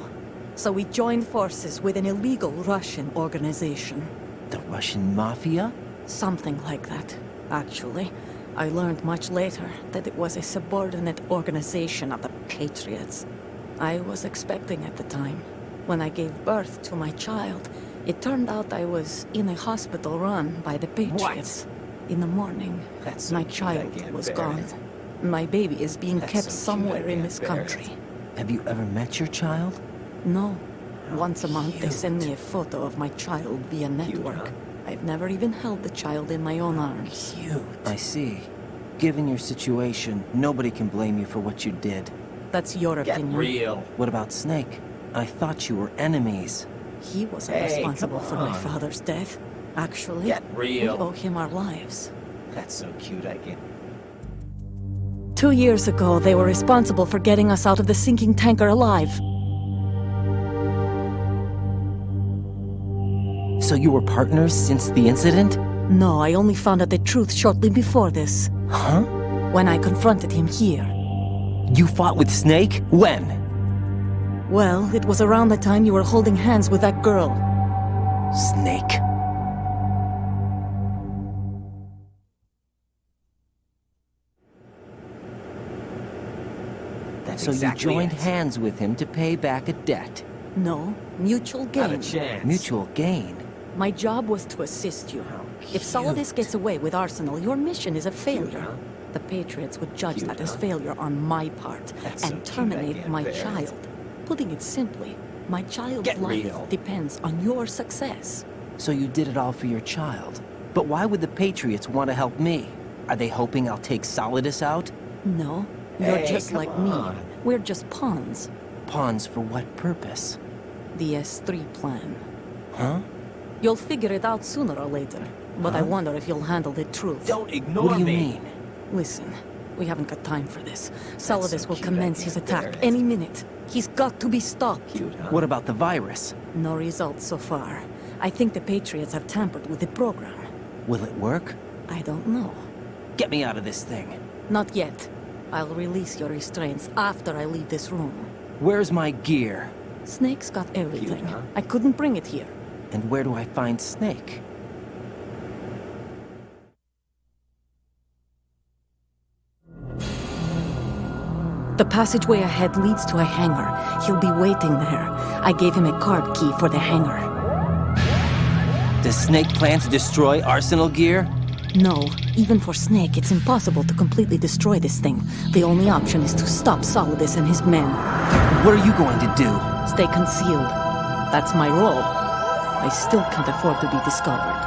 so we joined forces with an illegal Russian organization. The Russian Mafia? Something like that, actually. I learned much later that it was a subordinate organization of the Patriots. I was expecting at the time. When I gave birth to my child, it turned out I was in a hospital run by the Patriots. What? In the morning, my child was gone. My baby is being kept somewhere in this country. Have you ever met your child? No. Once a month they send me a photo of my child via network. I've never even held the child in my own arms. Cute. I see. Given your situation, nobody can blame you for what you did. That's your opinion. Get real. What about Snake? I thought you were enemies. He wasn't responsible for my father's death. Actually, Get real. we owe him our lives. That's so cute, I get. 2 years ago, they were responsible for getting us out of the sinking tanker alive. So you were partners since the incident? No, I only found out the truth shortly before this. Huh? When I confronted him here. You fought with Snake? When? Well, it was around the time you were holding hands with that girl. Snake. So exactly you joined it. hands with him to pay back a debt? No, mutual gain. Not a chance. Mutual gain? My job was to assist you. If Solidus gets away with Arsenal, your mission is a failure. The Patriots would judge that as failure on my part and terminate my child. Putting it simply, my child's life depends on your success. So you did it all for your child. But why would the Patriots want to help me? Are they hoping I'll take Solidus out? No, you're Hey, just come like on. me. We're just pawns. Pawns for what purpose? The S3 plan. Huh? You'll figure it out sooner or later. But I wonder if you'll handle the truth. Don't ignore What do you me. mean? Listen, we haven't got time for this. Solidus will commence his attack any minute. He's got to be stopped. What about the virus? No results so far. I think the Patriots have tampered with the program. Will it work? I don't know. Get me out of this thing. Not yet. I'll release your restraints after I leave this room. Where's my gear? Snake's got everything. I couldn't bring it here. And where do I find Snake? The passageway ahead leads to a hangar. He'll be waiting there. I gave him a card key for the hangar. Does Snake plan to destroy Arsenal gear? No, even for Snake, it's impossible to completely destroy this thing. The only option is to stop Solidus and his men. What are you going to do? Stay concealed. That's my role. I still can't afford to be discovered.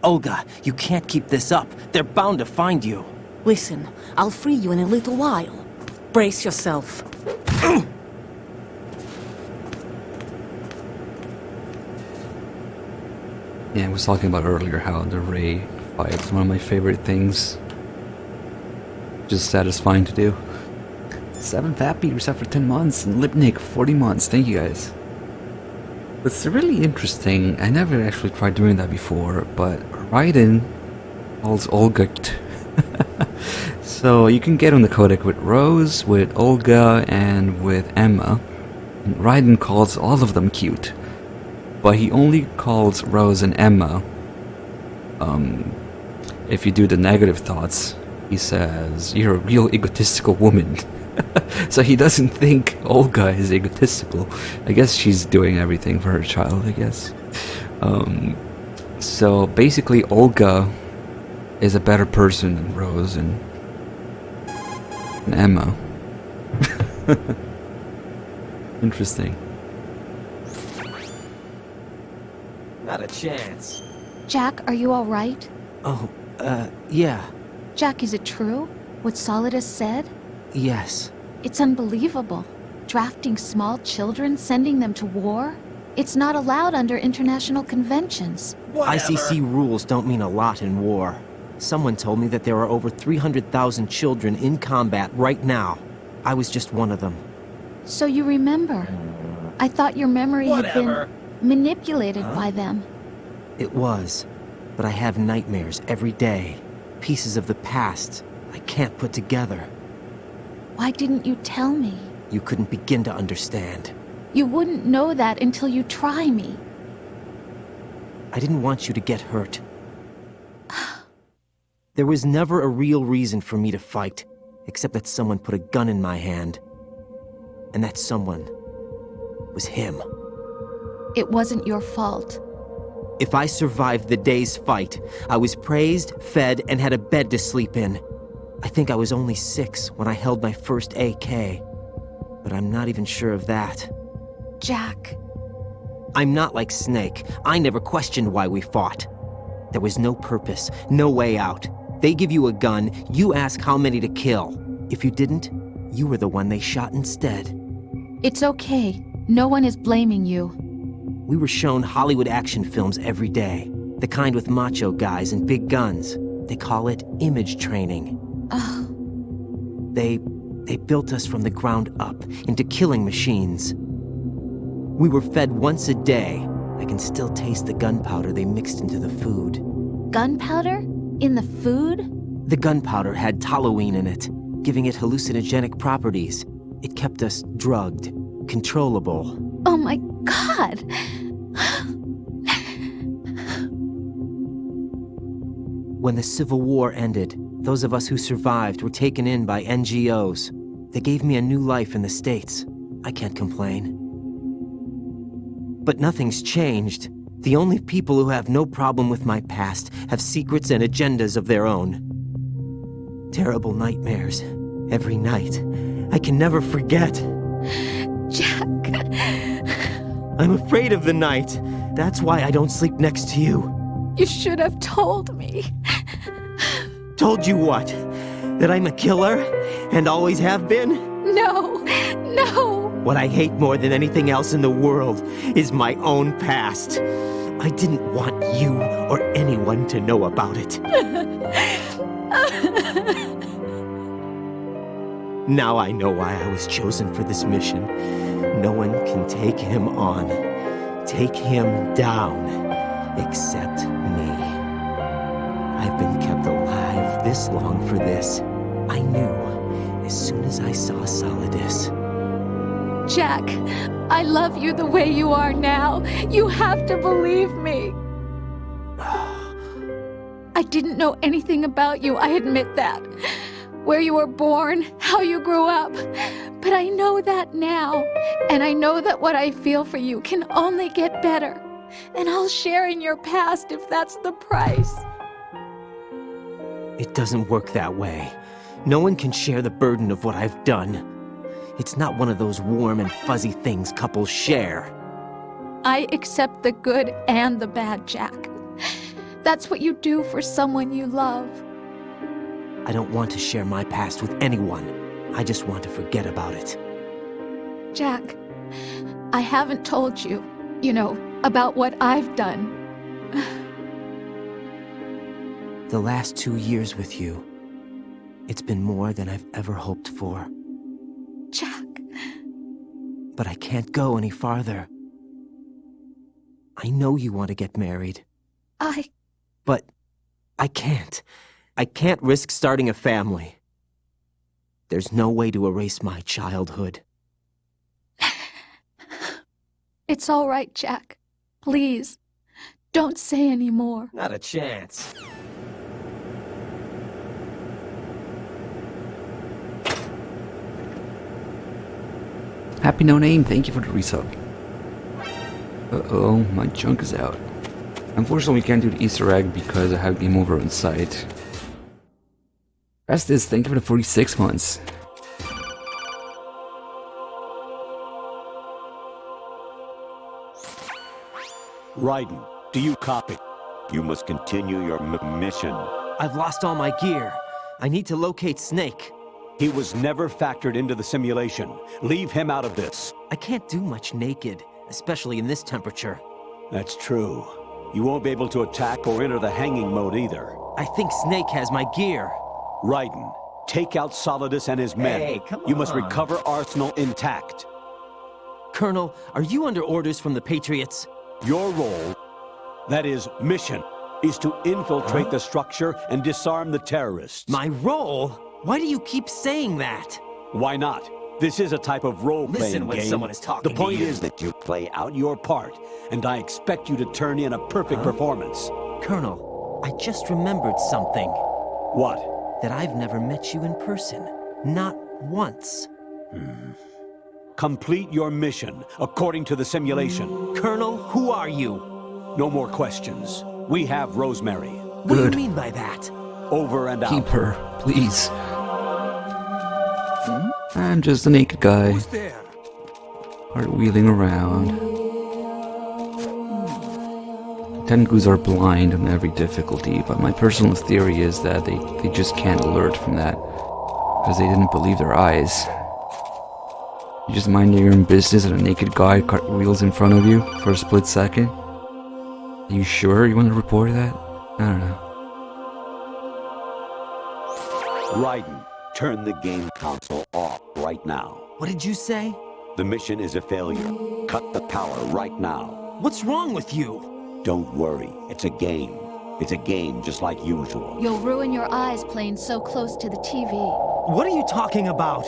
Olga, you can't keep this up. They're bound to find you. Listen, I'll free you in a little while. Brace yourself. Yeah, I was talking about earlier how the Ray fight is one of my favorite things. Just satisfying to do. 7 fat beaters after 10 months and Lipnick 40 months. Thank you guys. It's really interesting. I never actually tried doing that before, but Raiden calls Olga. So you can get on the codec with Rose, with Olga, and with Emma. And Raiden calls all of them cute. But he only calls Rose and Emma. If you do the negative thoughts, he says, "You're a real egotistical woman." So he doesn't think Olga is egotistical. I guess she's doing everything for her child, I guess. So basically Olga is a better person than Rose and Emma. Interesting. Not a chance. Jack, are you all right? Oh, yeah. Jack, is it true? What Solidus said? Yes. It's unbelievable. Drafting small children, sending them to war? It's not allowed under international conventions. ICC rules don't mean a lot in war. Someone told me that there are over 300,000 children in combat right now. I was just one of them. So you remember. I thought your memory had been manipulated by them. It was. But I have nightmares every day. Pieces of the past I can't put together. Why didn't you tell me? You couldn't begin to understand. You wouldn't know that until you try me. I didn't want you to get hurt. There was never a real reason for me to fight, except that someone put a gun in my hand. And that someone was him. It wasn't your fault. If I survived the day's fight, I was praised, fed, and had a bed to sleep in. I think I was only 6 when I held my first AK. But I'm not even sure of that. Jack. I'm not like Snake. I never questioned why we fought. There was no purpose, no way out. They give you a gun, you ask how many to kill. If you didn't, you were the one they shot instead. It's okay. No one is blaming you. We were shown Hollywood action films every day. The kind with macho guys and big guns. They call it image training. Ugh. They They built us from the ground up into killing machines. We were fed once a day. I can still taste the gunpowder they mixed into the food. Gunpowder? In the food? The gunpowder had toluene in it, giving it hallucinogenic properties. It kept us drugged, controllable. Oh my god! When the Civil War ended, those of us who survived were taken in by NGOs. They gave me a new life in the States. I can't complain. But nothing's changed. The only people who have no problem with my past have secrets and agendas of their own. Terrible nightmares. Every night. I can never forget. Jack. I'm afraid of the night. That's why I don't sleep next to you. You should have told me. Told you what? That I'm a killer? And always have been? No, no. What I hate more than anything else in the world is my own past. I didn't want you or anyone to know about it. Now I know why I was chosen for this mission. No one can take him on, take him down, except me. I've been kept alive this long for this. I knew as soon as I saw Solidus. Jack, I love you the way you are now. You have to believe me. I didn't know anything about you, I admit that. Where you were born, how you grew up. But I know that now. And I know that what I feel for you can only get better. And I'll share in your past if that's the price. It doesn't work that way. No one can share the burden of what I've done. It's not one of those warm and fuzzy things couples share. I accept the good and the bad, Jack. That's what you do for someone you love. I don't want to share my past with anyone. I just want to forget about it. Jack, I haven't told you, about what I've done. The last 2 years with you, it's been more than I've ever hoped for. Jack. But I can't go any farther. I know you want to get married. But I can't. I can't risk starting a family. There's no way to erase my childhood. It's all right, Jack. Please, don't say any more. Not a chance. Happy No Name, thank you for the resub. Uh-oh, my junk is out. Unfortunately, we can't do the Easter egg because I have game over on site. Rest is, thank you for the 46 months. Raiden, do you copy? You must continue your mission. I've lost all my gear. I need to locate Snake. He was never factored into the simulation. Leave him out of this. I can't do much naked, especially in this temperature. That's true. You won't be able to attack or enter the hanging mode either. I think Snake has my gear. Raiden, take out Solidus and his men. Hey, come on. You must recover Arsenal intact. Colonel, are you under orders from the Patriots? Your role, that is, mission, is to infiltrate the structure and disarm the terrorists. My role? Why do you keep saying that? Why not? This is a type of role-playing Listen when game. someone is talking The point to you. is that you play out your part, and I expect you to turn in a perfect performance. Colonel, I just remembered something. What? That I've never met you in person. Not once. Complete your mission, according to the simulation. Colonel, who are you? No more questions. We have Rosemary. What do you mean by that? Over and out. Keep her, please. I'm just a naked guy. Cartwheeling around. Tengus are blind on every difficulty, but my personal theory is that they just can't alert from that. Because they didn't believe their eyes. You just mind your own business and a naked guy cartwheels in front of you for a split second? Are you sure you want to report that? I don't know. Raiden, Turn the game console off right now. What did you say? The mission is a failure. Cut the power right now. What's wrong with you? Don't worry, it's a game. It's a game just like usual. You'll ruin your eyes playing so close to the TV. What are you talking about?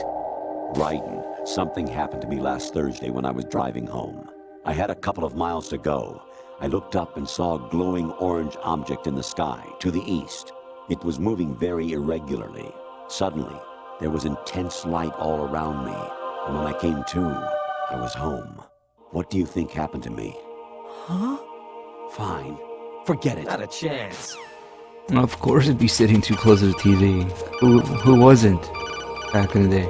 Raiden, something happened to me last Thursday when I was driving home. I had a couple of miles to go. I looked up and saw a glowing orange object in the sky, to the east. It was moving very irregularly. Suddenly, there was intense light all around me, and when I came to, I was home. What do you think happened to me? Huh? Fine. Forget it. Not a chance. Of course it'd be sitting too close to the TV. Who wasn't back in the day?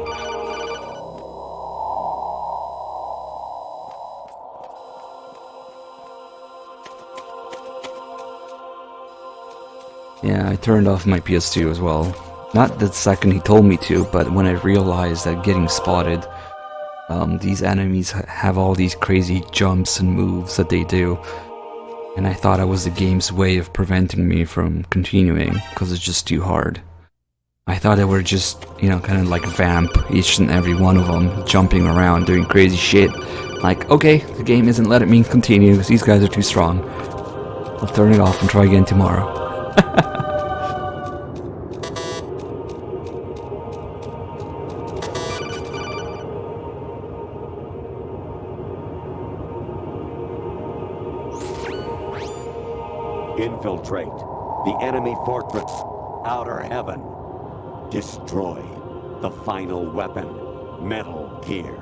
Yeah, I turned off my PS2 as well. Not the second he told me to, but when I realized that getting spotted, these enemies have all these crazy jumps and moves that they do. And I thought it was the game's way of preventing me from continuing, because it's just too hard. I thought they were just, you know, kind of like vamp, each and every one of them, jumping around, doing crazy shit. Like, okay, the game isn't letting me continue, because these guys are too strong. I'll turn it off and try again tomorrow. Infiltrate the enemy fortress, Outer Heaven. Destroy the final weapon, Metal Gear.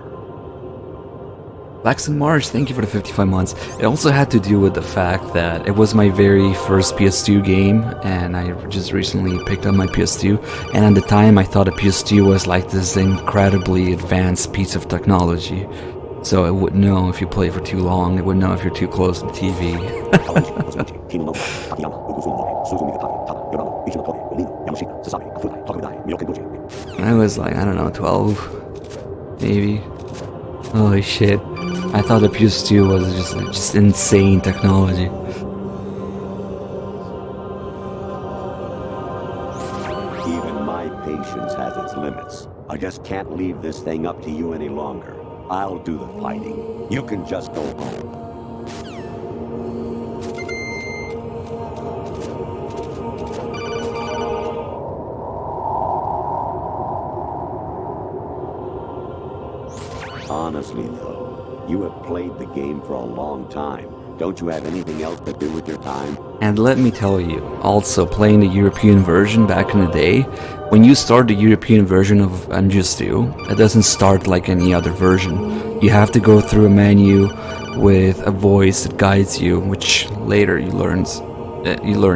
Lax and Marsh, thank you for the 55 months. It also had to do with the fact that it was my very first PS2 game, and I just recently picked up my PS2, and at the time I thought a PS2 was like this incredibly advanced piece of technology. So it would know if you play for too long, it would know if you're too close to the TV. I was like, I don't know, 12, maybe. Holy shit. I thought the PS2 was just insane technology. Even my patience has its limits. I just can't leave this thing up to you any longer. I'll do the fighting. You can just go home. Honestly, though, you have played the game for a long time. Don't you have anything else to do with your time? And let me tell you, also playing the European version back in the day, when you start the European version of MGS2, it doesn't start like any other version. You have to go through a menu with a voice that guides you, which later you learn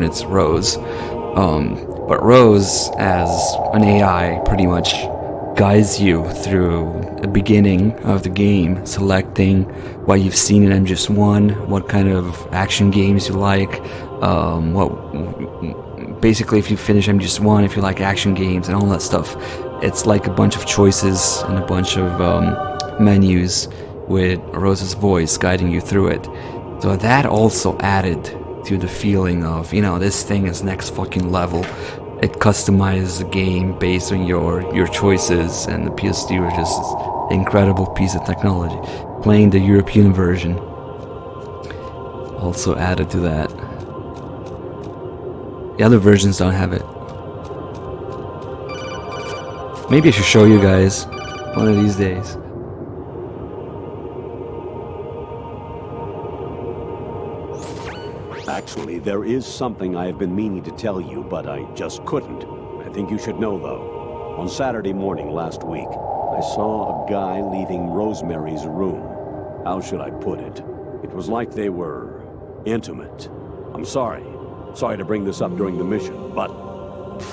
it's Rose. But Rose, as an AI, pretty much guides you through the beginning of the game, selecting what you've seen in MGS1, what kind of action games you like, basically if you finish MGS1, if you like action games and all that stuff. It's like a bunch of choices and a bunch of menus with Rose's voice guiding you through it. So that also added to the feeling of, you know, this thing is next fucking level. It customizes the game based on your choices, and the PS2 was just an incredible piece of technology. Playing the European version also added to that. The other versions don't have it. Maybe I should show you guys one of these days. Actually, there is something I have been meaning to tell you, but I just couldn't. I think you should know, though. On Saturday morning last week, I saw a guy leaving Rosemary's room. How should I put it? It was like they were intimate. I'm sorry. Sorry to bring this up during the mission, but...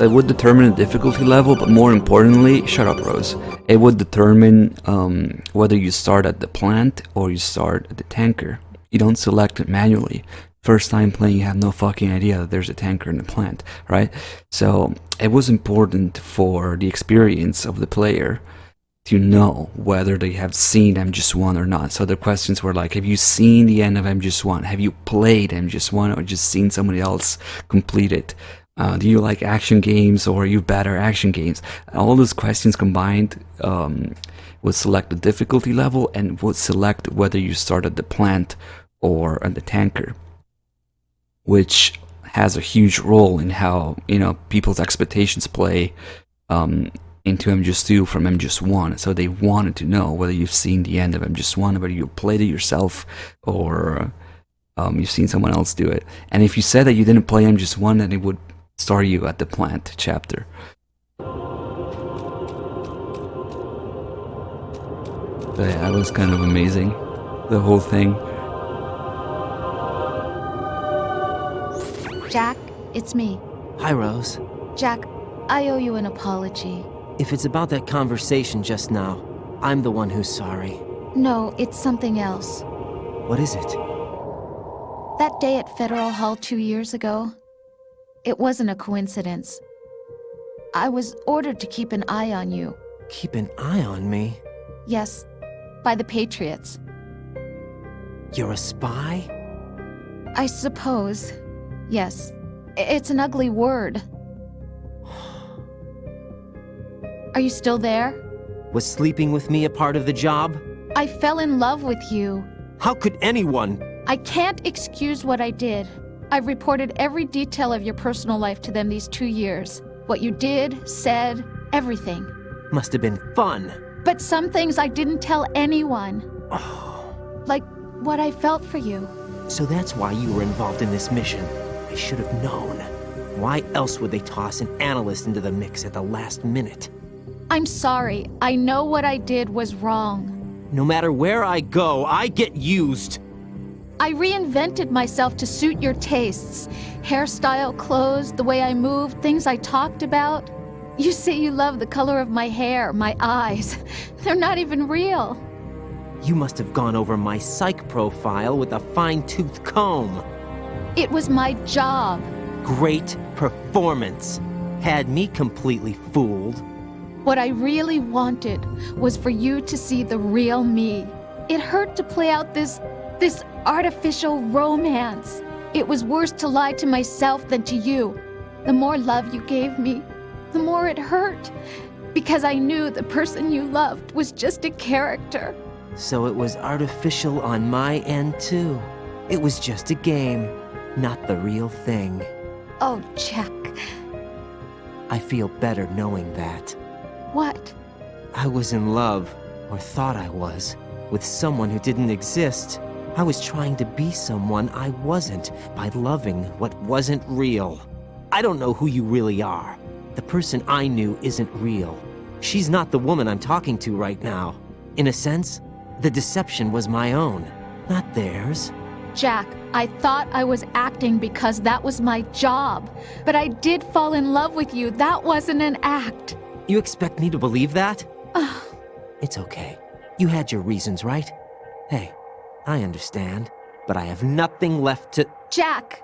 It would determine the difficulty level, but more importantly, shut up, Rose. It would determine whether you start at the plant or you start at the tanker. You don't select it manually. First time playing, you have no fucking idea that there's a tanker in the plant, right? So it was important for the experience of the player to know whether they have seen MGS1 or not. So the questions were like, have you seen the end of MGS1? Have you played MGS1 or just seen somebody else complete it? Do you like action games, or are you better at action games? All those questions combined would select the difficulty level and would select whether you start at the plant or at the tanker, which has a huge role in how, you know, people's expectations play into MGS2 from MGS1. So they wanted to know whether you've seen the end of MGS1, whether you played it yourself, or you've seen someone else do it. And if you said that you didn't play MGS1, then it would start you at the plant chapter. But yeah, that was kind of amazing, the whole thing. Jack, it's me. Hi, Rose. Jack, I owe you an apology. If it's about that conversation just now, I'm the one who's sorry. No, it's something else. What is it? That day at Federal Hall 2 years ago, it wasn't a coincidence. I was ordered to keep an eye on you. Keep an eye on me? Yes, by the Patriots. You're a spy? I suppose. Yes. It's an ugly word. Are you still there? Was sleeping with me a part of the job? I fell in love with you. How could anyone? I can't excuse what I did. I've reported every detail of your personal life to them these 2 years. What you did, said, everything. Must have been fun. But some things I didn't tell anyone. Like what I felt for you. So that's why you were involved in this mission. I should have known. Why else would they toss an analyst into the mix at the last minute? I'm sorry. I know what I did was wrong. No matter where I go, I get used. I reinvented myself to suit your tastes. Hairstyle, clothes, the way I moved, things I talked about. You say you love the color of my hair, my eyes. They're not even real. You must have gone over my psych profile with a fine-tooth comb. It was my job. Great performance. Had me completely fooled. What I really wanted was for you to see the real me. It hurt to play out this artificial romance. It was worse to lie to myself than to you. The more love you gave me, the more it hurt. Because I knew the person you loved was just a character. So it was artificial on my end too. It was just a game, not the real thing. Oh, Jack. I feel better knowing that. What? I was in love, or thought I was, with someone who didn't exist. I was trying to be someone I wasn't by loving what wasn't real. I don't know who you really are. The person I knew isn't real. She's not the woman I'm talking to right now. In a sense, the deception was my own, not theirs. Jack, I thought I was acting because that was my job. But I did fall in love with you. That wasn't an act. You expect me to believe that? It's okay. You had your reasons, right? Hey, I understand, but I have nothing left to... Jack!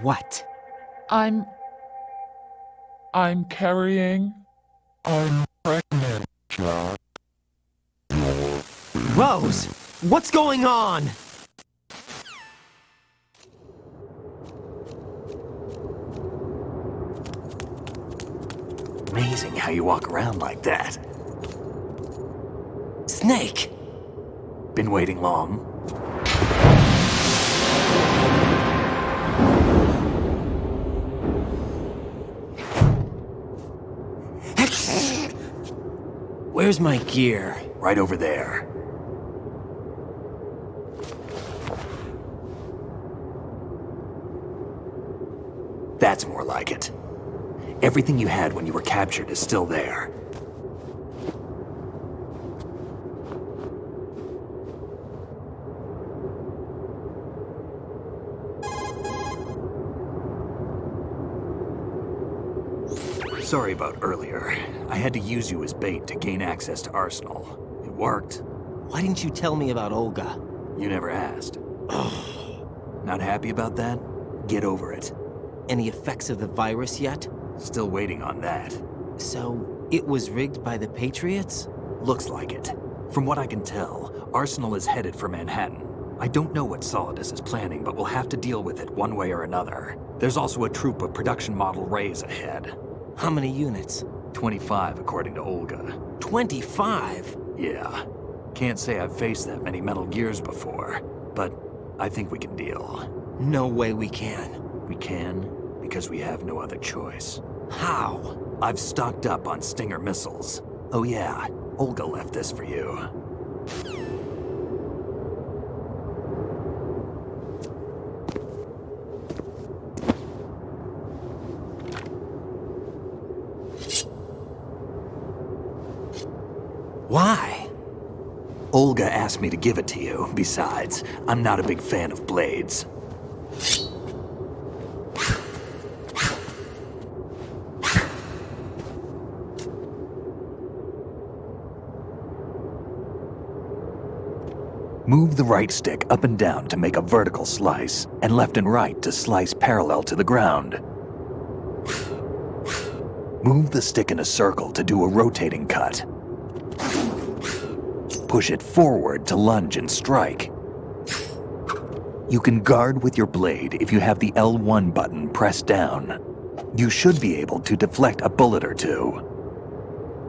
What? I'm carrying... I'm pregnant, Jack. Rose! What's going on? Amazing how you walk around like that. Snake! Been waiting long? Where's my gear? Right over there. That's more like it. Everything you had when you were captured is still there. Sorry about earlier. I had to use you as bait to gain access to Arsenal. It worked. Why didn't you tell me about Olga? You never asked. Not happy about that? Get over it. Any effects of the virus yet? Still waiting on that. So, it was rigged by the Patriots? Looks like it. From what I can tell, Arsenal is headed for Manhattan. I don't know what Solidus is planning, but we'll have to deal with it one way or another. There's also a troop of production model Rays ahead. How many units? 25, according to Olga. 25? Yeah. Can't say I've faced that many Metal Gears before, but I think we can deal. No way we can. We can, because we have no other choice. How? I've stocked up on Stinger missiles. Oh yeah, Olga left this for you. Why? Olga asked me to give it to you. Besides, I'm not a big fan of blades. Move the right stick up and down to make a vertical slice, and left and right to slice parallel to the ground. Move the stick in a circle to do a rotating cut. Push it forward to lunge and strike. You can guard with your blade if you have the L1 button pressed down. You should be able to deflect a bullet or two.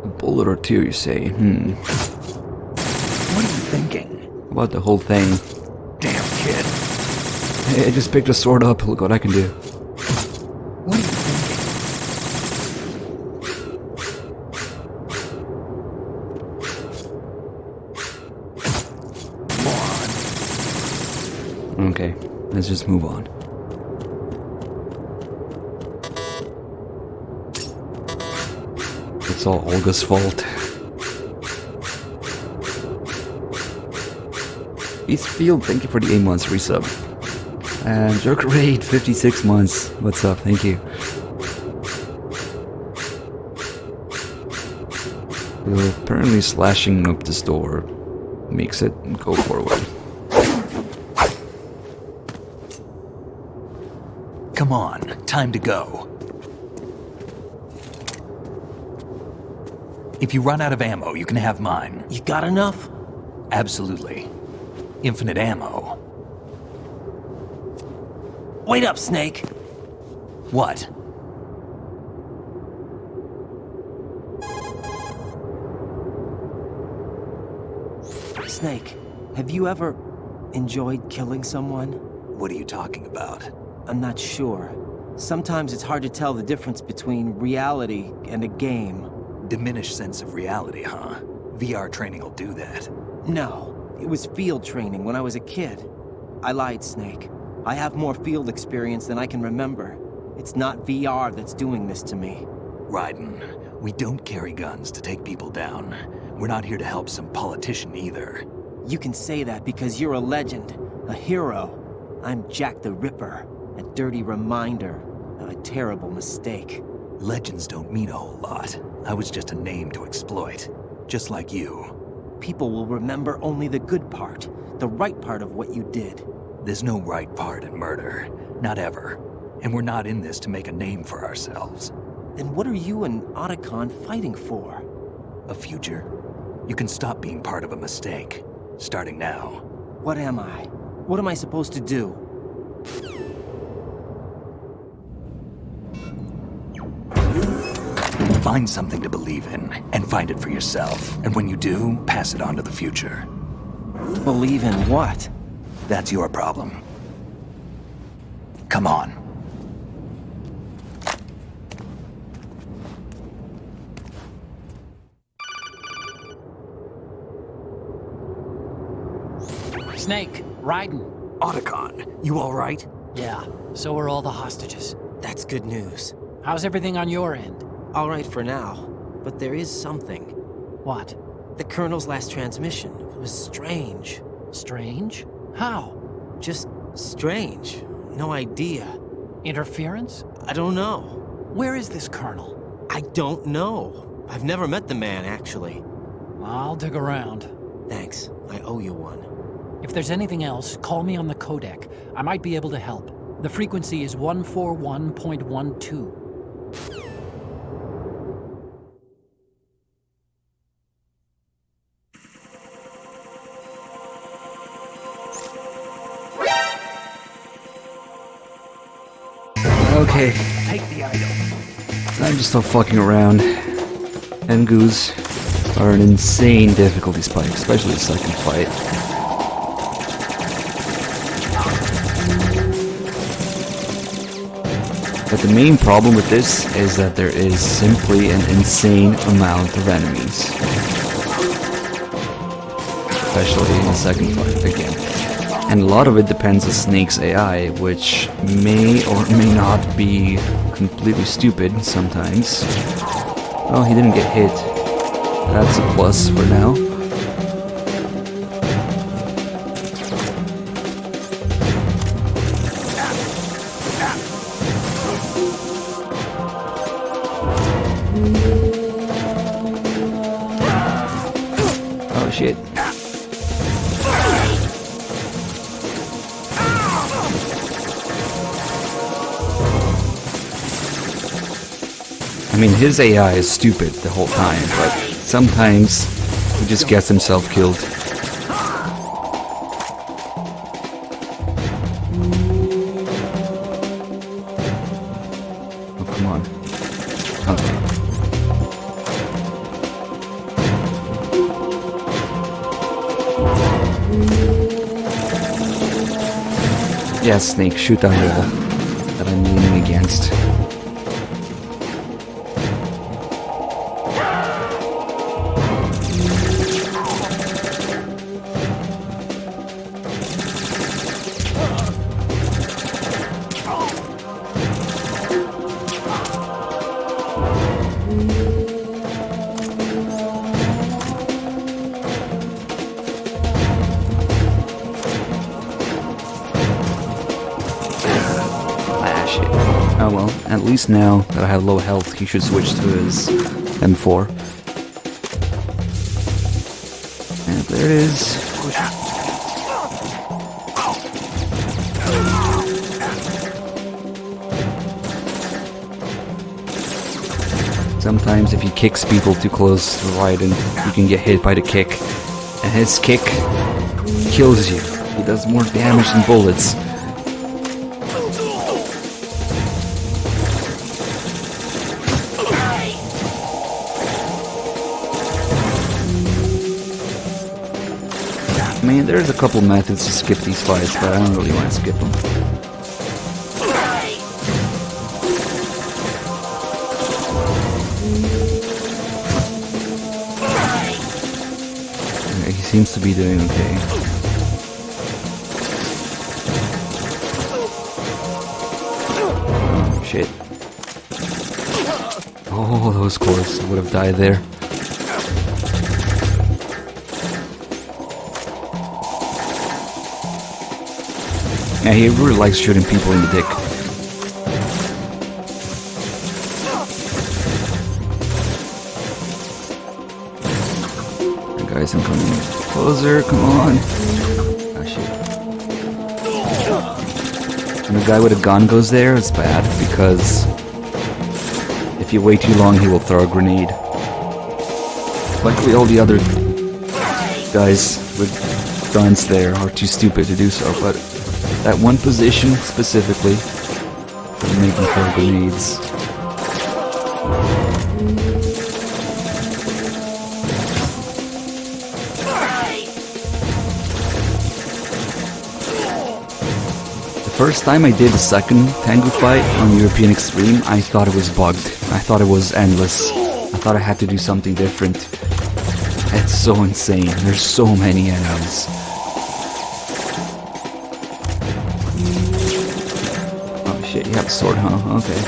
A bullet or two, you say? What are you thinking? About the whole thing. Damn kid. Hey, I just picked a sword up. Look what I can do. What are you thinking? Okay, let's just move on. It's all Olga's fault. Eastfield, thank you for the 8 months resub. And Joker Raid, 56 months. What's up? Thank you. So apparently slashing up this door makes it go forward. Come on, time to go. If you run out of ammo, you can have mine. You got enough? Absolutely. Infinite ammo. Wait up, Snake. What? Snake, have you ever enjoyed killing someone? What are you talking about? I'm not sure. Sometimes it's hard to tell the difference between reality and a game. Diminished sense of reality, huh? VR training will do that. No, it was field training when I was a kid. I lied, Snake. I have more field experience than I can remember. It's not VR that's doing this to me. Raiden, we don't carry guns to take people down. We're not here to help some politician either. You can say that because you're a legend, a hero. I'm Jack the Ripper, a dirty reminder of a terrible mistake. Legends don't mean a whole lot. I was just a name to exploit, just like you. People will remember only the good part, the right part of what you did. There's no right part in murder, not ever. And we're not in this to make a name for ourselves. Then what are you and Otacon fighting for? A future. You can stop being part of a mistake, starting now. What am I? What am I supposed to do? Find something to believe in, and find it for yourself. And when you do, pass it on to the future. Believe in what? That's your problem. Come on. Snake, Raiden. Otacon, you all right? Yeah, so are all the hostages. That's good news. How's everything on your end? All right for now, but there is something. What? The Colonel's last transmission was strange. Strange? How? Just strange. No idea. Interference? I don't know. Where is this Colonel? I don't know. I've never met the man, actually. I'll dig around. Thanks. I owe you one. If there's anything else, call me on the codec. I might be able to help. The frequency is 141.12. Okay. Time to stop fucking around. Tengus are an insane difficulty spike, especially the second fight. But the main problem with this is that there is simply an insane amount of enemies. Especially in the second fight, again. And a lot of it depends on Snake's AI, which may or may not be completely stupid sometimes. Oh, he didn't get hit. That's a plus for now. Oh shit. I mean, his AI is stupid the whole time, but sometimes he just gets himself killed. Oh, come on. Okay. Yeah, Snake, shoot that wall that I'm leaning against. Oh well, at least now that I have low health, he should switch to his M4. And there it is. Sometimes if he kicks people too close to the right, and you can get hit by the kick. And his kick kills you. He does more damage than bullets. I mean, there's a couple methods to skip these fights, but I don't really want to skip them. Okay, he seems to be doing okay. Oh, shit. Oh, that was close. I would have died there. Yeah, he really likes shooting people in the dick. Right, guys, I'm coming closer, come on. Ah, shit. When a guy with a gun goes there, it's bad, because if you wait too long, he will throw a grenade. Luckily, all the other guys with guns there are too stupid to do so, but that one position specifically, they're making throw grenades. The first time I did the second Tengu fight on European Extreme, I thought it was bugged. I thought it was endless. I thought I had to do something different. It's so insane. There's so many enemies. Shit, you have a sword, huh? Okay.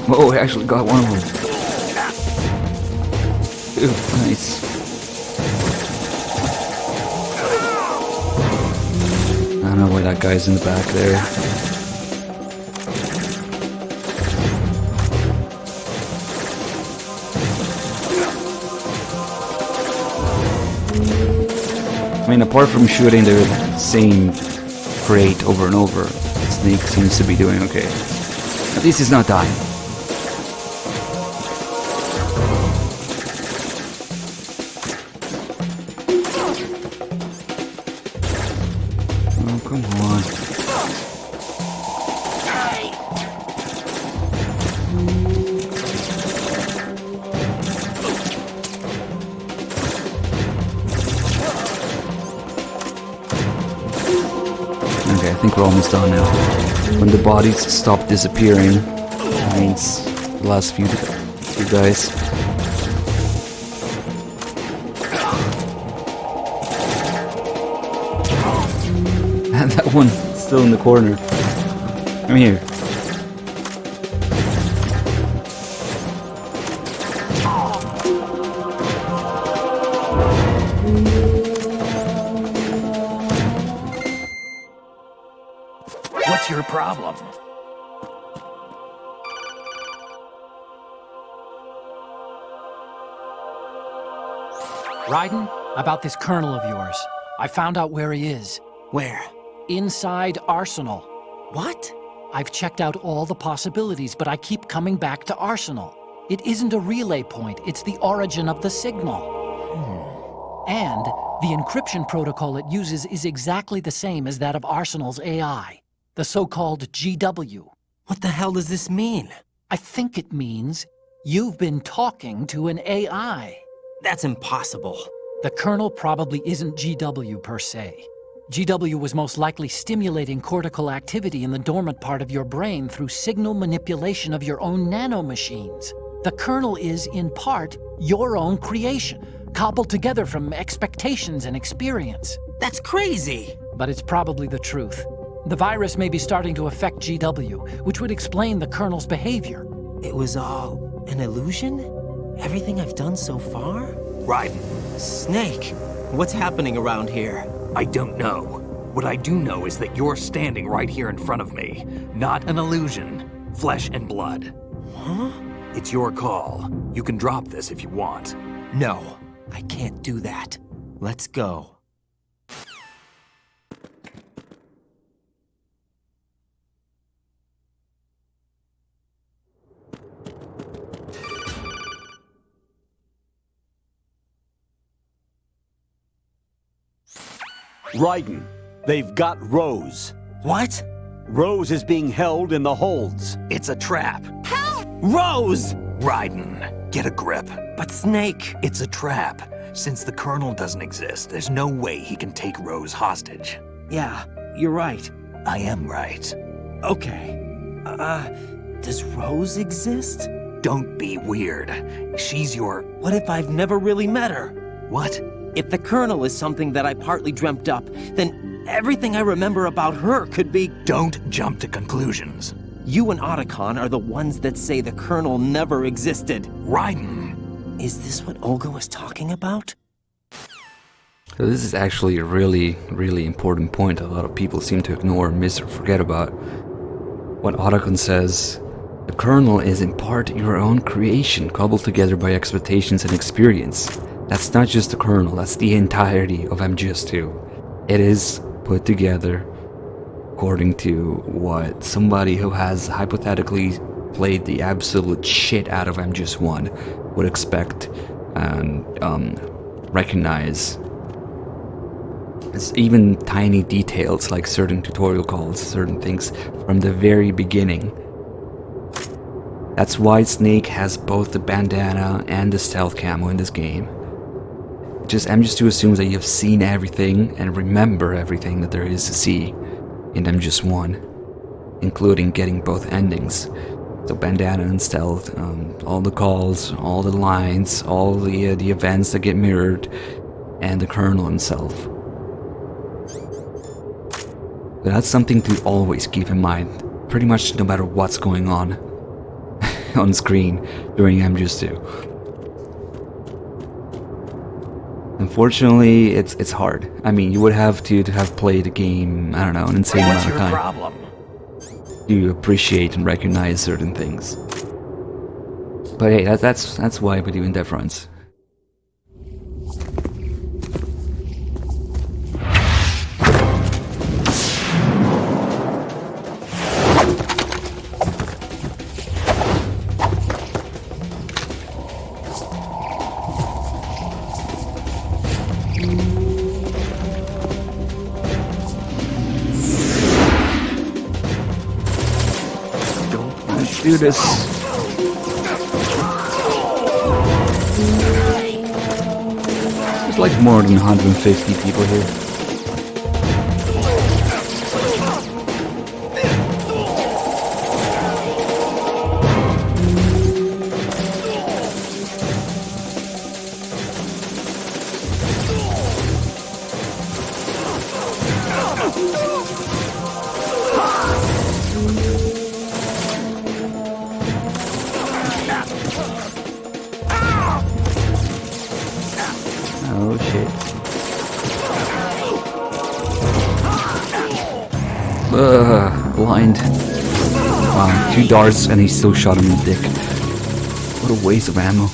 Whoa, I actually got one of them. Ooh, nice. I don't know why that guy's in the back there. I mean, apart from shooting the same crate over and over, Snake seems to be doing okay. At least he's not dying. think we're almost done now. When the bodies stop disappearing, that means the last few guys. And that one still in the corner. Come here. What's your problem? Raiden, about this colonel of yours. I found out where he is. Where? Inside Arsenal. What? I've checked out all the possibilities, but I keep coming back to Arsenal. It isn't a relay point, it's the origin of the signal. And the encryption protocol it uses is exactly the same as that of Arsenal's AI, the so-called GW. What the hell does this mean? I think it means you've been talking to an AI. That's impossible. The kernel probably isn't GW per se. GW was most likely stimulating cortical activity in the dormant part of your brain through signal manipulation of your own nanomachines. The kernel is, in part, your own creation, cobbled together from expectations and experience. That's crazy! But it's probably the truth. The virus may be starting to affect GW, which would explain the kernel's behavior. It was all an illusion? Everything I've done so far? Raiden. Snake, what's happening around here? I don't know. What I do know is that you're standing right here in front of me. Not an illusion. Flesh and blood. Huh? It's your call. You can drop this if you want. No, I can't do that. Let's go. Raiden, they've got Rose. What? Rose is being held in the holds. It's a trap. Help! Rose! Raiden, get a grip. But Snake... It's a trap. Since the Colonel doesn't exist, there's no way he can take Rose hostage. Yeah, you're right. I am right. Okay. Does Rose exist? Don't be weird. She's your... What if I've never really met her? What? If the Colonel is something that I partly dreamt up, then everything I remember about her could be... Don't jump to conclusions. You and Otacon are the ones that say the Colonel never existed. Raiden! Is this what Olga was talking about? So this is actually a really, really important point a lot of people seem to ignore, miss, or forget about. What Otacon says, the Colonel is in part your own creation, cobbled together by expectations and experience. That's not just the Colonel, that's the entirety of MGS2. It is put together according to what somebody who has hypothetically played the absolute shit out of MGS1 would expect and recognize. It's even tiny details like certain tutorial calls, certain things from the very beginning. That's why Snake has both the bandana and the stealth camo in this game. MGS2 assumes that you've seen everything and remember everything that there is to see in MGS1, including getting both endings. So bandana and stealth, all the calls, all the lines, all the events that get mirrored, and the Colonel himself. But that's something to always keep in mind, pretty much no matter what's going on on screen during MGS2. Unfortunately, it's hard. I mean, you would have to have played the game, I don't know, an insane amount of time. What's your problem? You appreciate and recognize certain things. But hey, that's why we're doing dev runs. Do this. There's like more than 150 people here. Oh shit. Blind. Wow, 2 darts and he still shot him in the dick. What a waste of ammo.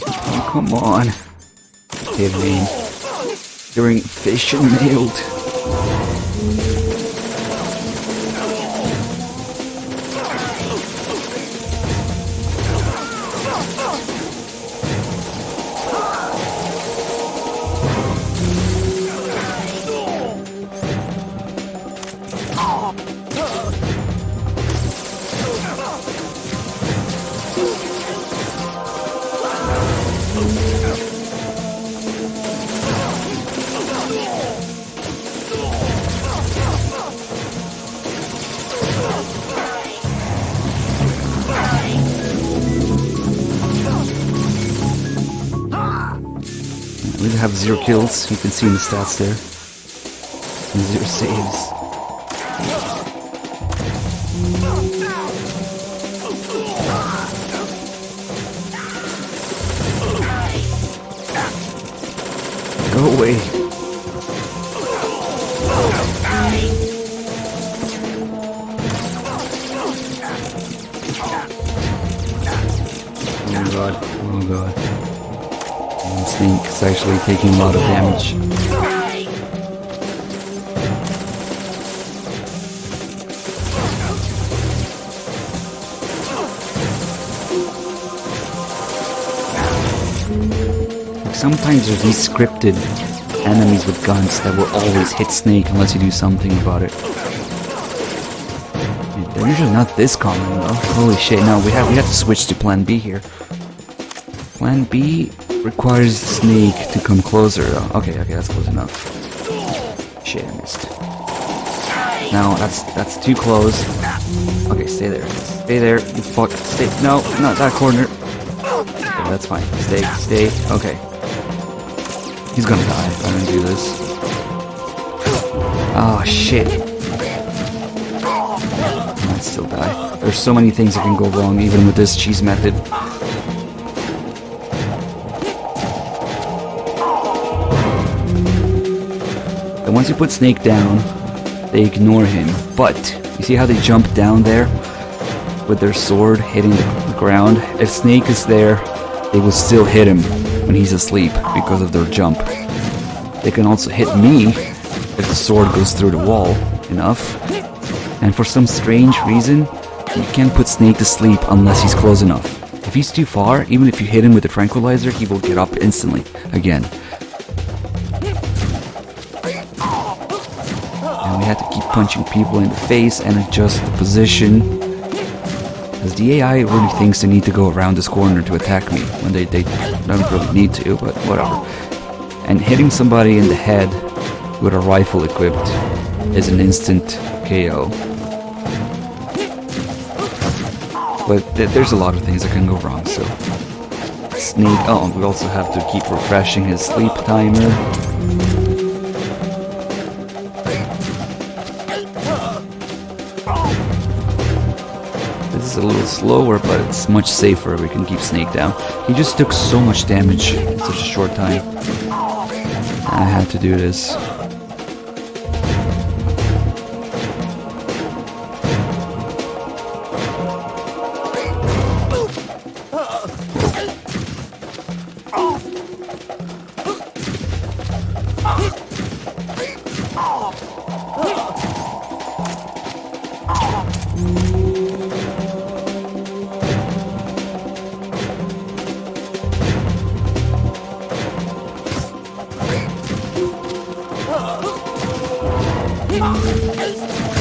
Oh, come on. Hit me. During fish and nailed. We have 0 kills, you can see in the stats there. And 0 saves. Go away. Oh god, oh god. Snake is actually taking a lot of damage. Sometimes there's these scripted enemies with guns that will always hit Snake unless you do something about it. They're usually not this common though. Holy shit, no, we have to switch to plan B here. Plan B requires Snake to come closer though. Okay, that's close enough. Shit, I missed. No, that's too close. Okay, stay there. Stay there, you fuck. Stay. No, not that corner. Okay, that's fine. Stay. Okay. He's gonna die if I don't do this. Oh shit. I might still die. There's so many things that can go wrong even with this cheese method. Once you put Snake down, they ignore him. But, you see how they jump down there? With their sword hitting the ground? If Snake is there, they will still hit him when he's asleep because of their jump. They can also hit me if the sword goes through the wall enough. And for some strange reason, you can't put Snake to sleep unless he's close enough. If he's too far, even if you hit him with a tranquilizer, he will get up instantly again. We had to keep punching people in the face and adjust the position. As the AI really thinks they need to go around this corner to attack me, when they don't really need to, but whatever. And hitting somebody in the head with a rifle equipped is an instant KO. But there's a lot of things that can go wrong, so... Snake... Oh, we also have to keep refreshing his sleep timer. A little slower, but it's much safer. We can keep Snake down. He just took so much damage in such a short time. I had to do this.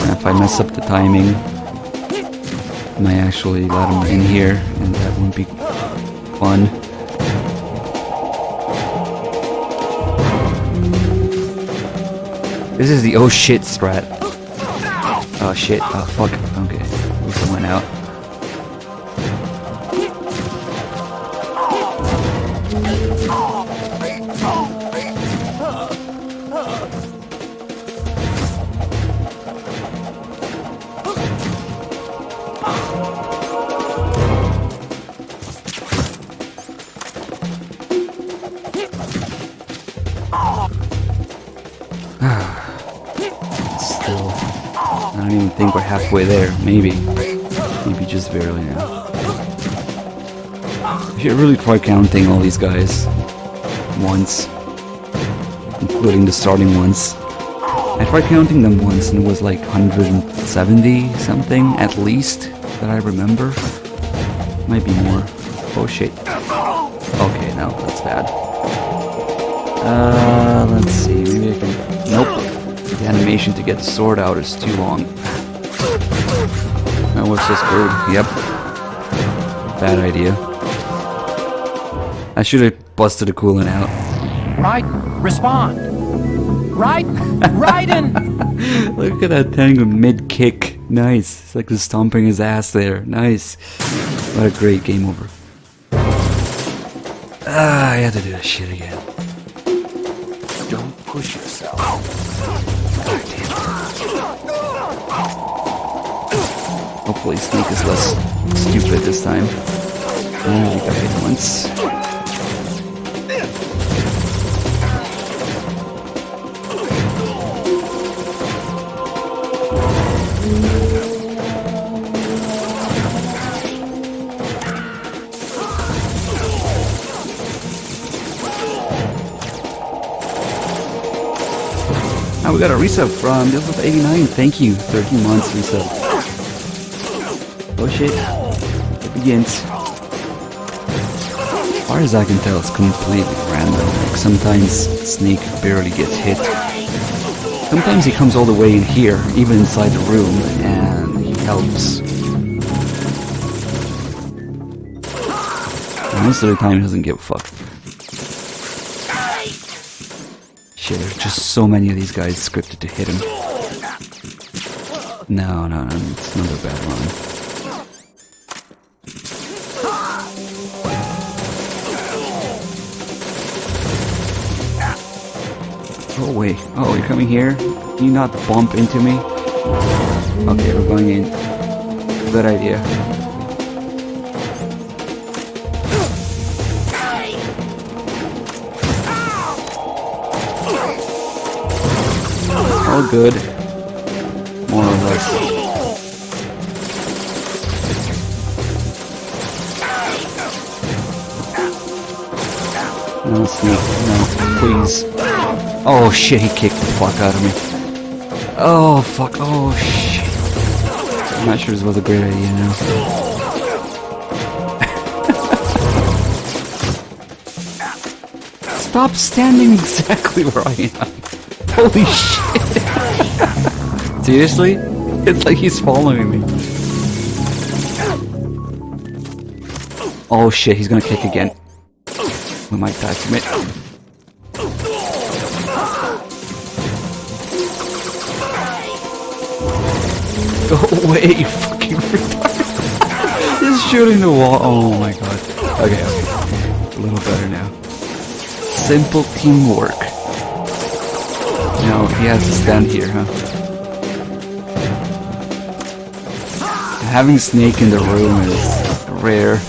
If I mess up the timing, I might actually let him in here, and that won't be fun. This is the oh shit strat. Oh shit, oh fuck, okay. At least I went out. think we're halfway there. Maybe. Maybe just barely now. I should really try counting all these guys. Once. Including the starting ones. I tried counting them once and it was like 170 something at least that I remember. Might be more. Oh shit. Okay, no, that's bad. Let's see, maybe I can... Nope. The animation to get the sword out is too long. That was so screwed. Yep. Bad idea. I should have busted the coolant out. Raiden, respond! Raiden! Raiden! Look at that Tango mid-kick. Nice. It's like just stomping his ass there. Nice. What a great game over. I had to do this shit again. Don't push yourself. Hopefully Snake is less stupid this time. Oh, we got hit once. Oh, we got a resub from Dilf89. Thank you. 13 months resub. Oh shit. It begins. As far as I can tell, it's completely random. Like sometimes Snake barely gets hit. Sometimes he comes all the way in here, even inside the room, and he helps. And most of the time he doesn't give a fuck. Shit, there's just so many of these guys scripted to hit him. No, it's not a bad one. Oh wait, oh you're coming here? Do you not bump into me? Okay, we're going in. Good idea. All good. More or less. No, Snake, no, please. Oh shit, he kicked the fuck out of me. Oh fuck, oh shit. I'm not sure this was a great idea now. Stop standing exactly where I am. Holy shit! Seriously? It's like he's following me. Oh shit, he's gonna kick again. We might die from it. Go away, you fucking retard! He's shooting the wall. Oh my god. Okay. A little better now. Simple teamwork. No, he has to stand here, huh? Having Snake in the room is rare.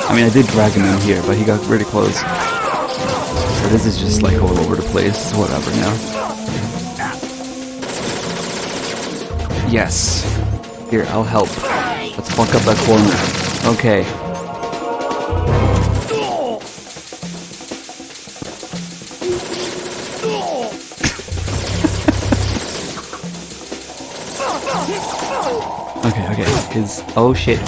I mean, I did drag him in here, but he got really close. So this is just like all over the place. Whatever now. Yes. Here, I'll help. Let's fuck up that corner. Okay. Okay. Cause oh shit.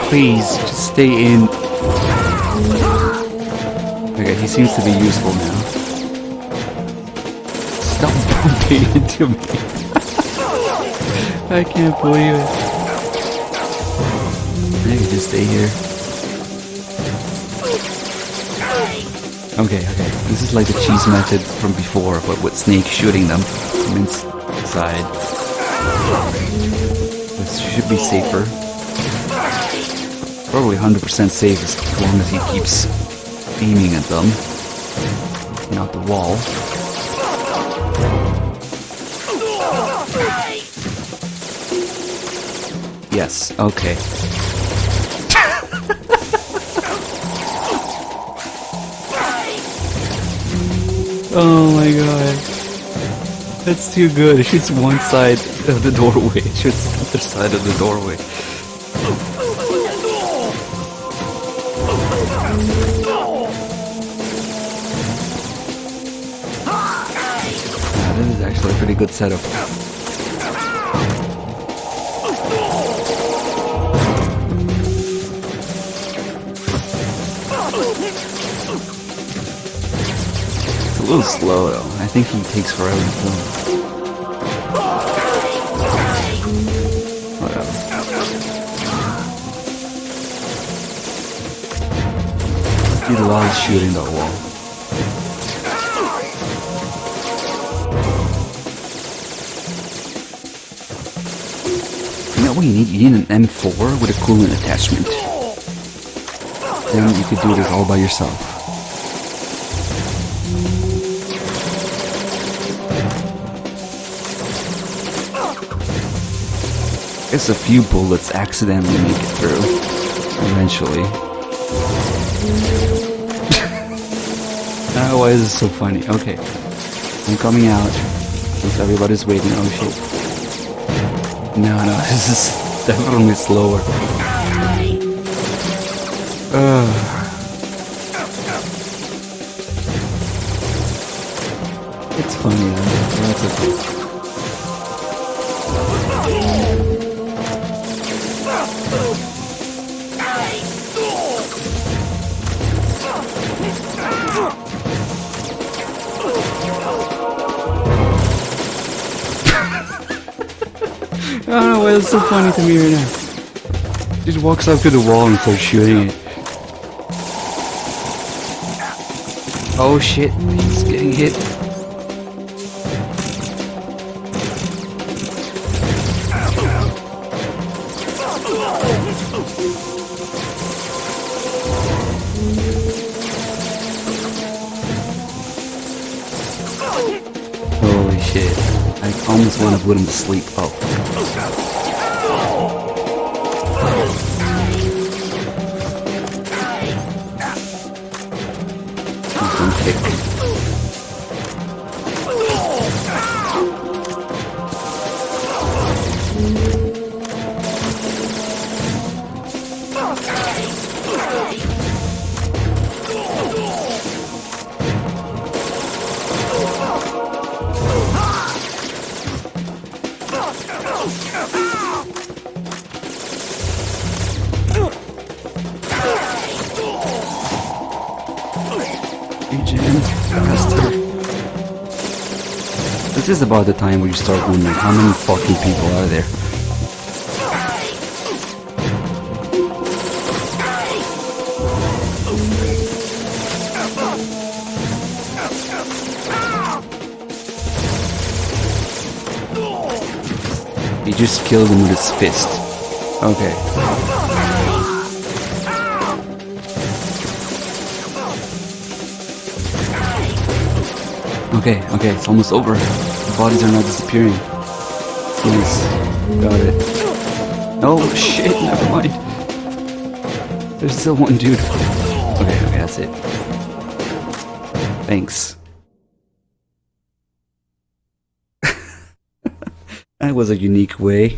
Please, just stay in. Okay, he seems to be useful now. Stop bumping into me. I can't believe it. I can just stay here. Okay. This is like the cheese method from before, but with Snake shooting them from inside. This should be safer. Probably 100% safe as long as he keeps aiming at them. Not the wall. Yes, okay. Oh my god. That's too good. It shoots one side of the doorway. It shoots the other side of the doorway. Yeah, this is actually a pretty good setup. It's a little slow though. I think he takes forever to kill. Whatever. He loves shooting the wall. You know what you need? You need an M4 with a coolant attachment. Then you could do this all by yourself. Guess a few bullets accidentally make it through. Eventually. Why is this so funny? Okay. I'm coming out. Since everybody's waiting. Oh shit. No, this is definitely slower. It's funny though. That's okay. I don't know why it's so funny to me right now. He just walks up to the wall and starts shooting it. Oh shit, he's getting hit. Holy shit. I almost want to put him to sleep. Oh. Kick. This is about the time where you start wondering how many fucking people are there. He just killed him with his fist. Okay. Okay, it's almost over. The bodies are not disappearing. Please. Got it. Oh shit, never mind. There's still one dude. Okay, that's it. Thanks. That was a unique way.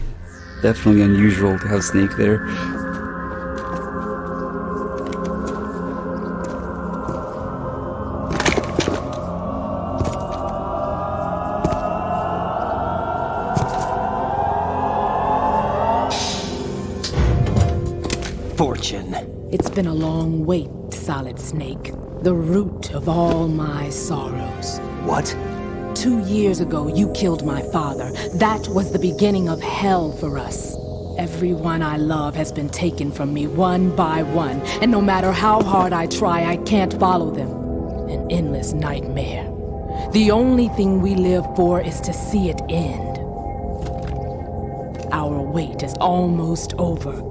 Definitely unusual to have Snake there. Fortune. It's been a long wait, Solid Snake. The root of all my sorrows. What? 2 years ago, you killed my father. That was the beginning of hell for us. Everyone I love has been taken from me one by one, and no matter how hard I try, I can't follow them. An endless nightmare. The only thing we live for is to see it end. Our wait is almost over.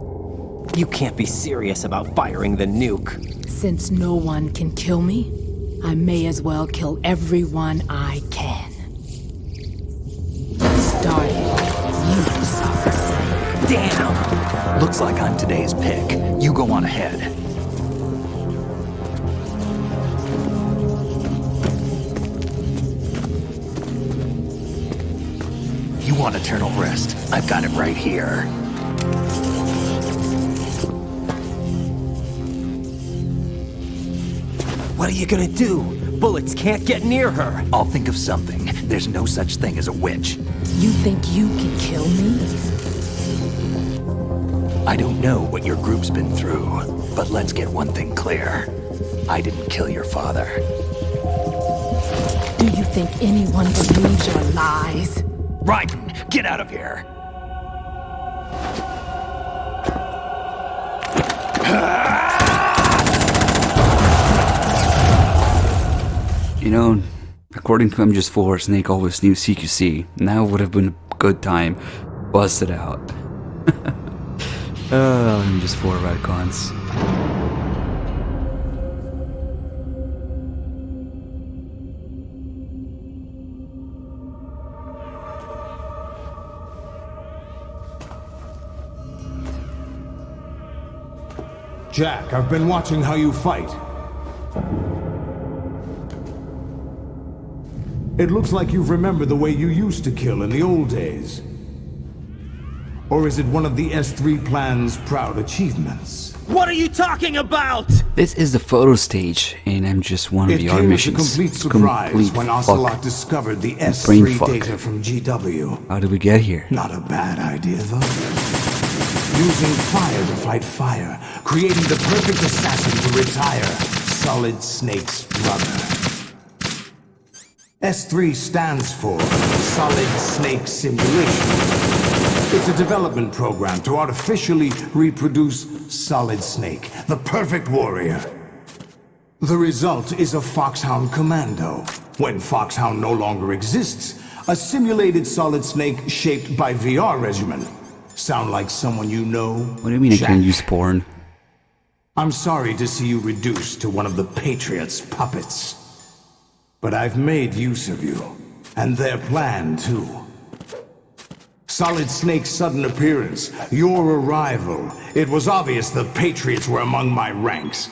You can't be serious about firing the nuke. Since no one can kill me, I may as well kill everyone I can. Starting you, Solid Snake. Damn! Looks like I'm today's pick. You go on ahead. want eternal rest? I've got it right here. What are you gonna do? Bullets can't get near her. I'll think of something. There's no such thing as a witch. You think you can kill me? I don't know what your group's been through, but let's get one thing clear. I didn't kill your father. Do you think anyone believes your lies? Raiden, get out of here! You know, according to MGS4, Snake always knew CQC. Now would have been a good time. Bust it out. MGS4 retcons. Jack, I've been watching how you fight. It looks like you've remembered the way you used to kill in the old days. Or is it one of the S3 plan's proud achievements? What are you talking about? This is the photo stage in MGS1 It VR came missions. as a complete surprise when Ocelot fuck. discovered the Brain S3 fuck. data from GW. How did we get here? Not a bad idea, though. Using fire to fight fire, creating the perfect assassin to retire Solid Snake's brother. S3 stands for Solid Snake Simulation. It's a development program to artificially reproduce Solid Snake, the perfect warrior. The result is a Foxhound Commando. When Foxhound no longer exists, a simulated Solid Snake shaped by VR regimen. Sound like someone you know? What do you mean Jack? I can't use porn? I'm sorry to see you reduced to one of the Patriots' puppets. But I've made use of you, and their plan too. Solid Snake's sudden appearance, your arrival. It was obvious the Patriots were among my ranks.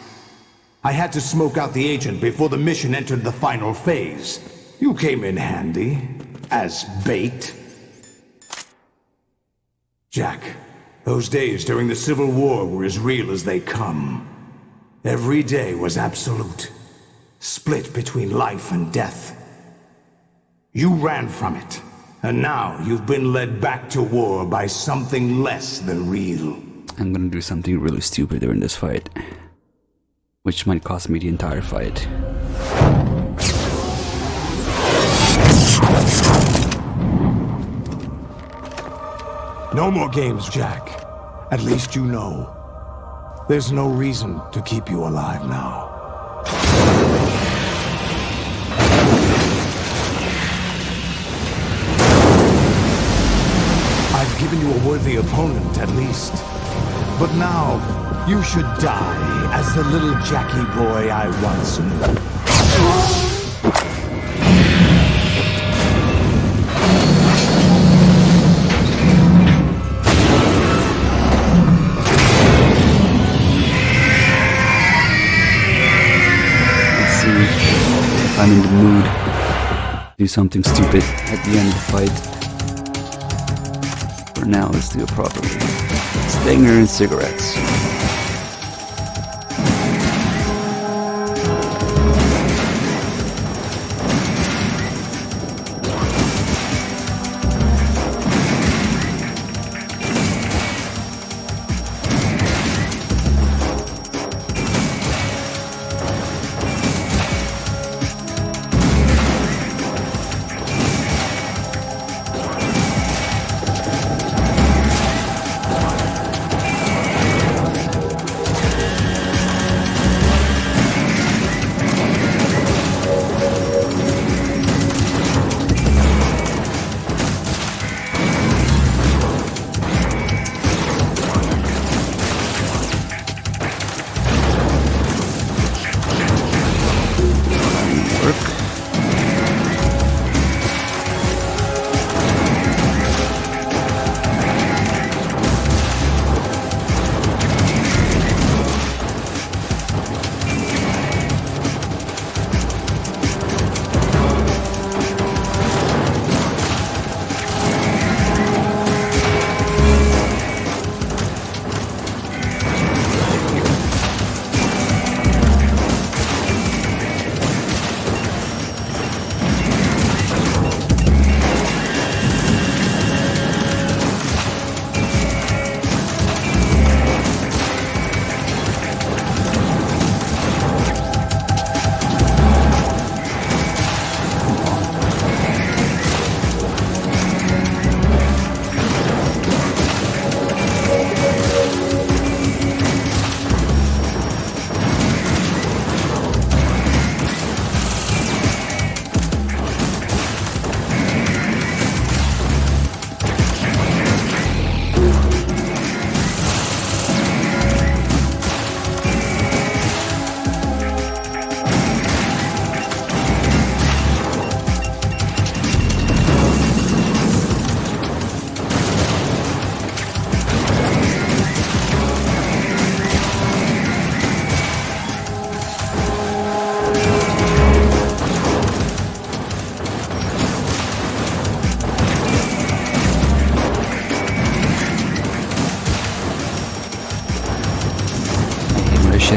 I had to smoke out the agent before the mission entered the final phase. You came in handy, as bait. Jack, those days during the Civil War were as real as they come. Every day was absolute, split between life and death. You ran from it, and now you've been led back to war by something less than real. I'm gonna do something really stupid during this fight, which might cost me the entire fight. No more games, Jack. At least you know. There's no reason to keep you alive now. I've given you a worthy opponent, at least. But now, you should die as the little Jackie boy I once knew. I'm in the mood. Do something stupid at the end of the fight. For now, let's do it properly. Stinger and cigarettes.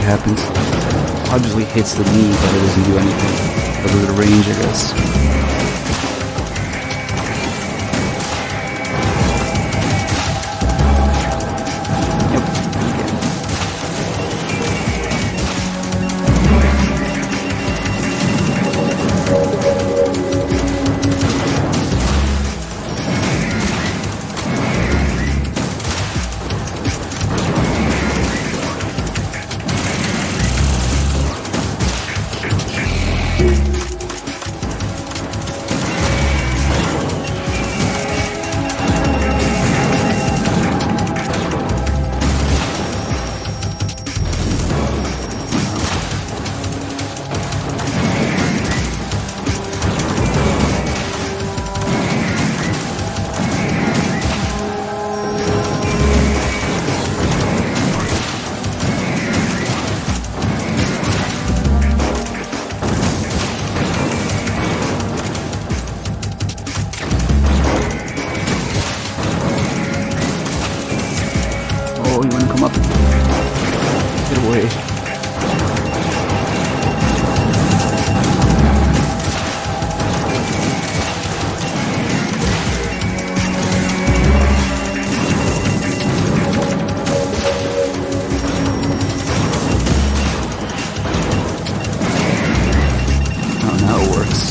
it happens. Obviously hits the knee, but it doesn't do anything. Because of the range, I guess. Oh, you wanna come up? Get away. Oh, now it works.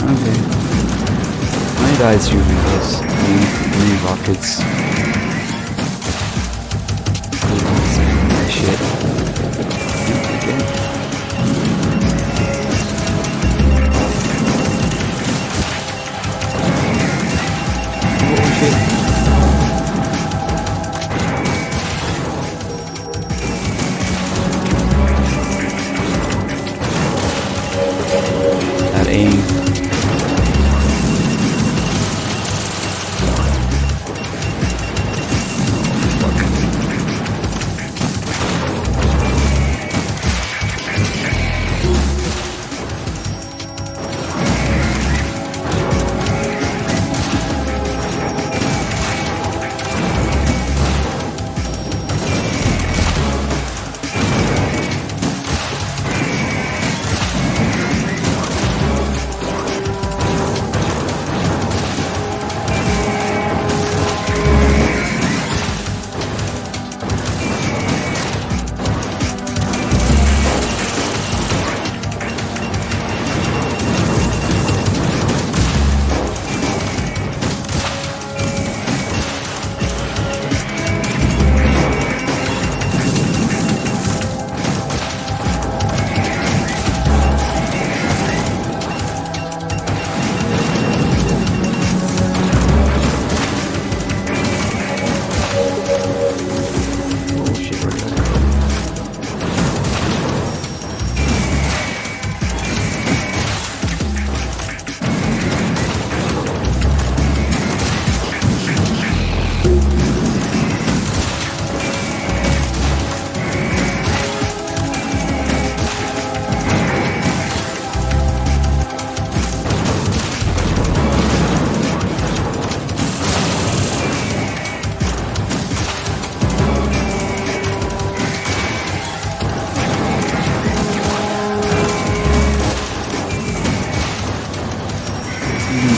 Okay. My guy's shooting those mini rockets. Shit. Okay. Oh shit. That aim.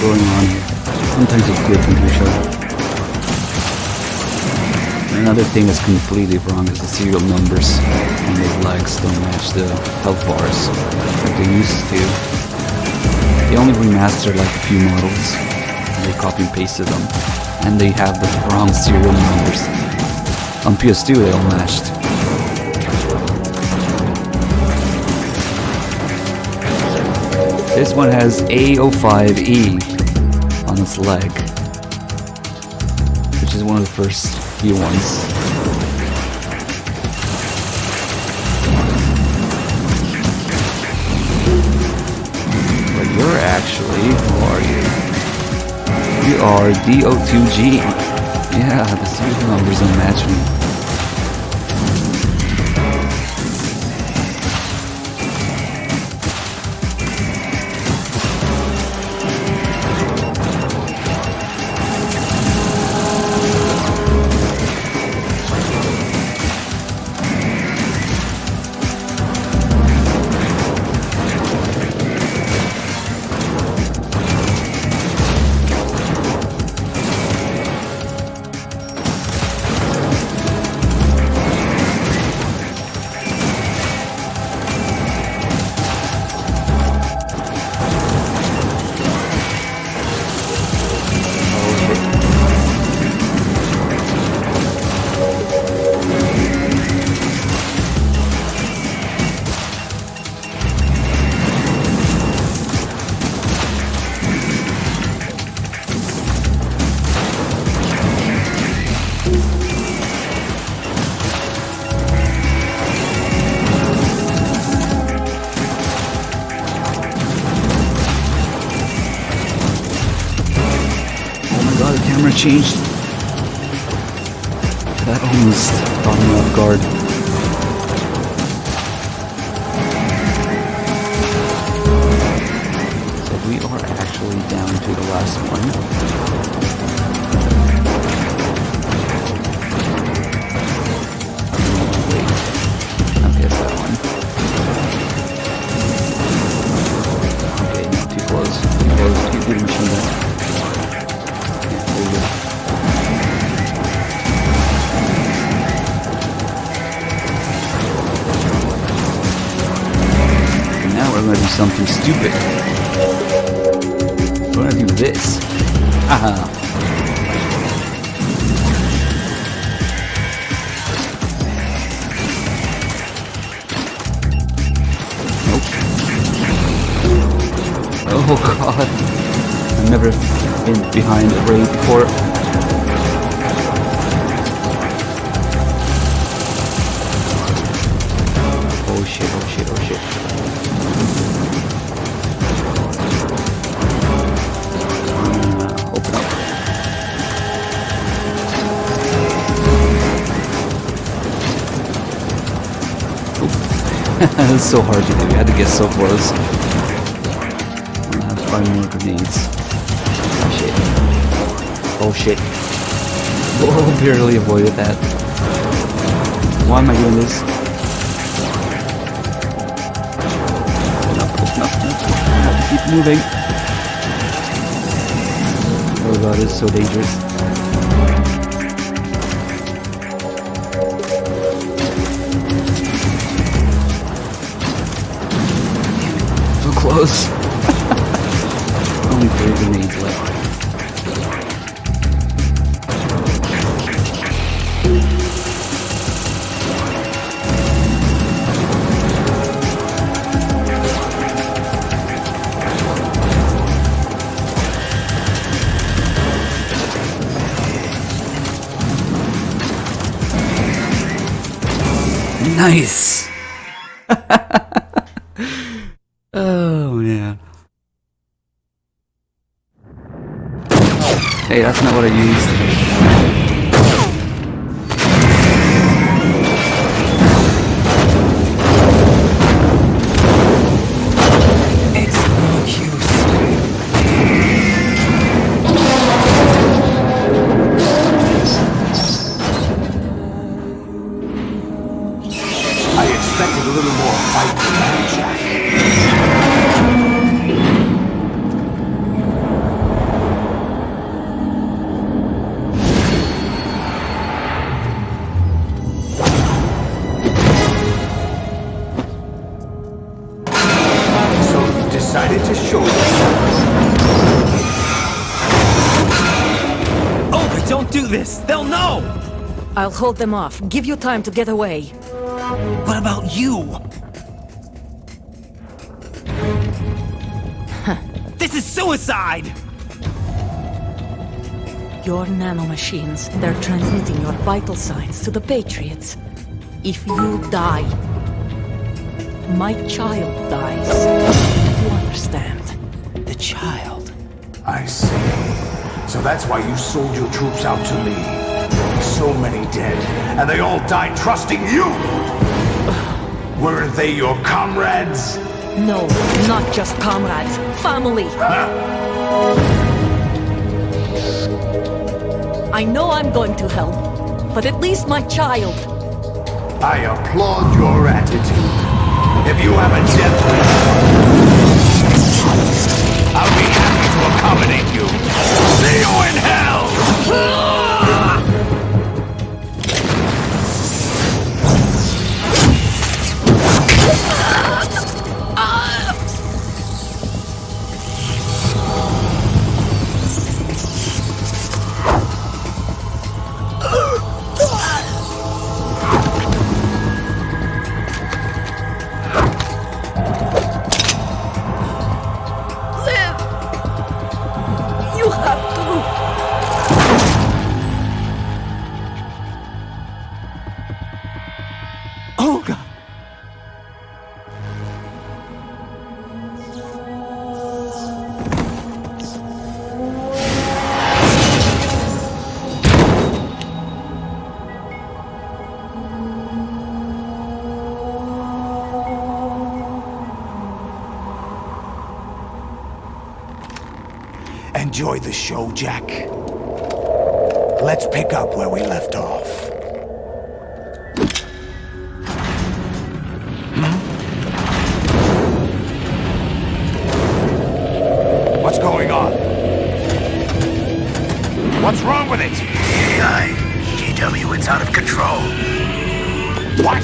Going on here. Sometimes it's good to do so. Another thing that's completely wrong is the serial numbers on those legs don't match the health bars like they used to. They only remastered like a few models and they copy and pasted them, and they have the wrong serial numbers. On PS2 they all matched. This one has A05E on its leg, which is one of the first few ones. actually. Who are you? We are DO2G. Yeah, the serial numbers don't match me. Changed. That almost caught me off guard. So we are actually down to the last one. Wait. Okay, it's that one. Okay, not too close. Too close. Too good machine gun. We're gonna do something stupid. We're gonna do this. Haha. Nope. Oh god. I've never been behind a raid before. Oh shit, oh shit, oh shit. Open up. It's so hard to do. I had to get so close. I have 5 more grenades. Shit. Oh shit. Oh, barely avoided that. Why am I doing this? Open up. I have to keep moving. Oh god, it's so dangerous. So close. Only 3 grenades left. Nice! Oh man. Hey, that's not what I used. Decided to show Oh, but don't do this! They'll know! I'll hold them off. Give you time to get away. What about you? This is suicide! Your nanomachines, they're transmitting your vital signs to the Patriots. If you die, my child dies. You understand? The child. I see. So that's why you sold your troops out to me. So many dead, and they all died trusting you! Weren't they your comrades? No, not just comrades. Family. I know I'm going to hell, but at least my child. I applaud your attitude. If you have a death wish, I'll be happy to accommodate you. See you in hell! Enjoy the show, Jack. Let's pick up where we left off. What's going on? What's wrong with it? AI, GW, it's out of control. What?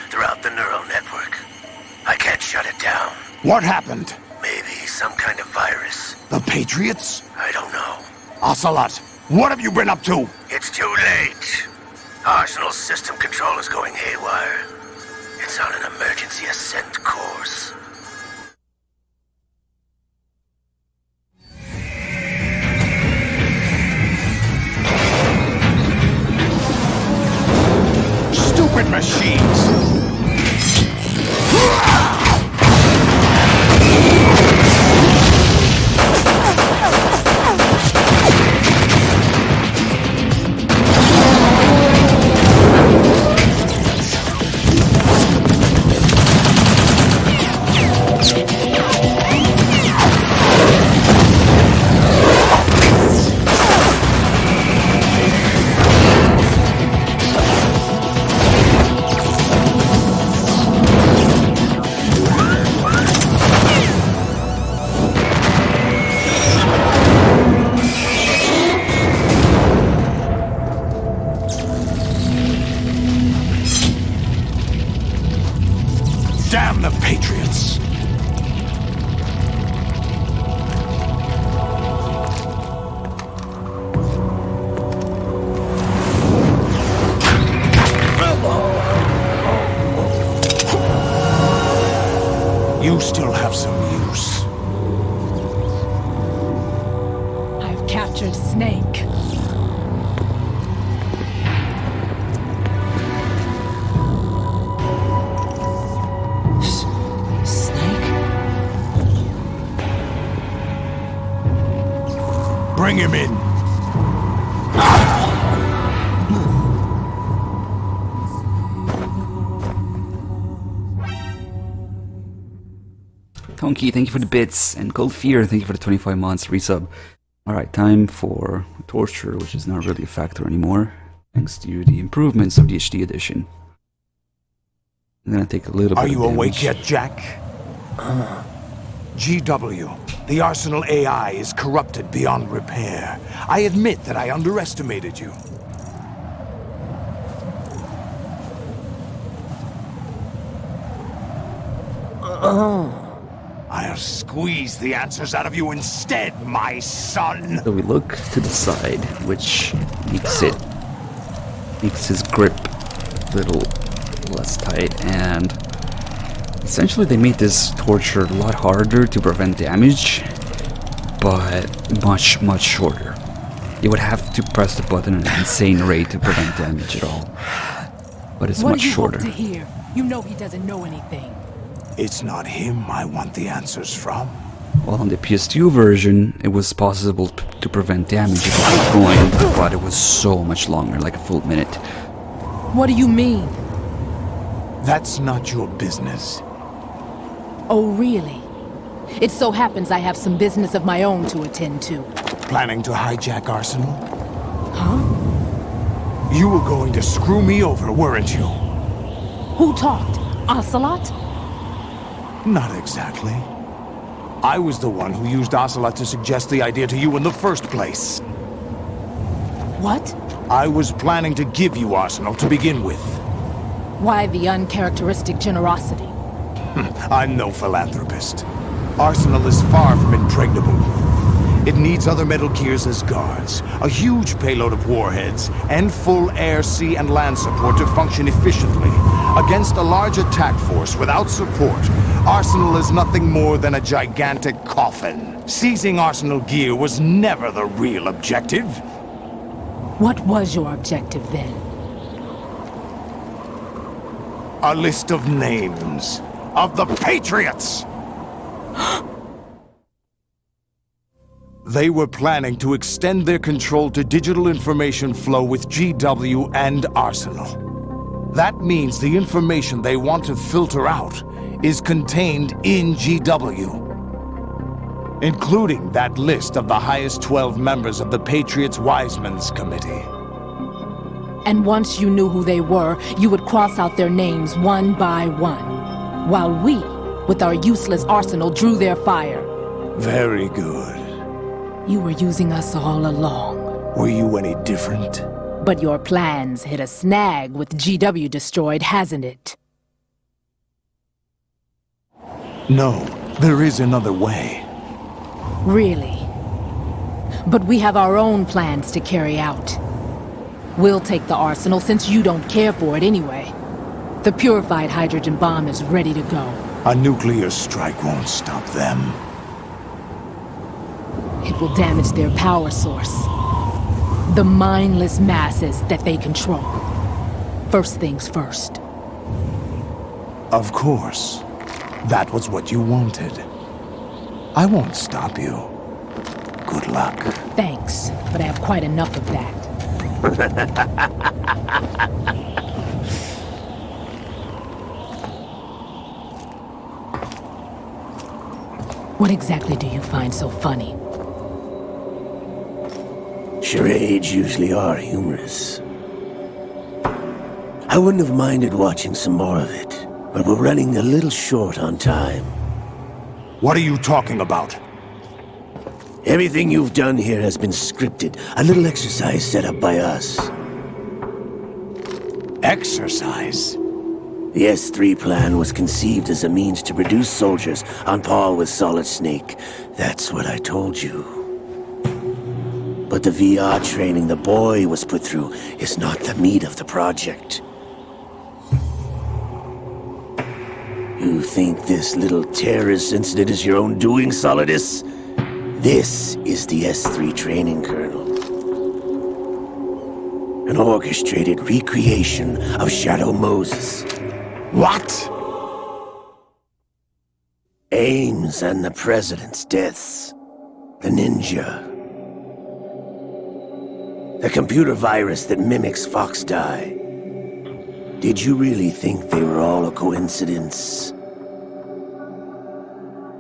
Throughout the neural network. I can't shut it down. What happened? Maybe some kind of virus. The Patriots? I don't know. Ocelot, what have you been up to? It's too late. Arsenal's system control is going haywire. It's on an emergency ascent course. Stupid machines! Damn the Patriots! You still have some use. I've captured Snake. Bring him in. Tonky, thank you for the bits, and Cold Fear, thank you for the 25 months resub. Alright, time for torture, which is not really a factor anymore, thanks to the improvements of the HD edition. I'm gonna take a little bit Are you of awake damage. yet, Jack? GW, the Arsenal AI is corrupted beyond repair. I admit that I underestimated you. I'll squeeze the answers out of you instead, my son! So we look to the side, which makes his grip a little less tight, and essentially they made this torture a lot harder to prevent damage, but much, much shorter. You would have to press the button at an insane rate to prevent damage at all. But it's much shorter. What do you hope to hear? You know he doesn't know anything. It's not him I want the answers from. Well, on the PS2 version, it was possible to prevent damage if it was going, but it was so much longer, like a full minute. What do you mean? That's not your business. Oh, really? It so happens I have some business of my own to attend to. Planning to hijack Arsenal? Huh? You were going to screw me over, weren't you? Who talked? Ocelot? Not exactly. I was the one who used Ocelot to suggest the idea to you in the first place. What? I was planning to give you Arsenal to begin with. Why the uncharacteristic generosity? I'm no philanthropist. Arsenal is far from impregnable. It needs other Metal Gears as guards, a huge payload of warheads, and full air, sea, and land support to function efficiently. Against a large attack force without support, Arsenal is nothing more than a gigantic coffin. Seizing Arsenal gear was never the real objective. What was your objective then? A list of names of the Patriots! They were planning to extend their control to digital information flow with GW and Arsenal. That means the information they want to filter out is contained in GW, including that list of the highest 12 members of the Patriots Wiseman's Committee. And once you knew who they were, you would cross out their names one by one, while we, with our useless arsenal, drew their fire. Very good. You were using us all along. Were you any different? But your plans hit a snag with GW destroyed, hasn't it? No, there is another way. Really? But we have our own plans to carry out. We'll take the arsenal since you don't care for it anyway. The purified hydrogen bomb is ready to go. A nuclear strike won't stop them. It will damage their power source. The mindless masses that they control. First things first. Of course. That was what you wanted. I won't stop you. Good luck. Thanks, but I have quite enough of that. What exactly do you find so funny? Charades usually are humorous. I wouldn't have minded watching some more of it, but we're running a little short on time. What are you talking about? Everything you've done here has been scripted. A little exercise set up by us. Exercise? The S3 plan was conceived as a means to produce soldiers on par with Solid Snake. That's what I told you. But the VR training the boy was put through is not the meat of the project. You think this little terrorist incident is your own doing, Solidus? This is the S3 training kernel. An orchestrated recreation of Shadow Moses. What? Ames and the President's deaths. The ninja. The computer virus that mimics Foxdie. Did you really think they were all a coincidence?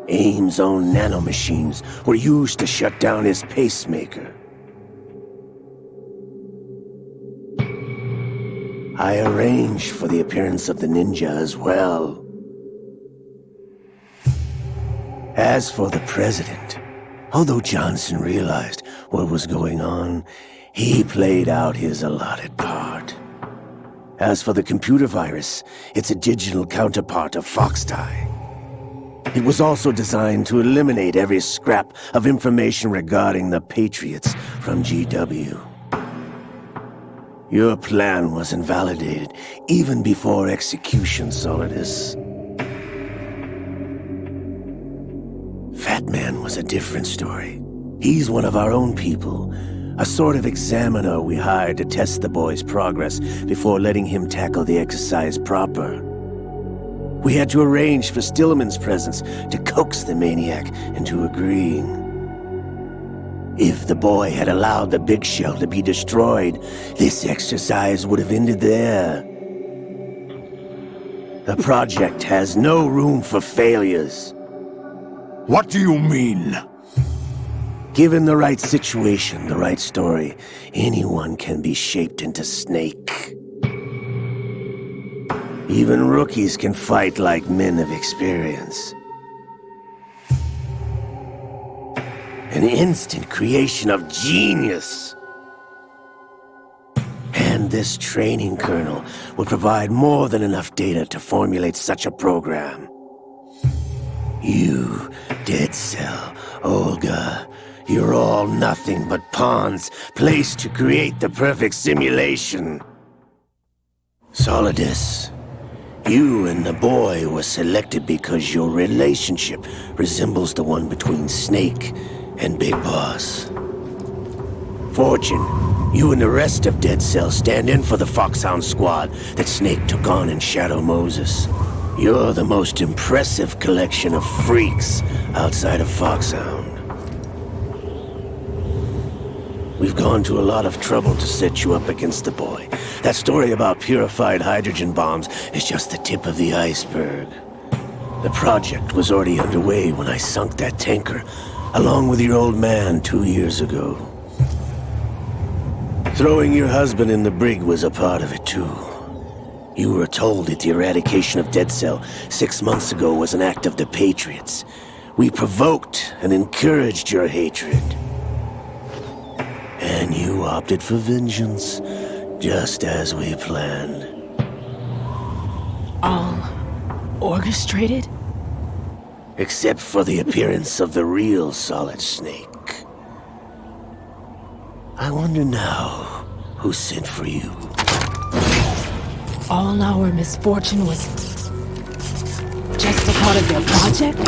Ames' own nanomachines were used to shut down his pacemaker. I arranged for the appearance of the ninja as well. As for the President, although Johnson realized what was going on, he played out his allotted part. As for the computer virus, it's a digital counterpart of Foxdie. It was also designed to eliminate every scrap of information regarding the Patriots from GW. Your plan was invalidated even before execution, Solidus. Fat Man was a different story. He's one of our own people, a sort of examiner we hired to test the boy's progress before letting him tackle the exercise proper. We had to arrange for Stillman's presence to coax the maniac into agreeing. If the boy had allowed the big shell to be destroyed, this exercise would have ended there. The project has no room for failures. What do you mean? Given the right situation, the right story, anyone can be shaped into Snake. Even rookies can fight like men of experience. An instant creation of genius. And this training kernel would provide more than enough data to formulate such a program. You, Dead Cell, Olga, you're all nothing but pawns placed to create the perfect simulation. Solidus, you and the boy were selected because your relationship resembles the one between Snake and Big Boss. Fortune, you and the rest of Dead Cell stand in for the Foxhound squad that Snake took on in Shadow Moses. You're the most impressive collection of freaks outside of Foxhound. We've gone to a lot of trouble to set you up against the boy. That story about purified hydrogen bombs is just the tip of the iceberg. The project was already underway when I sunk that tanker, along with your old man 2 years ago. Throwing your husband in the brig was a part of it too. You were told that the eradication of Dead Cell 6 months ago was an act of the Patriots. We provoked and encouraged your hatred. And you opted for vengeance, just as we planned. All orchestrated? Except for the appearance of the real Solid Snake. I wonder now who sent for you. All our misfortune was just a part of their project?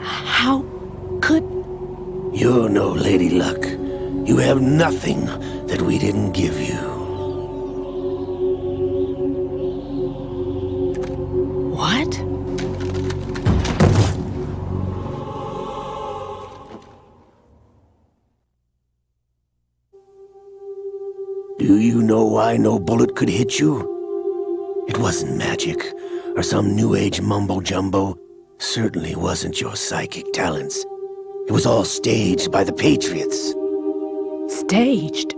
How could... You're no Lady Luck. You have nothing that we didn't give you. What? Do you know why no bullet could hit you? It wasn't magic, or some new age mumbo-jumbo. Certainly wasn't your psychic talents. It was all staged by the Patriots. Staged?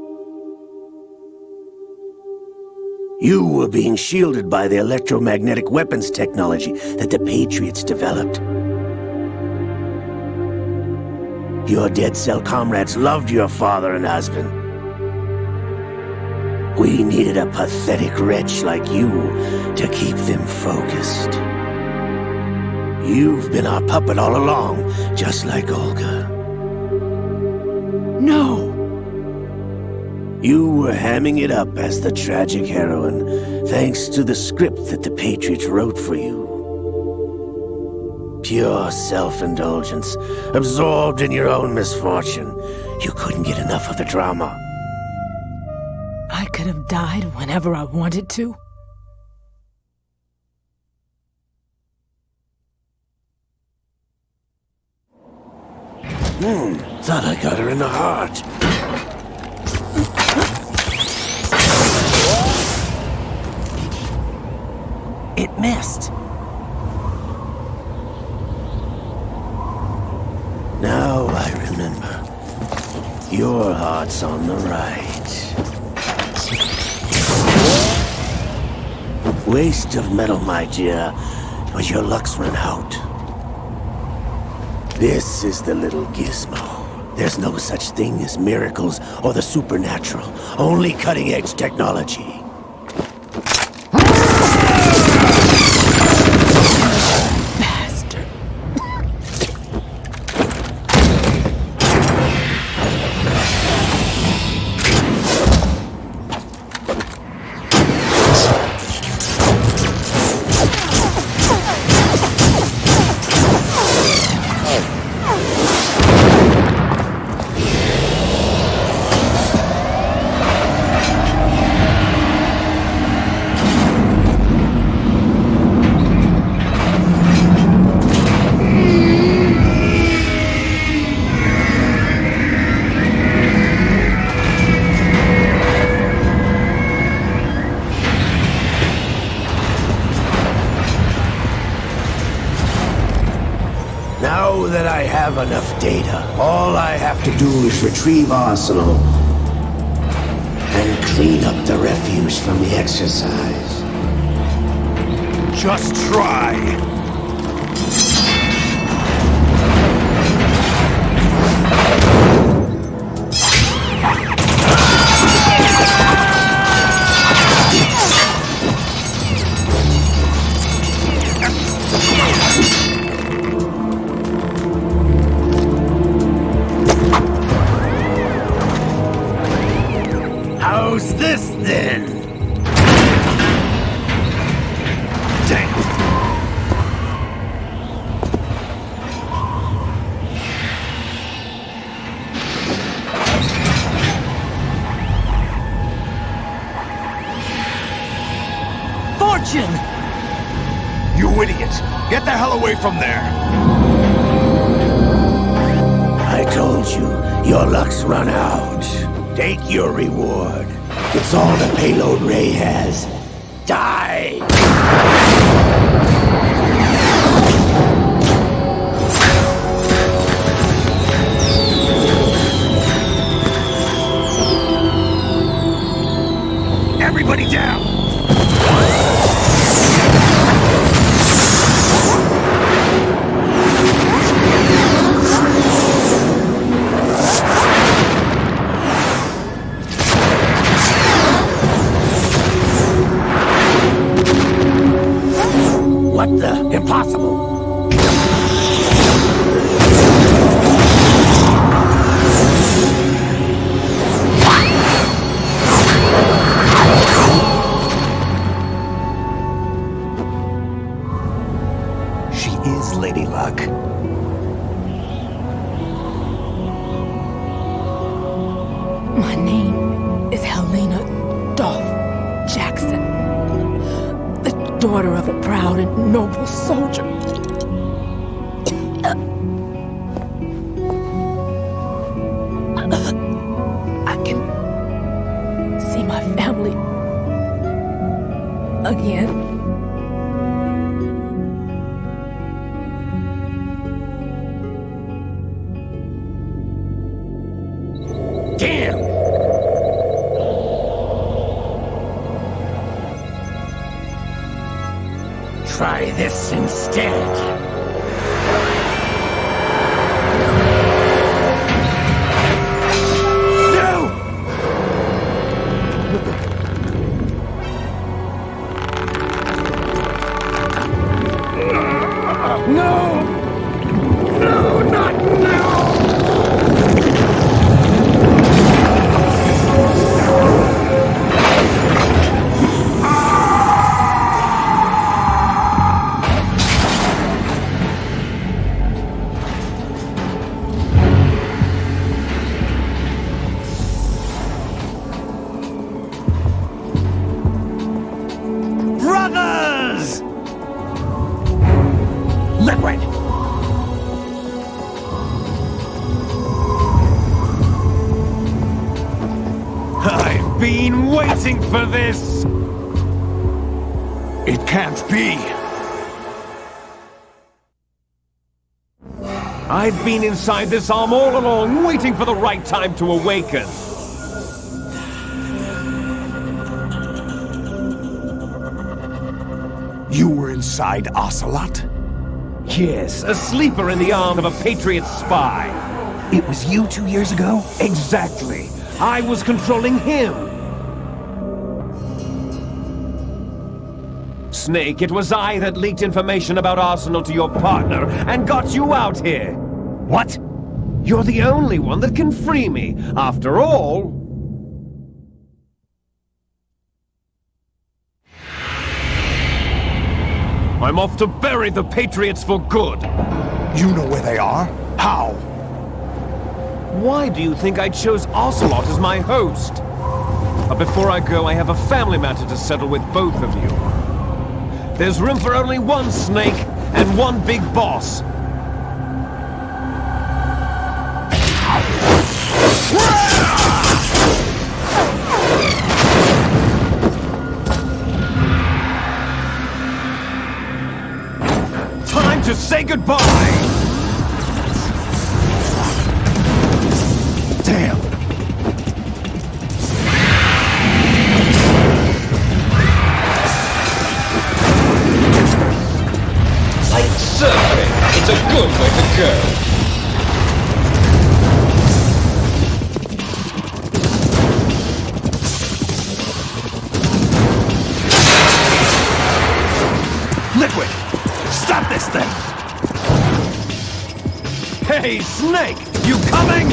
You were being shielded by the electromagnetic weapons technology that the Patriots developed. Your Dead Cell comrades loved your father and husband. We needed a pathetic wretch like you to keep them focused. You've been our puppet all along, just like Olga. No! You were hamming it up as the tragic heroine, thanks to the script that the Patriots wrote for you. Pure self-indulgence, absorbed in your own misfortune. You couldn't get enough of the drama. I could have died whenever I wanted to. Thought I got her in the heart. It missed. Now I remember. Your heart's on the right. Waste of metal, my dear, but your luck's run out. This is the little gizmo. There's no such thing as miracles or the supernatural. Only cutting-edge technology. Now that I have enough data, all I have to do is retrieve Arsenal and clean up the refuse from the exercise. Just try. How's this then? Damn. Fortune! You idiot! Get the hell away from there! I told you, your luck's run out. Take your reward. It's all the payload Ray has. Die! Everybody down! What the? Impossible! She is Lady Luck. My name is Helena Dolph Jackson, the daughter of a proud and noble soldier. I can see my family again. Damn! Try this instead. No! No, not now! Brothers! Liquid! I've been waiting for this! It can't be. I've been inside this arm all along, waiting for the right time to awaken. You were inside Ocelot? Yes, a sleeper in the arm of a Patriot spy. It was you 2 years ago? Exactly. I was controlling him. Snake, it was I that leaked information about Arsenal to your partner and got you out here. What? You're the only one that can free me. After all... I'm off to bury the Patriots for good. You know where they are? How? Why do you think I chose Ocelot as my host? But before I go, I have a family matter to settle with both of you. There's room for only one Snake and one big boss. Time to say goodbye! Damn! Like surfing, it's a good way to go. Liquid! Stop this thing! Hey, Snake! You coming?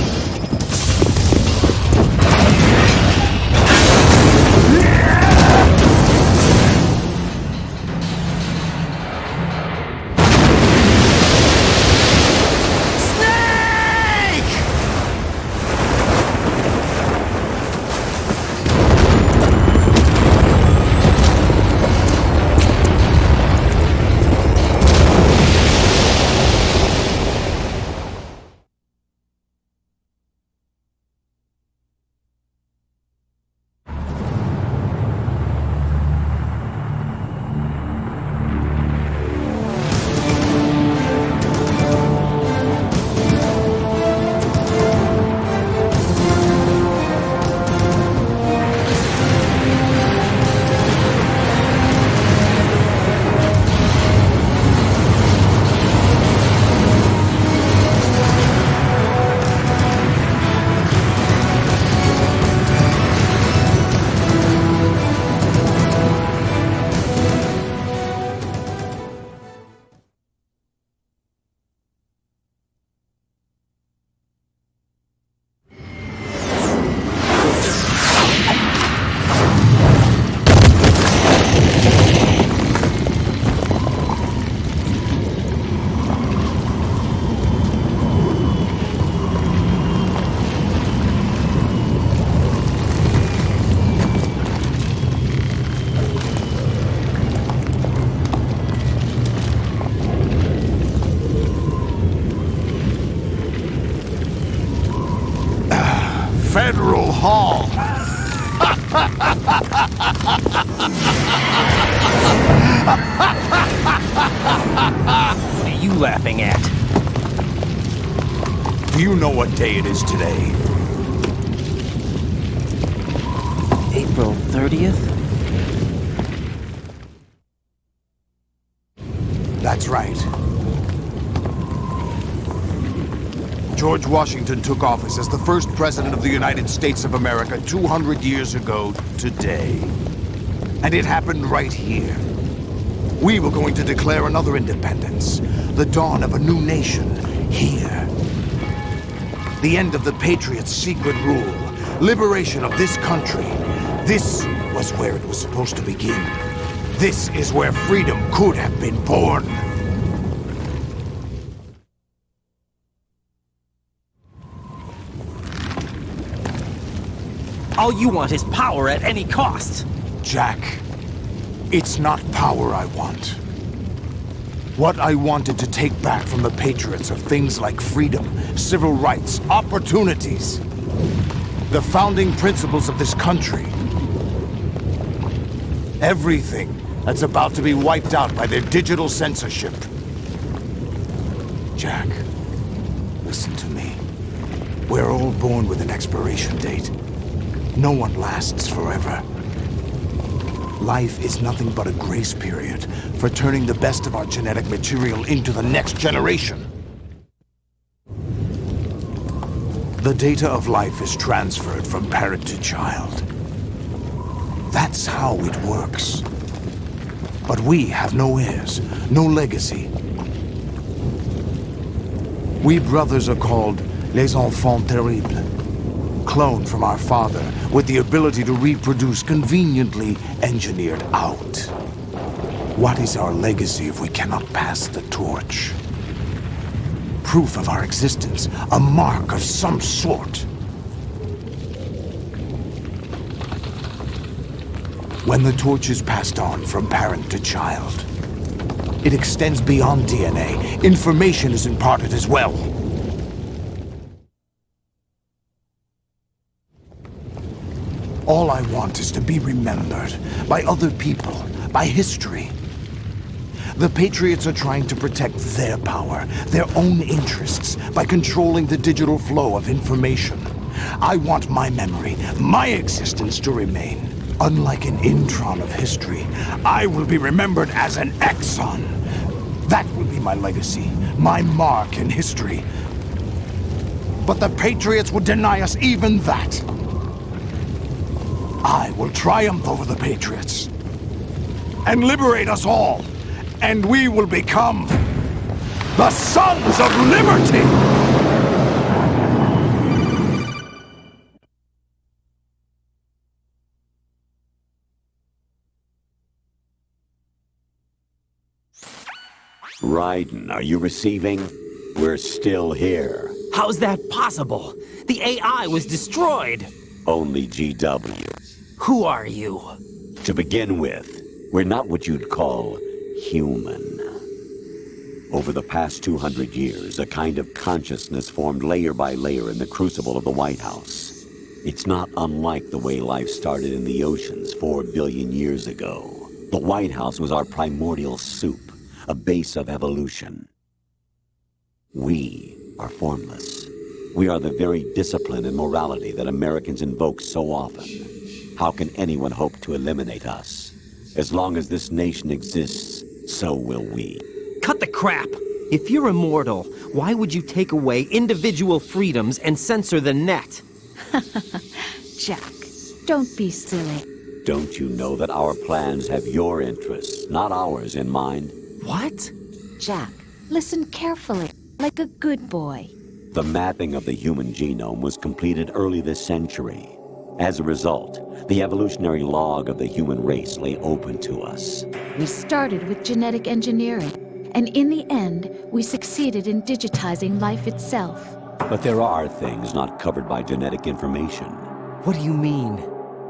Federal Hall. What are you laughing at? Do you know what day it is today? April 30th? That's right. George Washington took office as the first president of the United States of America 200 years ago today. And it happened right here. We were going to declare another independence, the dawn of a new nation, here. The end of the Patriots' secret rule, liberation of this country. This was where it was supposed to begin. This is where freedom could have been born. All you want is power at any cost. Jack, it's not power I want. What I wanted to take back from the Patriots are things like freedom, civil rights, opportunities. The founding principles of this country. Everything that's about to be wiped out by their digital censorship. Jack, listen to me. We're all born with an expiration date. No one lasts forever. life is nothing but a grace period for turning the best of our genetic material into the next generation. The data of life is transferred from parent to child. That's how it works. But we have no heirs, no legacy. We brothers are called les enfants terribles, cloned from our father with the ability to reproduce conveniently engineered out. What is our legacy if we cannot pass the torch? Proof of our existence, a mark of some sort. When the torch is passed on from parent to child, it extends beyond DNA. Information is imparted as well. All I want is to be remembered by other people, by history. The Patriots are trying to protect their power, their own interests, by controlling the digital flow of information. I want my memory, my existence to remain. Unlike an intron of history, I will be remembered as an exon. That will be my legacy, my mark in history. But the Patriots would deny us even that. I will triumph over the Patriots and liberate us all. And we will become the Sons of Liberty! Raiden, are you receiving? We're still here. How's that possible? The AI was destroyed! Only GW. Who are you? To begin with, we're not what you'd call human. Over the past 200 years, a kind of consciousness formed layer by layer in the crucible of the White House. It's not unlike the way life started in the oceans 4 billion years ago. The White House was our primordial soup, a base of evolution. We are formless. We are the very discipline and morality that Americans invoke so often. How can anyone hope to eliminate us? As long as this nation exists, so will we. Cut the crap! If you're immortal, why would you take away individual freedoms and censor the net? Jack, don't be silly. Don't you know that our plans have your interests, not ours, in mind? What? Jack, listen carefully, like a good boy. The mapping of the human genome was completed early this century. As a result, the evolutionary log of the human race lay open to us. We started with genetic engineering, and in the end, we succeeded in digitizing life itself. But there are things not covered by genetic information. What do you mean?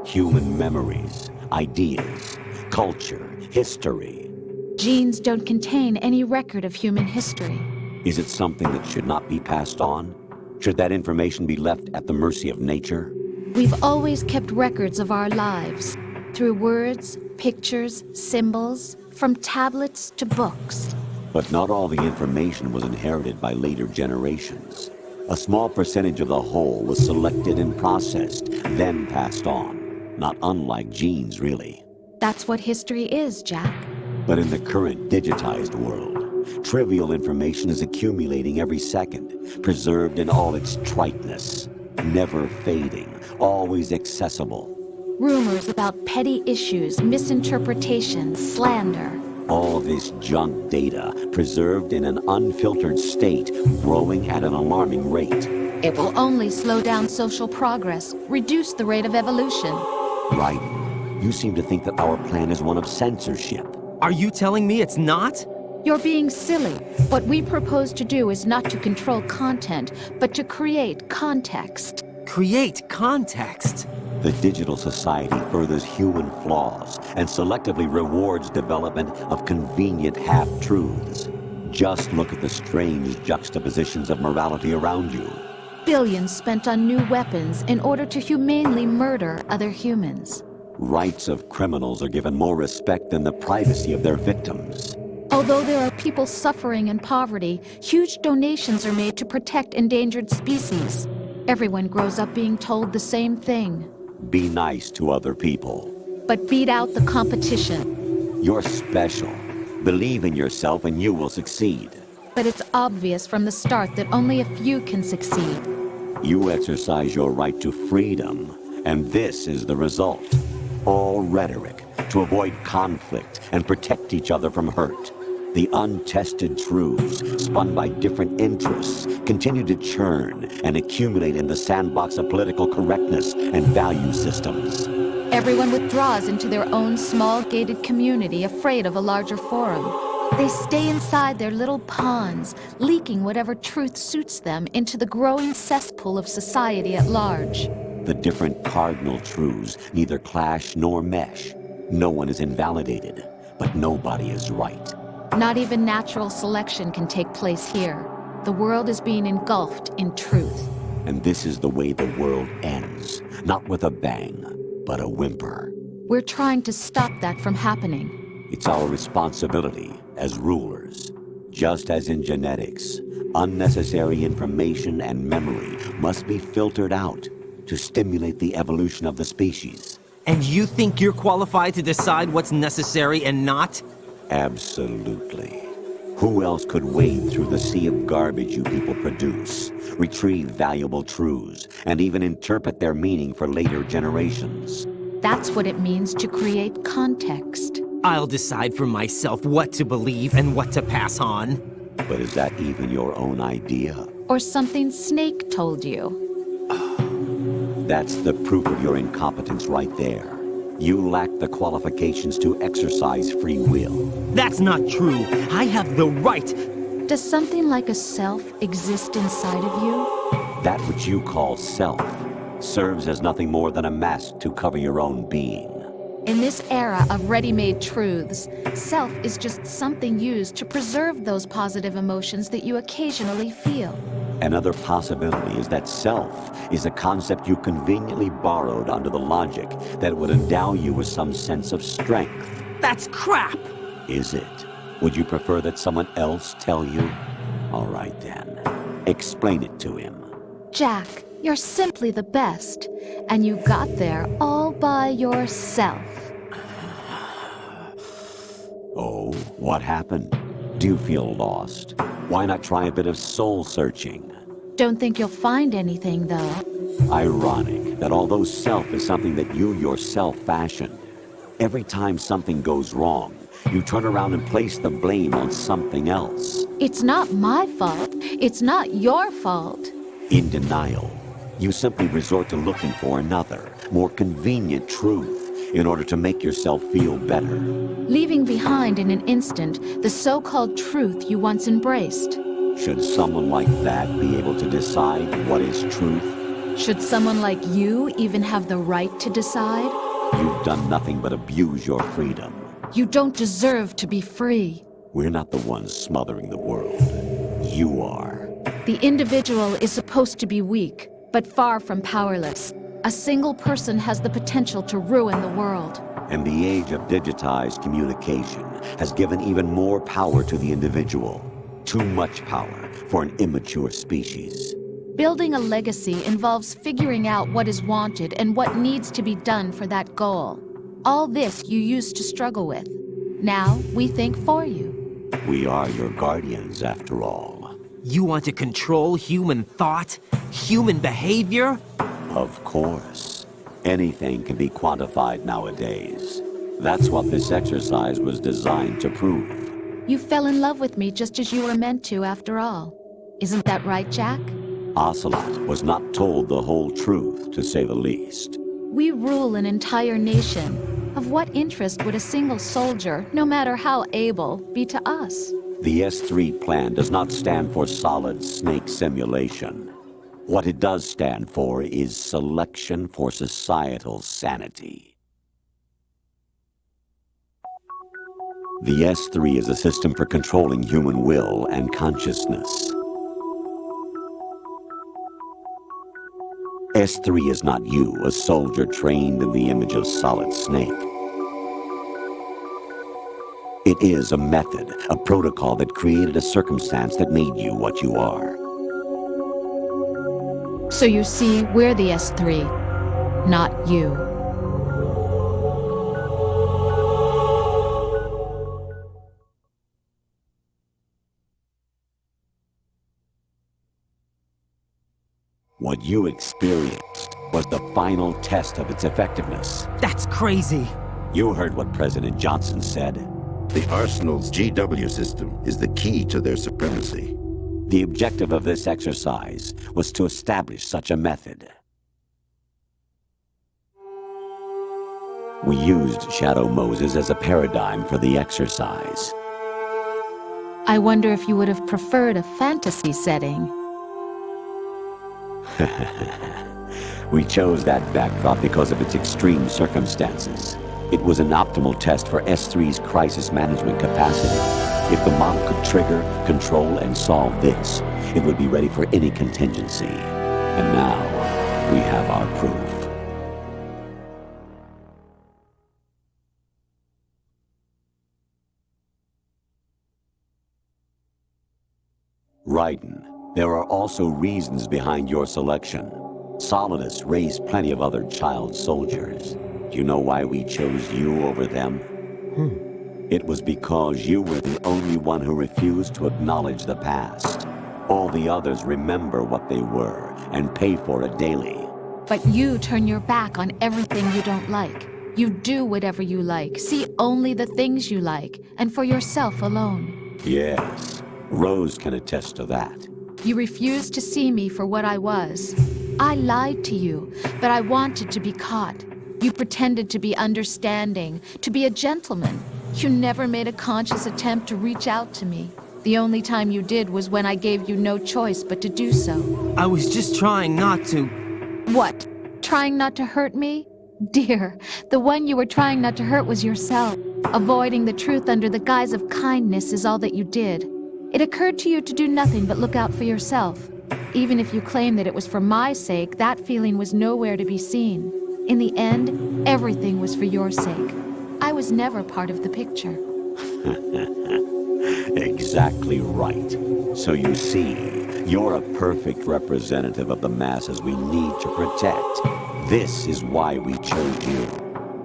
Human memories, ideas, culture, history. Genes don't contain any record of human history. Is it something that should not be passed on? Should that information be left at the mercy of nature? We've always kept records of our lives, through words, pictures, symbols, from tablets to books. But not all the information was inherited by later generations. A small percentage of the whole was selected and processed, then passed on. Not unlike genes, really. That's what history is, Jack. But in the current digitized world, trivial information is accumulating every second, preserved in all its triteness, never fading, always accessible. Rumors about petty issues, misinterpretations, slander. All this junk data, preserved in an unfiltered state, growing at an alarming rate. It will only slow down social progress, reduce the rate of evolution. Right. You seem to think that our plan is one of censorship. Are you telling me it's not? You're being silly. What we propose to do is not to control content, but to create context. Create context? The digital society furthers human flaws and selectively rewards development of convenient half-truths. Just look at the strange juxtapositions of morality around you. Billions spent on new weapons in order to humanely murder other humans. Rights of criminals are given more respect than the privacy of their victims. Although there are people suffering in poverty, huge donations are made to protect endangered species. Everyone grows up being told the same thing. Be nice to other people. but beat out the competition. You're special. Believe in yourself and you will succeed. But it's obvious from the start that only a few can succeed. You exercise your right to freedom, and this is the result. All rhetoric to avoid conflict and protect each other from hurt. The untested truths, spun by different interests, continue to churn and accumulate in the sandbox of political correctness and value systems. Everyone withdraws into their own small gated community, afraid of a larger forum. They stay inside their little ponds, leaking whatever truth suits them into the growing cesspool of society at large. The different cardinal truths neither clash nor mesh. No one is invalidated, but nobody is right. Not even natural selection can take place here. The world is being engulfed in truth. And this is the way the world ends. Not with a bang, but a whimper. We're trying to stop that from happening. It's our responsibility as rulers. Just as in genetics, unnecessary information and memory must be filtered out to stimulate the evolution of the species. And you think you're qualified to decide what's necessary and not? Absolutely. Who else could wade through the sea of garbage you people produce, retrieve valuable truths, and even interpret their meaning for later generations? That's what it means to create context. I'll decide for myself what to believe and what to pass on. But is that even your own idea? Or something Snake told you? That's the proof of your incompetence right there. You lack the qualifications to exercise free will. That's not true. I have the right. Does something like a self exist inside of you? That which you call self serves as nothing more than a mask to cover your own being. In this era of ready-made truths, self is just something used to preserve those positive emotions that you occasionally feel. Another possibility is that self is a concept you conveniently borrowed under the logic that would endow you with some sense of strength. That's crap! Is it? Would you prefer that someone else tell you? All right then. Explain it to him. Jack, you're simply the best. And you got there all by yourself. Oh, what happened? Do you feel lost? Why not try a bit of soul searching? Don't think you'll find anything, though. Ironic that although self is something that you yourself fashioned, every time something goes wrong, you turn around and place the blame on something else. It's not my fault. It's not your fault. In denial, you simply resort to looking for another, more convenient truth in order to make yourself feel better. Leaving behind in an instant the so-called truth you once embraced. Should someone like that be able to decide what is truth? Should someone like you even have the right to decide? You've done nothing but abuse your freedom. You don't deserve to be free. We're not the ones smothering the world. You are. The individual is supposed to be weak, but far from powerless. A single person has the potential to ruin the world. And the age of digitized communication has given even more power to the individual. Too much power for an immature species. Building a legacy involves figuring out what is wanted and what needs to be done for that goal. All this you used to struggle with. Now we think for you. We are your guardians, after all. You want to control human thought? Human behavior? Of course. Anything can be quantified nowadays. That's what this exercise was designed to prove. You fell in love with me just as you were meant to, after all. Isn't that right, Jack? Ocelot was not told the whole truth, to say the least. We rule an entire nation. Of what interest would a single soldier, no matter how able, be to us? The S3 plan does not stand for solid snake simulation. What it does stand for is selection for societal sanity. The S3 is a system for controlling human will and consciousness. S3 is not you, a soldier trained in the image of Solid Snake. It is a method, a protocol that created a circumstance that made you what you are. So you see, we're the S3, not you. What you experienced was the final test of its effectiveness. That's crazy. You heard what President Johnson said. The Arsenal's GW system is the key to their supremacy. The objective of this exercise was to establish such a method. We used Shadow Moses as a paradigm for the exercise. I wonder if you would have preferred a fantasy setting. We chose that backdrop because of its extreme circumstances. It was an optimal test for S3's crisis management capacity. If the model could trigger, control, and solve this, it would be ready for any contingency. And now, we have our proof. Raiden, there are also reasons behind your selection. Solidus raised plenty of other child soldiers. Do you know why we chose you over them? It was because you were the only one who refused to acknowledge the past. All the others remember what they were and pay for it daily. But you turn your back on everything you don't like. You do whatever you like, see only the things you like, and for yourself alone. Yes, Rose can attest to that. You refused to see me for what I was. I lied to you, but I wanted to be caught. You pretended to be understanding, to be a gentleman. You never made a conscious attempt to reach out to me. The only time you did was when I gave you no choice but to do so. I was just trying not to... What? Trying not to hurt me? Dear, the one you were trying not to hurt was yourself. Avoiding the truth under the guise of kindness is all that you did. It occurred to you to do nothing but look out for yourself. Even if you claim that it was for my sake, that feeling was nowhere to be seen. In the end, everything was for your sake. I was never part of the picture. Exactly right. So you see, you're a perfect representative of the masses we need to protect. This is why we chose you.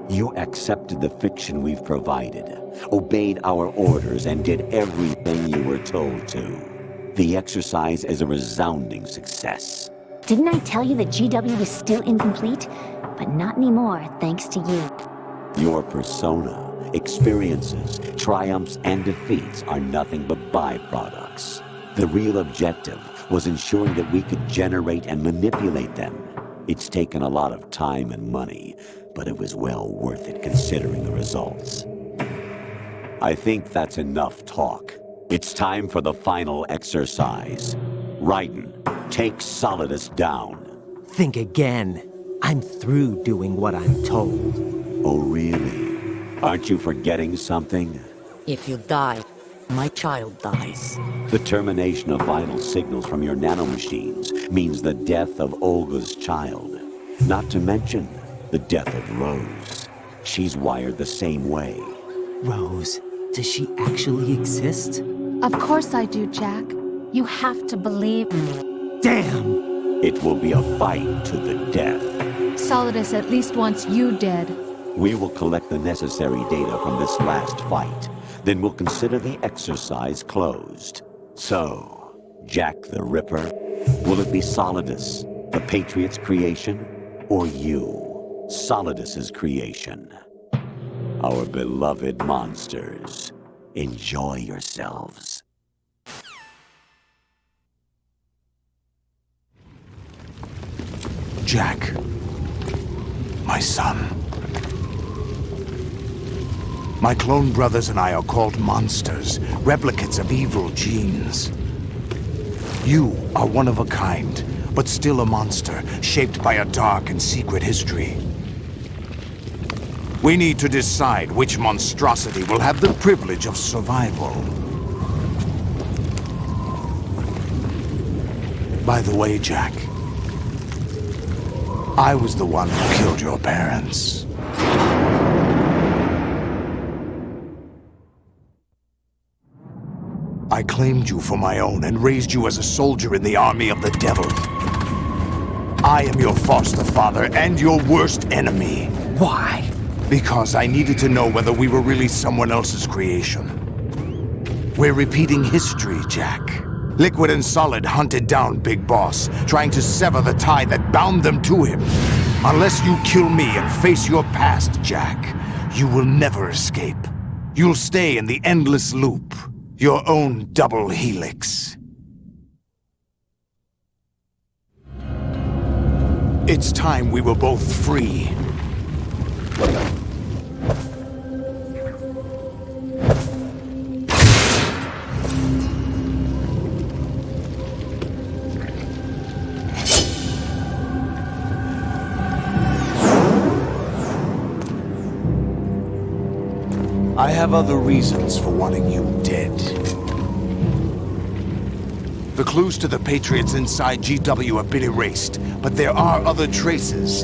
You accepted the fiction we've provided, obeyed our orders, and did everything you were told to. The exercise is a resounding success. Didn't I tell you that GW was still incomplete? But not anymore, thanks to you. Your persona, experiences, triumphs, and defeats are nothing but byproducts. The real objective was ensuring that we could generate and manipulate them. It's taken a lot of time and money, but it was well worth it considering the results. I think that's enough talk. It's time for the final exercise. Raiden, take Solidus down. Think again. I'm through doing what I'm told. Oh, really? Aren't you forgetting something? If you die, my child dies. The termination of vital signals from your nanomachines means the death of Olga's child. Not to mention the death of Rose. She's wired the same way. Rose, does she actually exist? Of course I do, Jack. You have to believe me. Damn! It will be a fight to the death. Solidus at least wants you dead. We will collect the necessary data from this last fight. Then we'll consider the exercise closed. So, Jack the Ripper, will it be Solidus, the Patriot's creation, or you, Solidus's creation? Our beloved monsters, enjoy yourselves. Jack, my son. My clone brothers and I are called monsters, replicates of evil genes. You are one of a kind, but still a monster, shaped by a dark and secret history. We need to decide which monstrosity will have the privilege of survival. By the way, Jack, I was the one who killed your parents. I claimed you for my own and raised you as a soldier in the army of the devil. I am your foster father and your worst enemy. Why? Because I needed to know whether we were really someone else's creation. We're repeating history, Jack. Liquid and Solid hunted down Big Boss, trying to sever the tie that bound them to him. Unless you kill me and face your past, Jack, you will never escape. You'll stay in the endless loop, your own double helix. It's time we were both free. I have other reasons for wanting you dead. The clues to the Patriots inside GW have been erased, but there are other traces.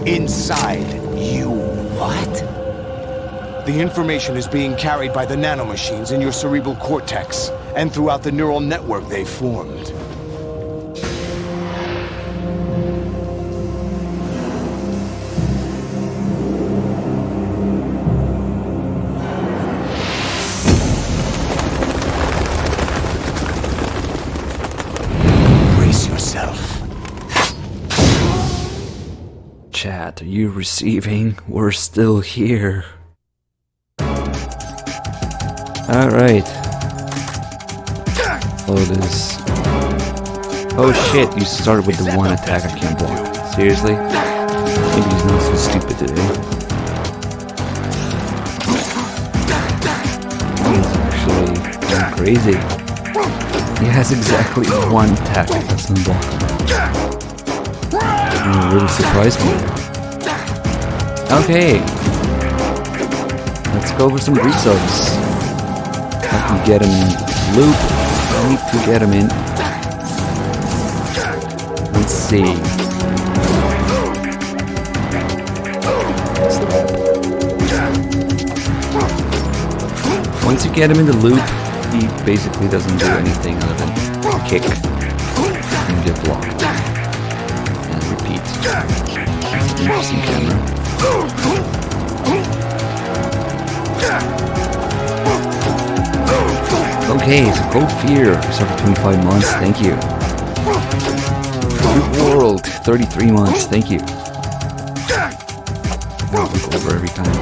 Inside you. What? The information is being carried by the nanomachines in your cerebral cortex, and throughout the neural network they formed. Chat, are you receiving? We're still here. Alright. Oh, this. Oh shit, you started with the one attack I can't block. Seriously? Maybe he's not so stupid today. He's actually going crazy. He has exactly one attack that's unblockable. It really surprised me. Okay. Let's go over some resubs. I can get him in loop. I need to get him in. Let's see. Once you get him in the loop, he basically doesn't do anything other than kick and get blocked. And repeat. Interesting camera. Okay, so Cold Fear, for 25 months, thank you. New World, 33 months, thank you. I'll look over every time.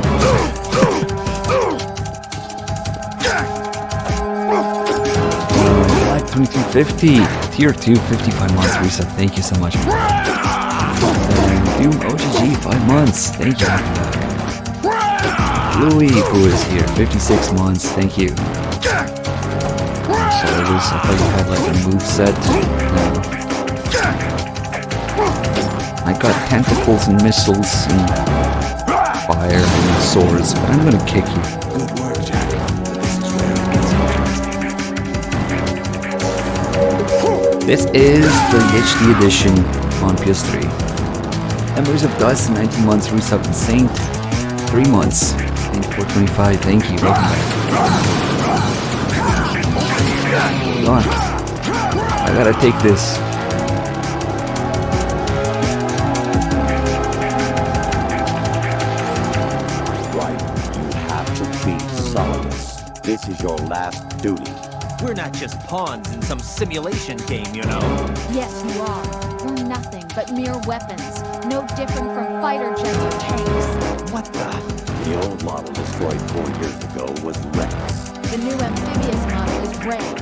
Live 2250, Tier 2, 55 months, reset, thank you so much. Doom OGG, 5 months, thank you. Louis, who is here, 56 months, thank you. So at least I thought you had like a move set. No. I got tentacles and missiles and fire and swords, but I'm gonna kick you. Good work, Jack. This is the HD edition on PS3. Memories of Dust, 19 months, resub and Saint, 3 months, and 425, thank you, welcome back. Hold on. I gotta take this. Right. You have to beat Solidus. This is your last duty. We're not just pawns in some simulation game, you know. Yes, you are. We're nothing but mere weapons. No different from fighter jets or tanks. What the? The old model destroyed 4 years ago was Rex. The new amphibious model is Ray.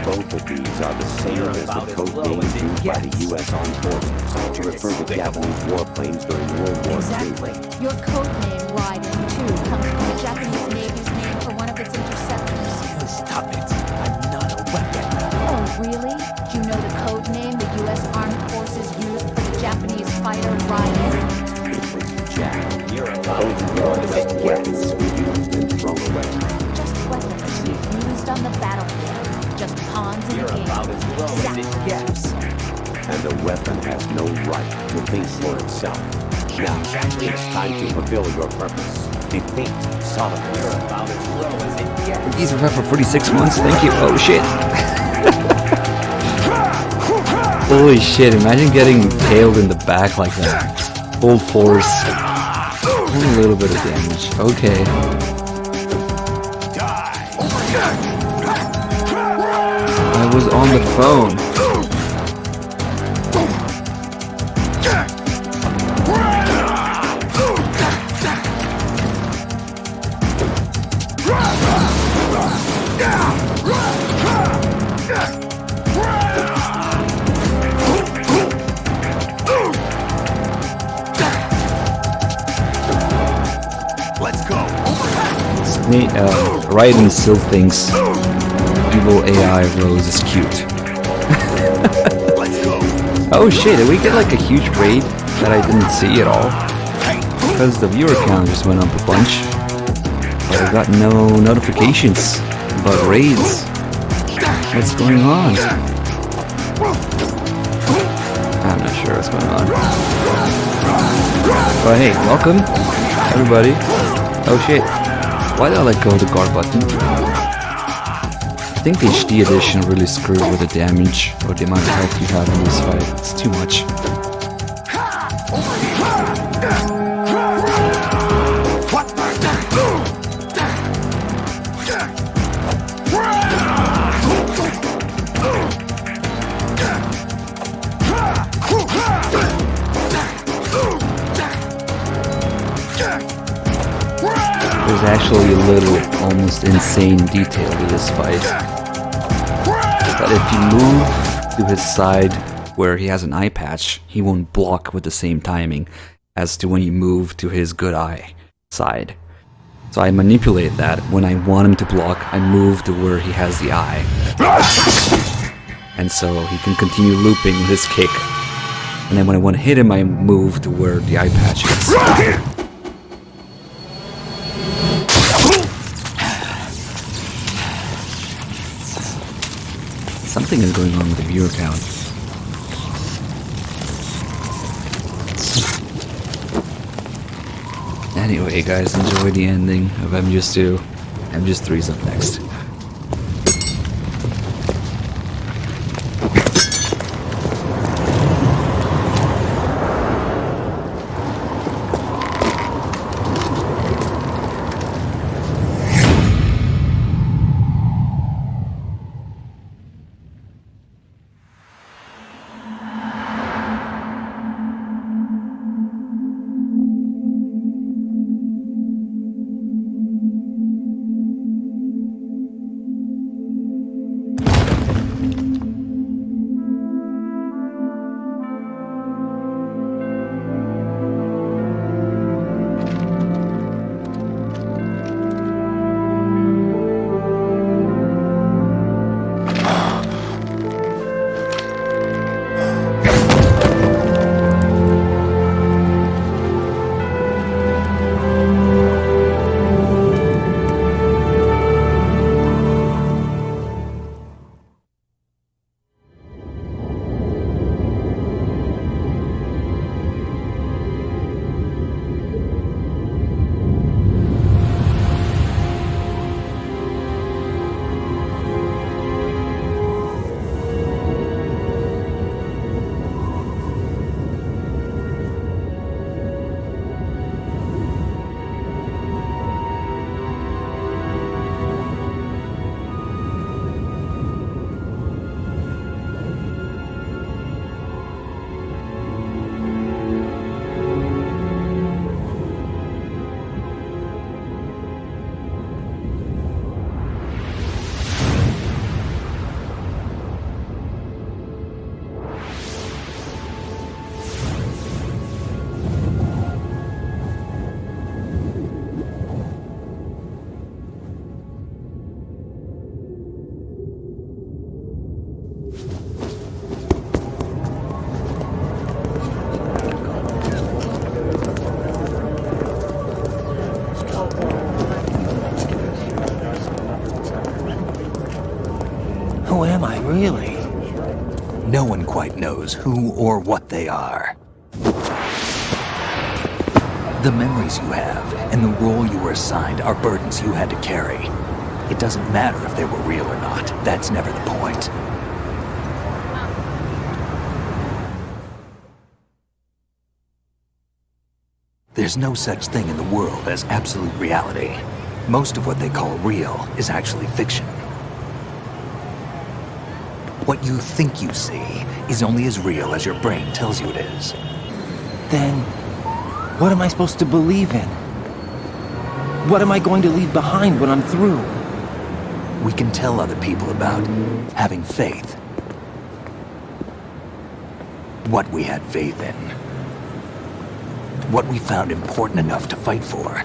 Both of these are the same as the code names used by the U.S. Armed Forces to refer to Japanese warplanes during World War II. Your code name, Raiden 2, comes from the Japanese Navy's name for one of its interceptors. Stop it. I'm not a weapon. Oh, really? Do you know the code name the U.S. Armed Forces used for the Japanese fighter Raiden? It was Jack. You're about to just weapons used and thrown away. Just weapons used on the battlefield. Just pawns in the game. About as low as it gets. And the weapon has no right to think for itself. Now, it's time to fulfill your purpose. Defeat Solidus. You're about as low as it gets. These are for 46 months, thank you. Oh shit. Holy shit, imagine getting tailed in the back like that. Full force. Only a little bit of damage. Okay. I was on the phone. Let's go. Raiden still thinks evil AI Rose is cute. Oh shit, did we get like a huge raid that I didn't see at all? Because the viewer count just went up a bunch. But I got no notifications about raids. What's going on? I'm not sure what's going on. But hey, welcome, everybody. Oh shit. Why did I let go of the guard button? I think the HD edition really screwed with the damage or the amount of health you have in this fight. It's too much. There's actually a little, almost insane detail to this fight. But if you move to his side where he has an eye patch, he won't block with the same timing as to when you move to his good eye side. So I manipulate that. When I want him to block, I move to where he has the eye. And so he can continue looping with his kick. And then when I want to hit him, I move to where the eye patch is. Something is going on with the viewer count. Anyway, guys, enjoy the ending of MGS2. MGS3 is up next. Who am I, really? No one quite knows who or what they are. The memories you have and the role you were assigned are burdens you had to carry. It doesn't matter if they were real or not. That's never the point. There's no such thing in the world as absolute reality. Most of what they call real is actually fiction. What you think you see is only as real as your brain tells you it is. Then, what am I supposed to believe in? What am I going to leave behind when I'm through? We can tell other people about having faith. What we had faith in. What we found important enough to fight for.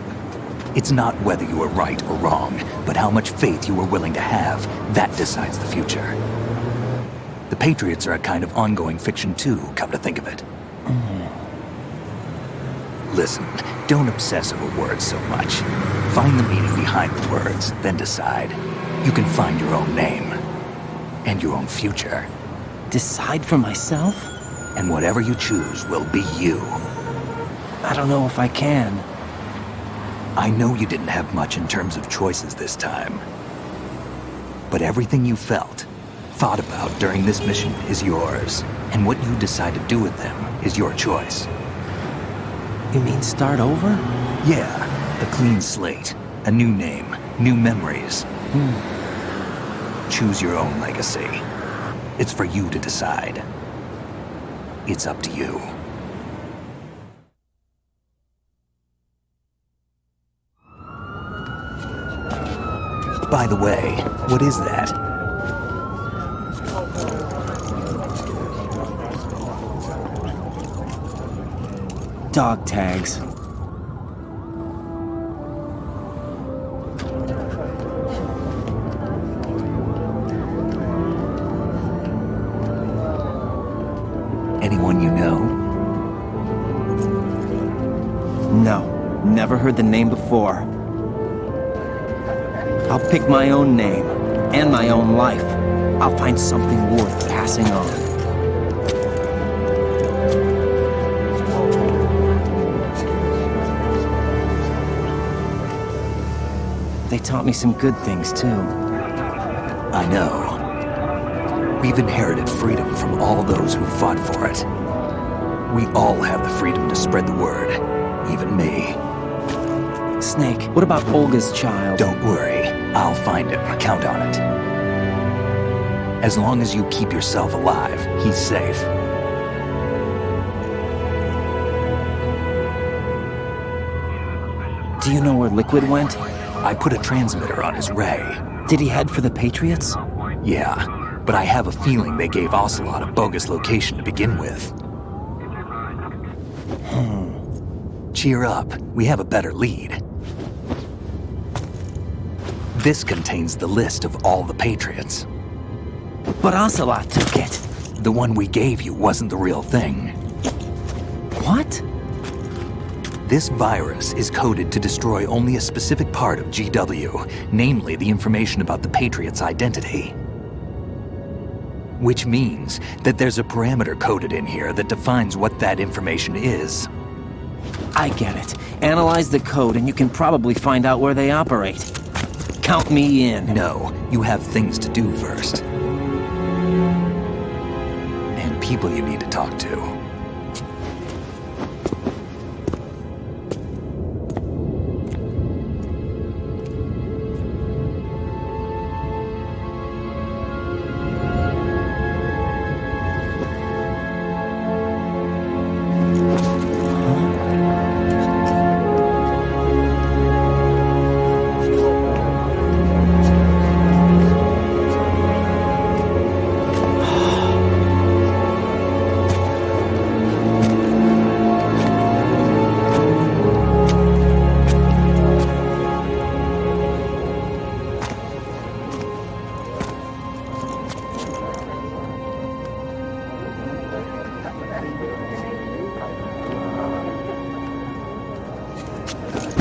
It's not whether you were right or wrong, but how much faith you were willing to have. That decides the future. The Patriots are a kind of ongoing fiction too, come to think of it. Listen, don't obsess over words so much. Find the meaning behind the words, then decide. You can find your own name. And your own future. Decide for myself? And whatever you choose will be you. I don't know if I can. I know you didn't have much in terms of choices this time. But everything you felt, thought about during this mission is yours. And what you decide to do with them is your choice. You mean start over? Yeah, a clean slate, a new name, new memories. Choose your own legacy. It's for you to decide. It's up to you. By the way, what is that? Dog tags. Anyone you know? No, never heard the name before. I'll pick my own name, and my own life. I'll find something worth passing on. They taught me some good things, too. I know. We've inherited freedom from all those who fought for it. We all have the freedom to spread the word, even me. Snake, what about Olga's child? Don't worry, I'll find him, count on it. As long as you keep yourself alive, he's safe. Do you know where Liquid went? I put a transmitter on his ray. Did he head for the Patriots? Yeah, but I have a feeling they gave Ocelot a bogus location to begin with. Cheer up, we have a better lead. This contains the list of all the Patriots. But Ocelot took it. The one we gave you wasn't the real thing. What? This virus is coded to destroy only a specific part of GW, namely the information about the Patriots' identity. Which means that there's a parameter coded in here that defines what that information is. I get it. Analyze the code and you can probably find out where they operate. Count me in. No, you have things to do first. And people you need to talk to.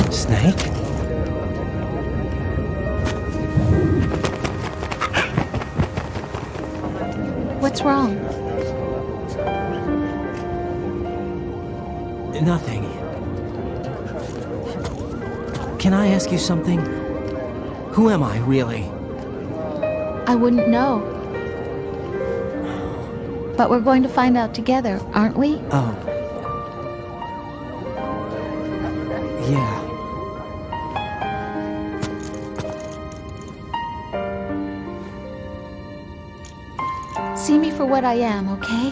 Snake? What's wrong? Nothing. Can I ask you something? Who am I, really? I wouldn't know. But we're going to find out together, aren't we? Oh. Yeah. See me for what I am, okay?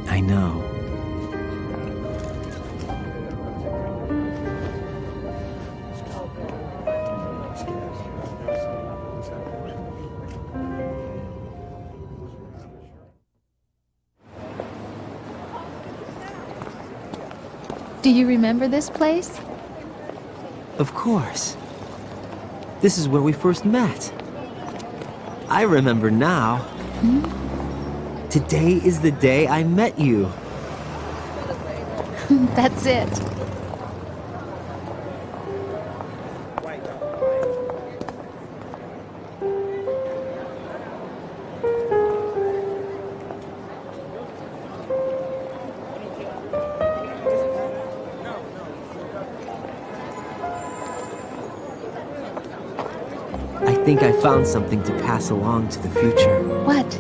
I know. Do you remember this place? Of course. This is where we first met. I remember now. Today is the day I met you. That's it. I think I found something to pass along to the future. What?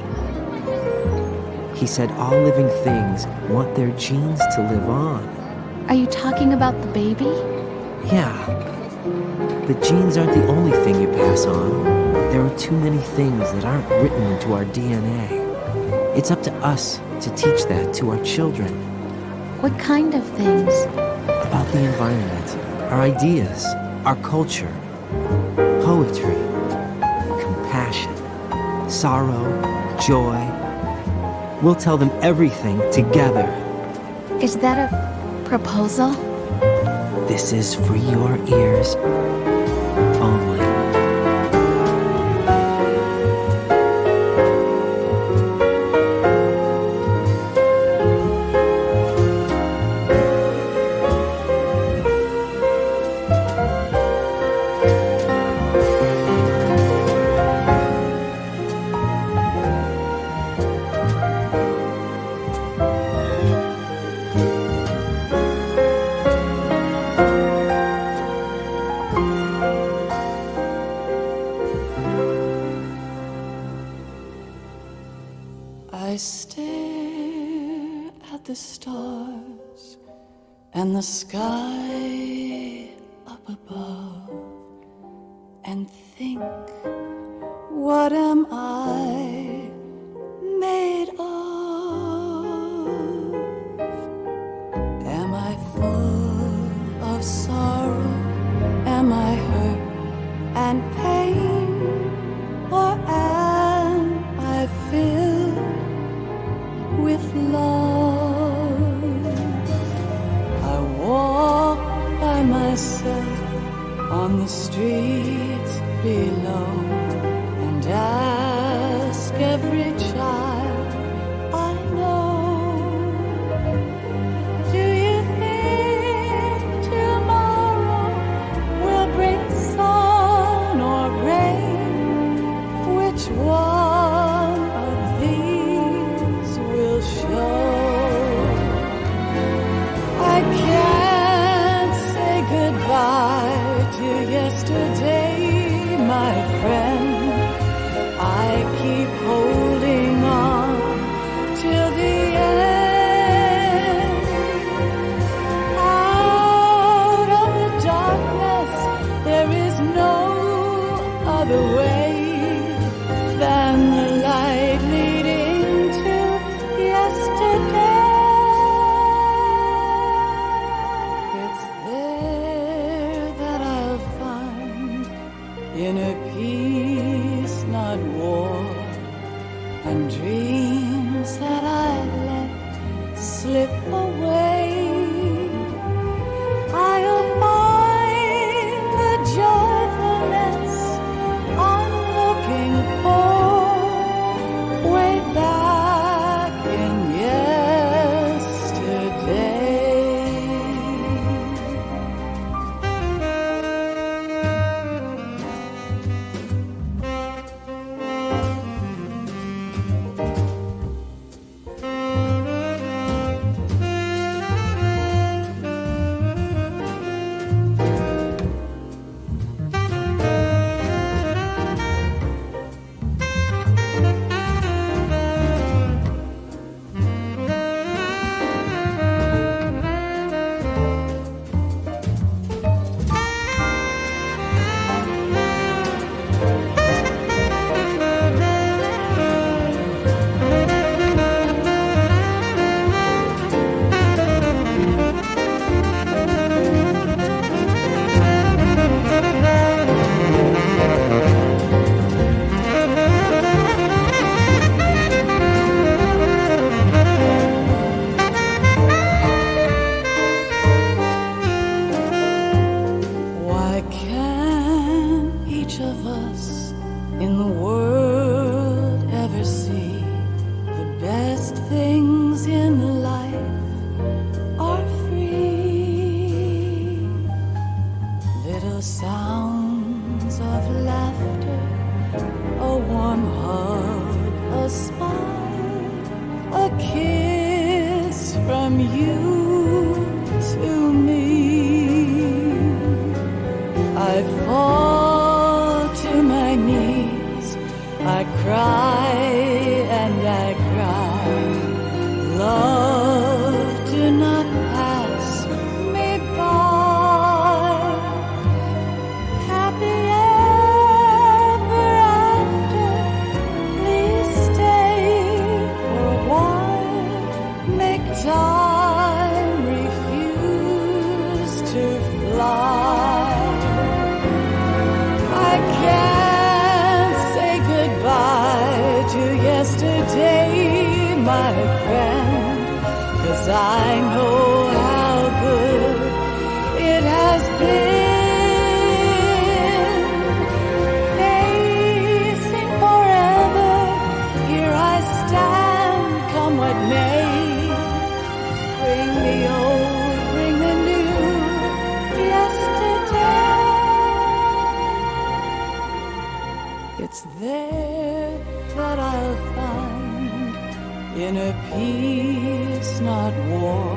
He said all living things want their genes to live on. Are you talking about the baby? Yeah. The genes aren't the only thing you pass on. There are too many things that aren't written into our DNA. It's up to us to teach that to our children. What kind of things? About the environment, our ideas, our culture, poetry, compassion, sorrow, joy. We'll tell them everything together. Is that a proposal? This is for your ears only. I stare at the stars and the sky up above and think, what am I made of? Am I full of sorrow? Am I hurt and pain? Or am I filled with love? I walk by myself on the streets below and ask every child I know, do you think tomorrow will bring sun or rain? Which one of these will show? I can't say goodbye to yesterday, my friend. I keep holding on till the end. Out of the darkness, there is no other way than the light leading to yesterday. It's there that I'll find inner peace, not war, and dreams that I let slip away. I'll find the joyfulness I'm looking for way back in yesterday. warm hug, a smile, a kiss from you to me. I fall to my knees, I cry and I cry. Love, do not pass me by. Happy ever after, please stay for a while. Make time refuse to fly. I can't say goodbye to yesterday, my friend, 'cause I know how good it has been. Facing forever, here I stand, come what may. Bring the old, bring the new, yesterday. It's there that I'll find inner peace, not war,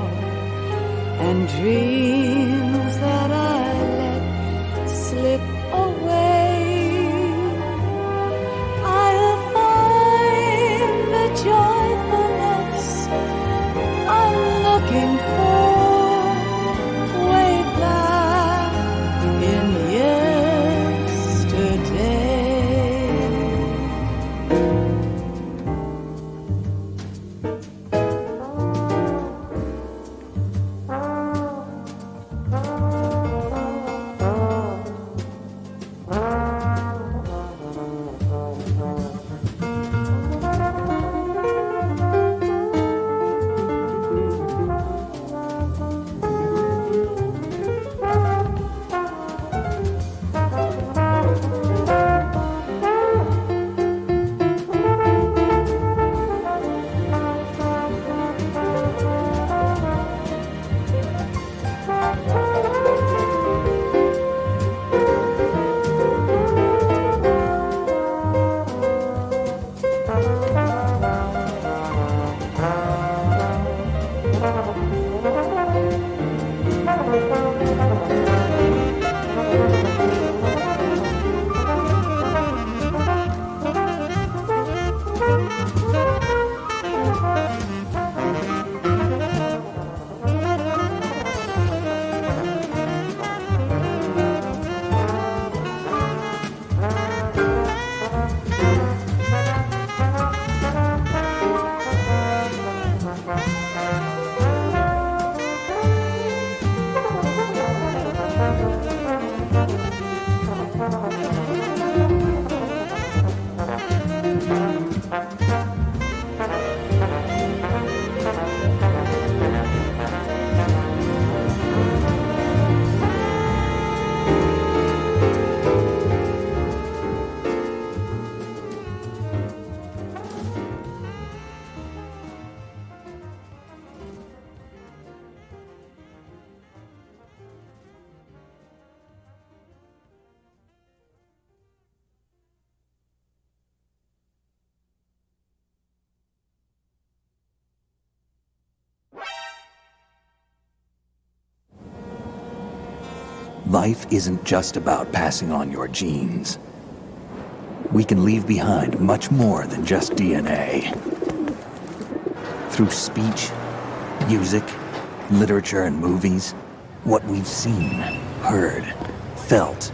and dreams that I let slip away. I'll find the joyfulness I'm looking for way back in yesterday. Life isn't just about passing on your genes. We can leave behind much more than just DNA. Through speech, music, literature, and movies, what we've seen, heard, felt,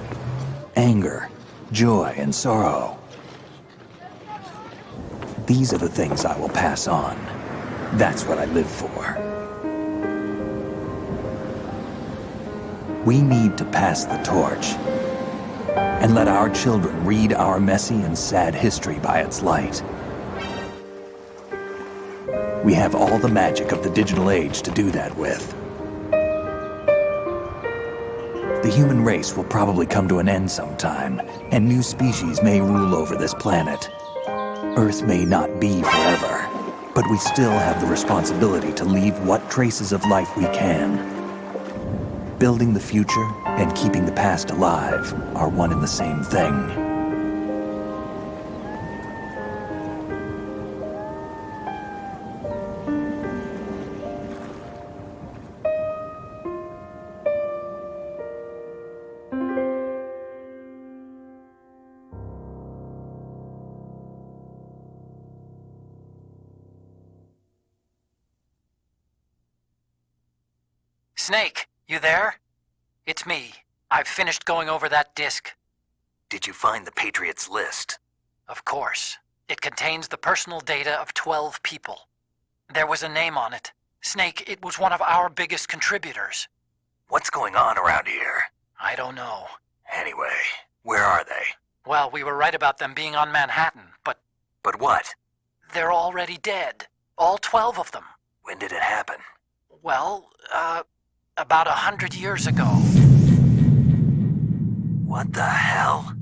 anger, joy, and sorrow. These are the things I will pass on. That's what I live for. We need to pass the torch and let our children read our messy and sad history by its light. We have all the magic of the digital age to do that with. The human race will probably come to an end sometime, and new species may rule over this planet. Earth may not be forever, but we still have the responsibility to leave what traces of life we can. Building the future and keeping the past alive are one and the same thing. Snake, you there? It's me. I've finished going over that disk. Did you find the Patriots list? Of course. It contains the personal data of 12 people. There was a name on it. Snake, it was one of our biggest contributors. What's going on around here? I don't know. Anyway, where are they? Well, we were right about them being on Manhattan, but... But what? They're already dead. All 12 of them. When did it happen? Well, about 100 years ago. What the hell?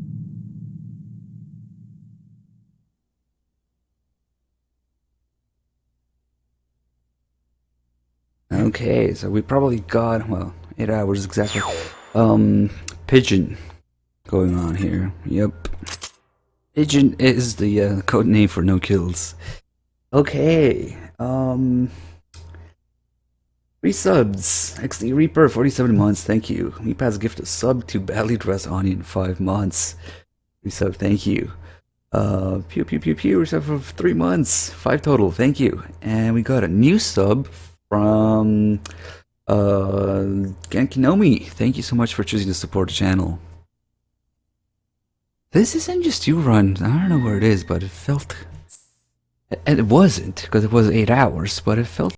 Okay, so we probably got, well, 8 hours exactly. Pigeon going on here. Yep. Pigeon is the code name for no kills. Okay. 3 subs. XD Reaper, 47 months, thank you. Meatpad's gift a sub to Badly Dressed Onion, 5 months. 3 sub, thank you. Pew Pew Pew Pew, sub for 3 months. 5 total, thank you. And we got a new sub from Gankinomi. Thank you so much for choosing to support the channel. This is MGS2 run. I don't know where it is, but it felt... And it wasn't, because it was 8 hours, but it felt